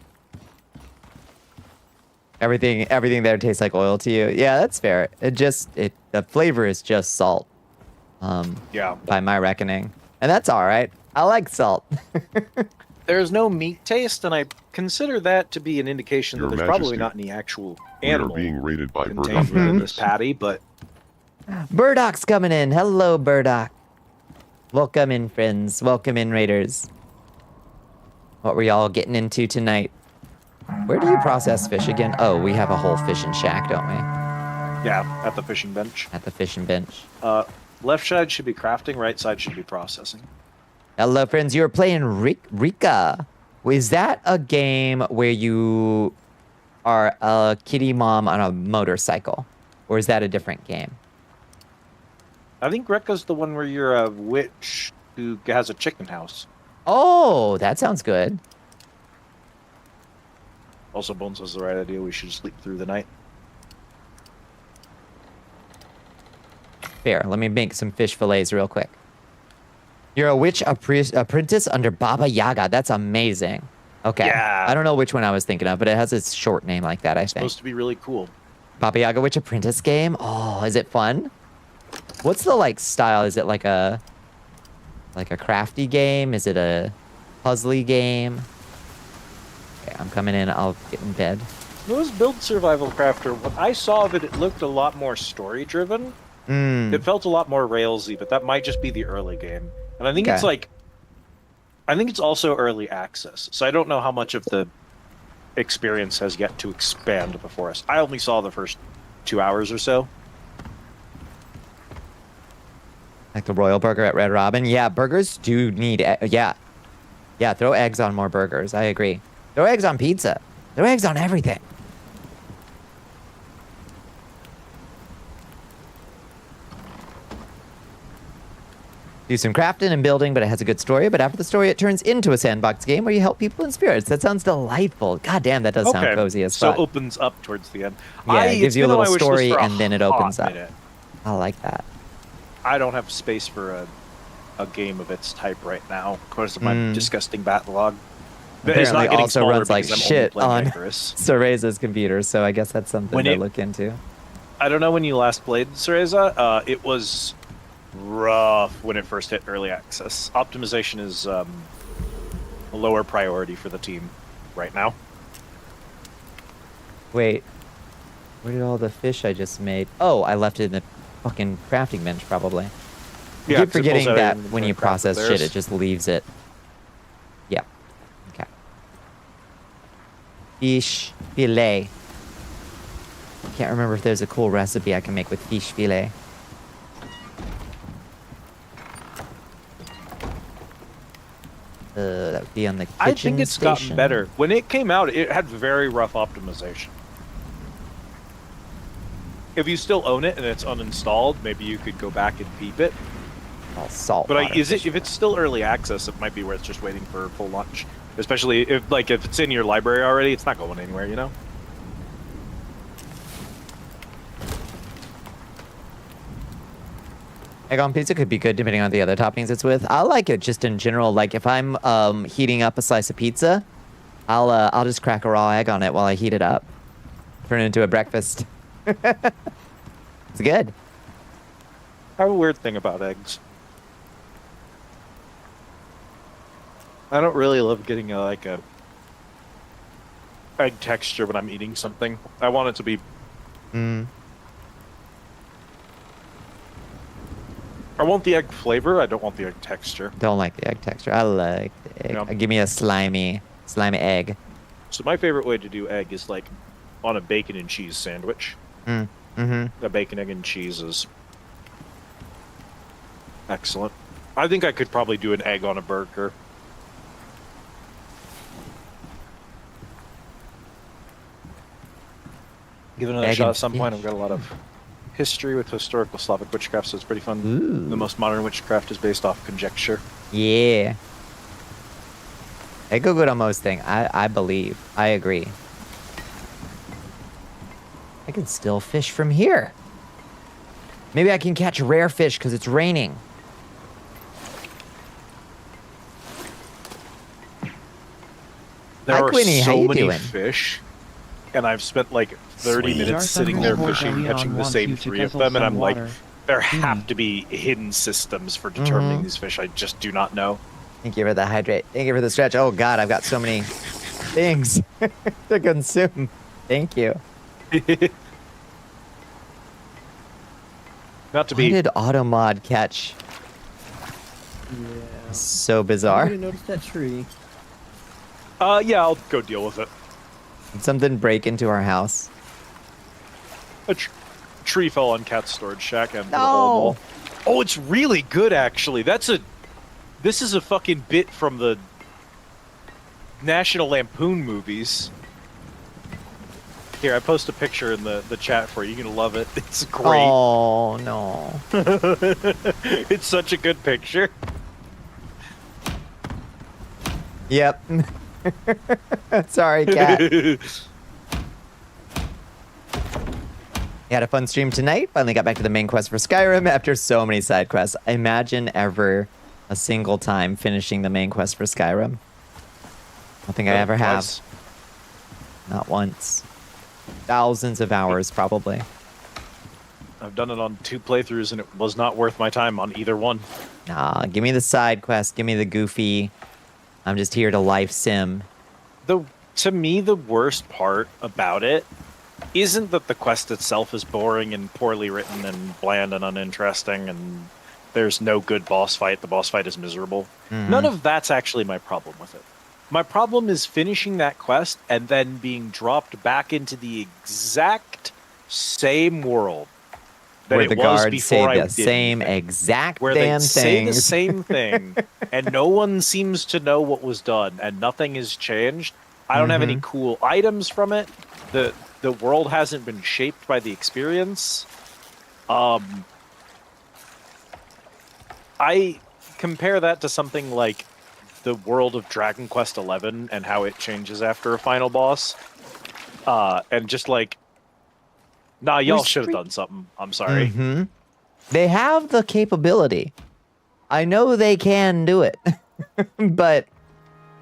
Everything there tastes like oil to you. Yeah, that's fair. The flavor is just salt. Yeah. By my reckoning. And that's all right. I like salt. There's no meat taste, and I consider that to be an indication Your that there's probably Majesty, not any actual We are animal being raided by contained Burdock within Madness. this patty, but Burdock's coming in. Hello, Burdock. Welcome in, friends. Welcome in, Raiders. What were y'all getting into tonight? Where do you process fish again? Oh, we have a whole fishing shack, don't we? yeah, at the fishing bench. At the fishing bench. Left side should be crafting, right side should be processing. Hello, friends. You're playing Rika. Is that a game where you are a kitty mom on a motorcycle? Or is that a different game? I think Rekka's the one where you're a witch who has a chicken house. Oh, that sounds good. Also, Bones has the right idea. We should sleep through the night. Fair. Let me make some fish fillets real quick. You're a witch apprentice under Baba Yaga. That's amazing. Okay. Yeah. I don't know which one I was thinking of, but it has a short name like that, I think. Supposed to be really cool. Baba Yaga Witch Apprentice game? Oh, is it fun? What's the style? Is it like a crafty game? Is it a puzzly game? Okay, I'm coming in. I'll get in bed. It was Build Survival Crafter. What I saw of it, it looked a lot more story-driven. It felt a lot more railsy, but that might just be the early game. And I think it's I think it's also early access. So I don't know how much of the experience has yet to expand before us. I only saw the first 2 hours or so. Like the Royal Burger at Red Robin. Yeah, burgers do need... yeah. Yeah, throw eggs on more burgers. I agree. Throw eggs on pizza. Throw eggs on everything. Do some crafting and building, but it has a good story. But after the story, it turns into a sandbox game where you help people in spirits. That sounds delightful. God damn, that does sound cozy as fuck. So it opens up towards the end. Yeah, it gives you a little story and then it opens up. Minute. I like that. I don't have space for a game of its type right now because of my disgusting backlog. It's not getting also runs like shit on Icarus. Cereza's computer, so I guess that's something to look into. I don't know when you last played Cereza. It was rough when it first hit early access. Optimization is a lower priority for the team right now. Wait, where did all the fish I just made? Oh, I left it in the fucking crafting bench, probably. Yeah, I keep forgetting that when you process shit, it just leaves it. Yeah. Okay. Fish fillet. Can't remember if there's a cool recipe I can make with fish fillet. That would be on the kitchen I think it's station. gotten better. When it came out, it had very rough optimization. If you still own it and it's uninstalled, maybe you could go back and peep it. All salt. But if it's still early access, it might be worth just waiting for full launch. Especially if it's in your library already, it's not going anywhere, you know? Egg on pizza could be good depending on the other toppings it's with. I like it just in general. Like if I'm heating up a slice of pizza, I'll just crack a raw egg on it while I heat it up. Turn it into a breakfast. It's good. I have a weird thing about eggs. I don't really love getting a egg texture when I'm eating something. I want it to be I want the egg flavor. I don't want the egg texture. Don't like the egg texture. I like the egg. Yeah. Give me a slimy egg. So my favorite way to do egg is like on a bacon and cheese sandwich. The bacon, egg, and cheese is excellent. I think I could probably do an egg on a burger. Give it another shot at some point. I've got a lot of history with historical Slavic witchcraft, so it's pretty fun. Ooh. The most modern witchcraft is based off conjecture. Yeah. They go good on most things. I believe. I agree. I can still fish from here. Maybe I can catch rare fish because it's raining. There Hi, are Quinny. How so you many doing? fish, and I've spent like 30 minutes Darth sitting there Uncle fishing, Leon catching the wants same you to 3 of guzzle them, and some I'm like, water. there have to be hidden systems for determining these fish. I just do not know. Thank you for the hydrate. Thank you for the stretch. Oh, God, I've got so many things to consume. Thank you. Not to Why be. did Automod catch? Yeah. So I bizarre. didn't notice that tree. Yeah, I'll go deal with it. Did something break into our house? A tree fell on Cat's storage shack and No. Oh, it's really good actually. This is a fucking bit from the National Lampoon movies. Here, I post a picture in the chat for you. You're gonna love it. It's great. Oh, no. It's such a good picture. Yep. Sorry, cat. Had a fun stream tonight. Finally got back to the main quest for Skyrim after so many side quests. Imagine ever a single time finishing the main quest for Skyrim. I don't think I ever have. Twice. Not once. Thousands of hours, probably. I've done it on 2 playthroughs and it was not worth my time on either one. Nah, give me the side quest. Give me the goofy. I'm just here to life sim. To me, the worst part about it isn't that the quest itself is boring and poorly written and bland and uninteresting and there's no good boss fight. The boss fight is miserable. None of that's actually my problem with it. My problem is finishing that quest and then being dropped back into the exact same world where it the was guards say before I the did same anything. exact Where they damn say the things. same thing, and no one seems to know what was done, and nothing has changed. I don't have any cool items from it. The world hasn't been shaped by the experience. I compare that to something like the world of Dragon Quest XI and how it changes after a final boss. And just like, nah, y'all should have done something. I'm sorry. They have the capability. I know they can do it, but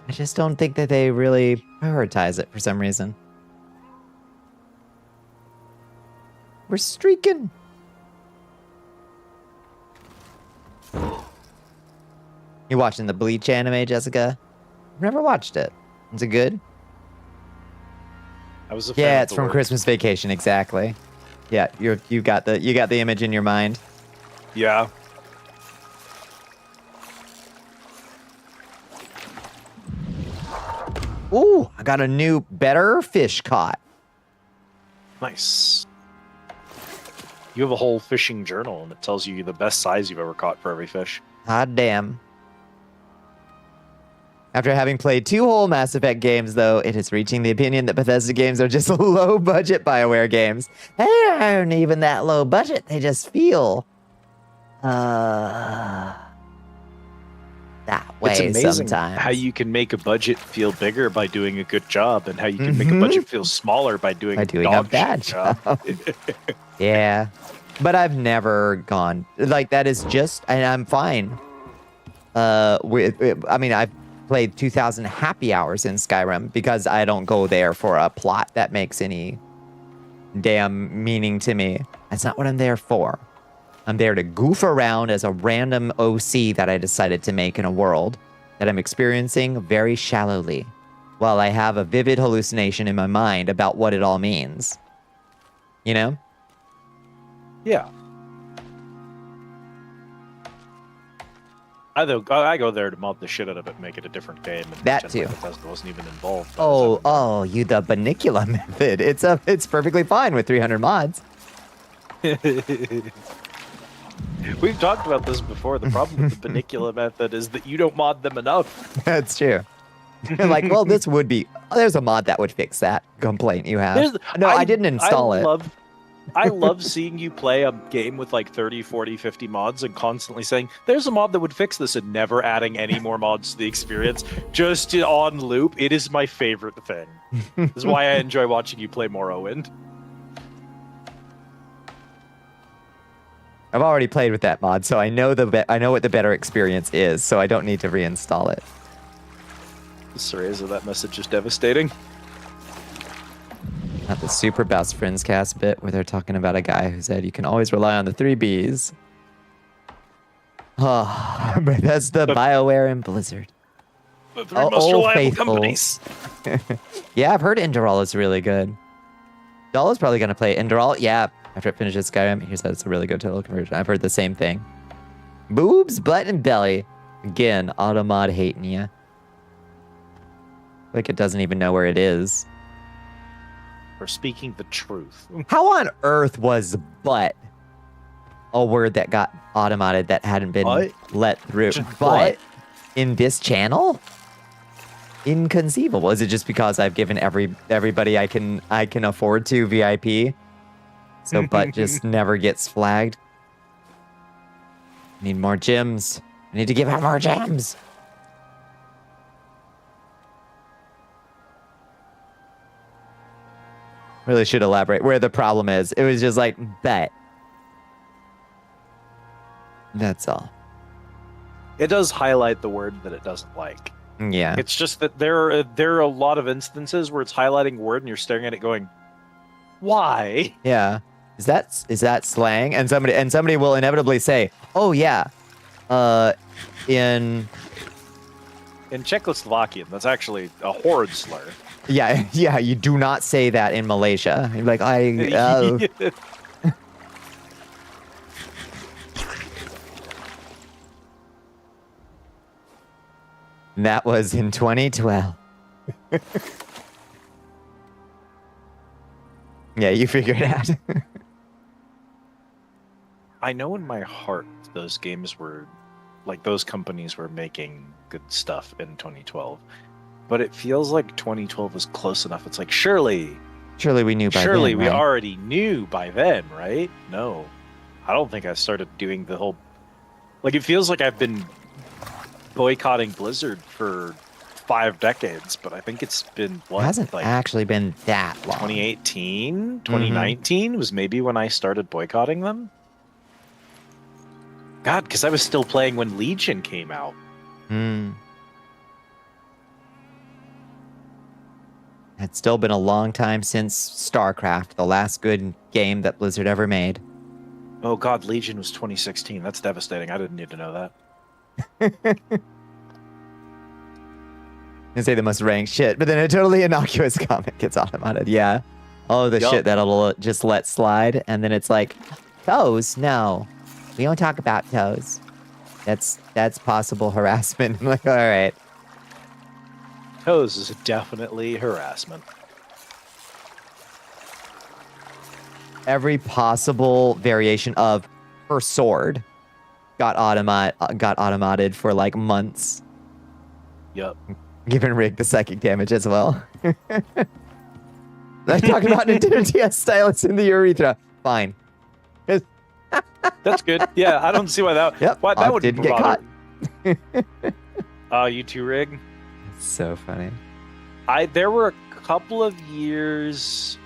I just don't think that they really prioritize it for some reason. We're streaking. You watching the Bleach anime, Jessica? I've never watched it. Is it good? I was a fan Yeah, of it's the from word. Christmas Vacation, exactly. Yeah, you got the image in your mind. Yeah. Ooh, I got a new, better fish caught. Nice. You have a whole fishing journal, and it tells you the best size you've ever caught for every fish. Hot damn. After having played 2 whole Mass Effect games, though, it is reaching the opinion that Bethesda games are just low-budget BioWare games. They aren't even that low budget. They just feel that way It's amazing sometimes. how you can make a budget feel bigger by doing a good job, and how you can make a budget feel smaller by doing a dog bad shit job. Yeah, but I've never gone like that. Is just, and I'm fine. I mean, I've played 2,000 happy hours in Skyrim because I don't go there for a plot that makes any damn meaning to me. That's not what I'm there for. I'm there to goof around as a random OC that I decided to make in a world that I'm experiencing very shallowly, while I have a vivid hallucination in my mind about what it all means. You know? Yeah. I go there to mod the shit out of it and make it a different game. And That pretend like too. Bethesda wasn't even involved. Oh, you the Bonnicula method. It's perfectly fine with 300 mods. We've talked about this before. The problem with the Bonnicula method is that you don't mod them enough. That's true. Like, well, this would be... there's a mod that would fix that complaint you have. I didn't install it. I love seeing you play a game with like 30, 40, 50 mods and constantly saying, there's a mod that would fix this, and never adding any more mods to the experience. Just on loop. It is my favorite thing. This is why I enjoy watching you play Morrowind. I've already played with that mod, so I know what the better experience is, so I don't need to reinstall it. Sorry, is that message is devastating. Not the super best friends cast bit where they're talking about a guy who said you can always rely on the 3 Bs. Oh, Bethesda, BioWare, and Blizzard. The 3 most reliable companies. Yeah, I've heard Enderal is really good. Doll is probably going to play Enderal. Yeah, after it finishes Skyrim, he said it's a really good total conversion. I've heard the same thing. Boobs, butt, and belly. Again, Automod hating ya. Like it doesn't even know where it is. For speaking the truth. How on earth was butt a word that got automated that hadn't been let through? But in this channel? Inconceivable. Is it just because I've given everybody I can afford to VIP? So butt just never gets flagged. I need more gems. I need to give out more gems. Really should elaborate where the problem is. It was just like, bet. That's all. It does highlight the word that it doesn't like. Yeah. It's just that there are a lot of instances where it's highlighting a word and you're staring at it going, why? Yeah. Is that slang? And somebody will inevitably say, oh yeah. In Czechoslovakian, that's actually a horrid slur. Yeah, you do not say that in Malaysia. You're like, That was in 2012. Yeah, you figured it out. I know in my heart those games were, like, those companies were making good stuff in 2012. But it feels like 2012 was close enough. It's like, surely Surely we knew by surely then, we right? already knew by then, right? No. I don't think I started doing the whole... Like, it feels like I've been boycotting Blizzard for 5 decades, but I think it's been, It hasn't like actually been that long. 2018, 2019 was maybe when I started boycotting them. God, because I was still playing when Legion came out. Hmm. It's still been a long time since StarCraft, the last good game that Blizzard ever made. Oh God, Legion was 2016. That's devastating. I didn't need to know that. I say the most ranked shit, but then a totally innocuous comic gets automated. Yeah. Oh, the Yup. shit that'll just let slide, and then it's like, toes? No, we don't talk about toes. That's possible harassment. I'm like, all right. Toes is definitely harassment. Every possible variation of her sword got automated for like months. Yup. Giving Rig the psychic damage as well. I talk about Nintendo DS stylus in the urethra. Fine. That's good. Yeah, I don't see why that. Yep. Why that would Didn't get caught. You too, Rig. It's so funny. There were a couple of years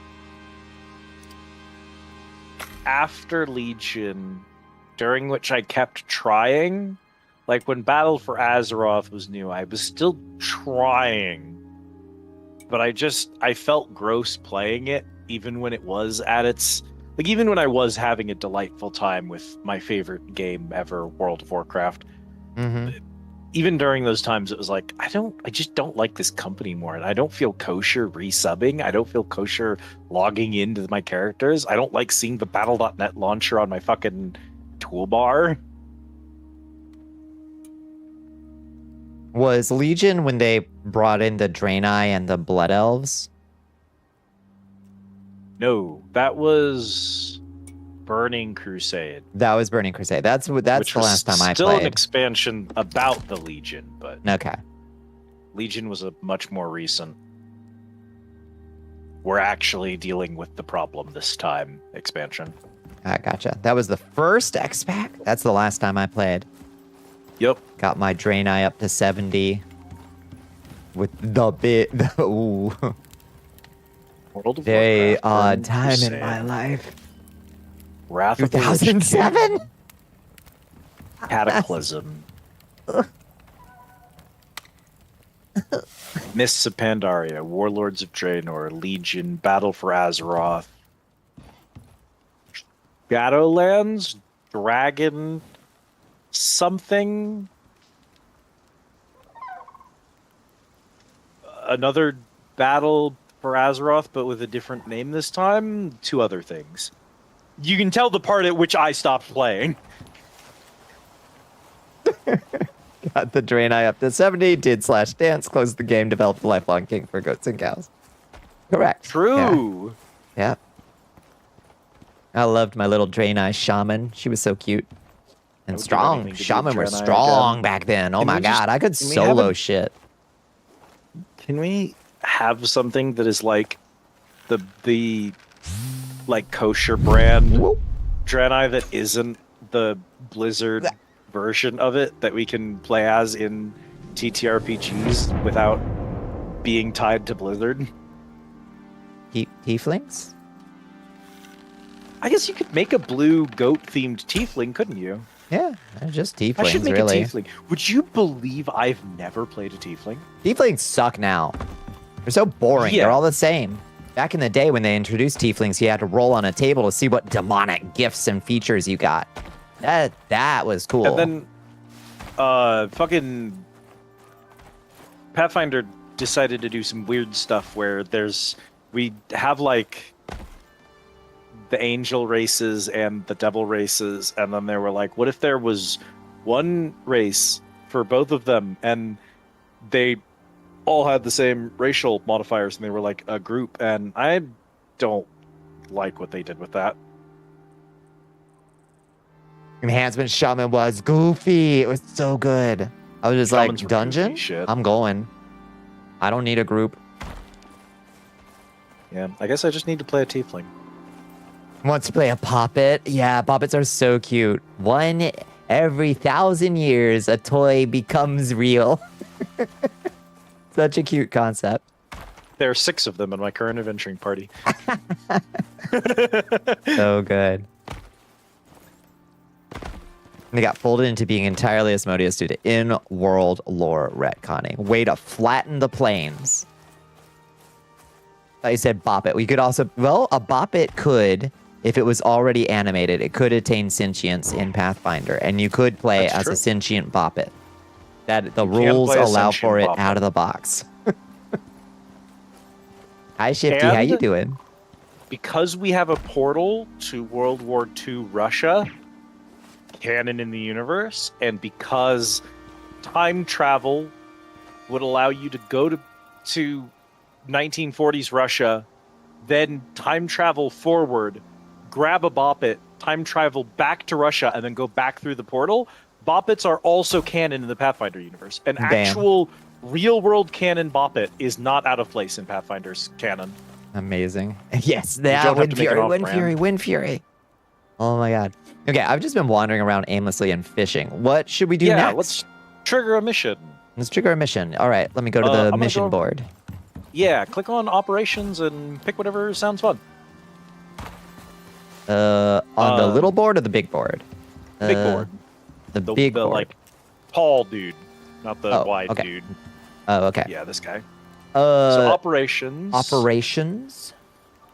after Legion during which I kept trying. Like when Battle for Azeroth was new, I was still trying. But I felt gross playing it, even when it was at its... Like, even when I was having a delightful time with my favorite game ever, World of Warcraft. Mm-hmm. Even during those times, it was like, I just don't like this company more. And I don't feel kosher resubbing. I don't feel kosher logging into my characters. I don't like seeing the Battle.net launcher on my fucking toolbar. Was Legion when they brought in the Draenei and the Blood Elves? No, that was Burning Crusade. That was Burning Crusade. That's which the was last time I still an played. expansion about the Legion, but Okay. Legion was a much more recent. We're actually dealing with the problem this time expansion. I gotcha. That was the first X-Pack? That's the last time I played. Yep. Got my Draenei up to 70. With the bit... Ooh. World of Very Warcraft, odd Burning time Crusade, in my life. Wrath of the Lich 2007? King, Cataclysm. Mists of Pandaria, Warlords of Draenor, Legion, Battle for Azeroth, Shadowlands, Dragon, something. Another Battle for Azeroth, but with a different name this time. 2 other things. You can tell the part at which I stopped playing. Got the Draenei up to 70, did /dance, closed the game, developed the Lifelong King for Goats and Cows. Correct. True. Yeah. I loved my little Draenei shaman. She was so cute. And I would do strong. anything to be Shaman were Draenei strong again. back then. Oh Can my we just- god, I could can we have solo a- shit. Can we have something that is like the like kosher brand Draenei that isn't the Blizzard version of it that we can play as in TTRPGs without being tied to Blizzard? Tieflings? I guess you could make a blue goat themed tiefling, couldn't you? Yeah, they're just I should tieflings, make really. a tiefling. Would you believe I've never played a tiefling? Tieflings suck now. They're so boring. Yeah. They're all the same. Back in the day when they introduced tieflings, you had to roll on a table to see what demonic gifts and features you got. That was cool. And then, fucking Pathfinder decided to do some weird stuff where we have like the angel races and the devil races, and then they were like, what if there was one race for both of them, and they all had the same racial modifiers, and they were like a group, and I don't like what they did with that. Enhancement Shaman was goofy. It was so good. I was just Shamans like, were dungeon? goofy shit. I'm going. I don't need a group. Yeah, I guess I just need to play a tiefling. Wants to play a poppet? Yeah, poppets are so cute. One every 1,000 years, a toy becomes real. Such a cute concept. There are 6 of them in my current adventuring party. So good. They got folded into being entirely Asmodeus due to in-world lore retconning. Way to flatten the plains. I said bop it. We could also, well, a bop it could, if it was already animated, it could attain sentience in Pathfinder, and you could play That's as true. a sentient bop it. That the You can rules play a allow sentient for it bop out it. of the box. Hi, Shifty. How you And- doing? Because we have a portal to World War II Russia, canon in the universe, and because time travel would allow you to go to 1940s Russia, then time travel forward, grab a boppet, time travel back to Russia, and then go back through the portal. Boppets are also canon in the Pathfinder universe. An Damn. actual real-world canon boppet is not out of place in Pathfinder's canon. Amazing. Yes, don't that have Wind to make it Fury, Wind off-brand. Fury, Wind Fury. Oh my god. Okay, I've just been wandering around aimlessly and fishing. What should we do Yeah, next? let's trigger a mission. Let's trigger a mission. All right, let me go to I'm the gonna mission go- board. Yeah, click on operations and pick whatever sounds fun. On the little board or the big board? Big board. The The, big the board. like tall dude, not the Oh, wide okay. dude. Oh, okay. Yeah, this guy. So operations. Operations.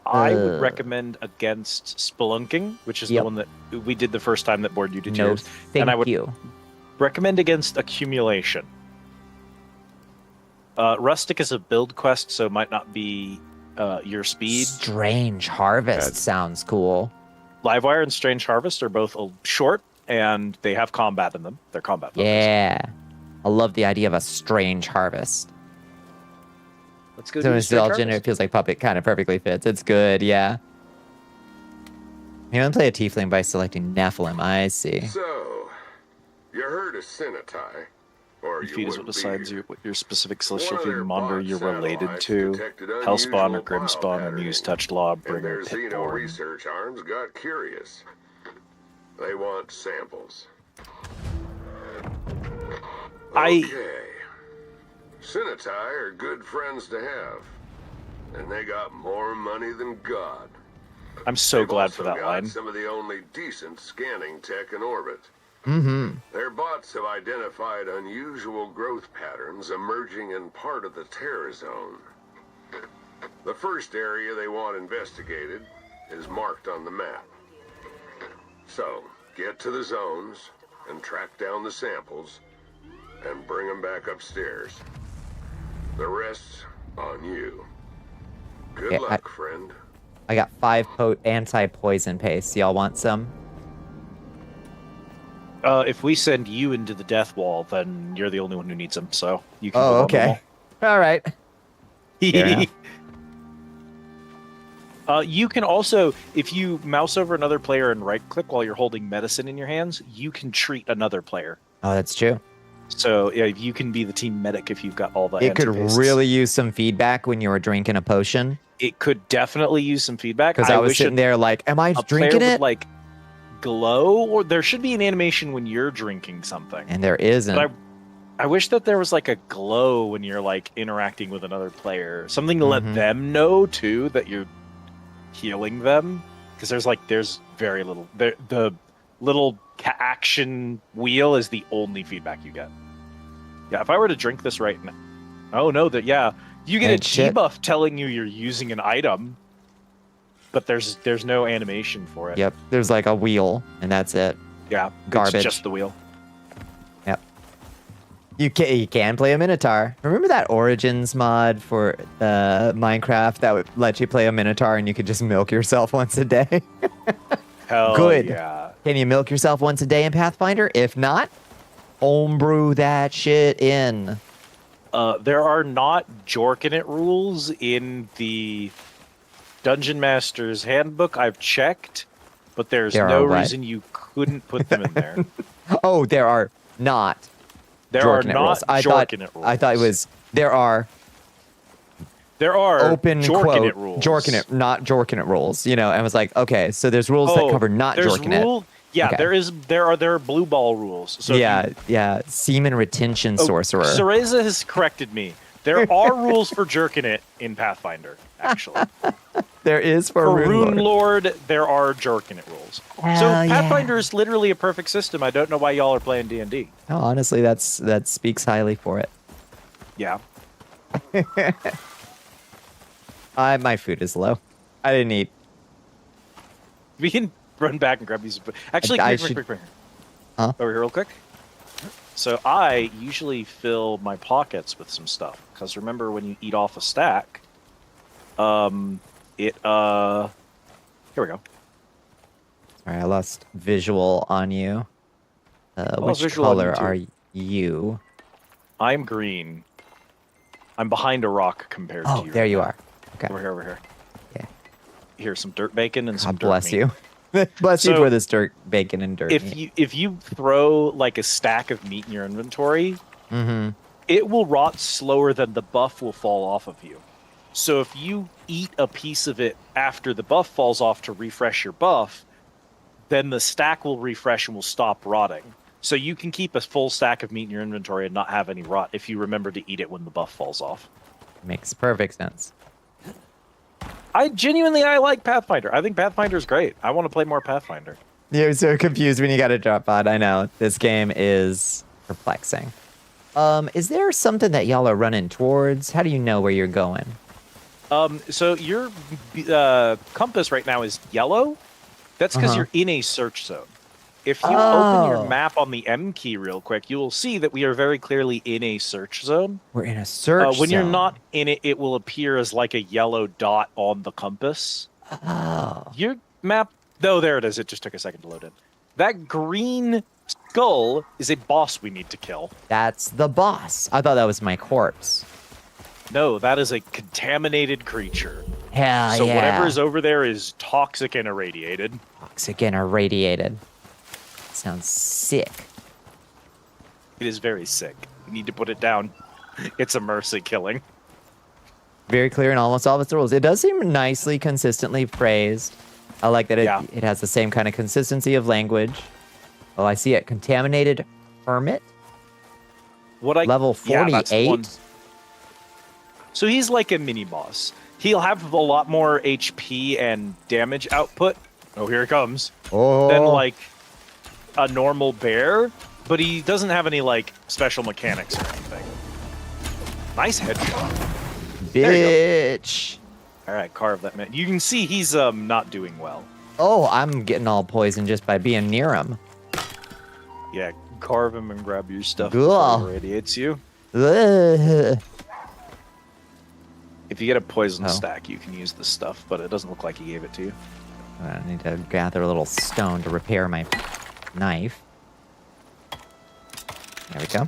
I would recommend against spelunking, which is Yep. the one that we did the first time that board you did No, yours. thank and I would you. recommend against accumulation. Rustic is a build quest, so it might not be your speed. Strange Harvest sounds cool. Livewire and Strange Harvest are both short, and they have combat in them. They're combat focused. Yeah. I love the idea of a Strange Harvest. Let's go So do in Strange Nostalgia, it Harvest. feels like Puppet kind of perfectly fits. It's good, yeah. You want to play a Tiefling by selecting Nephilim. I see. So, you heard of Cenotai? Or Your you feed is what wouldn't be decides here. what your specific celestial One of their fiend monitor bot you're related satellites to. detected Hellspawn or unusual Grimspawn, pile Unused patterning, Touch Law, and Bringer, their Xeno Pitborn. research arms got curious. They want samples. I- Okay. Cenotai are good friends to have. And they got more money than God. I'm so They've glad also for that got line. some of the only decent scanning tech in orbit. Mm-hmm. Their bots have identified unusual growth patterns emerging in part of the terror zone. The first area they want investigated is marked on the map. So, get to the zones and track down the samples and bring them back upstairs. The rest's on you. Good Yeah, luck, friend. I got 5 anti-poison paste. Y'all want some? If we send you into the death wall, then you're the only one who needs them, so you can Oh, go on okay. All right. the Fair wall. enough. You can also, if you mouse over another player and right-click while you're holding medicine in your hands, you can treat another player. Oh, that's true. So yeah, you can be the team medic if you've got all the It could anti-pastes. really use some feedback when you were drinking a potion. It could definitely use some feedback. Because I was wish sitting there like, am I a drinking player it? would, like, glow, or there should be an animation when you're drinking something. And there isn't. But I wish that there was like a glow when you're like interacting with another player, something to Mhm. let them know too that you're healing them. Because there's very little. The little action wheel is the only feedback you get. Yeah, if I were to drink this right now, oh no, you get And a shit. debuff telling you you're using an item, but there's no animation for it. Yep. There's like a wheel, and that's it. Yeah, Garbage. It's just the wheel. You can play a Minotaur. Remember that Origins mod for Minecraft that would let you play a Minotaur and you could just milk yourself once a day? Hell Good. yeah. Can you milk yourself once a day in Pathfinder? If not, homebrew that shit in. There are not jorkin it rules in the Dungeon Master's Handbook. I've checked, but there's There no are what? reason you couldn't put them in there. Oh, there are not. There are Jorkinate not rules. Jorkinate rules. I thought it was there are open Jorkinate quote rules. Jorkinate, not Jorkinate rules. You know, and I was like, okay, so there's rules that cover not there's Jorkinate. Yeah, Okay. there are blue ball rules. So yeah, semen retention sorcerer. Cereza has corrected me. There are rules for Jorkinate in Pathfinder, actually. There is for For Rune Rune Lord. Lord, there are Jorkinate rules. So yeah. Pathfinder is literally a perfect system. I don't know why y'all are playing D&D. No, honestly, that speaks highly for it. Yeah. My food is low. I didn't eat. We can run back and grab these. Actually, I quick. Huh? Over here real quick. So I usually fill my pockets with some stuff. Because remember, when you eat off a stack, here we go. Sorry, I lost visual on you. Which visual on color you too. are you? I'm green. I'm behind a rock compared to Oh, you. there right you now. are. Okay. Over here. Yeah. Here's some dirt bacon and some God dirt bless meat. you. Bless you So, for this dirt bacon and dirt. If you throw like a stack of meat in your inventory, Mm-hmm. it will rot slower than the buff will fall off of you. So if you eat a piece of it after the buff falls off to refresh your buff, then the stack will refresh and will stop rotting. So you can keep a full stack of meat in your inventory and not have any rot if you remember to eat it when the buff falls off. Makes perfect sense. I like Pathfinder. I think Pathfinder's great. I want to play more Pathfinder. You're so confused when you got a drop pod. I know. This game is perplexing. Is there something that y'all are running towards? How do you know where you're going? So your compass right now is yellow. That's because you're in a search zone. If you open your map on the M key real quick, you will see that we are very clearly in a search zone. We're in a search zone. When you're not in it, it will appear as like a yellow dot on the compass. Oh. Your map, there it is. It just took a second to load in. That green skull is a boss we need to kill. That's the boss. I thought that was my corpse. No, that is a contaminated creature. Hell So yeah. whatever is over there is toxic and irradiated. Toxic and irradiated. Sounds sick. It is very sick. We need to put it down. It's a mercy killing. Very clear in almost all of its rules. It does seem nicely, consistently phrased. I like that it has the same kind of consistency of language. Oh, I see it. Contaminated Hermit. Level 48. So he's like a mini boss. He'll have a lot more HP and damage output. Oh, here it comes. Than like a normal bear, but he doesn't have any like special mechanics or anything. Nice headshot. Bitch. All right, carve that man. You can see he's not doing well. Oh, I'm getting all poisoned just by being near him. Yeah, carve him and grab your stuff Ugh. before he irradiates you. Ugh. If you get a poison stack, you can use this stuff, but it doesn't look like he gave it to you. I need to gather a little stone to repair my knife. There we go.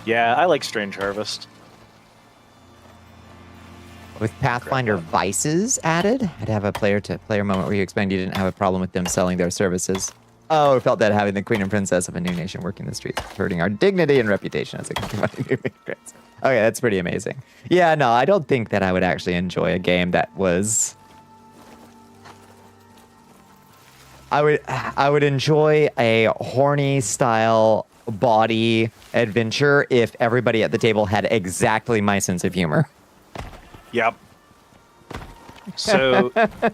Yeah, I like Strange Harvest. With Pathfinder Vices added, I'd have a player-to-player moment where you explained you didn't have a problem with them selling their services. Oh, I felt that having the queen and princess of a new nation working the streets, hurting our dignity and reputation as a country of new immigrants. Okay, that's pretty amazing. Yeah, no, I don't think that I would actually enjoy a game that was... I would enjoy a horny style body adventure if everybody at the table had exactly my sense of humor. Yep. So I don't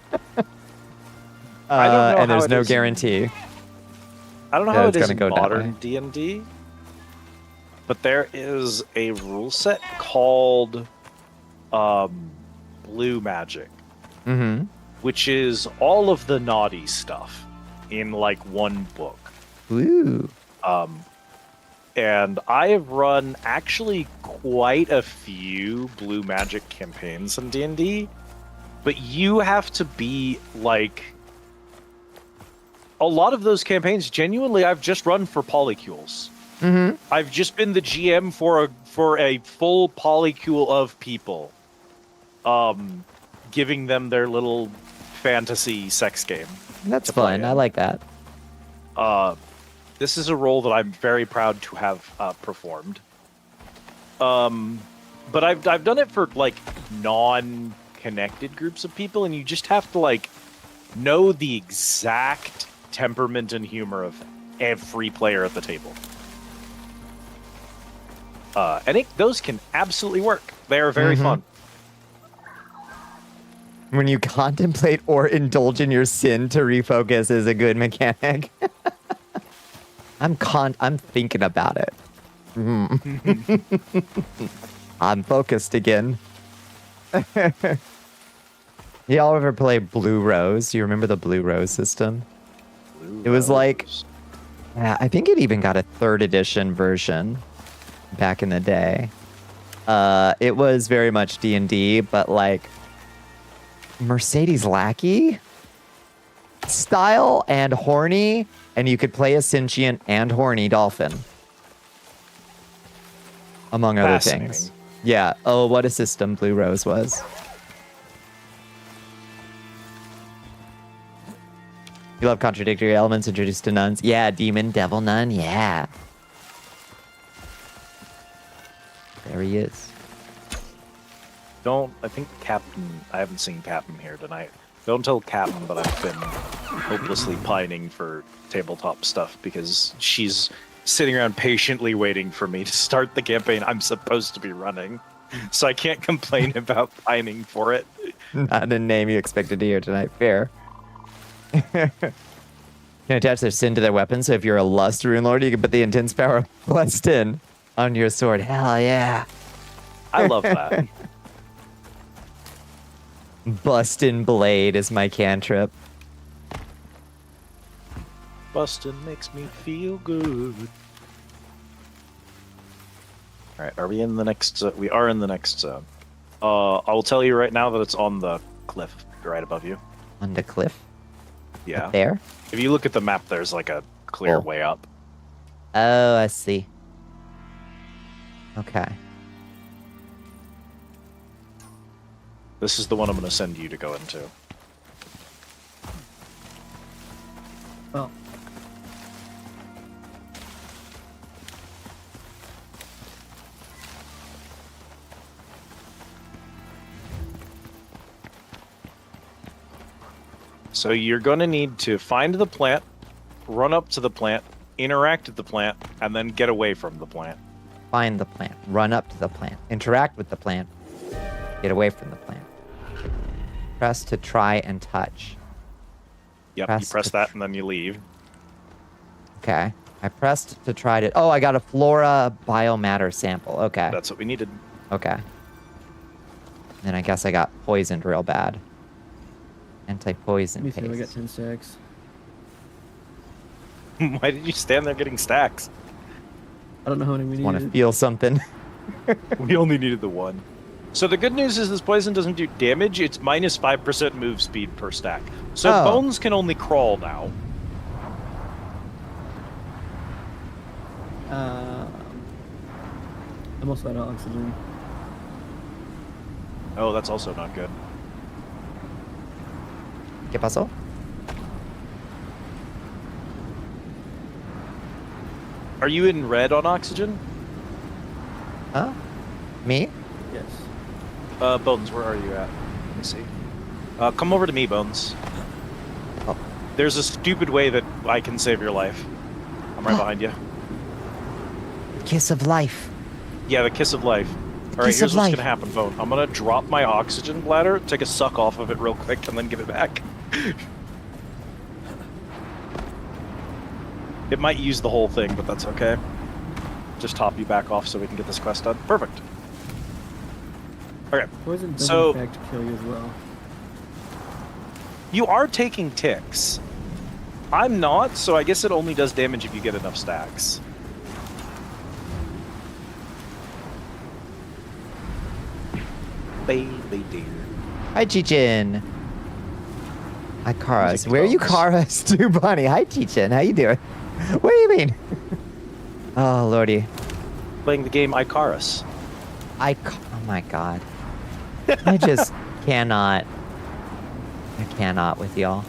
know and how there's it no is guarantee. I don't know that how it's it is gonna in go that modern way. D&D, but there is a rule set called Blue Magic, Mm-hmm. which is all of the naughty stuff in like one book. Ooh. And I have run actually quite a few Blue Magic campaigns in D&D, but you have to be like... A lot of those campaigns, genuinely, I've just run for polycules. Mm-hmm. I've just been the GM for a full polycule of people, giving them their little fantasy sex game. That's to play fun. I in. like that. This is a role that I'm very proud to have performed. But I've done it for like non-connected groups of people, and you just have to like know the exact temperament and humor of every player at the table. And those can absolutely work. They are very fun. When you contemplate or indulge in your sin to refocus is a good mechanic. I'm thinking about it. I'm focused again. Y'all ever play Blue Rose? You remember the Blue Rose system? It was like, yeah, I think it even got a 3rd edition version back in the day. It was very much D&D, but like Mercedes Lackey style and horny, and you could play a sentient and horny dolphin, among other things. Yeah. Oh, what a system Blue Rose was. You love contradictory elements introduced to nuns. Yeah, demon, devil, nun. Yeah. There he is. I think Captain, I haven't seen Captain here tonight. Don't tell Captain that I've been hopelessly pining for tabletop stuff because she's sitting around patiently waiting for me to start the campaign I'm supposed to be running. So I can't complain about pining for it. Not a name you expected to hear tonight. Fair. Can attach their sin to their weapon, so if you're a lust rune lord, you can put the intense power of lust in on your sword. Hell yeah. I love that. Bustin' Blade is my cantrip. Bustin' makes me feel good. Alright, are we in the next... we are in the next zone. I will tell you right now that it's on the cliff right above you. On the cliff? Yeah. Up there? If you look at the map, there's like a clear way up. Oh, I see. Okay. This is the one I'm going to send you to go into. Well. So you're going to need to find the plant, run up to the plant, interact with the plant, and then get away from the plant. Find the plant. Run up to the plant. Interact with the plant. Get away from the plant. Press to try and touch. Yep, you press that and then you leave. Okay. I pressed to try to... Oh, I got a flora biomatter sample. Okay. That's what we needed. Okay. Then I guess I got poisoned real bad. Anti-poison Me too, I got paste. 10 stacks. Why did you stand there getting stacks? I don't know how many we Want to needed. feel something? We only needed the one. So the good news is this poison doesn't do damage. It's minus 5% move speed per stack. So Bones can only crawl now. I'm also out of oxygen. Oh, that's also not good. ¿Qué pasó? Are you in red on oxygen? Huh? Me? Yes. Bones, where are you at? Let me see. Come over to me, Bones. Oh. There's a stupid way that I can save your life. I'm right behind you. Kiss of life. Yeah, the kiss of life. Alright, Kiss here's of what's life. gonna happen, Bone. I'm gonna drop my oxygen bladder, take a suck off of it real quick, and then give it back. It might use the whole thing, but that's okay. Just top you back off so we can get this quest done. Perfect. Okay, Poison does So- in fact kill you as well. you are taking ticks. I'm not, so I guess it only does damage if you get enough stacks. Baby dear. Hi, Chichin. Icarus. Music Where are you, bones. Karas? Stu Bunny. Hi, Chichin. How you doing? What do you mean? Oh, lordy. Playing the game Icarus. Oh my god. I just cannot. I cannot with y'all.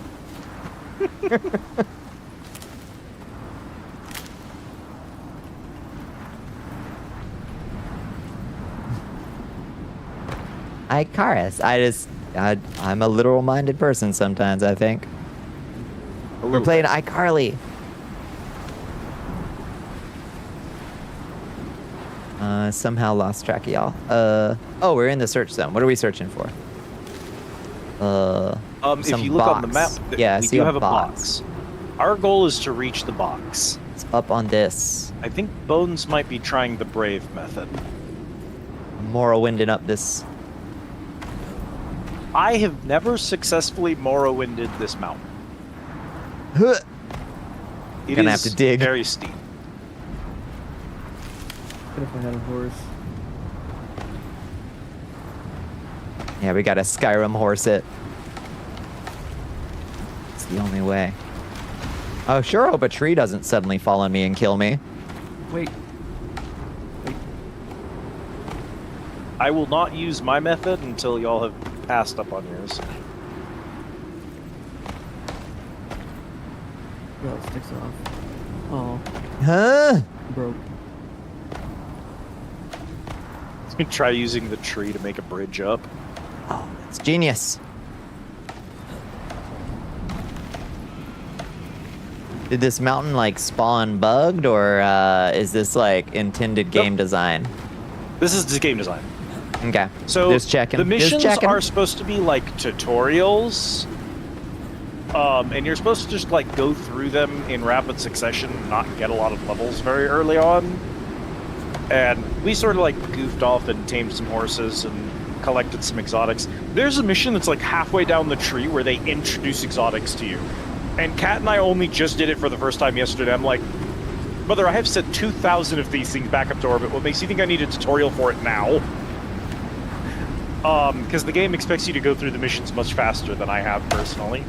Icarus. I'm a literal-minded person sometimes, I think. We're playing iCarly. Somehow lost track of y'all. Oh, we're in the search zone. What are we searching for? If you look on the map, yeah, we do have a box. Our goal is to reach the box. It's up on this. I think Bones might be trying the brave method. Morrowinding up this. I have never successfully Morrowinded this mountain. Huh. It Gonna is have to dig. very steep. What if I had a horse? Yeah, we gotta Skyrim horse it. It's the only way. Oh, sure hope a tree doesn't suddenly fall on me and kill me. Wait. I will not use my method until y'all have passed up on yours. Yeah, it sticks off. Oh, Huh? broke. Try using the tree to make a bridge up. Oh, it's genius. Did this mountain like spawn bugged, or is this like intended game design? This is the game design. Okay. So just checking. the missions just checking. are supposed to be like tutorials, and you're supposed to just like go through them in rapid succession, and not get a lot of levels very early on. And we sort of like goofed off and tamed some horses and collected some exotics. There's a mission that's like halfway down the tree where they introduce exotics to you. And Kat and I only just did it for the first time yesterday. I'm like, brother, I have set 2,000 of these things back up to orbit. What makes you think I need a tutorial for it now? Because the game expects you to go through the missions much faster than I have personally.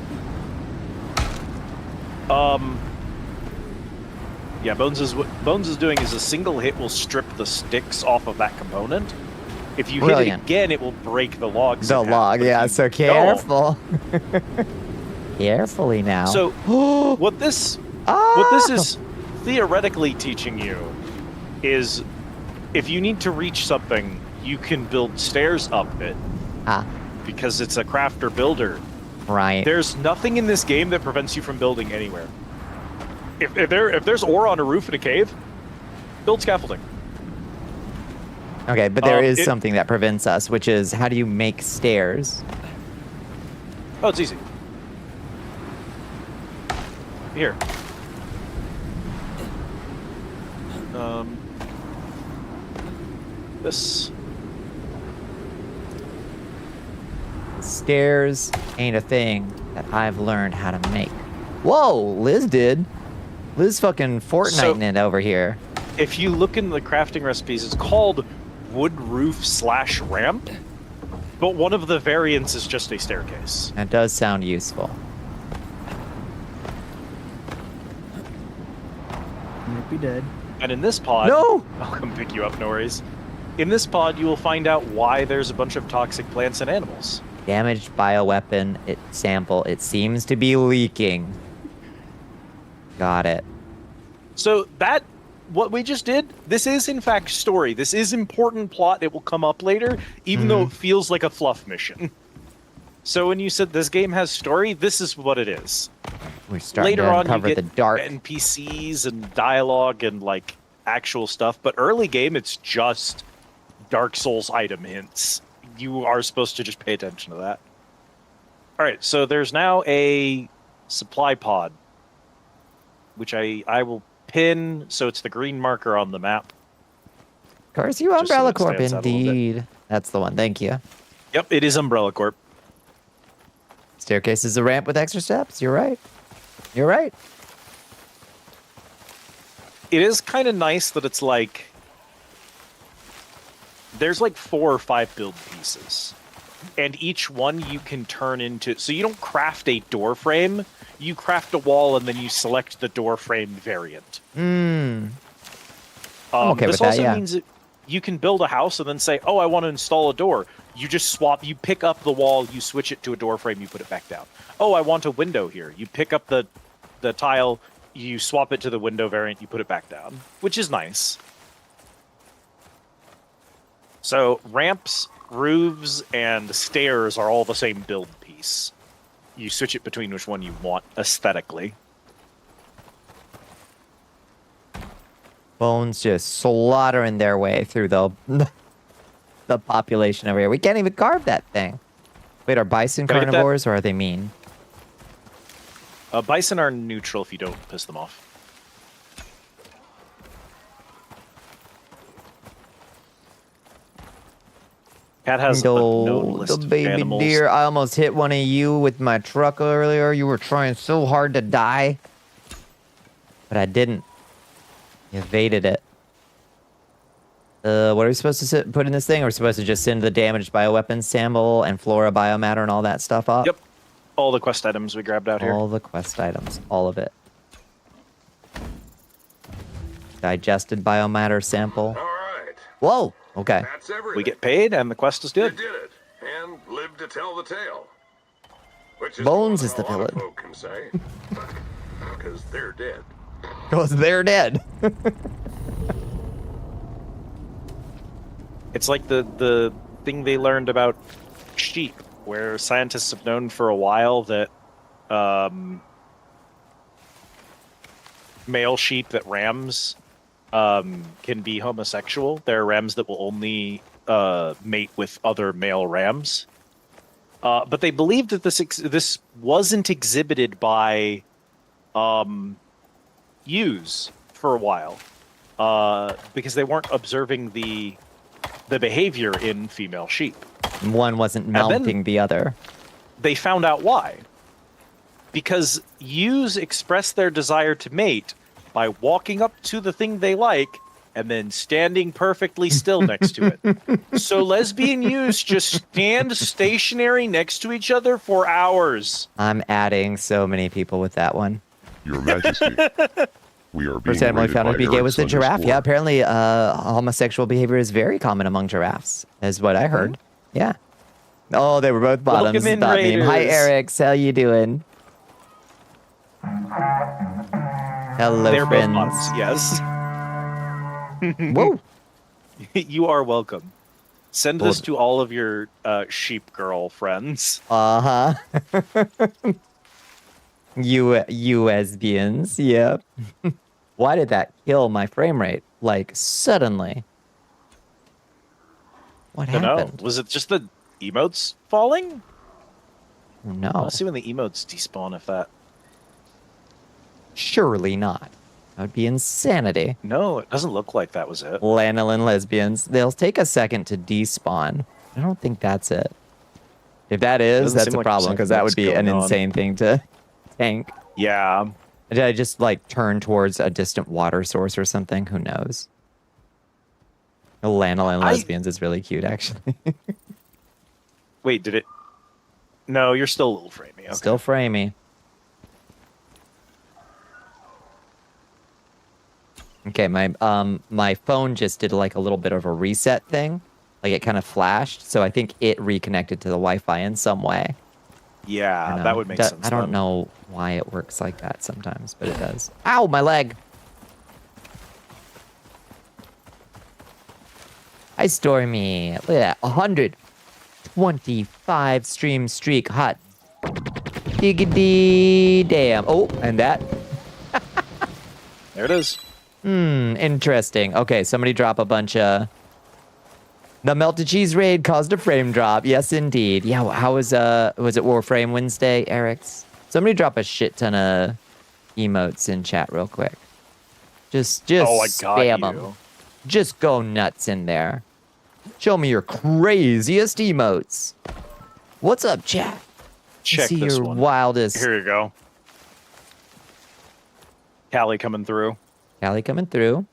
Yeah, what Bones is doing is a single hit will strip the sticks off of that component. If you hit it again, it will break the logs. The log, yeah, so careful. Carefully now. So what this is theoretically teaching you is if you need to reach something, you can build stairs up it. Because it's a crafter builder. Right. There's nothing in this game that prevents you from building anywhere. If there's ore on a roof in a cave, build scaffolding. Okay, but there is something that prevents us, which is how do you make stairs? Oh, it's easy. Here. This. Stairs ain't a thing that I've learned how to make. Whoa, Liz did. Liz fucking Fortnite it over here. If you look in the crafting recipes, it's called wood roof / ramp, but one of the variants is just a staircase. That does sound useful. Might be dead. And in this pod, No! I'll come pick you up, no worries. In this pod, you will find out why there's a bunch of toxic plants and animals. Damaged bioweapon sample. It seems to be leaking. Got it. So what we just did, this is in fact story. This is important plot. It will come up later, even though it feels like a fluff mission. So when you said this game has story, this is what it is. We're starting Later to on, uncover you the get dark. NPCs and dialogue and like actual stuff, but early game, it's just Dark Souls item hints. You are supposed to just pay attention to that. All right, so there's now a supply pod, which I will pin, so it's the green marker on the map. Of course, you Just so Umbrella it Corp, stands out a little bit. indeed. That's the one. Thank you. Yep, it is Umbrella Corp. Staircase is a ramp with extra steps. You're right. You're right. It is kind of nice that it's like there's like 4 or 5 build pieces, and each one you can turn into. So you don't craft a door frame, you craft a wall, and then you select the door frame variant. I'm okay this with that, also yeah. means that you can build a house and then say, "Oh, I want to install a door." You just swap. You pick up the wall, you switch it to a door frame, you put it back down. Oh, I want a window here. You pick up the tile, you swap it to the window variant, you put it back down, which is nice. So ramps, roofs, and stairs are all the same build piece. You switch it between which one you want aesthetically. Bones just slaughtering their way through the the population over here. We can't even carve that thing. Wait, are bison Gotta get that- carnivores or are they mean? Bison are neutral if you don't piss them off. Cat has a known list the of baby animals. deer. I almost hit one of you with my truck earlier. You were trying so hard to die. But I didn't. You evaded it. What are we supposed to put in this thing? Are we supposed to just send the damaged bioweapons sample and flora biomatter and all that stuff up? Yep. All the quest items we grabbed out here. All the quest items. All of it. Digested biomatter sample. All right. Whoa! Okay. That's everything. We get paid, and the quest is You good. did it, and lived to tell the tale. Which is Bones more is than the a lot of villain. folk can say, because they're dead. Because they're dead. It's like the thing they learned about sheep, where scientists have known for a while that male sheep that rams can be homosexual. There are rams that will only mate with other male rams. But they believed that this wasn't exhibited by ewes for a while because they weren't observing the behavior in female sheep. One wasn't then- mounting the other. They found out why. Because ewes express their desire to mate by walking up to the thing they like and then standing perfectly still next to it. So lesbian ewes just stand stationary next to each other for hours. I'm adding so many people with that one. Your Majesty, we are being First animal I raided found by to be gay was the Eric's giraffe. underscore. Yeah, apparently homosexual behavior is very common among giraffes, is what I heard. Yeah. Oh, they were both bottoms. Welcome in, Dot meme. Hi, Raiders. Eric. How you doing? Hello, They're both friends. bottoms, yes. Whoa. You are welcome. Send this Hold- to all of your sheep girl friends. Uh-huh. You lesbians. Yep. Why did that kill my frame rate? Like, suddenly. What I don't know. happened? Was it just the emotes falling? No. Let's see when the emotes despawn if that... Surely not. That would be insanity. No, it doesn't look like that was it. Lanolin lesbians. They'll take a second to despawn. I don't think that's it. If that is, Doesn't that's seem a like problem there's because that would anything be an else going on. insane thing to tank. Yeah. Did I just like turn towards a distant water source or something? Who knows? Lanolin lesbians is really cute, actually. Wait, did it... No, you're still a little framey. Okay. Still framey. Okay, my phone just did like a little bit of a reset thing. Like it kind of flashed, so I think it reconnected to the Wi-Fi in some way. I Yeah, don't that know. would make Do- sense. I don't then. know why it works like that sometimes, but it does. Ow, my leg! Hi, Stormy. Look at that, 125 stream streak, hot diggity damn. Oh, and that. There it is. Interesting. Okay, somebody drop a bunch of... The melted cheese raid caused a frame drop. Yes, indeed. Yeah, how was it Warframe Wednesday, Eric's? Somebody drop a shit ton of emotes in chat real quick. Just Oh, I got spam you. them. Just go nuts in there. Show me your craziest emotes. What's up, chat? Check See this your one. wildest... Here you go. Callie coming through. Callie coming through.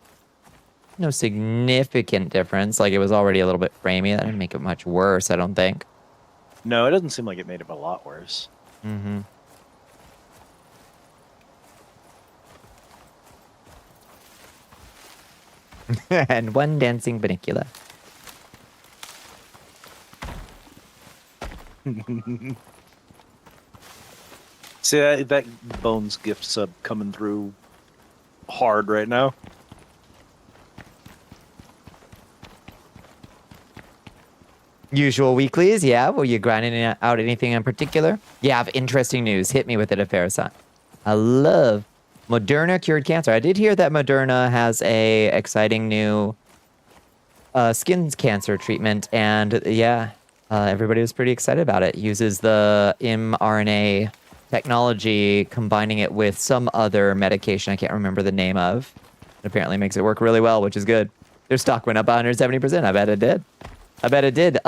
No significant difference. Like, it was already a little bit framey. That didn't make it much worse, I don't think. No, it doesn't seem like it made it a lot worse. Mm-hmm. And one dancing Bonnicula. See, that Bones gift sub coming through hard right now. Usual weeklies, yeah. Were you grinding out anything in particular? Yeah, I have interesting news. Hit me with it, Afarasan. I love Moderna cured cancer. I did hear that Moderna has a exciting new skin cancer treatment, and yeah, everybody was pretty excited about it. Uses the mRNA technology, combining it with some other medication I can't remember the name of. It apparently makes it work really well, which is good. Their stock went up 170%. I bet it did. I bet it did.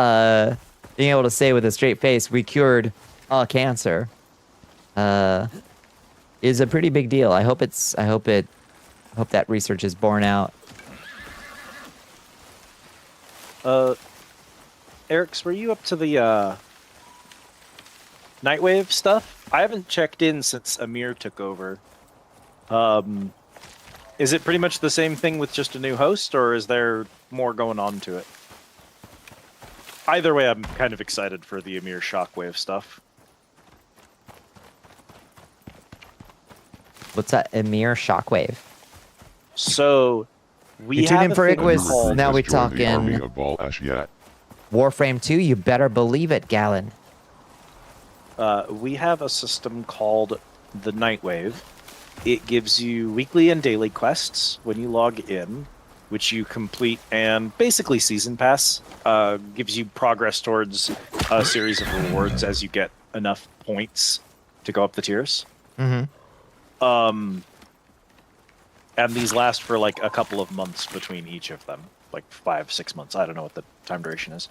Being able to say with a straight face, we cured cancer, is a pretty big deal. I hope that research is borne out. Eric's, were you up to the Nightwave stuff? I haven't checked in since Amir took over. Is it pretty much the same thing with just a new host, or is there more going on to it? Either way, I'm kind of excited for the Amir Shockwave stuff. What's that? Emir Shockwave. So, we You tuned have in for a thing Icarus. called- Now we Just joined the army talking of Bal Ashiat. Warframe 2. You better believe it, Gallon. We have a system called the Nightwave. It gives you weekly and daily quests when you log in, which you complete, and basically Season Pass gives you progress towards a series of rewards as you get enough points to go up the tiers. Mm-hmm. And these last for like a couple of months between each of them, like 5-6 months. I don't know what the time duration is.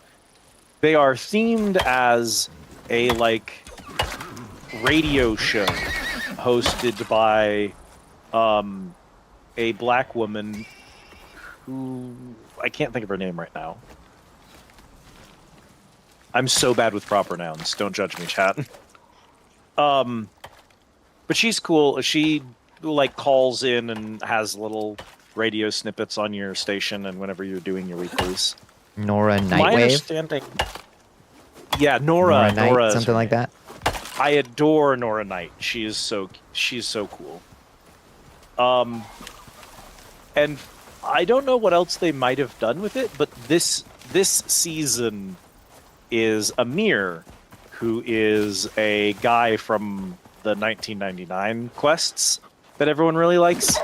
They are themed as a like radio show hosted by a black woman who I can't think of her name right now. I'm so bad with proper nouns. Don't judge me, chat. But she's cool. She like calls in and has little radio snippets on your station, and whenever you're doing your weeklies. Nora My Nightwave. understanding. Yeah, Nora. Knight, Nora is something her like name. that. I adore Nora Knight. She's so cool. And I don't know what else they might have done with it, but this season is Amir, who is a guy from the 1999 quests that everyone really likes.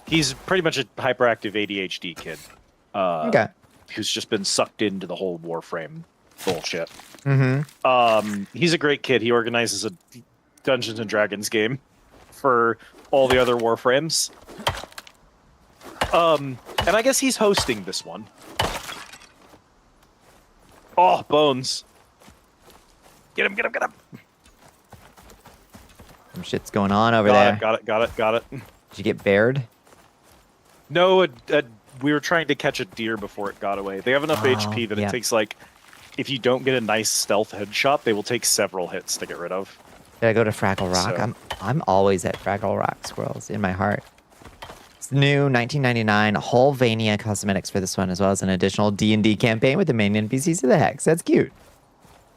He's pretty much a hyperactive ADHD kid. Okay. Who's just been sucked into the whole Warframe bullshit. Mm-hmm. He's a great kid. He organizes a Dungeons and Dragons game for all the other Warframes. And I guess he's hosting this one. Oh, Bones. Get him. Some shit's going on over there. Got it. Did you get bared? No, we were trying to catch a deer before it got away. They have enough HP that yeah. it takes, like, if you don't get a nice stealth headshot, they will take several hits to get rid of. Did I go to Fraggle Rock? So- I'm always at Fraggle Rock, squirrels, in my heart. It's new 1999 Hulvania cosmetics for this one, as well as an additional D&D campaign with the main NPCs of the Hex. That's cute.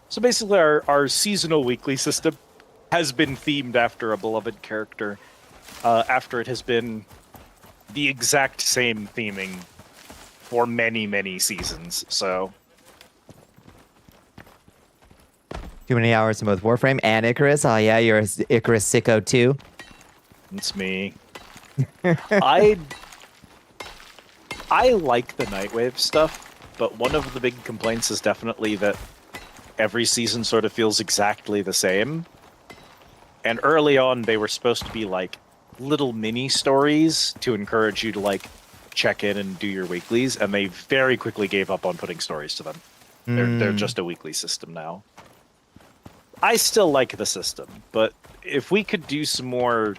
So basically, our seasonal weekly system has been themed after a beloved character, after it has been the exact same theming for many, many seasons. So Too many hours in both Warframe and Icarus. Oh yeah, you're a Icarus sicko too. it's me. I like the Nightwave stuff, but one of the big complaints is definitely that every season sort of feels exactly the same. And early on, they were supposed to be like little mini stories to encourage you to like check in and do your weeklies, and they very quickly gave up on putting stories to them. They're just a weekly system now. I still like the system, but if we could do some more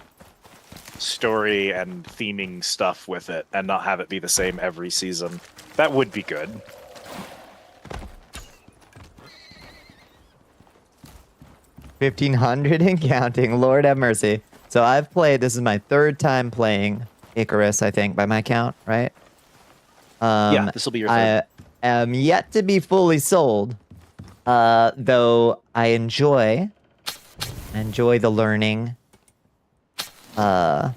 story and theming stuff with it and not have it be the same every season, that would be good. $1,500 and counting. Lord have mercy. So I've played. This is my third time playing Icarus, I think, by my count, right? Yeah, this will be your third. I am yet to be fully sold, though I enjoy the learning. I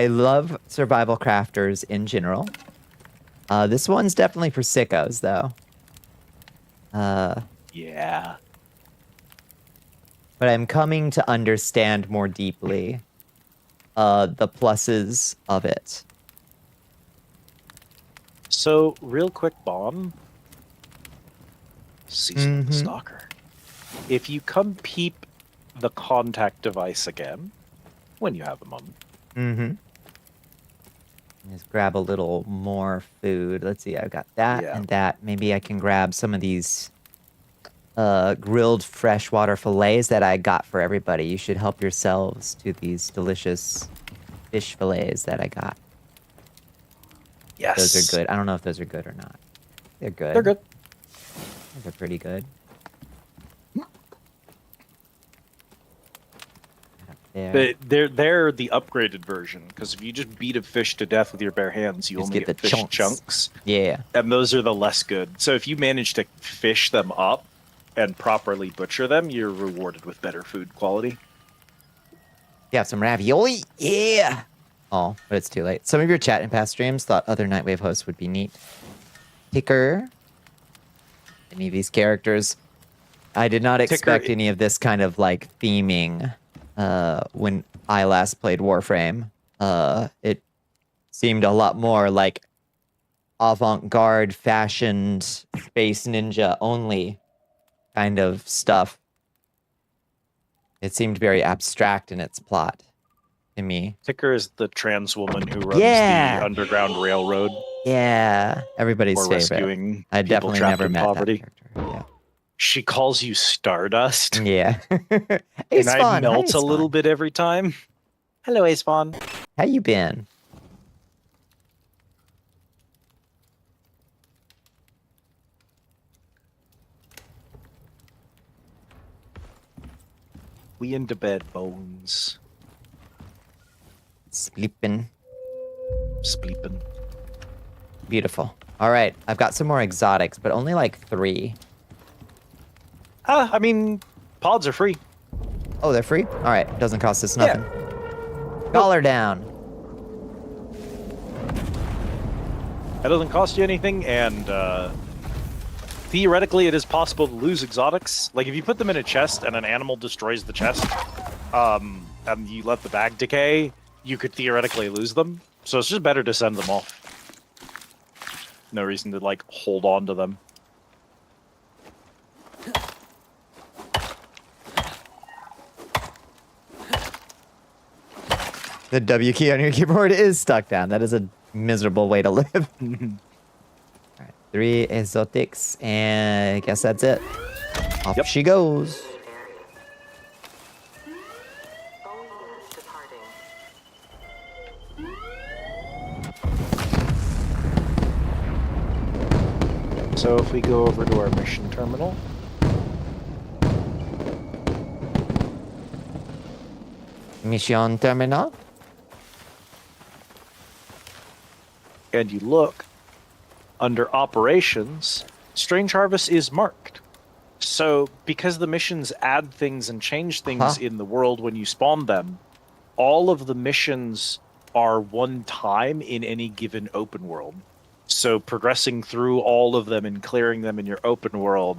love survival crafters in general. This one's definitely for sickos, though. Yeah. But I'm coming to understand more deeply the pluses of it. So, real quick, Bon. Season of the Mhm. Stalker. If you come peep the contact device again, when you have a moment. Mm-hmm. Just grab a little more food. Let's see, I've got that Yeah. and that. Maybe I can grab some of these grilled freshwater fillets that I got for everybody. You should help yourselves to these delicious fish fillets that I got. Yes. Those are good. I don't know if those are good or not. They're good. They're good. They're pretty good. There. They're the upgraded version, because if you just beat a fish to death with your bare hands, you Just only get get the fish chunks. chunks, Yeah. and those are the less good. So if you manage to fish them up and properly butcher them, you're rewarded with better food quality. You have some ravioli? Yeah. Oh, but it's too late. Some of your chat in past streams thought other Nightwave hosts would be neat. Ticker. Any of these characters. I did not expect any of this kind of like theming when I last played Warframe. It seemed a lot more like avant-garde fashioned space ninja only kind of stuff. It seemed very abstract in its plot to me. Ticker is the trans woman who runs Yeah. the Underground Railroad Yeah, everybody's for favorite. rescuing I people definitely trapped never in met poverty. that character. She calls you Stardust, Yeah. Hey, and I Spawn. melt Hi, a little Spawn. bit every time. Hello, Spawn. How you been? We into bed, Bones. Sleeping. Sleeping. Beautiful. All right, I've got some more exotics, but only like 3. I mean, pods are free. Oh, they're free? All right, doesn't cost us nothing. Collar down. That doesn't cost you anything, and theoretically, it is possible to lose exotics. Like, if you put them in a chest and an animal destroys the chest, and you let the bag decay, you could theoretically lose them. So it's just better to send them off. No reason to, like, hold on to them. The W key on your keyboard is stuck down. That is a miserable way to live. All right, 3 exotics, and I guess that's it. Off she goes. So if we go over to our mission terminal, Mission terminal. and you look under operations, Strange Harvest is marked. So because the missions add things and change things in the world when you spawn them, all of the missions are one time in any given open world. So progressing through all of them and clearing them in your open world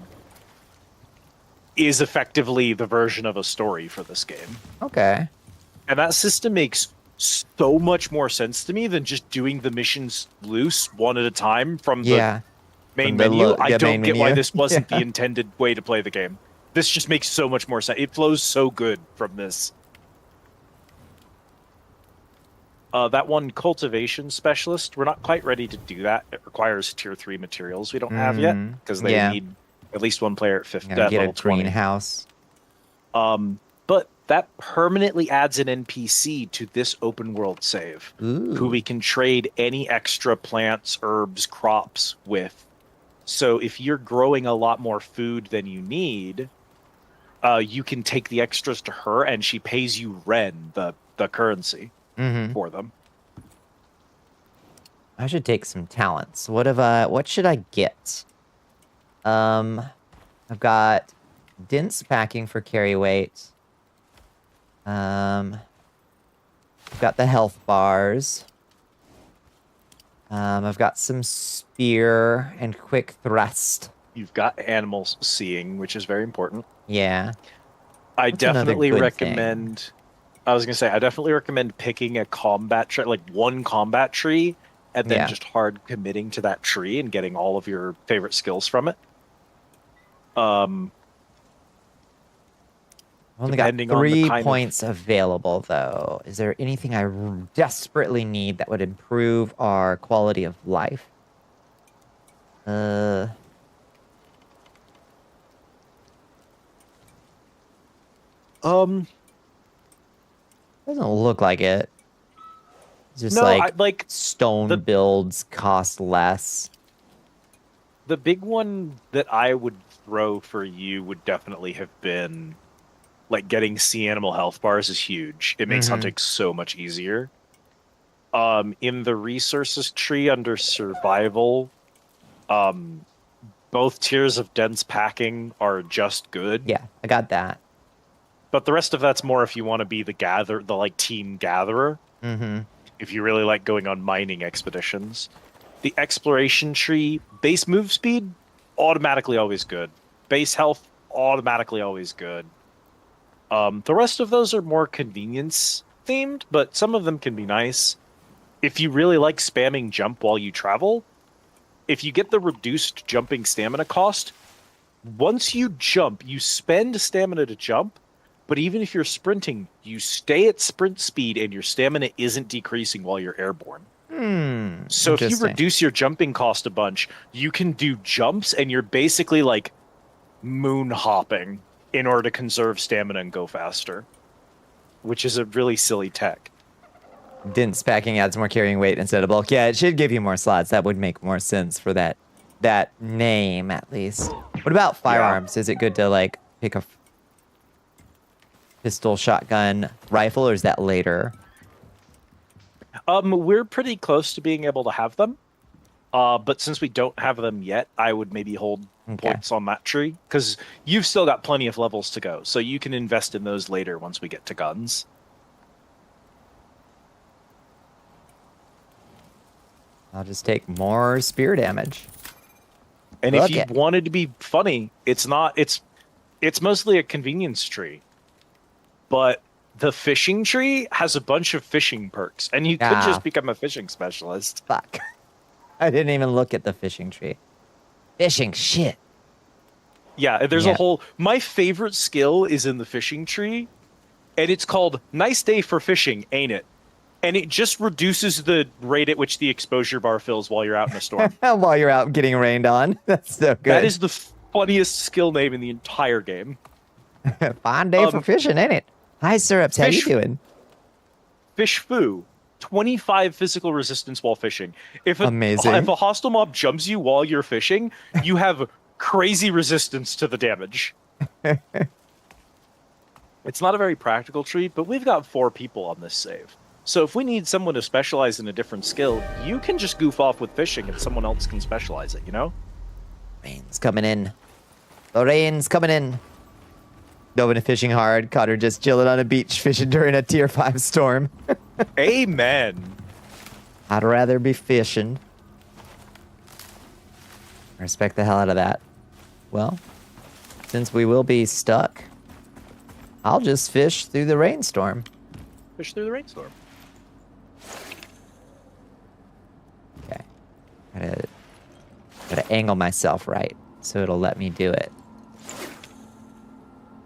is effectively the version of a story for this game. Okay. And that system makes so much more sense to me than just doing the missions loose one at a time from the main From the menu. I the don't main get why menu. this wasn't the intended way to play the game. This just makes so much more sense. It flows so good from this. That one cultivation specialist, we're not quite ready to do that. It requires tier 3 materials we don't have yet, because they need at least one player at Gotta get level a 20. greenhouse. But that permanently adds an NPC to this open world save, who we can trade any extra plants, herbs, crops with. So if you're growing a lot more food than you need, you can take the extras to her, and she pays you Ren, the currency, for them. I should take some talents. What should I get? I've got dense packing for carry weight. I've got the health bars. I've got some spear and quick thrust. You've got animals seeing, which is very important. Yeah. I What's another definitely good recommend. I was gonna say I definitely recommend picking a combat tree, like one combat tree, and then Yeah. just hard committing to that tree and getting all of your favorite skills from it. I've only got Depending on the 3 kind of- points available, though. Is there anything I desperately need that would improve our quality of life? Um, Doesn't look like it. It's just no, like stone the- builds cost less. the big one that I would throw for you would definitely have been like getting sea animal health bars is huge. It makes hunting so much easier. In the resources tree under survival, both tiers of dense packing are just good. Yeah, I got that. But the rest of that's more if you want to be the like team gatherer. Mm-hmm. If you really like going on mining expeditions. The exploration tree, base move speed, automatically always good. Base health, automatically always good. The rest of those are more convenience themed, but some of them can be nice. If you really like spamming jump while you travel, if you get the reduced jumping stamina cost, once you jump, you spend stamina to jump, but even if you're sprinting, you stay at sprint speed and your stamina isn't decreasing while you're airborne. So if you Interesting. reduce your jumping cost a bunch, you can do jumps and you're basically like moon hopping in order to conserve stamina and go faster, which is a really silly tech. Dense packing adds more carrying weight instead of bulk. Yeah, it should give you more slots. That would make more sense for that name, at least. What about firearms? Is it good to, like, pick a pistol, shotgun, rifle, or is that later? We're pretty close to being able to have them. But since we don't have them yet, I would maybe hold points on that tree, because you've still got plenty of levels to go, so you can invest in those later once we get to guns. I'll just take more spear damage. And Fuck if you it. wanted to be funny, it's mostly a convenience tree. But the fishing tree has a bunch of fishing perks, and you could Ah. just become a fishing specialist. Fuck. I didn't even look at the fishing tree. Fishing shit. Yeah, there's Yeah. a whole... My favorite skill is in the fishing tree, and it's called Nice Day for Fishing, Ain't It? And it just reduces the rate at which the exposure bar fills while you're out in a storm. While you're out getting rained on. That's so good. That is the funniest skill name in the entire game. Fine day for fishing, ain't it? Hi, Syrups. How you fish- doing? Fish Foo. 25 physical resistance while fishing. Amazing. If a hostile mob jumps you while you're fishing, you have crazy resistance to the damage. It's not a very practical tree, but we've got 4 people on this save. So if we need someone to specialize in a different skill, you can just goof off with fishing and someone else can specialize it, you know? Rain's coming in. The rain's coming in. Nobody fishing hard. Cotter just chilling on a beach fishing during a tier 5 storm. Amen. I'd rather be fishing. Respect the hell out of that. Well, since we will be stuck, I'll just fish through the rainstorm. Fish through the rainstorm. Okay. Gotta angle myself right so it'll let me do it.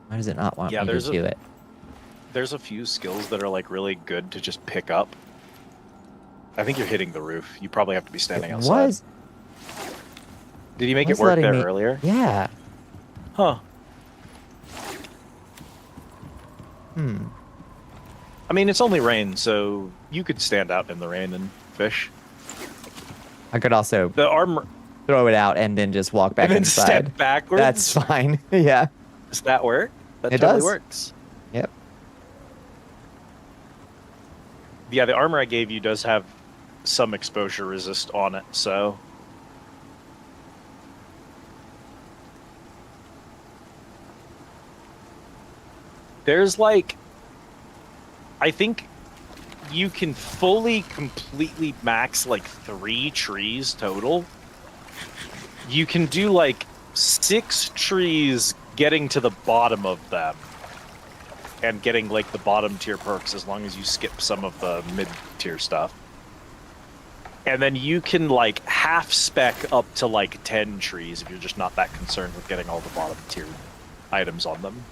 Why does it not want me to do it? There's a few skills that are like really good to just pick up. I think you're hitting the roof. You probably have to be standing outside. Was Did you make it was work letting there me- earlier? Yeah. Huh. I mean, it's only rain, so you could stand out in the rain and fish. I could also The armor, throw it out and then just walk back and then inside. step backwards. That's fine. Yeah. Does that work? That It totally does. works. Yep. Yeah, the armor I gave you does have some exposure resist on it, so... There's like... I think you can fully, completely max like 3 trees total. You can do like 6 trees getting to the bottom of them. And getting like the bottom tier perks as long as you skip some of the mid tier stuff. And then you can like half spec up to like 10 trees if you're just not that concerned with getting all the bottom tier items on them.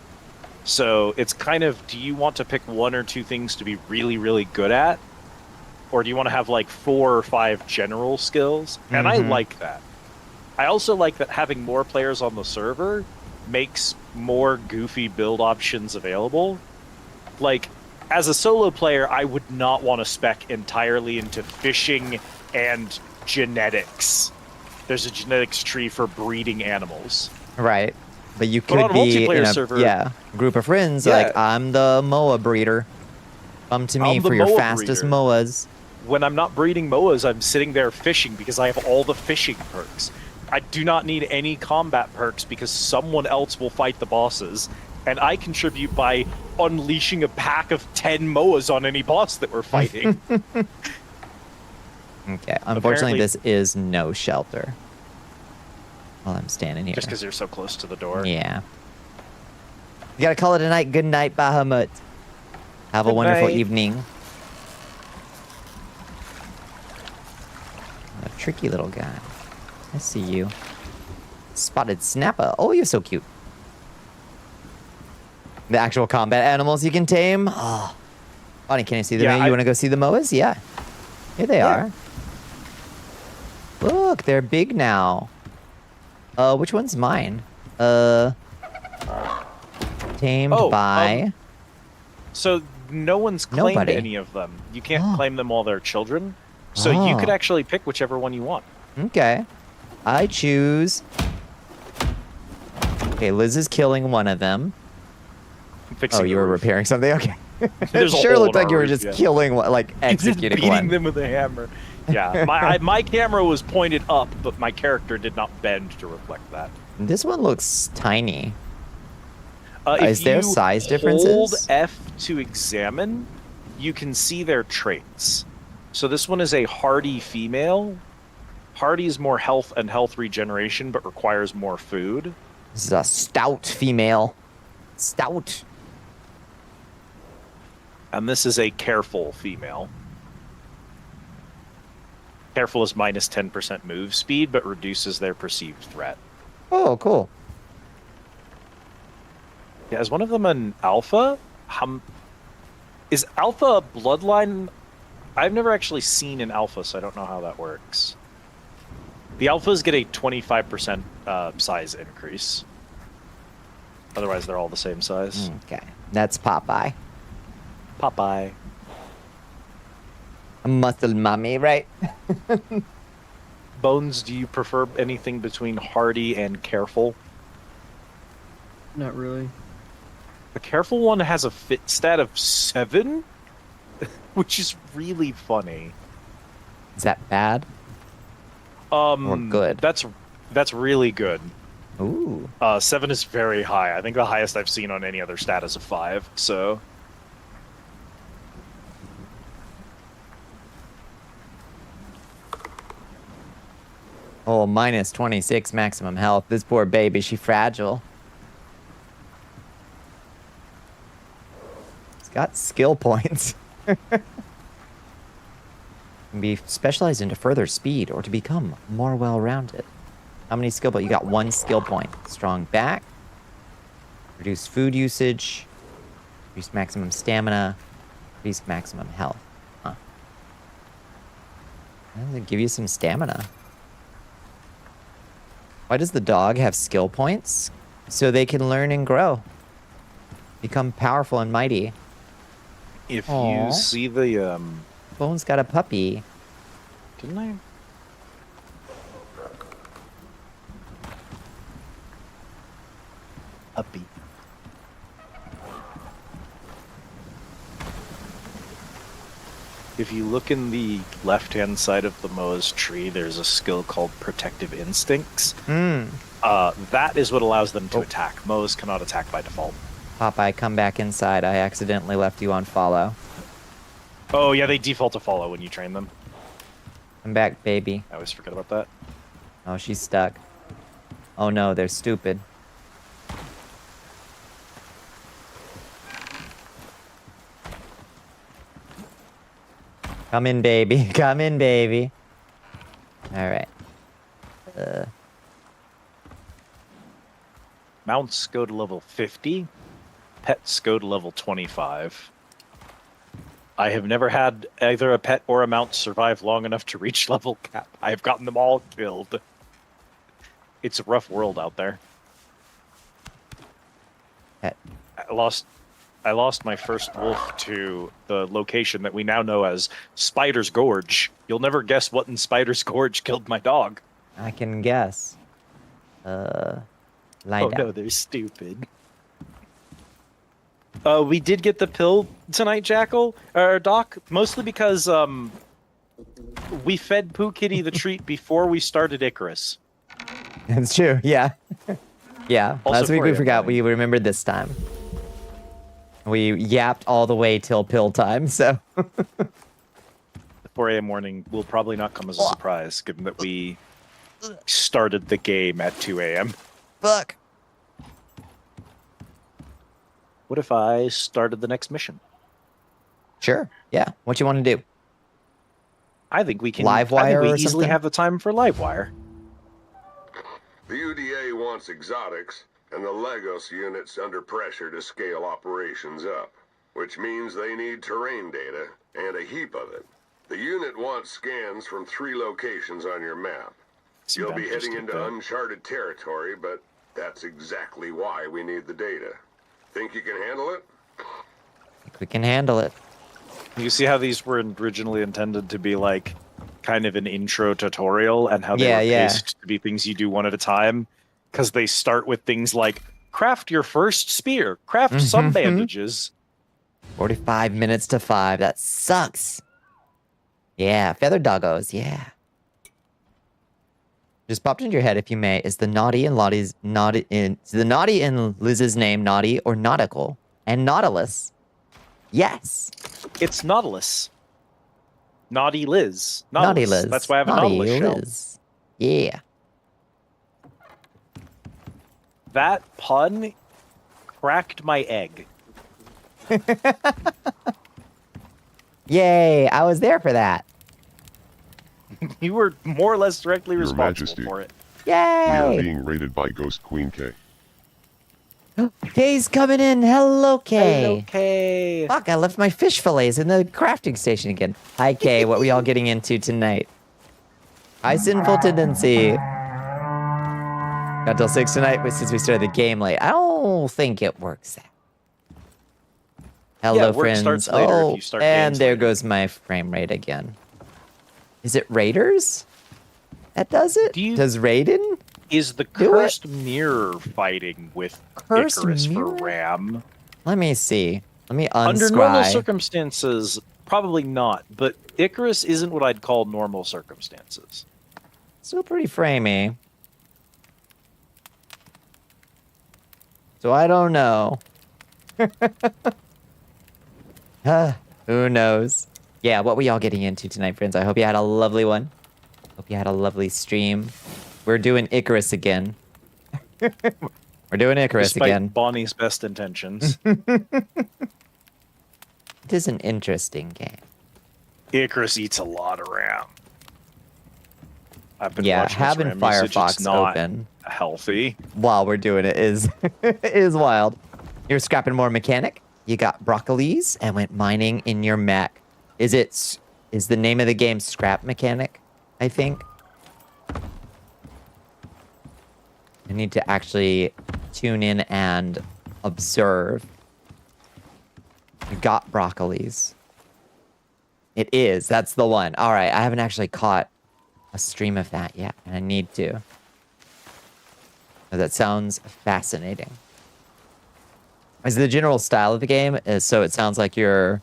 So it's kind of, do you want to pick 1 or 2 things to be really, really good at? Or do you want to have like 4 or 5 general skills? And I like that. I also like that having more players on the server makes more goofy build options available. Like, as a solo player, I would not want to spec entirely into fishing and genetics. There's a genetics tree for breeding animals. Right. But you But on could a be in multiplayer a server- group of friends. Yeah. Like, I'm the MOA breeder. Come to me I'm the for your MOA fastest breeder. MOAs. When I'm not breeding moas, I'm sitting there fishing because I have all the fishing perks. I do not need any combat perks because someone else will fight the bosses, and I contribute by unleashing a pack of 10 moas on any boss that we're fighting. Okay. Unfortunately, Apparently- this is no shelter. While I'm standing here. Just because you're so close to the door. Yeah. You gotta call it a night. Good night, Bahamut. Have a Good wonderful night. evening. A tricky little guy. I see you. Spotted snapper. Oh, you're so cute. The actual combat animals you can tame. Oh. Bonnie, can I see them? Yeah, You want to go see the moas? Yeah. Here they are. Look, they're big now. Which one's mine? Tamed Oh, by... So no one's claimed Nobody. any of them. You can't Oh. claim them while they're children. So you could Oh. actually pick whichever one you want. Okay. I choose... Okay, Liz is killing one of them. I'm fixing Oh, you the were roof. repairing something? Okay. It There's a sure hole looked in like our you were roof, just yeah. killing one, like Just executing beating one. them with a hammer. Yeah, my camera was pointed up, but my character did not bend to reflect that. This one looks tiny. If Is there you size Hold differences? F to examine, you can see their traits. So this one is a hardy female. Hardy is more health and health regeneration, but requires more food. This is a stout female. Stout. And this is a careful female. Careful is minus 10% move speed, but reduces their perceived threat. Oh, cool. Yeah, is one of them an alpha? Is alpha a bloodline? I've never actually seen an alpha, so I don't know how that works. The alphas get a 25% size increase. Otherwise, they're all the same size. Okay. That's Popeye. Popeye. A muscle mummy, right? Bones, do you prefer anything between hardy and careful? Not really. The careful one has a fit stat of 7, which is really funny. Is that bad? Or good? That's really good. Ooh. 7 is very high. I think the highest I've seen on any other stat is a 5. So Oh, minus 26 maximum health. This poor baby, she fragile. It's got skill points. Can be specialized into further speed or to become more well-rounded. How many skill points? You got 1 skill point. Strong back. Reduce food usage. Reduce maximum stamina. Reduce maximum health. Huh. Does it give you some stamina? Why does the dog have skill points? So they can learn and grow. Become powerful and mighty. if Aw. you see the Bones got a puppy. didn't I? Puppy. If you look in the left-hand side of the Moa's tree, there's a skill called Protective Instincts. Hmm. That is what allows them to Oh. attack. Moas cannot attack by default. Popeye, come back inside. I accidentally left you on follow. Oh yeah, they default to follow when you train them. I'm back, baby. I always forget about that. Oh, she's stuck. Oh no, they're stupid. Come in, baby. Come in, baby. Alright. Mounts go to level 50. Pets go to level 25. I have never had either a pet or a mount survive long enough to reach level cap. I have gotten them all killed. It's a rough world out there. Pet. I lost my first wolf to the location that we now know as Spider's Gorge. You'll never guess what in Spider's Gorge killed my dog. I can guess. Lie Oh down. no, they're stupid. We did get the pill tonight, Jackal, or Doc, mostly because we fed Pooh Kitty the treat before we started Icarus. It's true, yeah. Yeah, Also last week we 4 a.m. forgot. morning. We remembered this time. We yapped all the way till pill time, so... The 4 a.m. morning will probably not come as a surprise, given that we started the game at 2 a.m. Fuck. What if I started the next mission? Sure, yeah. What you want to do? I think we can. Livewire I think we or easily something? have the time for Livewire. The UDA wants exotics, and the Lagos unit's under pressure to scale operations up, which means they need terrain data, and a heap of it. The unit wants scans from 3 locations on your map. See, You'll I'm be just heading get into that. uncharted territory, but that's exactly why we need the data. Think you can handle it? I think we can handle it. You see how these were originally intended to be like kind of an intro tutorial, and how they Yeah, were yeah. paced to be things you do one at a time, because they start with things like craft your first spear, craft some bandages. 45 minutes to 5. That sucks. Yeah, feather doggos. Yeah. Just popped into your head, if you may, is the naughty in Liz's name naughty or nautical? And Nautilus? Yes. It's Nautilus. Naughty Liz. Naughty Nautilus. Liz. That's why I have a Naughty Nautilus shell. Liz. Yeah. That pun cracked my egg. Yay, I was there for that. You were more or less directly Your responsible Majesty. for it. We are Yay! being raided by Ghost Queen K. Kay's coming in. Hello, Kay. Okay. Fuck, I left my fish fillets in the crafting station again. Hi, Kay. What we all getting into tonight? Hi, Sinful Tendency. Got till 6 tonight, but since we started the game late, I don't think it works out. Hello, work friends. starts later if Oh, you start and games there later. goes my frame rate again. Is it Raiders? That does it? Do you- Does Raiden? Is the Do it. cursed mirror fighting with Cursed Icarus mirror? for RAM? Let me see. Let me Under normal unscry. circumstances, probably not. But Icarus isn't what I'd call normal circumstances. Still pretty framey. So I don't know. Who knows? Yeah, what were y'all getting into tonight, friends? I hope you had a lovely one. Hope you had a lovely stream. We're doing Icarus again. We're doing Icarus Despite again. Bonnie's best intentions. It is an interesting game. Icarus eats a lot of RAM. I've been Yeah, watching having its RAM usage. It's Firefox not open healthy. while we're doing it is is wild. You're scrapping more mechanic. You got broccolis and went mining in your mech. Is the name of the game Scrap Mechanic? I think. I need to actually tune in and observe. You got broccolis. It is. That's the one. All right. I haven't actually caught a stream of that yet, and I need to. That sounds fascinating. Is the general style of the game is so it sounds like you're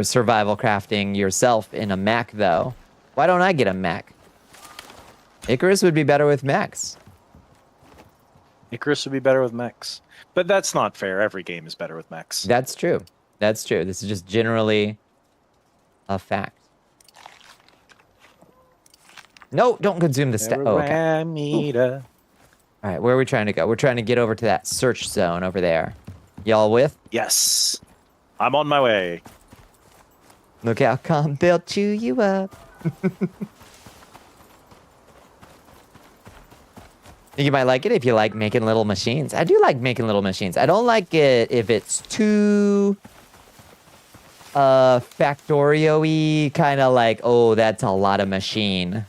survival crafting yourself in a mech, though. Why don't I get a mech? Icarus would be better with mechs. Icarus would be better with mechs. But that's not fair. Every game is better with mechs. That's true. That's true. This is just generally A fact. No, don't consume the stuff. Oh, okay. Parameter. All right, where are we trying to go? We're trying to get over to that search zone over there. Y'all with? Yes. I'm on my way. Look how calm they'll chew you up. You might like it if you like making little machines. I do like making little machines. I don't like it if it's too Factorio-y, kind of like, oh, that's a lot of machine.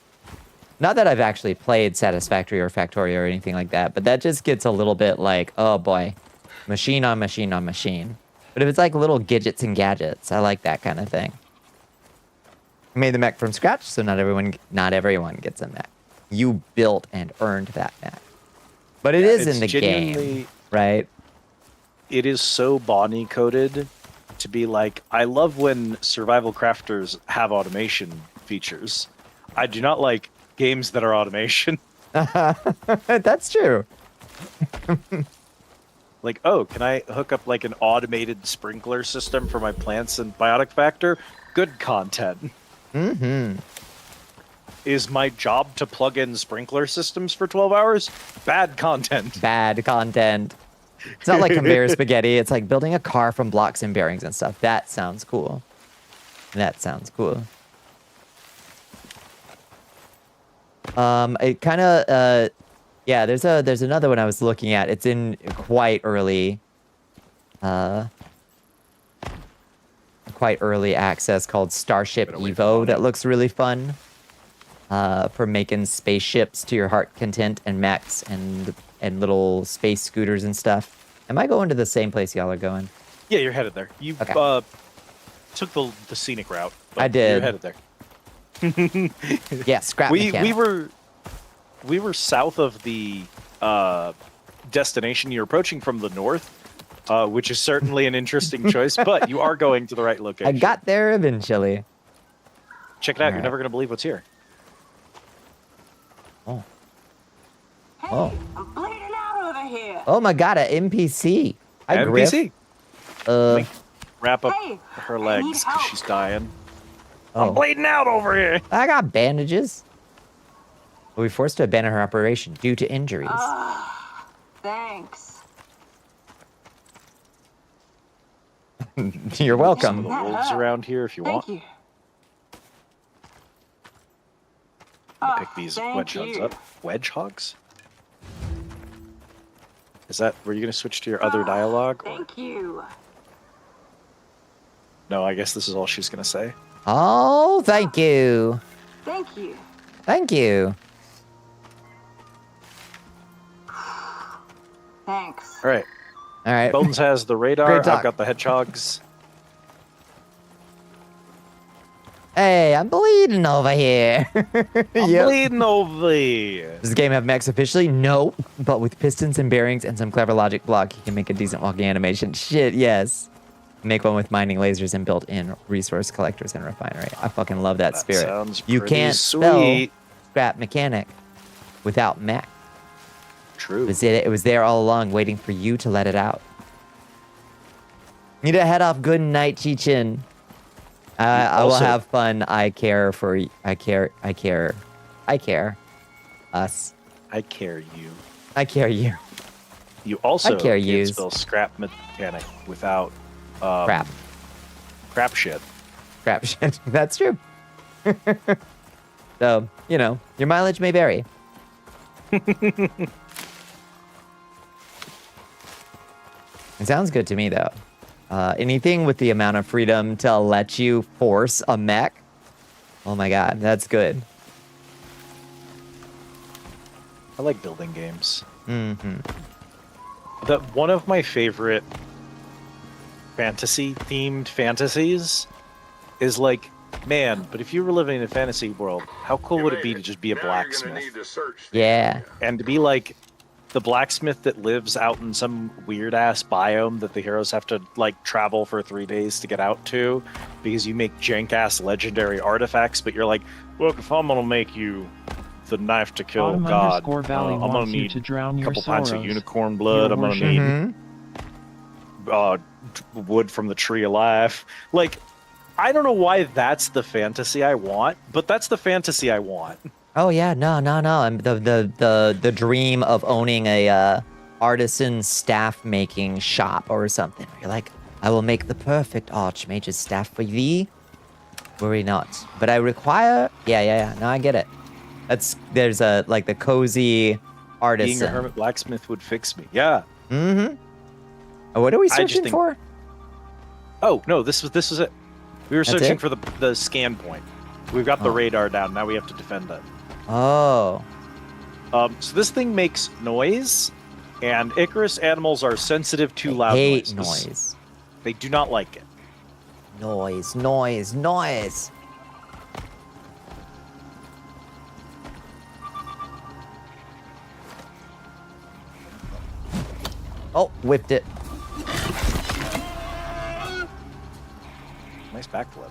Not that I've actually played Satisfactory or Factorio or anything like that, but that just gets a little bit like, oh boy, machine on machine on machine. But if it's like little gadgets and gadgets, I like that kind of thing. I made the mech from scratch, so not everyone gets a mech. You built and earned that mech. But it is in the game, right? It is so Bonnie coded to be like, I love when survival crafters have automation features. I do not like games that are automation. That's true. Like, oh, can I hook up like an automated sprinkler system for my plants and biotic factor? Good content. Mm-hmm. Is my job to plug in sprinkler systems for 12 hours? Bad content. Bad content. It's not like conveyor spaghetti. It's like building a car from blocks and bearings and stuff. That sounds cool. That sounds cool. It kind of, yeah, there's another one I was looking at. It's in quite early access called Starship Evo that looks really fun. For making spaceships to your heart content and mechs and little space scooters and stuff. Am I going to the same place y'all are going? Yeah, you're headed there. You okay. Took the scenic route. I did. You're headed there. Yeah, scrap mechanic. We were south of the destination you're approaching from the north, which is certainly an interesting choice, but you are going to the right location. I got there eventually. Check it out. You're never going to believe what's here. Oh. Hey, Oh. I'm bleeding out over here. Oh my god, an NPC. Hi, Griff. NPC. Wrap up Hey, her I legs need because help. she's dying. Oh. I'm bleeding out over here. I got bandages. We'll be forced to abandon her operation due to injuries. Thanks. You're welcome. Some of the wolves around here if you want. Thank you. Pick these thank wedge hogs you. up. Wedge hogs? Is that were you going to switch to your other dialogue? Or? Thank you. No, I guess this is all she's going to say. Oh, thank you. Thank you. Thank you. Thanks. All right. All right. Bones has the radar. Great talk. I've got the hedgehogs. Hey, I'm bleeding over here. I'm Yep. bleeding over here. Does the game have mechs officially? No, but with pistons and bearings and some clever logic block, you can make a decent walking animation. Shit, yes. Make one with mining lasers and built-in resource collectors and refinery. I fucking love that spirit. Sounds You pretty can't sweet. spell scrap mechanic without mech. True. It was there all along, waiting for you to let it out. Need to head off. Good night, Chichin. I will have fun. I care for. I care. Us. I care you. I care you. You also I care can't yous. spell scrap mechanic without Crap. crap shit. Crap shit. That's true. So, you know, your mileage may vary. It sounds good to me, though. Anything with the amount of freedom to let you force a mech. Oh my god, that's good. I like building games. Mm-hmm. One of my favorite fantasy-themed fantasies is like, man, but if you were living in a fantasy world, how cool would it be to just be a Now you're gonna blacksmith? need to search the Yeah. area. And to be like the blacksmith that lives out in some weird-ass biome that the heroes have to, like, travel for 3 days to get out to because you make jank-ass legendary artifacts, but you're like, look, if I'm gonna make you the knife to kill Autumn God, underscore Valley I'm gonna wants you need to drown a your couple pints of sorrows. unicorn blood, Your I'm gonna worship. need Mm-hmm. wood from the tree alive. Like, I don't know why that's the fantasy I want, but that's the fantasy I want. Oh yeah, no. And the dream of owning a artisan staff making shop or something. You're like, I will make the perfect archmage's staff for thee. Worry not. But I require. Yeah. No, I get it. There's a like the cozy artisan. Being a hermit blacksmith would fix me. Yeah. Mm-hmm. Oh, what are we searching for? Oh no, this was it. We were That's searching it? for the scan point. We've got the radar down. Now we have to defend it. Oh. So this thing makes noise, and Icarus animals are sensitive to loud Hate noises. noise. They do not like it. Noise. Oh, whipped it. Nice backflip.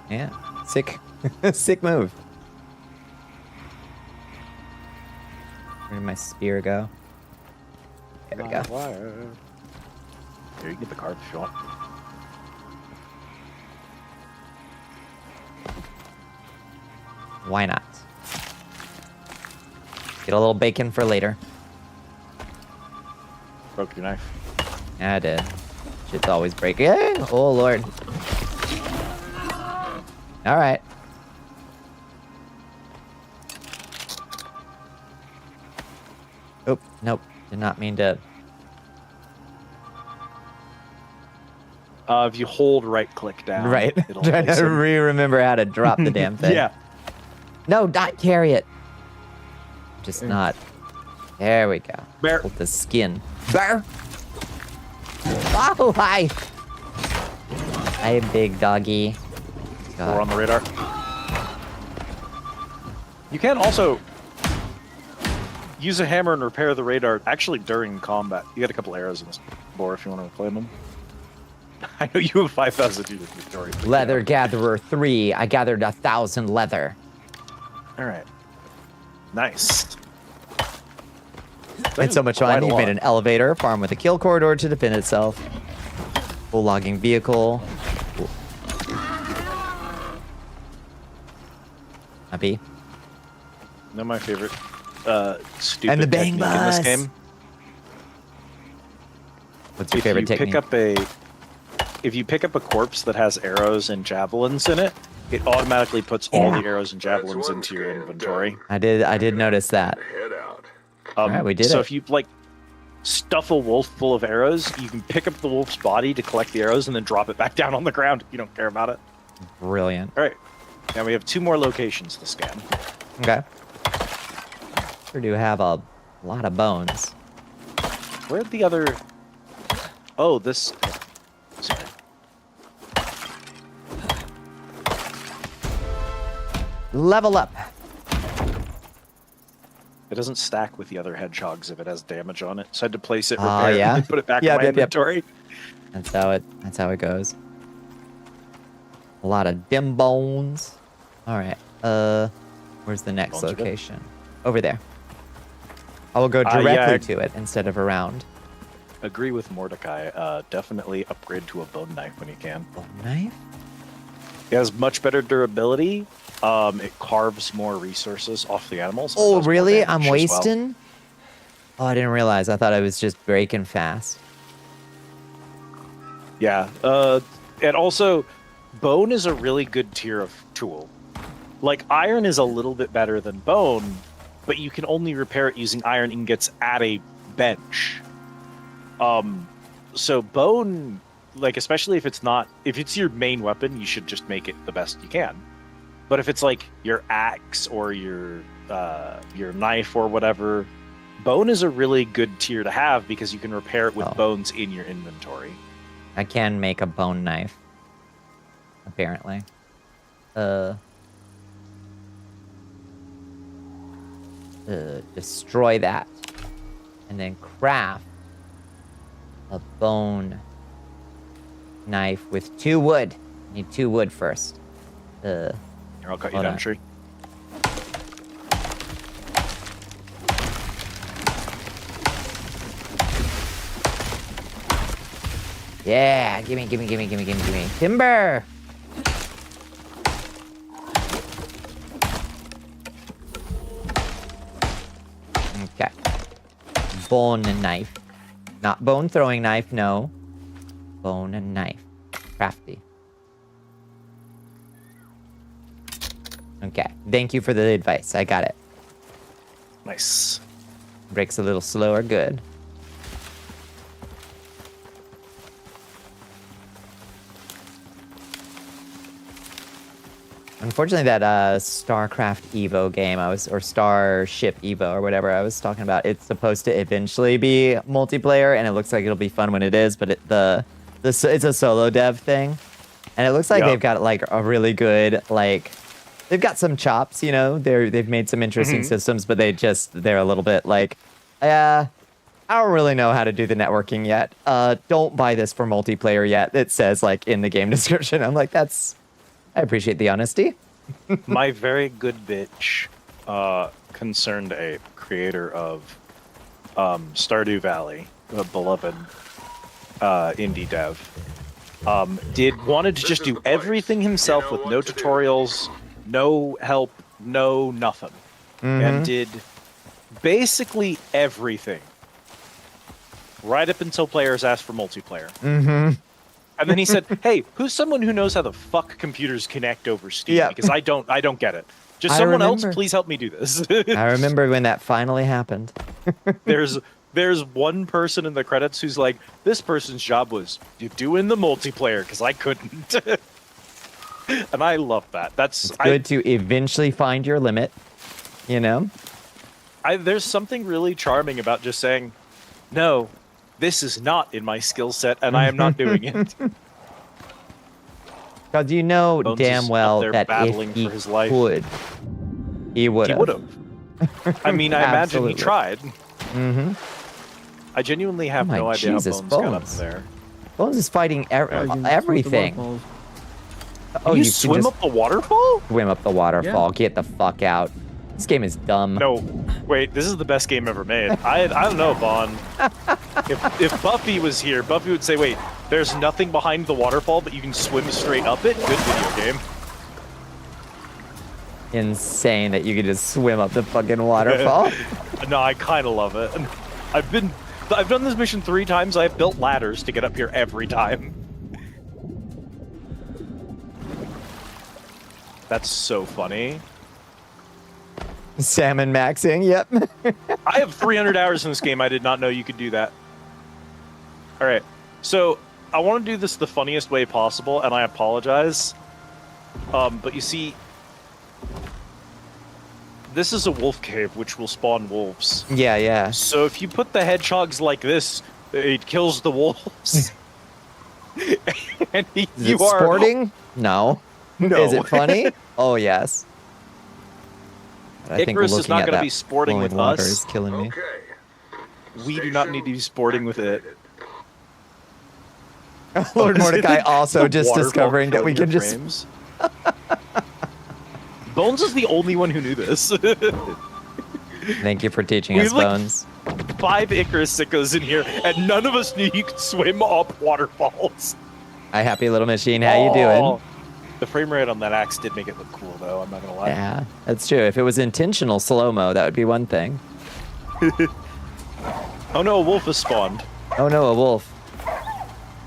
Yeah. Sick. Sick move. Where did my spear go? There we go. Here, you can get the card if you want. Why not? Get a little bacon for later. Broke your knife. Yeah, I did. Shit's always breaking. Oh, Lord. All right. Oh, nope. Did not mean to. If you hold right click down, Right. it'll Trying place to it. remember how to drop the damn thing. Yeah. No, not carry it. Just not. There we go. Bear. Hold the skin. Bear. Oh, hi. Hi, big doggy. God. We're on the radar. You can also use a hammer and repair the radar actually during combat. You got a couple arrows in this bore if you want to reclaim them. I know you have 5,000 units Victoria. Leather gatherer 3. I gathered 1,000 leather. All right. Nice. It's so much fun. You've made an elevator, farm with a kill corridor to defend itself. Full logging vehicle. Cool. Happy. One of my favorite stupid And the bang technique in this bus. game. What's your favorite technique? If you pick up a corpse that has arrows and javelins in it, it automatically puts all the arrows and javelins That's one into your scan inventory. done. I did notice that. Head out. Alright, we did so it. if you like stuff a wolf full of arrows, you can pick up the wolf's body to collect the arrows and then drop it back down on the ground if you don't care about it. Brilliant. All right. Now we have 2 more locations to scan. Okay. Sure do have a lot of bones. Where'd the other... Oh, this... Sorry. Level up. It doesn't stack with the other hedgehogs if it has damage on it. So I had to place it, Oh, repair it, yeah? and then put it back Yep, in my yep, yep. inventory. That's how it goes. A lot of dim bones. All right. Where's the next Bones are good. location? Over there. I will go Yeah, directly to it instead of around. Agree with Mordecai. Definitely upgrade to a bone knife when you can. Bone knife? It has much better durability. It carves more resources off the animals. and it Oh, does more really? damage I'm as well. wasting? Oh, I didn't realize. I thought I was just breaking fast. Yeah. And also, bone is a really good tier of tool. Like, iron is a little bit better than bone, but you can only repair it using iron ingots at a bench. So bone, like, especially if it's your main weapon, you should just make it the best you can. But if it's like your axe or your knife or whatever, bone is a really good tier to have because you can repair it with Oh. bones in your inventory. I can make a bone knife. Apparently. Destroy that. And then craft a bone knife with 2 wood. Need 2 wood first. Here, I'll cut you Hold down on. a tree. Yeah, gimme. Timber! Okay. Bone and knife. Not bone throwing knife, no. Bone and knife. Crafty. Okay. Thank you for the advice. I got it. Nice. Breaks a little slower. Good. Unfortunately, that StarCraft Evo game or Starship Evo or whatever I was talking about, it's supposed to eventually be multiplayer, and it looks like it'll be fun when it is. But it's a solo dev thing, and it looks like they've got like a really good like they've got some chops. You know, they've made some interesting systems, but they're a little bit like, I don't really know how to do the networking yet. Don't buy this for multiplayer yet. It says like in the game description. I'm like, I appreciate the honesty. My very good bitch, Concerned Ape, creator of Stardew Valley, a beloved indie dev, wanted to just do everything himself with no tutorials, no help, no nothing, and did basically everything right up until players asked for multiplayer. And then he said, "Hey, who's someone who knows how the fuck computers connect over Steam? Yep. Because I don't get it. Just I someone else, remember. please help me do this." I remember when that finally happened. There's one person in the credits who's like, "This person's job was doing the multiplayer because I couldn't." And I love that. It's good to eventually find your limit, you know? There's something really charming about just saying, "No, this is not in my skill set, and I am not doing it." Because you know Bones damn is well up there that battling if he for his life. could, he would He have. would have. I mean, I imagine he Absolutely. tried. Mm-hmm. I genuinely have Oh my no idea Jesus, how Bones got up Bones. there. Bones is fighting You can swim the everything. waterfalls. Oh, you can swim just up the waterfall? swim up the waterfall. Get the fuck out. This game is dumb. No, wait, this is the best game ever made. I don't know, Vaughn. If Buffy was here, Buffy would say, "Wait, there's nothing behind the waterfall, but you can swim straight up it? Good video game." Insane that you could just swim up the fucking waterfall. No, I kind of love it. I've done this mission 3 times. I've built ladders to get up here every time. That's so funny. Salmon maxing, yep. I have 300 hours in this game. I did not know you could do that. All right, so I want to do this the funniest way possible, and I apologize. But you see, this is a wolf cave, which will spawn wolves. Yeah, yeah. So if you put the hedgehogs like this, it kills the wolves. And Is you it are sporting? No. No. Is it funny? Oh, yes. I think Icarus is looking not at going to that be sporting flowing with water us. is killing me. Okay. We do not need to be sporting with it. Lord Is it Mordecai also the just waterfall discovering that we killing can your just... frames? Bones is the only one who knew this. Thank you for teaching We us, have, like, Bones. 5 Icarus sickos in here, and none of us knew you could swim up waterfalls. Hi, happy little machine. How you doing? Oh, the frame rate on that axe did make it look cool, though. I'm not gonna lie. Yeah, that's true. If it was intentional slow-mo, that would be one thing. Oh no, a wolf has spawned. Oh no, a wolf.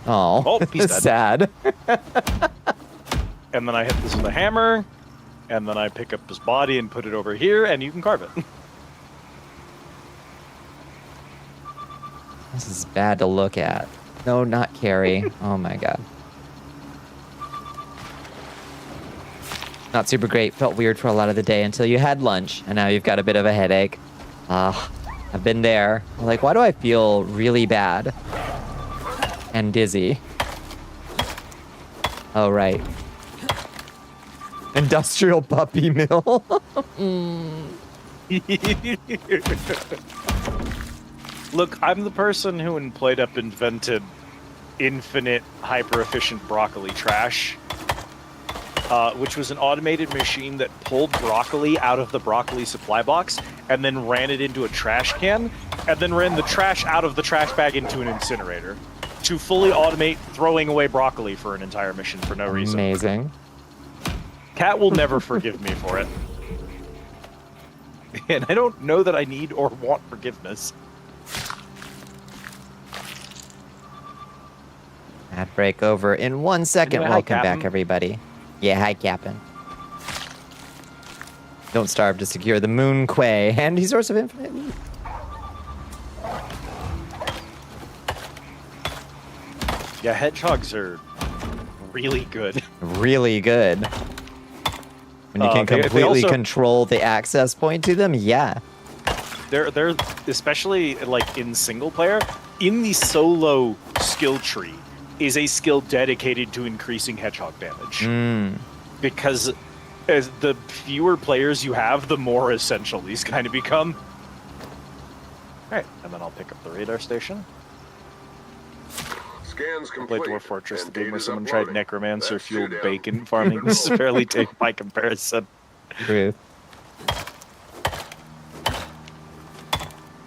Oh, he's dead. sad. And then I hit this with a hammer, and then I pick up his body and put it over here, and you can carve it. This is bad to look at. No, not Carrie. Oh my god. Not super great. Felt weird for a lot of the day until you had lunch, and now you've got a bit of a headache. I've been there. Like, why do I feel really bad and dizzy? Oh, right. Industrial puppy mill. Look, I'm the person who in PlateUp invented infinite hyper-efficient broccoli trash, which was an automated machine that pulled broccoli out of the broccoli supply box and then ran it into a trash can, and then ran the trash out of the trash bag into an incinerator to fully automate throwing away broccoli for an entire mission for no reason. Amazing. Cat will never forgive me for it. And I don't know that I need or want forgiveness. Ad break over in 1 second. Anyway, hi, Welcome back, Captain. everybody. Yeah, hi, Captain. Don't starve to secure the Moon Quay, handy source of infinite loot. Yeah, hedgehogs are really good. Really good. When you can They completely also- control the access point to them, yeah. They're especially like in single player, in the solo skill tree is a skill dedicated to increasing hedgehog damage. Mm. Because as the fewer players you have, the more essential these kind of become. Alright, and then I'll pick up the radar station. Scans I played complete. Dwarf Fortress, the and game where data's someone tried uploading. necromancer That's fueled 2 down. bacon farming. This is fairly tame by comparison. Truth.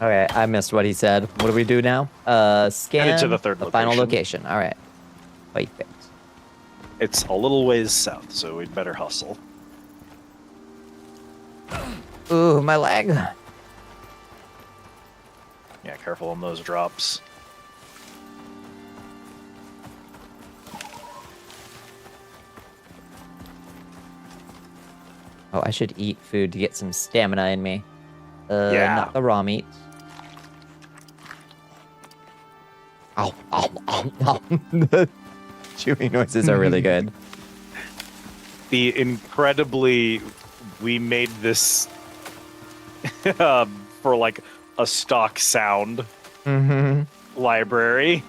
Okay, I missed what he said. What do we do now? Scan Headed to the third final location. location. All right. Wait, wait. It's a little ways south, so we'd better hustle. Ooh, my leg. Yeah, careful on those drops. Oh, I should eat food to get some stamina in me. Yeah. Not the raw meat. Ow, ow, ow, ow. The chewing noises are really good. The incredibly, we made this for like a stock sound Mm-hmm. library.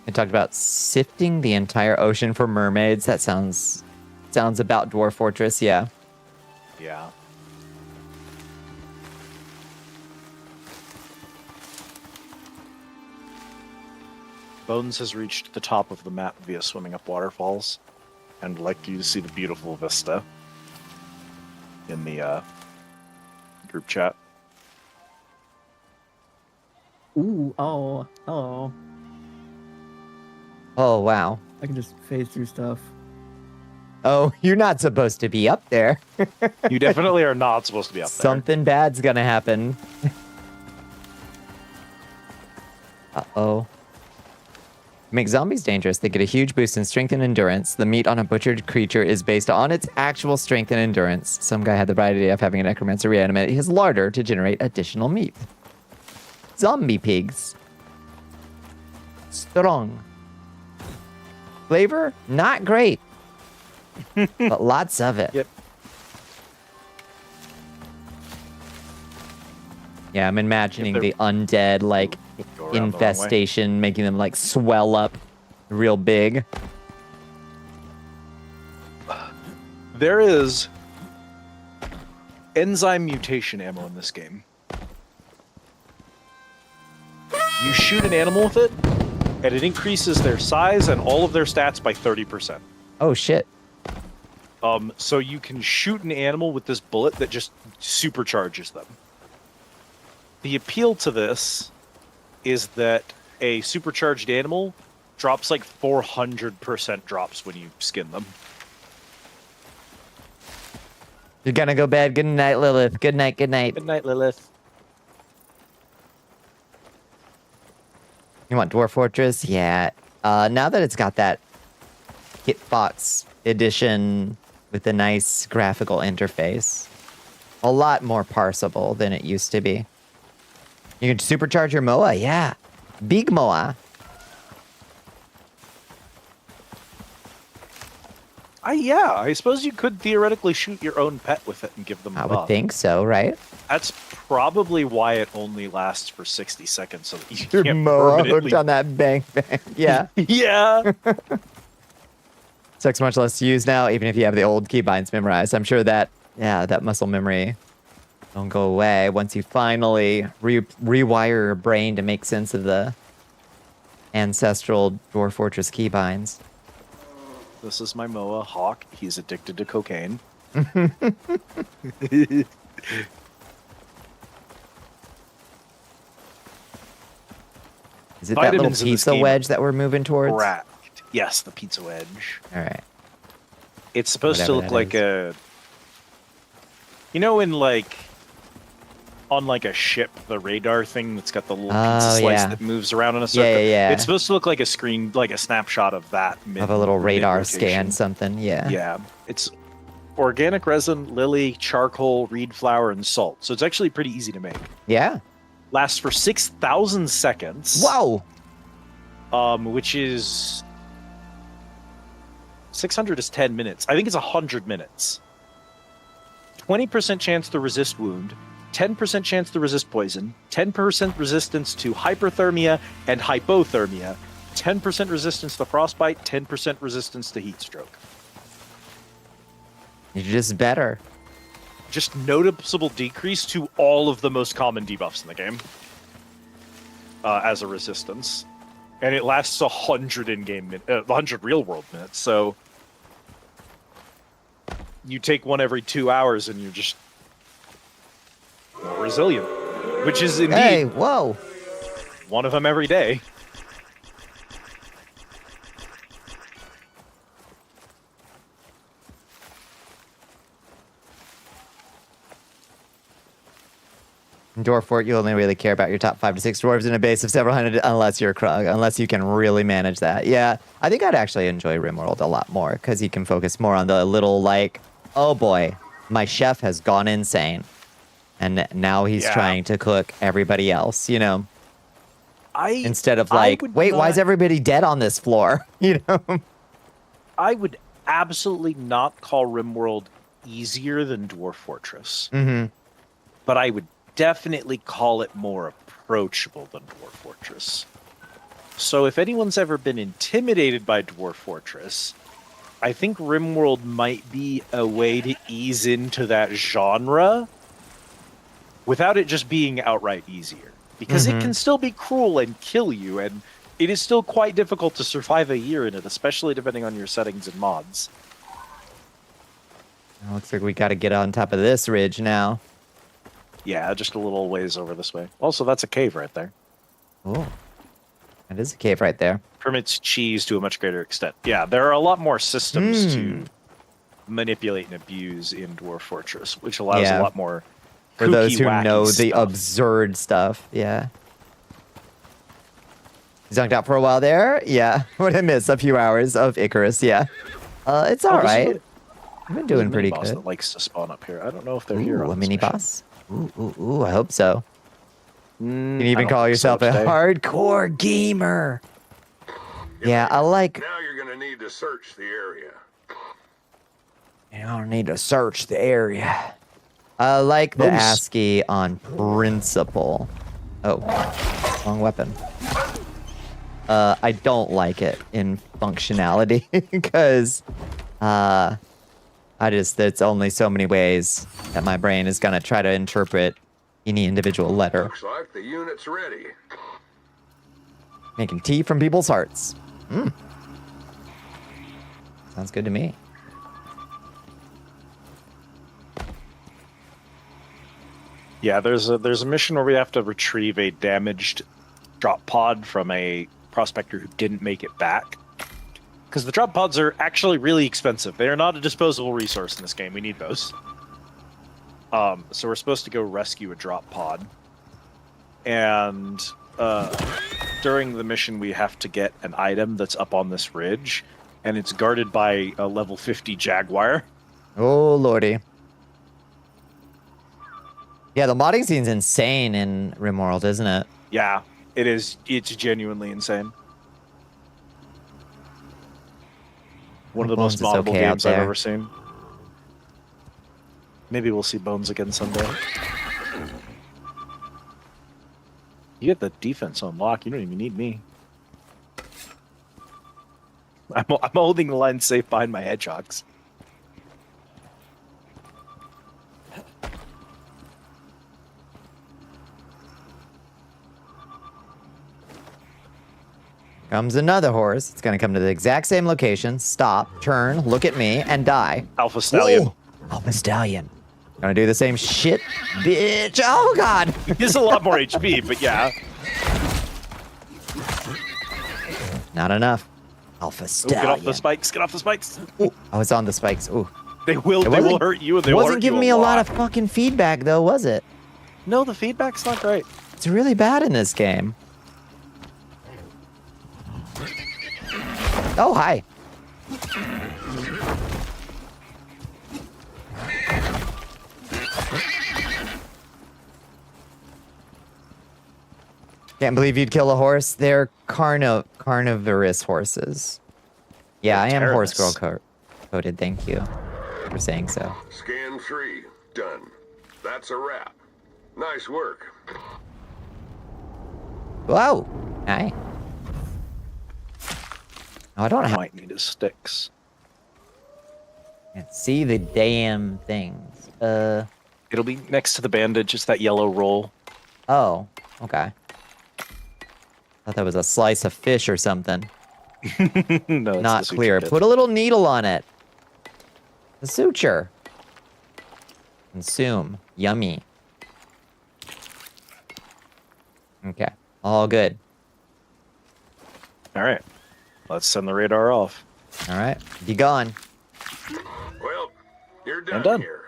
I talked about sifting the entire ocean for mermaids. That sounds about Dwarf Fortress, yeah. Yeah. Bones has reached the top of the map via swimming up waterfalls, and would like you to see the beautiful vista in the group chat. Ooh, oh, hello. Oh, wow. I can just phase through stuff. Oh, you're not supposed to be up there. You definitely are not supposed to be up there. Something bad's gonna happen. Uh-oh. Make zombies dangerous. They get a huge boost in strength and endurance. The meat on a butchered creature is based on its actual strength and endurance. Some guy had the bright idea of having a necromancer reanimate his larder to generate additional meat. Zombie pigs. Strong. Flavor? Not great. But lots of it. Yep. Yeah, I'm imagining If the undead, like, Go around the wrong way. infestation, making them, like, swell up real big. There is enzyme mutation ammo in this game. You shoot an animal with it, and it increases their size and all of their stats by 30%. Oh, shit. So you can shoot an animal with this bullet that just supercharges them. The appeal to this is that a supercharged animal drops like 400% drops when you skin them. You're gonna go bed. Good night, Lilith. Good night, good night. Good night, Lilith. You want Dwarf Fortress? Yeah. Now that it's got that Hitbox edition with a nice graphical interface, a lot more parsable than it used to be. You can supercharge your Moa, yeah. Big Moa. Yeah, I suppose you could theoretically shoot your own pet with it and give them a I buff. would think so, right? That's probably why it only lasts for 60 seconds, so that you Your can't Moa permanently... hooked on that bang bang. Yeah. Yeah. Sucks much less to use now, even if you have the old keybinds memorized. I'm sure that, yeah, that muscle memory don't go away once you finally rewire your brain to make sense of the ancestral Dwarf Fortress keybinds. This is my Moa Hawk. He's addicted to cocaine. Is it that little Vitamins in this pizza game are wedge that we're moving towards? Correct. Yes, the pizza wedge. All right. It's supposed to Whatever look that like a... You know in, like, on like a ship, the radar thing that's got the little Oh, pizza slice yeah. that moves around in a circle. yeah. It's supposed to look like a screen, like a snapshot of that. Of a little radar mid-rotation. scan, something. Yeah. Yeah, it's organic resin, lily, charcoal, reed flour, and salt. So it's actually pretty easy to make. Yeah. Lasts for 6,000 seconds. Whoa. Which is 600 is 10 minutes. I think it's 100 minutes. 20% chance to resist wound, 10% chance to resist poison, 10% resistance to hyperthermia and hypothermia, 10% resistance to frostbite, 10% resistance to heat stroke. You're just better. Just noticeable decrease to all of the most common debuffs in the game as a resistance. And it lasts 100 in-game 100 real-world minutes, so you take one every 2 hours and you're just more resilient, which is indeed Hey, whoa. one of them every day. In Dwarf Fort, you only really care about your top 5 to 6 dwarves in a base of several hundred, unless you're Krug, unless you can really manage that. Yeah, I think I'd actually enjoy RimWorld a lot more, because you can focus more on the little, like, oh boy, my chef has gone insane, and now he's trying to cook everybody else, you know? Instead of like, wait, why is everybody dead on this floor? You know? I would absolutely not call RimWorld easier than Dwarf Fortress. Mm-hmm. But I would definitely call it more approachable than Dwarf Fortress. So if anyone's ever been intimidated by Dwarf Fortress, I think RimWorld might be a way to ease into that genre without it just being outright easier. Because it can still be cruel and kill you, and it is still quite difficult to survive a year in it, especially depending on your settings and mods. Looks like we got to get on top of this ridge now. Yeah, just a little ways over this way. Also, that's a cave right there. Oh, that is a cave right there. Permits cheese to a much greater extent. Yeah, there are a lot more systems to manipulate and abuse in Dwarf Fortress, which allows a lot more for those who wacky know the stuff. absurd stuff. Yeah. Zonked out for a while there. Yeah. What I miss? A few hours of Icarus. Yeah. It's all right. I've been doing pretty boss good. that likes to spawn up here. I don't know if they're here. Ooh, On a this mini mission. boss. Ooh, I hope so. You can I even don't call think yourself so a today. hardcore gamer. Yeah, I like. Now you're gonna need to search the area. You don't need to search the area. I like the Oops. ASCII on principle. Oh, wrong weapon. I don't like it in functionality because it's only so many ways that my brain is gonna try to interpret any individual letter. Looks like the unit's ready. Making tea from people's hearts. Sounds good to me. Yeah, there's a mission where we have to retrieve a damaged drop pod from a prospector who didn't make it back. Because the drop pods are actually really expensive. They are not a disposable resource in this game. We need those. So we're supposed to go rescue a drop pod. And during the mission, we have to get an item that's up on this ridge. And it's guarded by a level 50 Jaguar. Oh, lordy. Yeah, the modding scene's insane in RimWorld, isn't it? Yeah, it is. It's genuinely insane. One of the Bones most is moddable okay out games I've there. ever seen. Maybe we'll see Bones again someday. You get the defense on lock. You don't even need me. I'm holding the line safe behind my hedgehogs. Comes another horse. It's gonna come to the exact same location. Stop, turn, look at me, and die. Alpha Stallion. Ooh, Alpha Stallion. Gonna do the same shit, bitch. Oh, God. He's a lot more HP, but yeah. Not enough. Alpha Ooh, Stallion. get off the spikes. Get off the spikes. Ooh, I was on the spikes. Ooh. They will It hurt you, and they It will wasn't hurt giving you me a lot of fucking feedback, though, was it? No, the feedback's not great. It's really bad in this game. Oh, hi. Can't believe you'd kill a horse. They're carnivorous horses. Yeah, I am horse girl coded. Thank you for saying so. Scan 3. Done. That's a wrap. Nice work. Whoa. Hi. Oh, I don't have. Might need his sticks. Can't see the damn things. It'll be next to the bandage. It's that yellow roll. Oh. Okay. Thought that was a slice of fish or something. No, it's Not the clear. suture Put a little needle on it. The suture. Consume. Yummy. Okay. All good. tip. All right. Let's send the radar off. All right. Be gone. Well, you're done, done. here.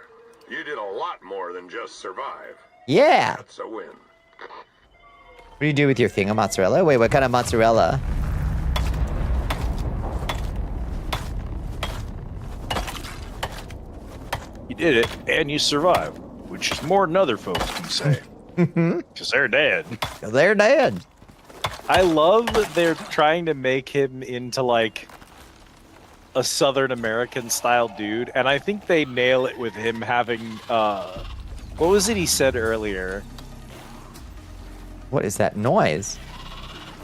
You did a lot more than just survive. Yeah. That's a win. What do you do with your thing of mozzarella? Wait, what kind of mozzarella? You did it, and you survived, which is more than other folks can say. Because they're dead. They're dead. I love that they're trying to make him into, like, a Southern American style dude, and I think they nail it with him having, what was it he said earlier? What is that noise?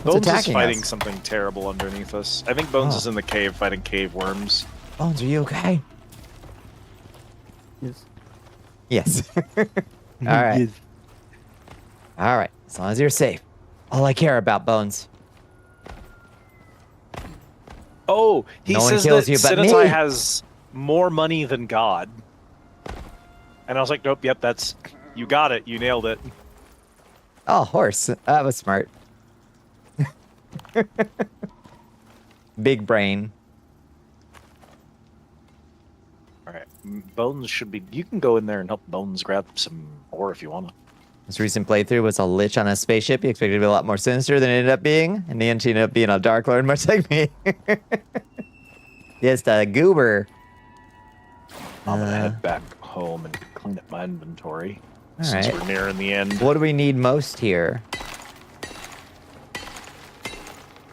What's Bones is attacking fighting us? something terrible underneath us. I think Bones Oh. is in the cave fighting cave worms. Bones, are you okay? Yes. Yes. All right. All right. As long as you're safe. All I care about, Bones. Oh, he No one says kills that you but Sinatai me. has more money than God. And I was like, nope, yep, that's... You got it. You nailed it. Oh, horse. That was smart. Big brain. All right. Bones should be... You can go in there and help Bones grab some ore if you want to. His recent playthrough was a lich on a spaceship. He expected to be a lot more sinister than it ended up being. In the end, she ended up being a Dark Lord, much like me. Just a goober. I'm gonna head back home and clean up my inventory. All Since right. we're nearing the end. What do we need most here?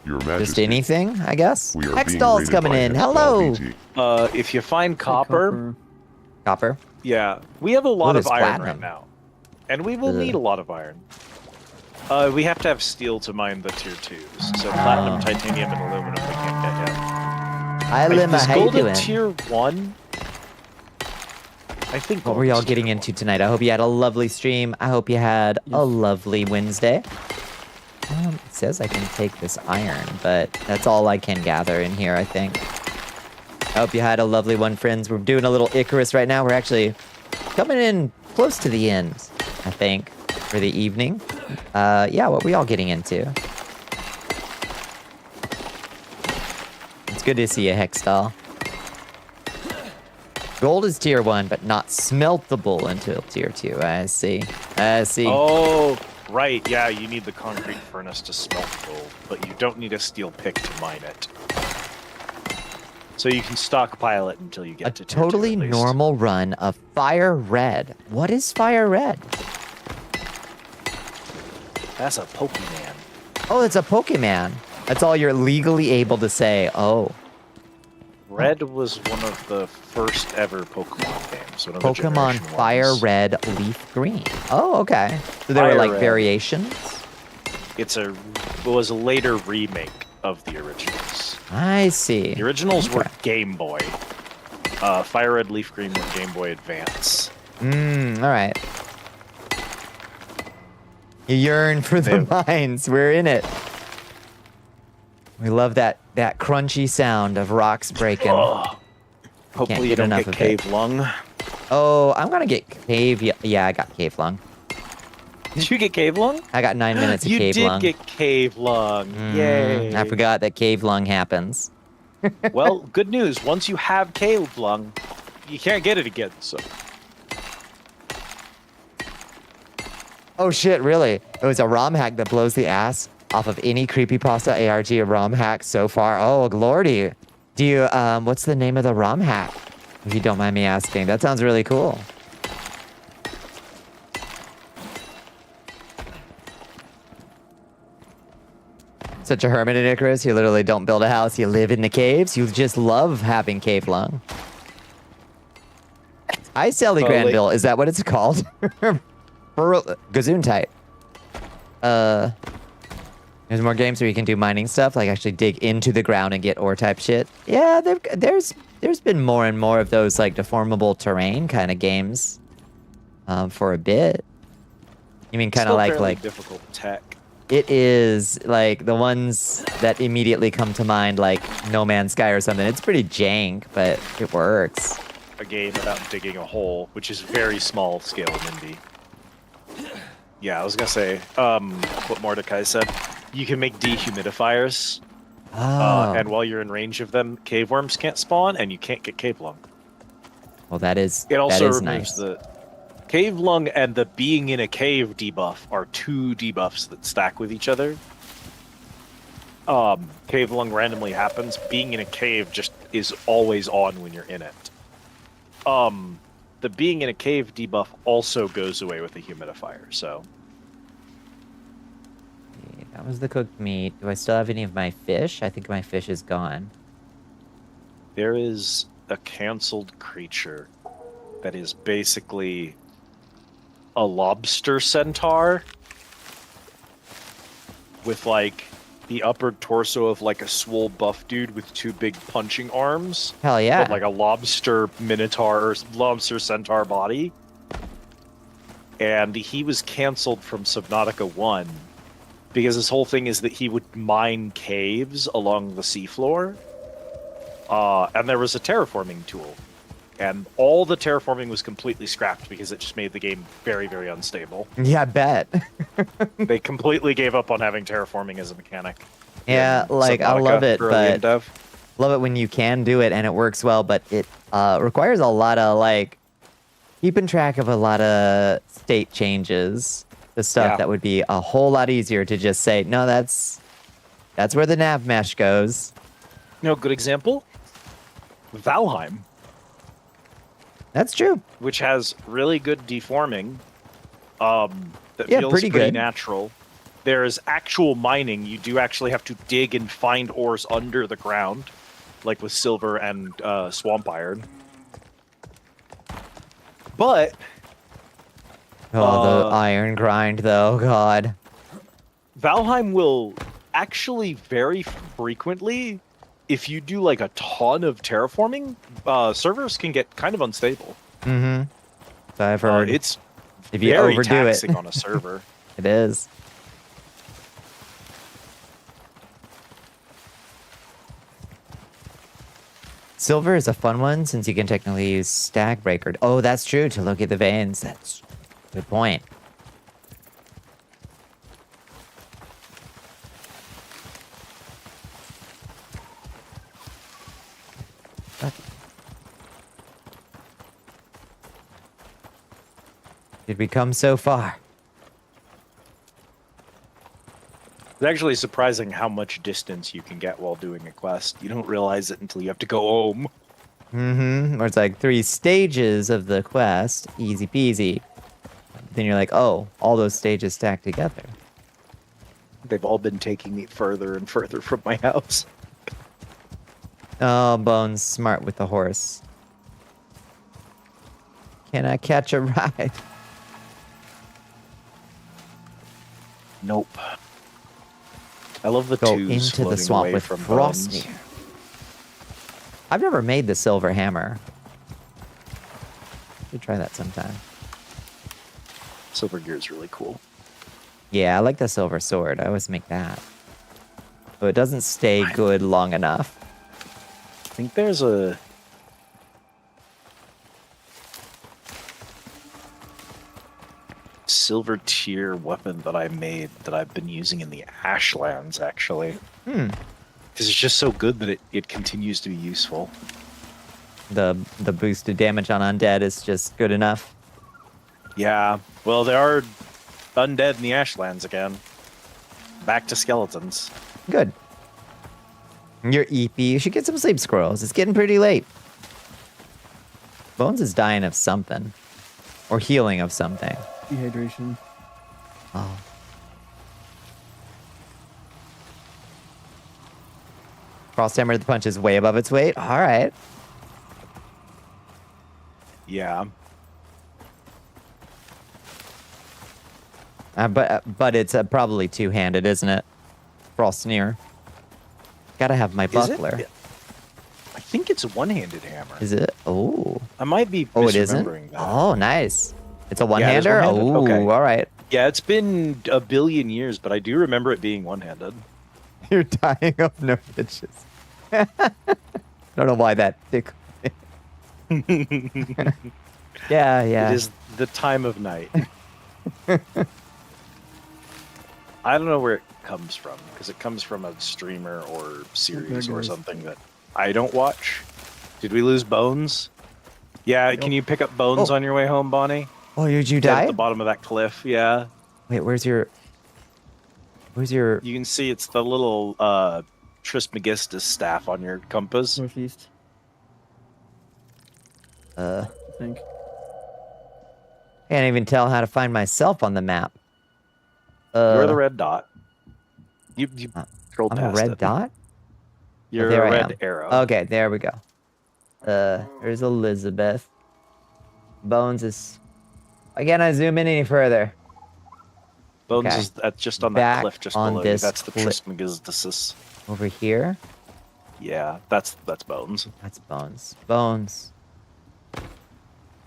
Your Majesty. Just anything, I guess? We are X being Doll's raided coming by in. X-Doll Hello! BT. If you find copper, Copper. yeah, we have a lot Ooh, of there's iron platinum. right now. And we will Ugh. need a lot of iron. We have to have steel to mine the tier 2s. So platinum, titanium, and aluminum we can't get yet. Hi, Lima. Is How you gold a doing? tier 1? I think What were gold y'all is getting tier into tonight? I hope you had a lovely stream. I hope you had a lovely Wednesday. It says I can take this iron, but that's all I can gather in here, I think. I hope you had a lovely one, friends. We're doing a little Icarus right now. We're actually coming in close to the end, I think, for the evening. Yeah, what were y'all getting into? It's good to see you, Hextall. Gold is tier 1, but not smeltable until tier 2. I see. I see. Oh, right. Yeah, you need the concrete furnace to smelt gold, but you don't need a steel pick to mine it. So you can stockpile it until you get A to tier 2 totally at least. normal run of Fire Red. What is Fire Red? That's a Pokemon. Oh, it's a Pokemon. That's all you're legally able to say. Oh, Red was one of the first ever Pokemon games. One of the Pokemon Generation Fire ones. Red, Leaf Green. Oh, okay. So there were Fire like Red. variations. It was a later remake of the originals. I see. The originals were Okay. Game Boy. Fire Red, Leaf Green were Game Boy Advance. All right. You yearn for the mines. We're in it. We love that crunchy sound of rocks breaking. Oh, hopefully you get don't enough get of it. cave lung. Oh, I'm gonna get cave. Yeah, I got cave lung. Did you get cave lung? I got 9 minutes of You cave did lung. get cave lung. Yay. I forgot that cave lung happens. Well, good news. Once you have cave lung, you can't get it again. So Oh shit, really? It was a ROM hack that blows the ass off of any creepypasta ARG or ROM hack so far. Oh, lordy. Do you, what's the name of the ROM hack? If you don't mind me asking. That sounds really cool. Such a hermit in Icarus. You literally don't build a house. You live in the caves. You just love having cave lung. Hi, Sally Granville. Is that what it's called? Gazoon type. There's more games where you can do mining stuff, like actually dig into the ground and get ore type shit. Yeah, there's been more and more of those like deformable terrain kind of games for a bit. You mean kind of like difficult tech. It is like the ones that immediately come to mind, like No Man's Sky or something. It's pretty jank, but it works. A game about digging a hole, which is very small scale and indie. Yeah, I was gonna say what Mordecai said. You can make dehumidifiers, and while you're in range of them, cave worms can't spawn, and you can't get cave lung. Well, that is It also that is removes nice. the cave lung and the being in a cave debuff are two debuffs that stack with each other. Cave lung randomly happens. Being in a cave just is always on when you're in it. The being in a cave debuff also goes away with the humidifier, so. Okay, that was the cooked meat. Do I still have any of my fish? I think my fish is gone. There is a canceled creature that is basically a lobster centaur with like the upper torso of like a swole buff dude with two big punching arms. Hell yeah. But like a lobster minotaur or lobster centaur body. And he was canceled from Subnautica 1 because his whole thing is that he would mine caves along the seafloor. And there was a terraforming tool. And all the terraforming was completely scrapped because it just made the game very, very unstable. Yeah, I bet. They completely gave up on having terraforming as a mechanic. Yeah, like I love it, but love it when you can do it and it works well, but it requires a lot of like keeping track of a lot of state changes. The stuff that would be a whole lot easier to just say, no, that's where the nav mesh goes. You know, good example? Valheim. That's true. Which has really good deforming. That Yeah, feels pretty good. natural. There is actual mining. You do actually have to dig and find ores under the ground, like with silver and swamp iron. But the iron grind, though. God. Valheim will actually very frequently, if you do like a ton of terraforming, servers can get kind of unstable. Mm-hmm. So I've heard. It's if you very overdo it taxing on a server. It is. Silver is a fun one since you can technically use Stag Breaker. Oh, that's true, to locate the veins. That's a good point. Did we come so far? It's actually surprising how much distance you can get while doing a quest. You don't realize it until you have to go home. Mm-hmm. Or it's like 3 stages of the quest, easy peasy. Then you're like, oh, all those stages stacked together. They've all been taking me further and further from my house. Oh, Bones, smart with the horse. Can I catch a ride? Nope. I love the Go twos into the floating swamp away with from Frosty. Bones. I've never made the silver hammer. Should try that sometime. Silver gear is really cool. Yeah, I like the silver sword. I always make that. But it doesn't stay good long enough. I think there's a... silver tier weapon that I made that I've been using in the Ashlands, actually. Because it's just so good that it continues to be useful. The boosted damage on undead is just good enough. Yeah, well, there are undead in the Ashlands again. Back to skeletons. Good. You're EP. You should get some sleep, squirrels. It's getting pretty late. Bones is dying of something. Or healing of something. Dehydration. Oh. Frosthammer the punch is way above its weight. All right. Yeah. But it's probably two-handed, isn't it? Frostneer. Gotta have my Is it? buckler. I think it's a one-handed hammer. Is it? Oh. I might be Oh, it isn't? misremembering that. Oh, nice. It's a Yeah, it is one-hander? one-handed. Oh, Okay. all right. Yeah, it's been a billion years, but I do remember it being one-handed. You're dying of no bitches. Don't know why that tickled me. Yeah, yeah. It is the time of night. I don't know where it comes from, because it comes from a streamer or series or something that I don't watch. Did we lose Bones? Yeah, can you pick up Bones on your way home, Bonnie? Oh, did you Dead die? At the bottom of that cliff, yeah. Wait, where's your... You can see it's the little Trismegistus staff on your compass. Northeast, I I think. can't even tell how to find myself on the map. You're the red dot. You scrolled I'm past a red it. dot? You're there a I red am. arrow. Okay, there we go. There's Elizabeth. Bones is... Again, I zoom in any further. Bones Okay. is just on Back that cliff just on below you. this That's the cliff. Trismegistus. Over here. Yeah, that's Bones. That's Bones. Bones.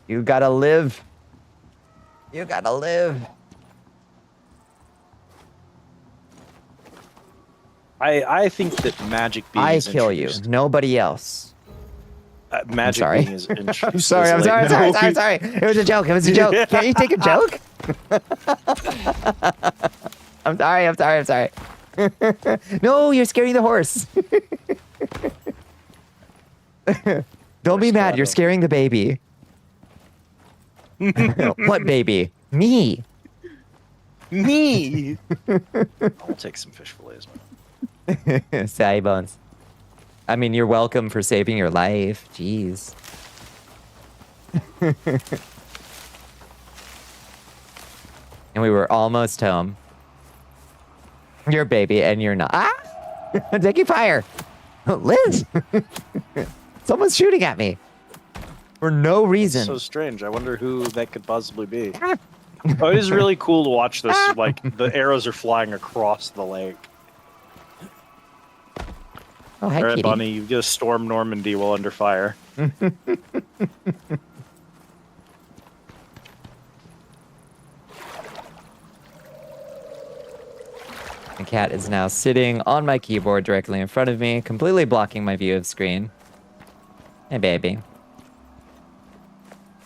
You gotta live. You gotta live. I think that magic being I is kill you. introduced- Nobody else. Magic sorry. being is introduced. I'm sorry, as, I'm like, sorry, no- I'm sorry. It was a joke. It was a joke. Can't you take a joke? I'm sorry. No, you're scaring the horse. Don't be mad. You're scaring the baby. What baby? Me. Me. I'll take some fish fillets, man. Sorry, Bones. I mean, you're welcome for saving your life. Jeez. And we were almost home. You're a baby and you're not. Ah! Taking fire. Liz! Someone's shooting at me. For no reason. So strange. I wonder who that could possibly be. Oh, it is really cool to watch this. Like, the arrows are flying across the lake. Oh, hi, All right, kitty. Bunny, you just storm Normandy while under fire. The cat is now sitting on my keyboard directly in front of me, completely blocking my view of screen. Hey, baby.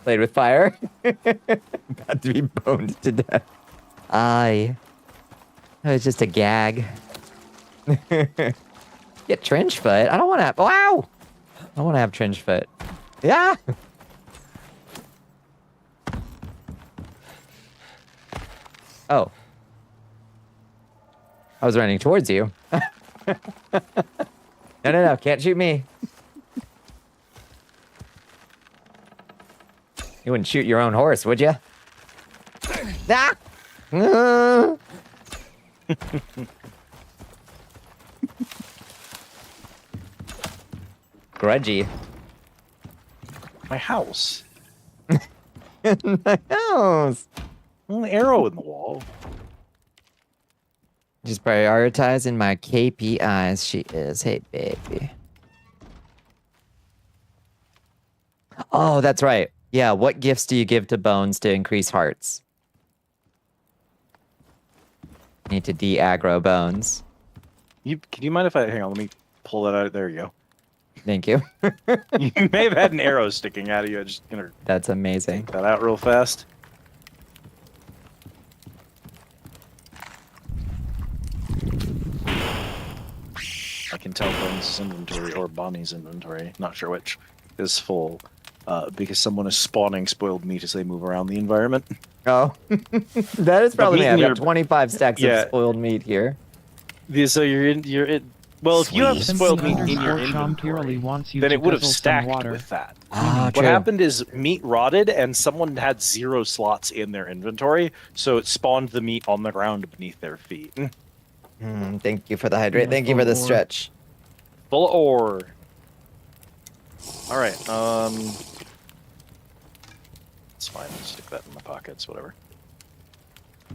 Played with fire. About to be boned to death. Aye. It was just a gag. Get trench foot. I don't want to. Wow. I don't want to have trench foot. Yeah. Oh. I was running towards you. No. Can't shoot me. You wouldn't shoot your own horse, would you? Ah! Grudgy. My house. My house. Well, an arrow in the wall. Just prioritizing my KPIs. She is. Hey, baby. Oh, that's right. Yeah, what gifts do you give to Bones to increase hearts? Need to de-aggro Bones. Can you mind if I hang on? Let me pull that out. There you go. Thank you. You may have had an arrow sticking out of you. I'm just gonna That's amazing. take that out real fast. I can tell Bones' inventory or Bonnie's inventory, not sure which, is full because someone is spawning spoiled meat as they move around the environment. Oh, that is probably meat me. in I've your- got 25 stacks yeah. of spoiled meat here. So you're in. Well, if you have Since spoiled the meat in your underscore Sean purely inventory, wants you then to it would have guzzle some stacked water. with that. Ah, What true. happened is meat rotted and someone had 0 slots in their inventory, so it spawned the meat on the ground beneath their feet. Thank you for the hydrate. Yeah, Thank you for full the of ore. stretch. Full of ore. All right. It's fine. Stick that in my pockets. Whatever.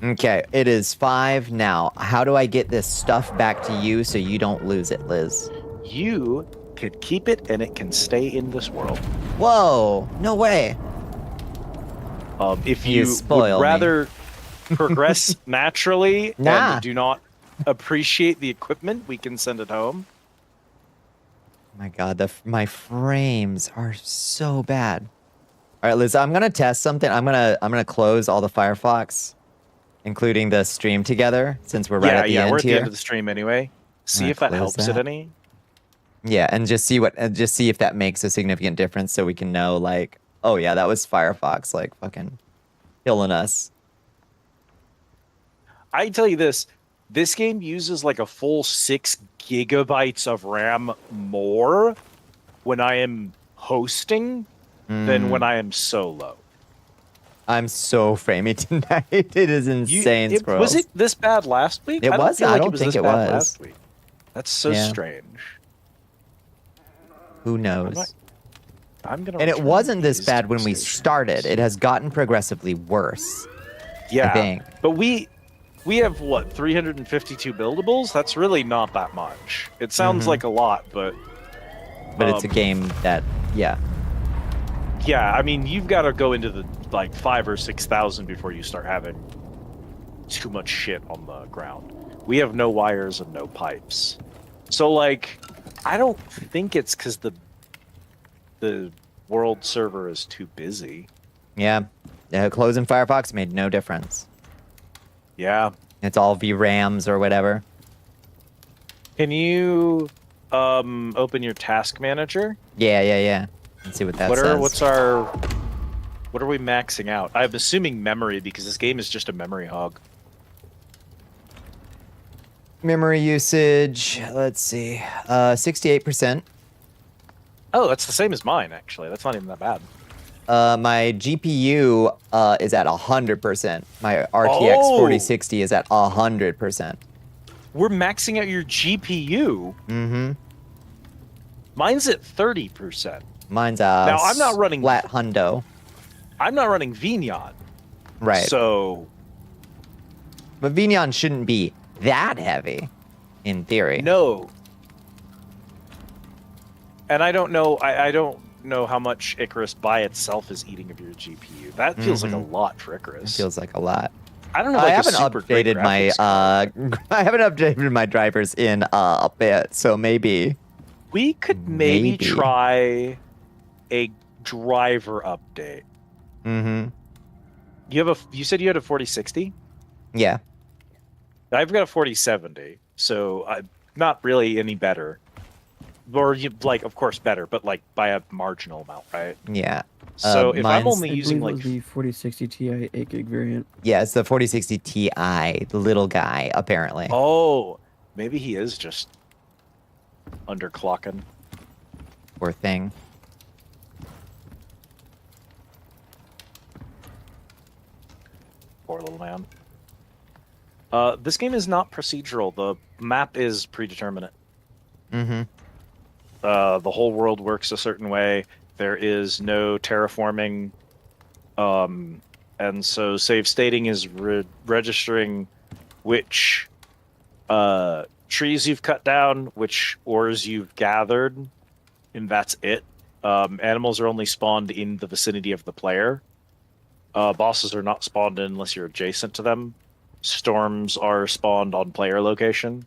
Okay, it is 5 now. How do I get this stuff back to you so you don't lose it, Liz? You can keep it, and it can stay in this world. Whoa! No way. If You you spoil would me. rather progress naturally Nah. and do not appreciate the equipment, we can send it home. My God, my frames are so bad. All right, Liz, I'm gonna test something. I'm gonna close all the Firefox, including the stream together, since we're right at the end we're at here. the end of the stream anyway. See gonna if that close helps it that. any. Yeah, and just see if that makes a significant difference, so we can know, like, oh yeah, that was Firefox, like fucking killing us. I tell you this game uses like a full 6 gigabytes of RAM more when I am hosting than when I am solo. I'm so framey tonight. It is insane, Squirrels. Was it this bad last week? It was? Feel I like don't was think this it bad was. last week. That's so Yeah. strange. Who knows? I'm gonna. And it return wasn't this these bad when we stations. started. It has gotten progressively worse. Yeah, think. but we have what 352 buildables. That's really not that much. It sounds like a lot, but It's a game that, yeah. yeah, I mean, you've got to go into the like 5,000 or 6,000 before you start having too much shit on the ground. We have no wires and no pipes, so like, I don't think it's because the world server is too busy. Yeah. Closing Firefox made no difference. Yeah. It's all VRAMs or whatever. Can you open your task manager? Yeah. Let's see what that says. What are we maxing out? I'm assuming memory because this game is just a memory hog. Memory usage, let's see, 68%. Oh, that's the same as mine, actually. That's not even that bad. My GPU is at 100%. My RTX 4060 is at 100%. We're maxing out your GPU. Mm-hmm. Mine's at 30%. Mine's Now, I'm not running flat hundo. I'm not running Vignon. Right. So, But Vignon shouldn't be that heavy, in theory. no. And I don't know. I don't know how much Icarus by itself is eating of your GPU. That feels like a lot for Icarus. It feels like a lot. I don't know. I Like haven't a super great updated my graphics card. I haven't updated my drivers in a bit, so maybe. We could maybe Maybe. try a driver update. Mm-hmm. You said you had a 4060? Yeah. I've got a 4070, so I'm not really any better. Or like, of course, better, but like by a marginal amount, right? Yeah. So if I'm mine's- only I using believe it like was the 4060 Ti 8 gig variant. Yeah, it's the 4060 Ti, the little guy, apparently. oh, maybe he is just underclocking. Poor thing. Poor little man. This game is not procedural. The map is predeterminate. Mm-hmm. The whole world works a certain way. There is no terraforming. And so save stating is registering which trees you've cut down, which ores you've gathered, and that's it. Animals are only spawned in the vicinity of the player. Bosses are not spawned in unless you're adjacent to them. Storms are spawned on player location.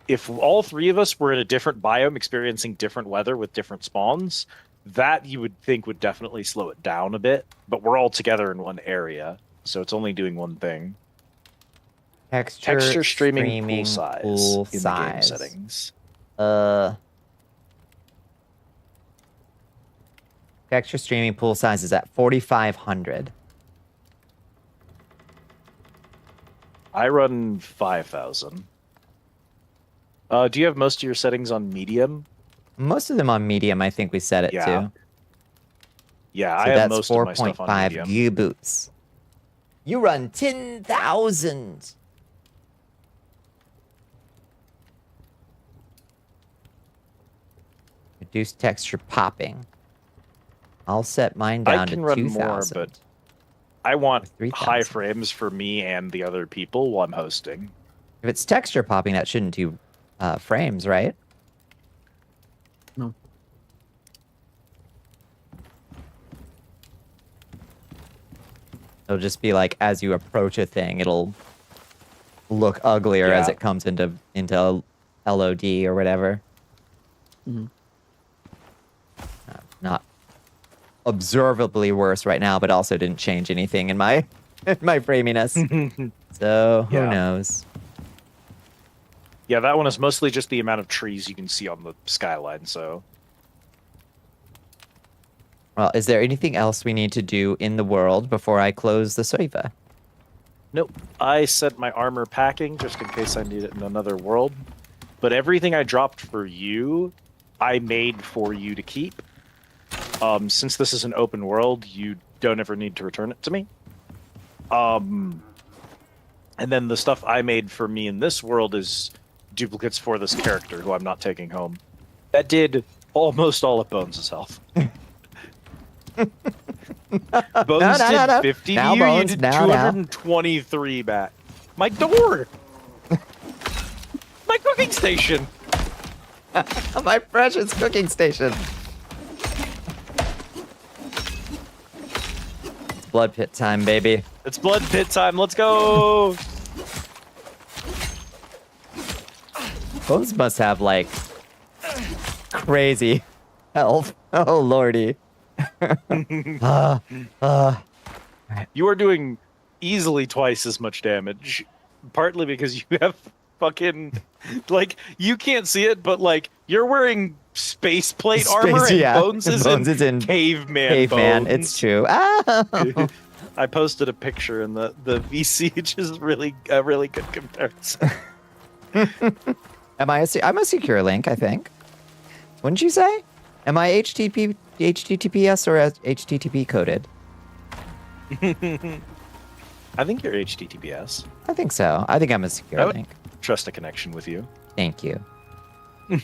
If all three of us were in a different biome experiencing different weather with different spawns, that you would think would definitely slow it down a bit, but we're all together in one area, so it's only doing one thing. Texture streaming pool size pool in the game settings. Texture streaming pool size is at 4,500. I run 5,000. Do you have most of your settings on medium? Most of them on medium, I think we set it Yeah. to. Yeah, So I have that's most of my stuff on 4.5 medium. gigabytes. You run 10,000. Reduce texture popping. I'll set mine down I can to run 2,000. more, but I want 3,000. high frames for me and the other people while I'm hosting. If it's texture popping, that shouldn't do frames, right? No. It'll just be like as you approach a thing, it'll look uglier as Yeah. it comes into LOD or whatever. Mhm. Not observably worse right now, but also didn't change anything in my my framiness. So who Yeah. knows? Yeah, that one is mostly just the amount of trees you can see on the skyline, so... Well, is there anything else we need to do in the world before I close the server? Nope. I set my armor packing just in case I need it in another world. But everything I dropped for you, I made for you to keep. Since this is an open world, you don't ever need to return it to me. And then the stuff I made for me in this world is duplicates for this character who I'm not taking home. That did almost all of Bones' health. Bones No. did 50 Now, to you, Bones, you did now. 223 back. My door! My cooking station! My precious cooking station. It's blood pit time, baby. It's blood pit time, let's go! Bones must have like crazy health. Oh lordy. You are doing easily twice as much damage. Partly because you have fucking... Like, you can't see it, but like, you're wearing space plate armor and yeah. Bones is in caveman Caveman, bones. it's true. Oh. I posted a picture in the VC, which is really a really good comparison. I'm a secure link, I think. Wouldn't you say? Am I HTTPS or HTTP coded? I think you're HTTPS. I think so. I think I'm a secure I would link. trust a connection with you. Thank you. All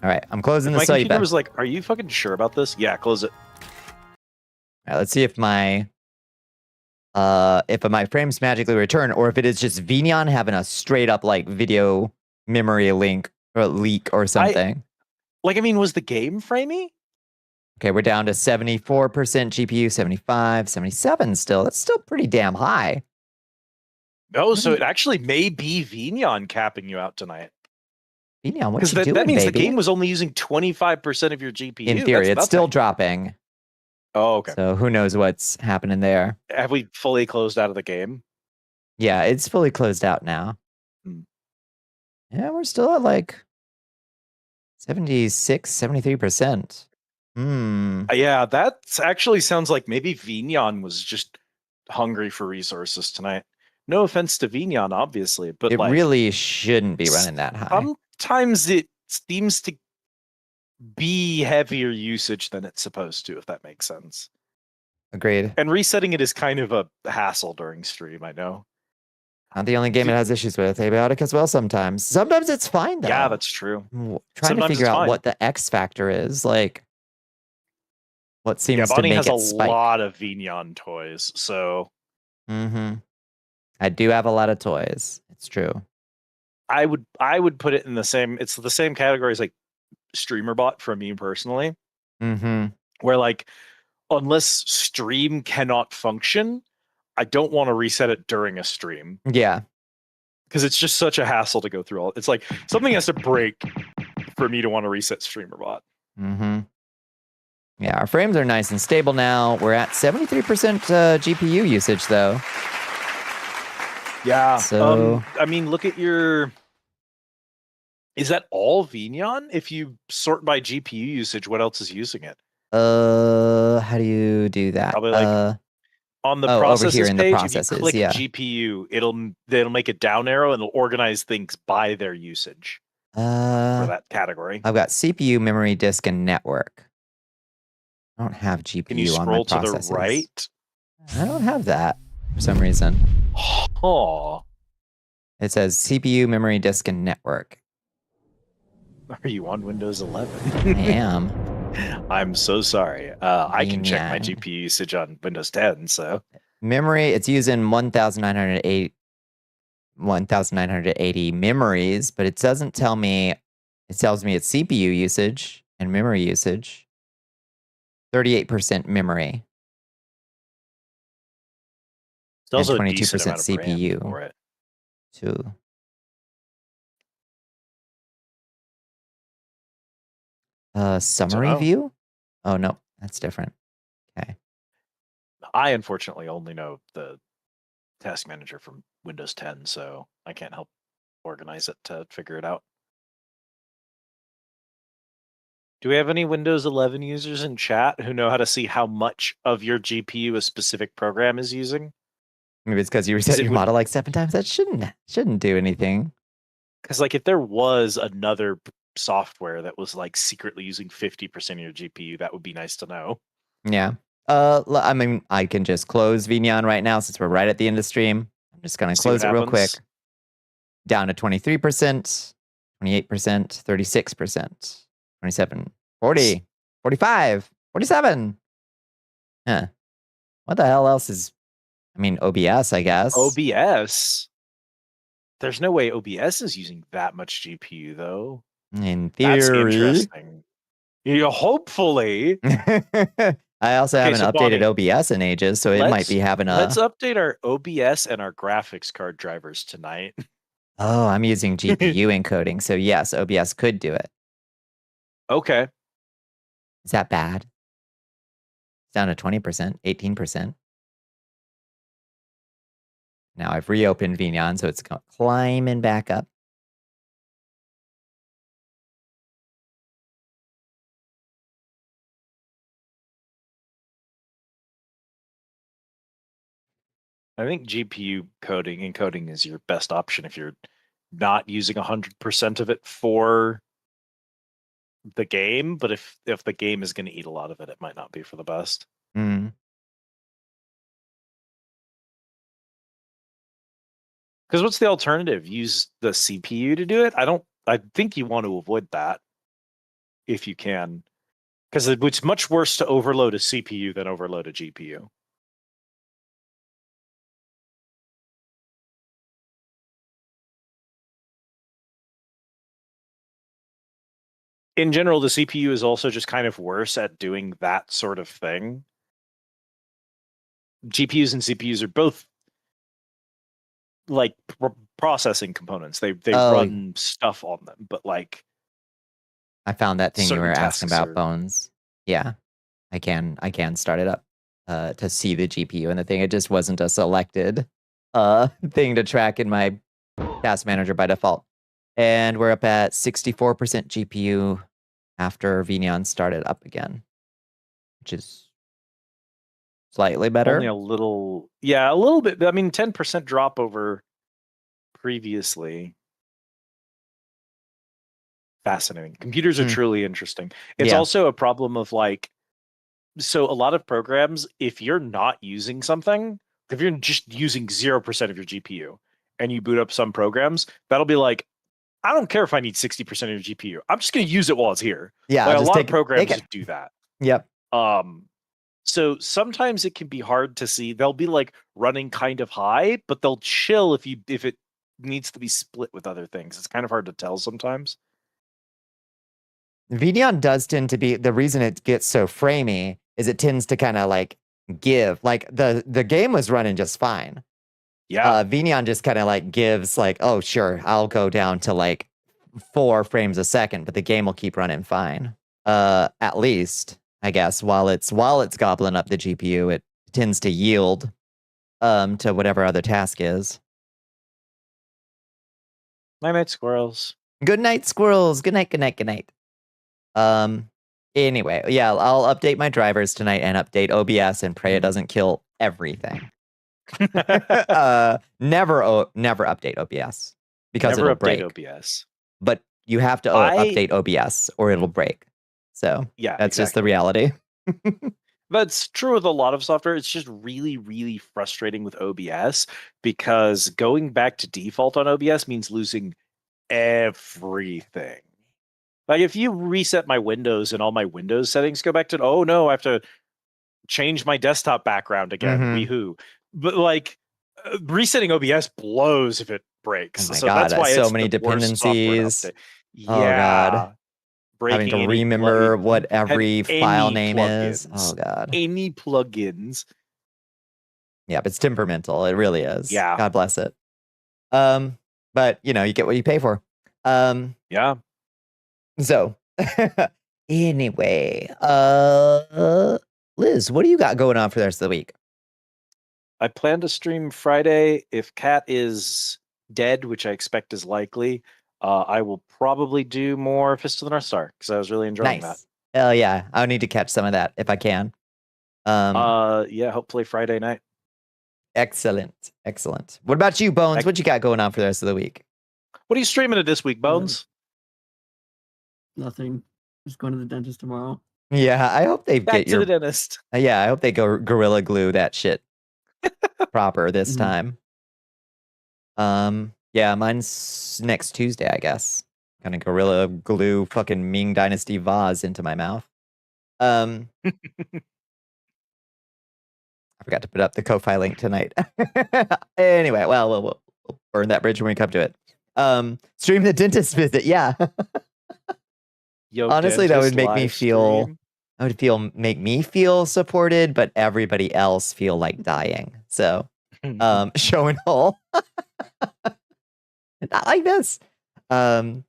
right, I'm closing My the computer site. was like, "Are you fucking sure about this?" Yeah, close it. All right, let's see if my frames magically return, or if it is just Vignon having a straight up like video memory link or leak or something. I mean, was the game framey? Okay, we're down to 74% GPU, 75, 77 still. That's still pretty damn high. No, so it actually may be Vignon capping you out tonight. Vignon, what Because you doing, that means baby? the game was only using 25% of your GPU. In theory, That's it's still nothing. dropping. Oh, okay. So who knows what's happening there. Have we fully closed out of the game? Yeah, it's fully closed out now. Hmm. Yeah, we're still at like 76, 73%. Yeah, that actually sounds like maybe Vignon was just hungry for resources tonight. No offense to Vignon, obviously, but It like, really shouldn't be running that high. sometimes it seems to be heavier usage than it's supposed to, if that makes sense. Agreed. And resetting it is kind of a hassle during stream, I know. Not the only game it has issues with. Abiotic as well sometimes. Sometimes it's fine though. Yeah, that's true. Trying Sometimes to figure it's out fine. what the X factor is. Like, what seems to Bonnie make has it a spike. lot of Vignon toys, so I do have a lot of toys. It's true. I would put it in the same. It's the same category as like streamer bot for me personally, where like unless stream cannot function, I don't want to reset it during a stream Yeah. because it's just such a hassle to go through all. It's like something has to break for me to want to reset streamer bot. Yeah, our frames are nice and stable now. We're at 73% GPU usage though. Yeah. So I mean, look at your. Is that all Vignon? If you sort by GPU usage, what else is using it? how do you do that? Probably like On the Oh, over here processes in the page, processes, if you click yeah. GPU, it'll make a down arrow and it'll organize things by their usage for that category. I've got CPU, memory, disk, and network. I don't have GPU Can you on my scroll to the processes. right? I don't have that for some reason. Oh, It says CPU, memory, disk, and network. are you on Windows 11? I am. I'm so sorry. I can check my Yeah. GPU usage on Windows 10. So Memory, it's using 1,980 memories, but it doesn't tell me. It tells me it's CPU usage and memory usage. 38% memory. it's also and a decent 22% amount of RAM CPU. for it. Too. Summary Dunno. view? Oh no, that's different. Okay. I unfortunately only know the task manager from Windows 10, so I can't help organize it to figure it out. Do we have any Windows 11 users in chat who know how to see how much of your GPU a specific program is using? Maybe it's because you reset it your would- model like 7 times. That shouldn't do anything. Because like if there was another software that was like secretly using 50% of your GPU, that would be nice to know. Yeah. I mean, I can just close VNyan right now since we're right at the end of the stream. I'm just gonna See close what it real quick. happens. Down to 23%, 28%, 36%, 27, 40, 45, 47. Huh. What the hell else is? I mean, OBS, I guess. OBS. There's no way OBS is using that much GPU though. In That's theory. interesting. Yeah, hopefully. I also Okay, haven't so updated Bonnie, OBS in ages, so it might be having a. Let's update our OBS and our graphics card drivers tonight. Oh, I'm using GPU encoding, so yes, OBS could do it. Okay. Is that bad? It's down to 20%, 18%. Now I've reopened VNyan, so it's climbing back up. I think GPU encoding is your best option if you're not using 100% of it for the game, but if the game is going to eat a lot of it, it might not be for the best. Mm. Because what's the alternative? Use the CPU to do it? I think you want to avoid that if you can. Because it's much worse to overload a CPU than overload a GPU. In general, the CPU is also just kind of worse at doing that sort of thing. GPUs and CPUs are both like processing components. They run stuff on them, but like I found that thing you certain were asking tasks about, are- Bones. Yeah, I can start it up to see the GPU and the thing. It just wasn't a selected thing to track in my task manager by default. And we're up at 64% GPU after VNyan started up again, which is slightly better. only a little bit. I mean, 10% drop over previously. Fascinating. Computers are truly interesting. It's also a problem of like, so a lot of programs, if you're not using something, if you're just using 0% of your GPU and you boot up some programs, that'll be like, I don't care if I need 60% of your GPU. I'm just going to use it while it's here. Yeah, like, a just lot take of programs it. do that. Yep. So sometimes it can be hard to see. They'll be like running kind of high, but they'll chill if it needs to be split with other things. It's kind of hard to tell sometimes. VNyan does tend to be, the reason it gets so framey is it tends to kind of like give, like the game was running just fine. Yeah. VNyan just kind of like gives like, oh sure, I'll go down to like 4 frames a second, but the game will keep running fine. At least, I guess, while it's gobbling up the GPU, it tends to yield to whatever other task is. Night night squirrels. Good night, squirrels. Good night, good night, good night. Anyway, yeah, I'll update my drivers tonight and update OBS and pray it doesn't kill everything. Never update OBS because Never it'll update break. OBS. But you have to update OBS or it'll break. So Yeah, that's just the exactly. reality. That's true with a lot of software. It's just really, really frustrating with OBS because going back to default on OBS means losing everything. Like if you reset my Windows and all my Windows settings go back to, oh no, I have to change my desktop background again. Mhm. Weehoo. But like resetting OBS blows if it breaks. Oh my So God, that's why so it's many the worst software to dependencies. update. Oh God. Yeah. Having to Breaking any remember what and every file any name is. plugins. Oh God. Any plugins. Yeah, but it's temperamental. It really is. Yeah. God bless it. But you know, you get what you pay for. Yeah. So anyway, Liz, what do you got going on for the rest of the week? I plan to stream Friday. If Cat is dead, which I expect is likely, I will probably do more Fist of the North Star because I was really enjoying Nice. Hell yeah. I'll need to catch some of that if I can. that. Yeah, hopefully Friday night. Excellent. Excellent. What about you, Bones? What you got going on for the rest of the week? What are you streaming it this week, Bones? Nothing. Just going to the dentist tomorrow. Yeah, I hope they Back get to your the dentist. Yeah, I hope they go Gorilla Glue that shit proper this Mhm. time. Yeah, mine's next Tuesday, I guess. Gonna Gorilla Glue fucking Ming Dynasty vase into my mouth. I forgot to put up the Ko-Fi link tonight. Anyway, well, we'll burn that bridge when we come to it. Stream the dentist visit, yeah. Yo, Honestly, that would dentist make me live feel stream. make me feel supported, but everybody else feel like dying. So, show and whole. Not like this. Anyway,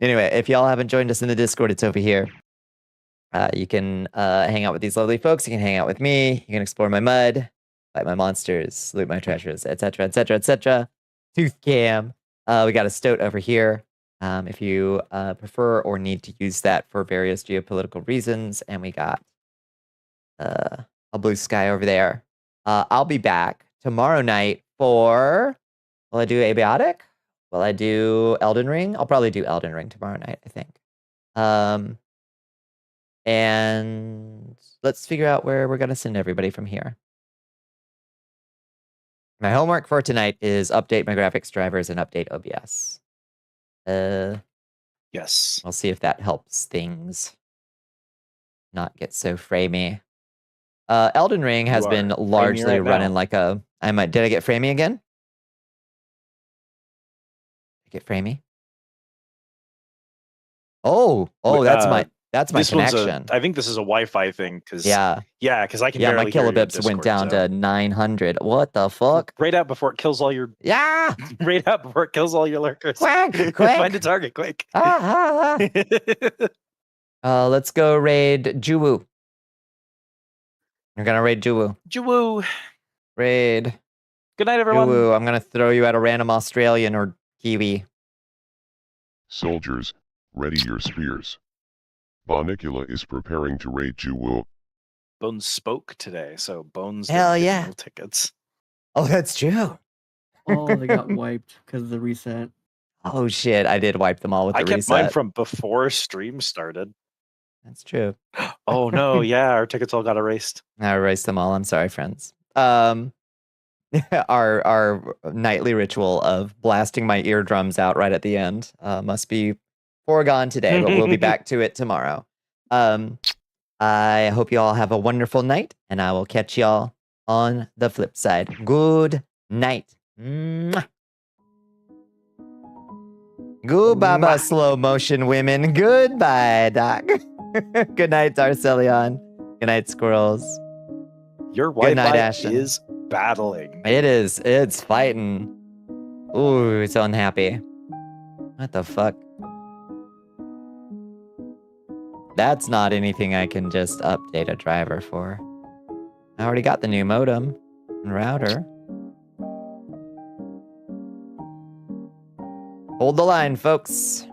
if y'all haven't joined us in the Discord, it's over here. You can hang out with these lovely folks. You can hang out with me. You can explore my mud, fight my monsters, loot my treasures, etc., etc., etc. Tooth cam. We got a stoat over here. If you prefer or need to use that for various geopolitical reasons, and we got a blue sky over there. I'll be back tomorrow night for. Will I do Abiotic? Will I do Elden Ring? I'll probably do Elden Ring tomorrow night, I think. And let's figure out where we're going to send everybody from here. My homework for tonight is update my graphics drivers and update OBS. Yes. I'll see if that helps things not get so framey. Elden Ring has You been are framey largely right running now. like a... Did I get framey again? Did I get framey? Oh, that's my This one's connection. I think this is a Wi-Fi thing because Yeah, because I can yeah, my barely hear you in kilobits went Discord, down so. to 900. What the fuck? Right out before it kills all your Yeah! right out before it kills all your lurkers. Quick! Find a target quick. Let's go raid Juwu. We're gonna raid Juwu. Juwu. Raid Good night, everyone. Juwu. I'm gonna throw you at a random Australian or Kiwi. Soldiers, ready your spears. Bonnicula is preparing to raid Juwu. Bones spoke today, so Bones Hell didn't get yeah. meal tickets. Oh, that's true. Oh, they got wiped because of the reset. Oh shit, I did wipe them all with the I kept reset. mine from before stream started. That's true. Oh no, yeah, our tickets all got erased. I erased them all. I'm sorry, friends. Our nightly ritual of blasting my eardrums out right at the end must be foregone today, but we'll be back to it tomorrow. I hope you all have a wonderful night, and I will catch y'all on the flip side. Good night. Mwah. Goodbye, slow motion women. Goodbye, Doc. Good night, Darcelion. Good night, squirrels. Your Good night, Wi-Fi Ashton. is battling. It is. It's fighting. Ooh, it's unhappy. What the fuck? That's not anything I can just update a driver for. I already got the new modem and router. Hold the line, folks.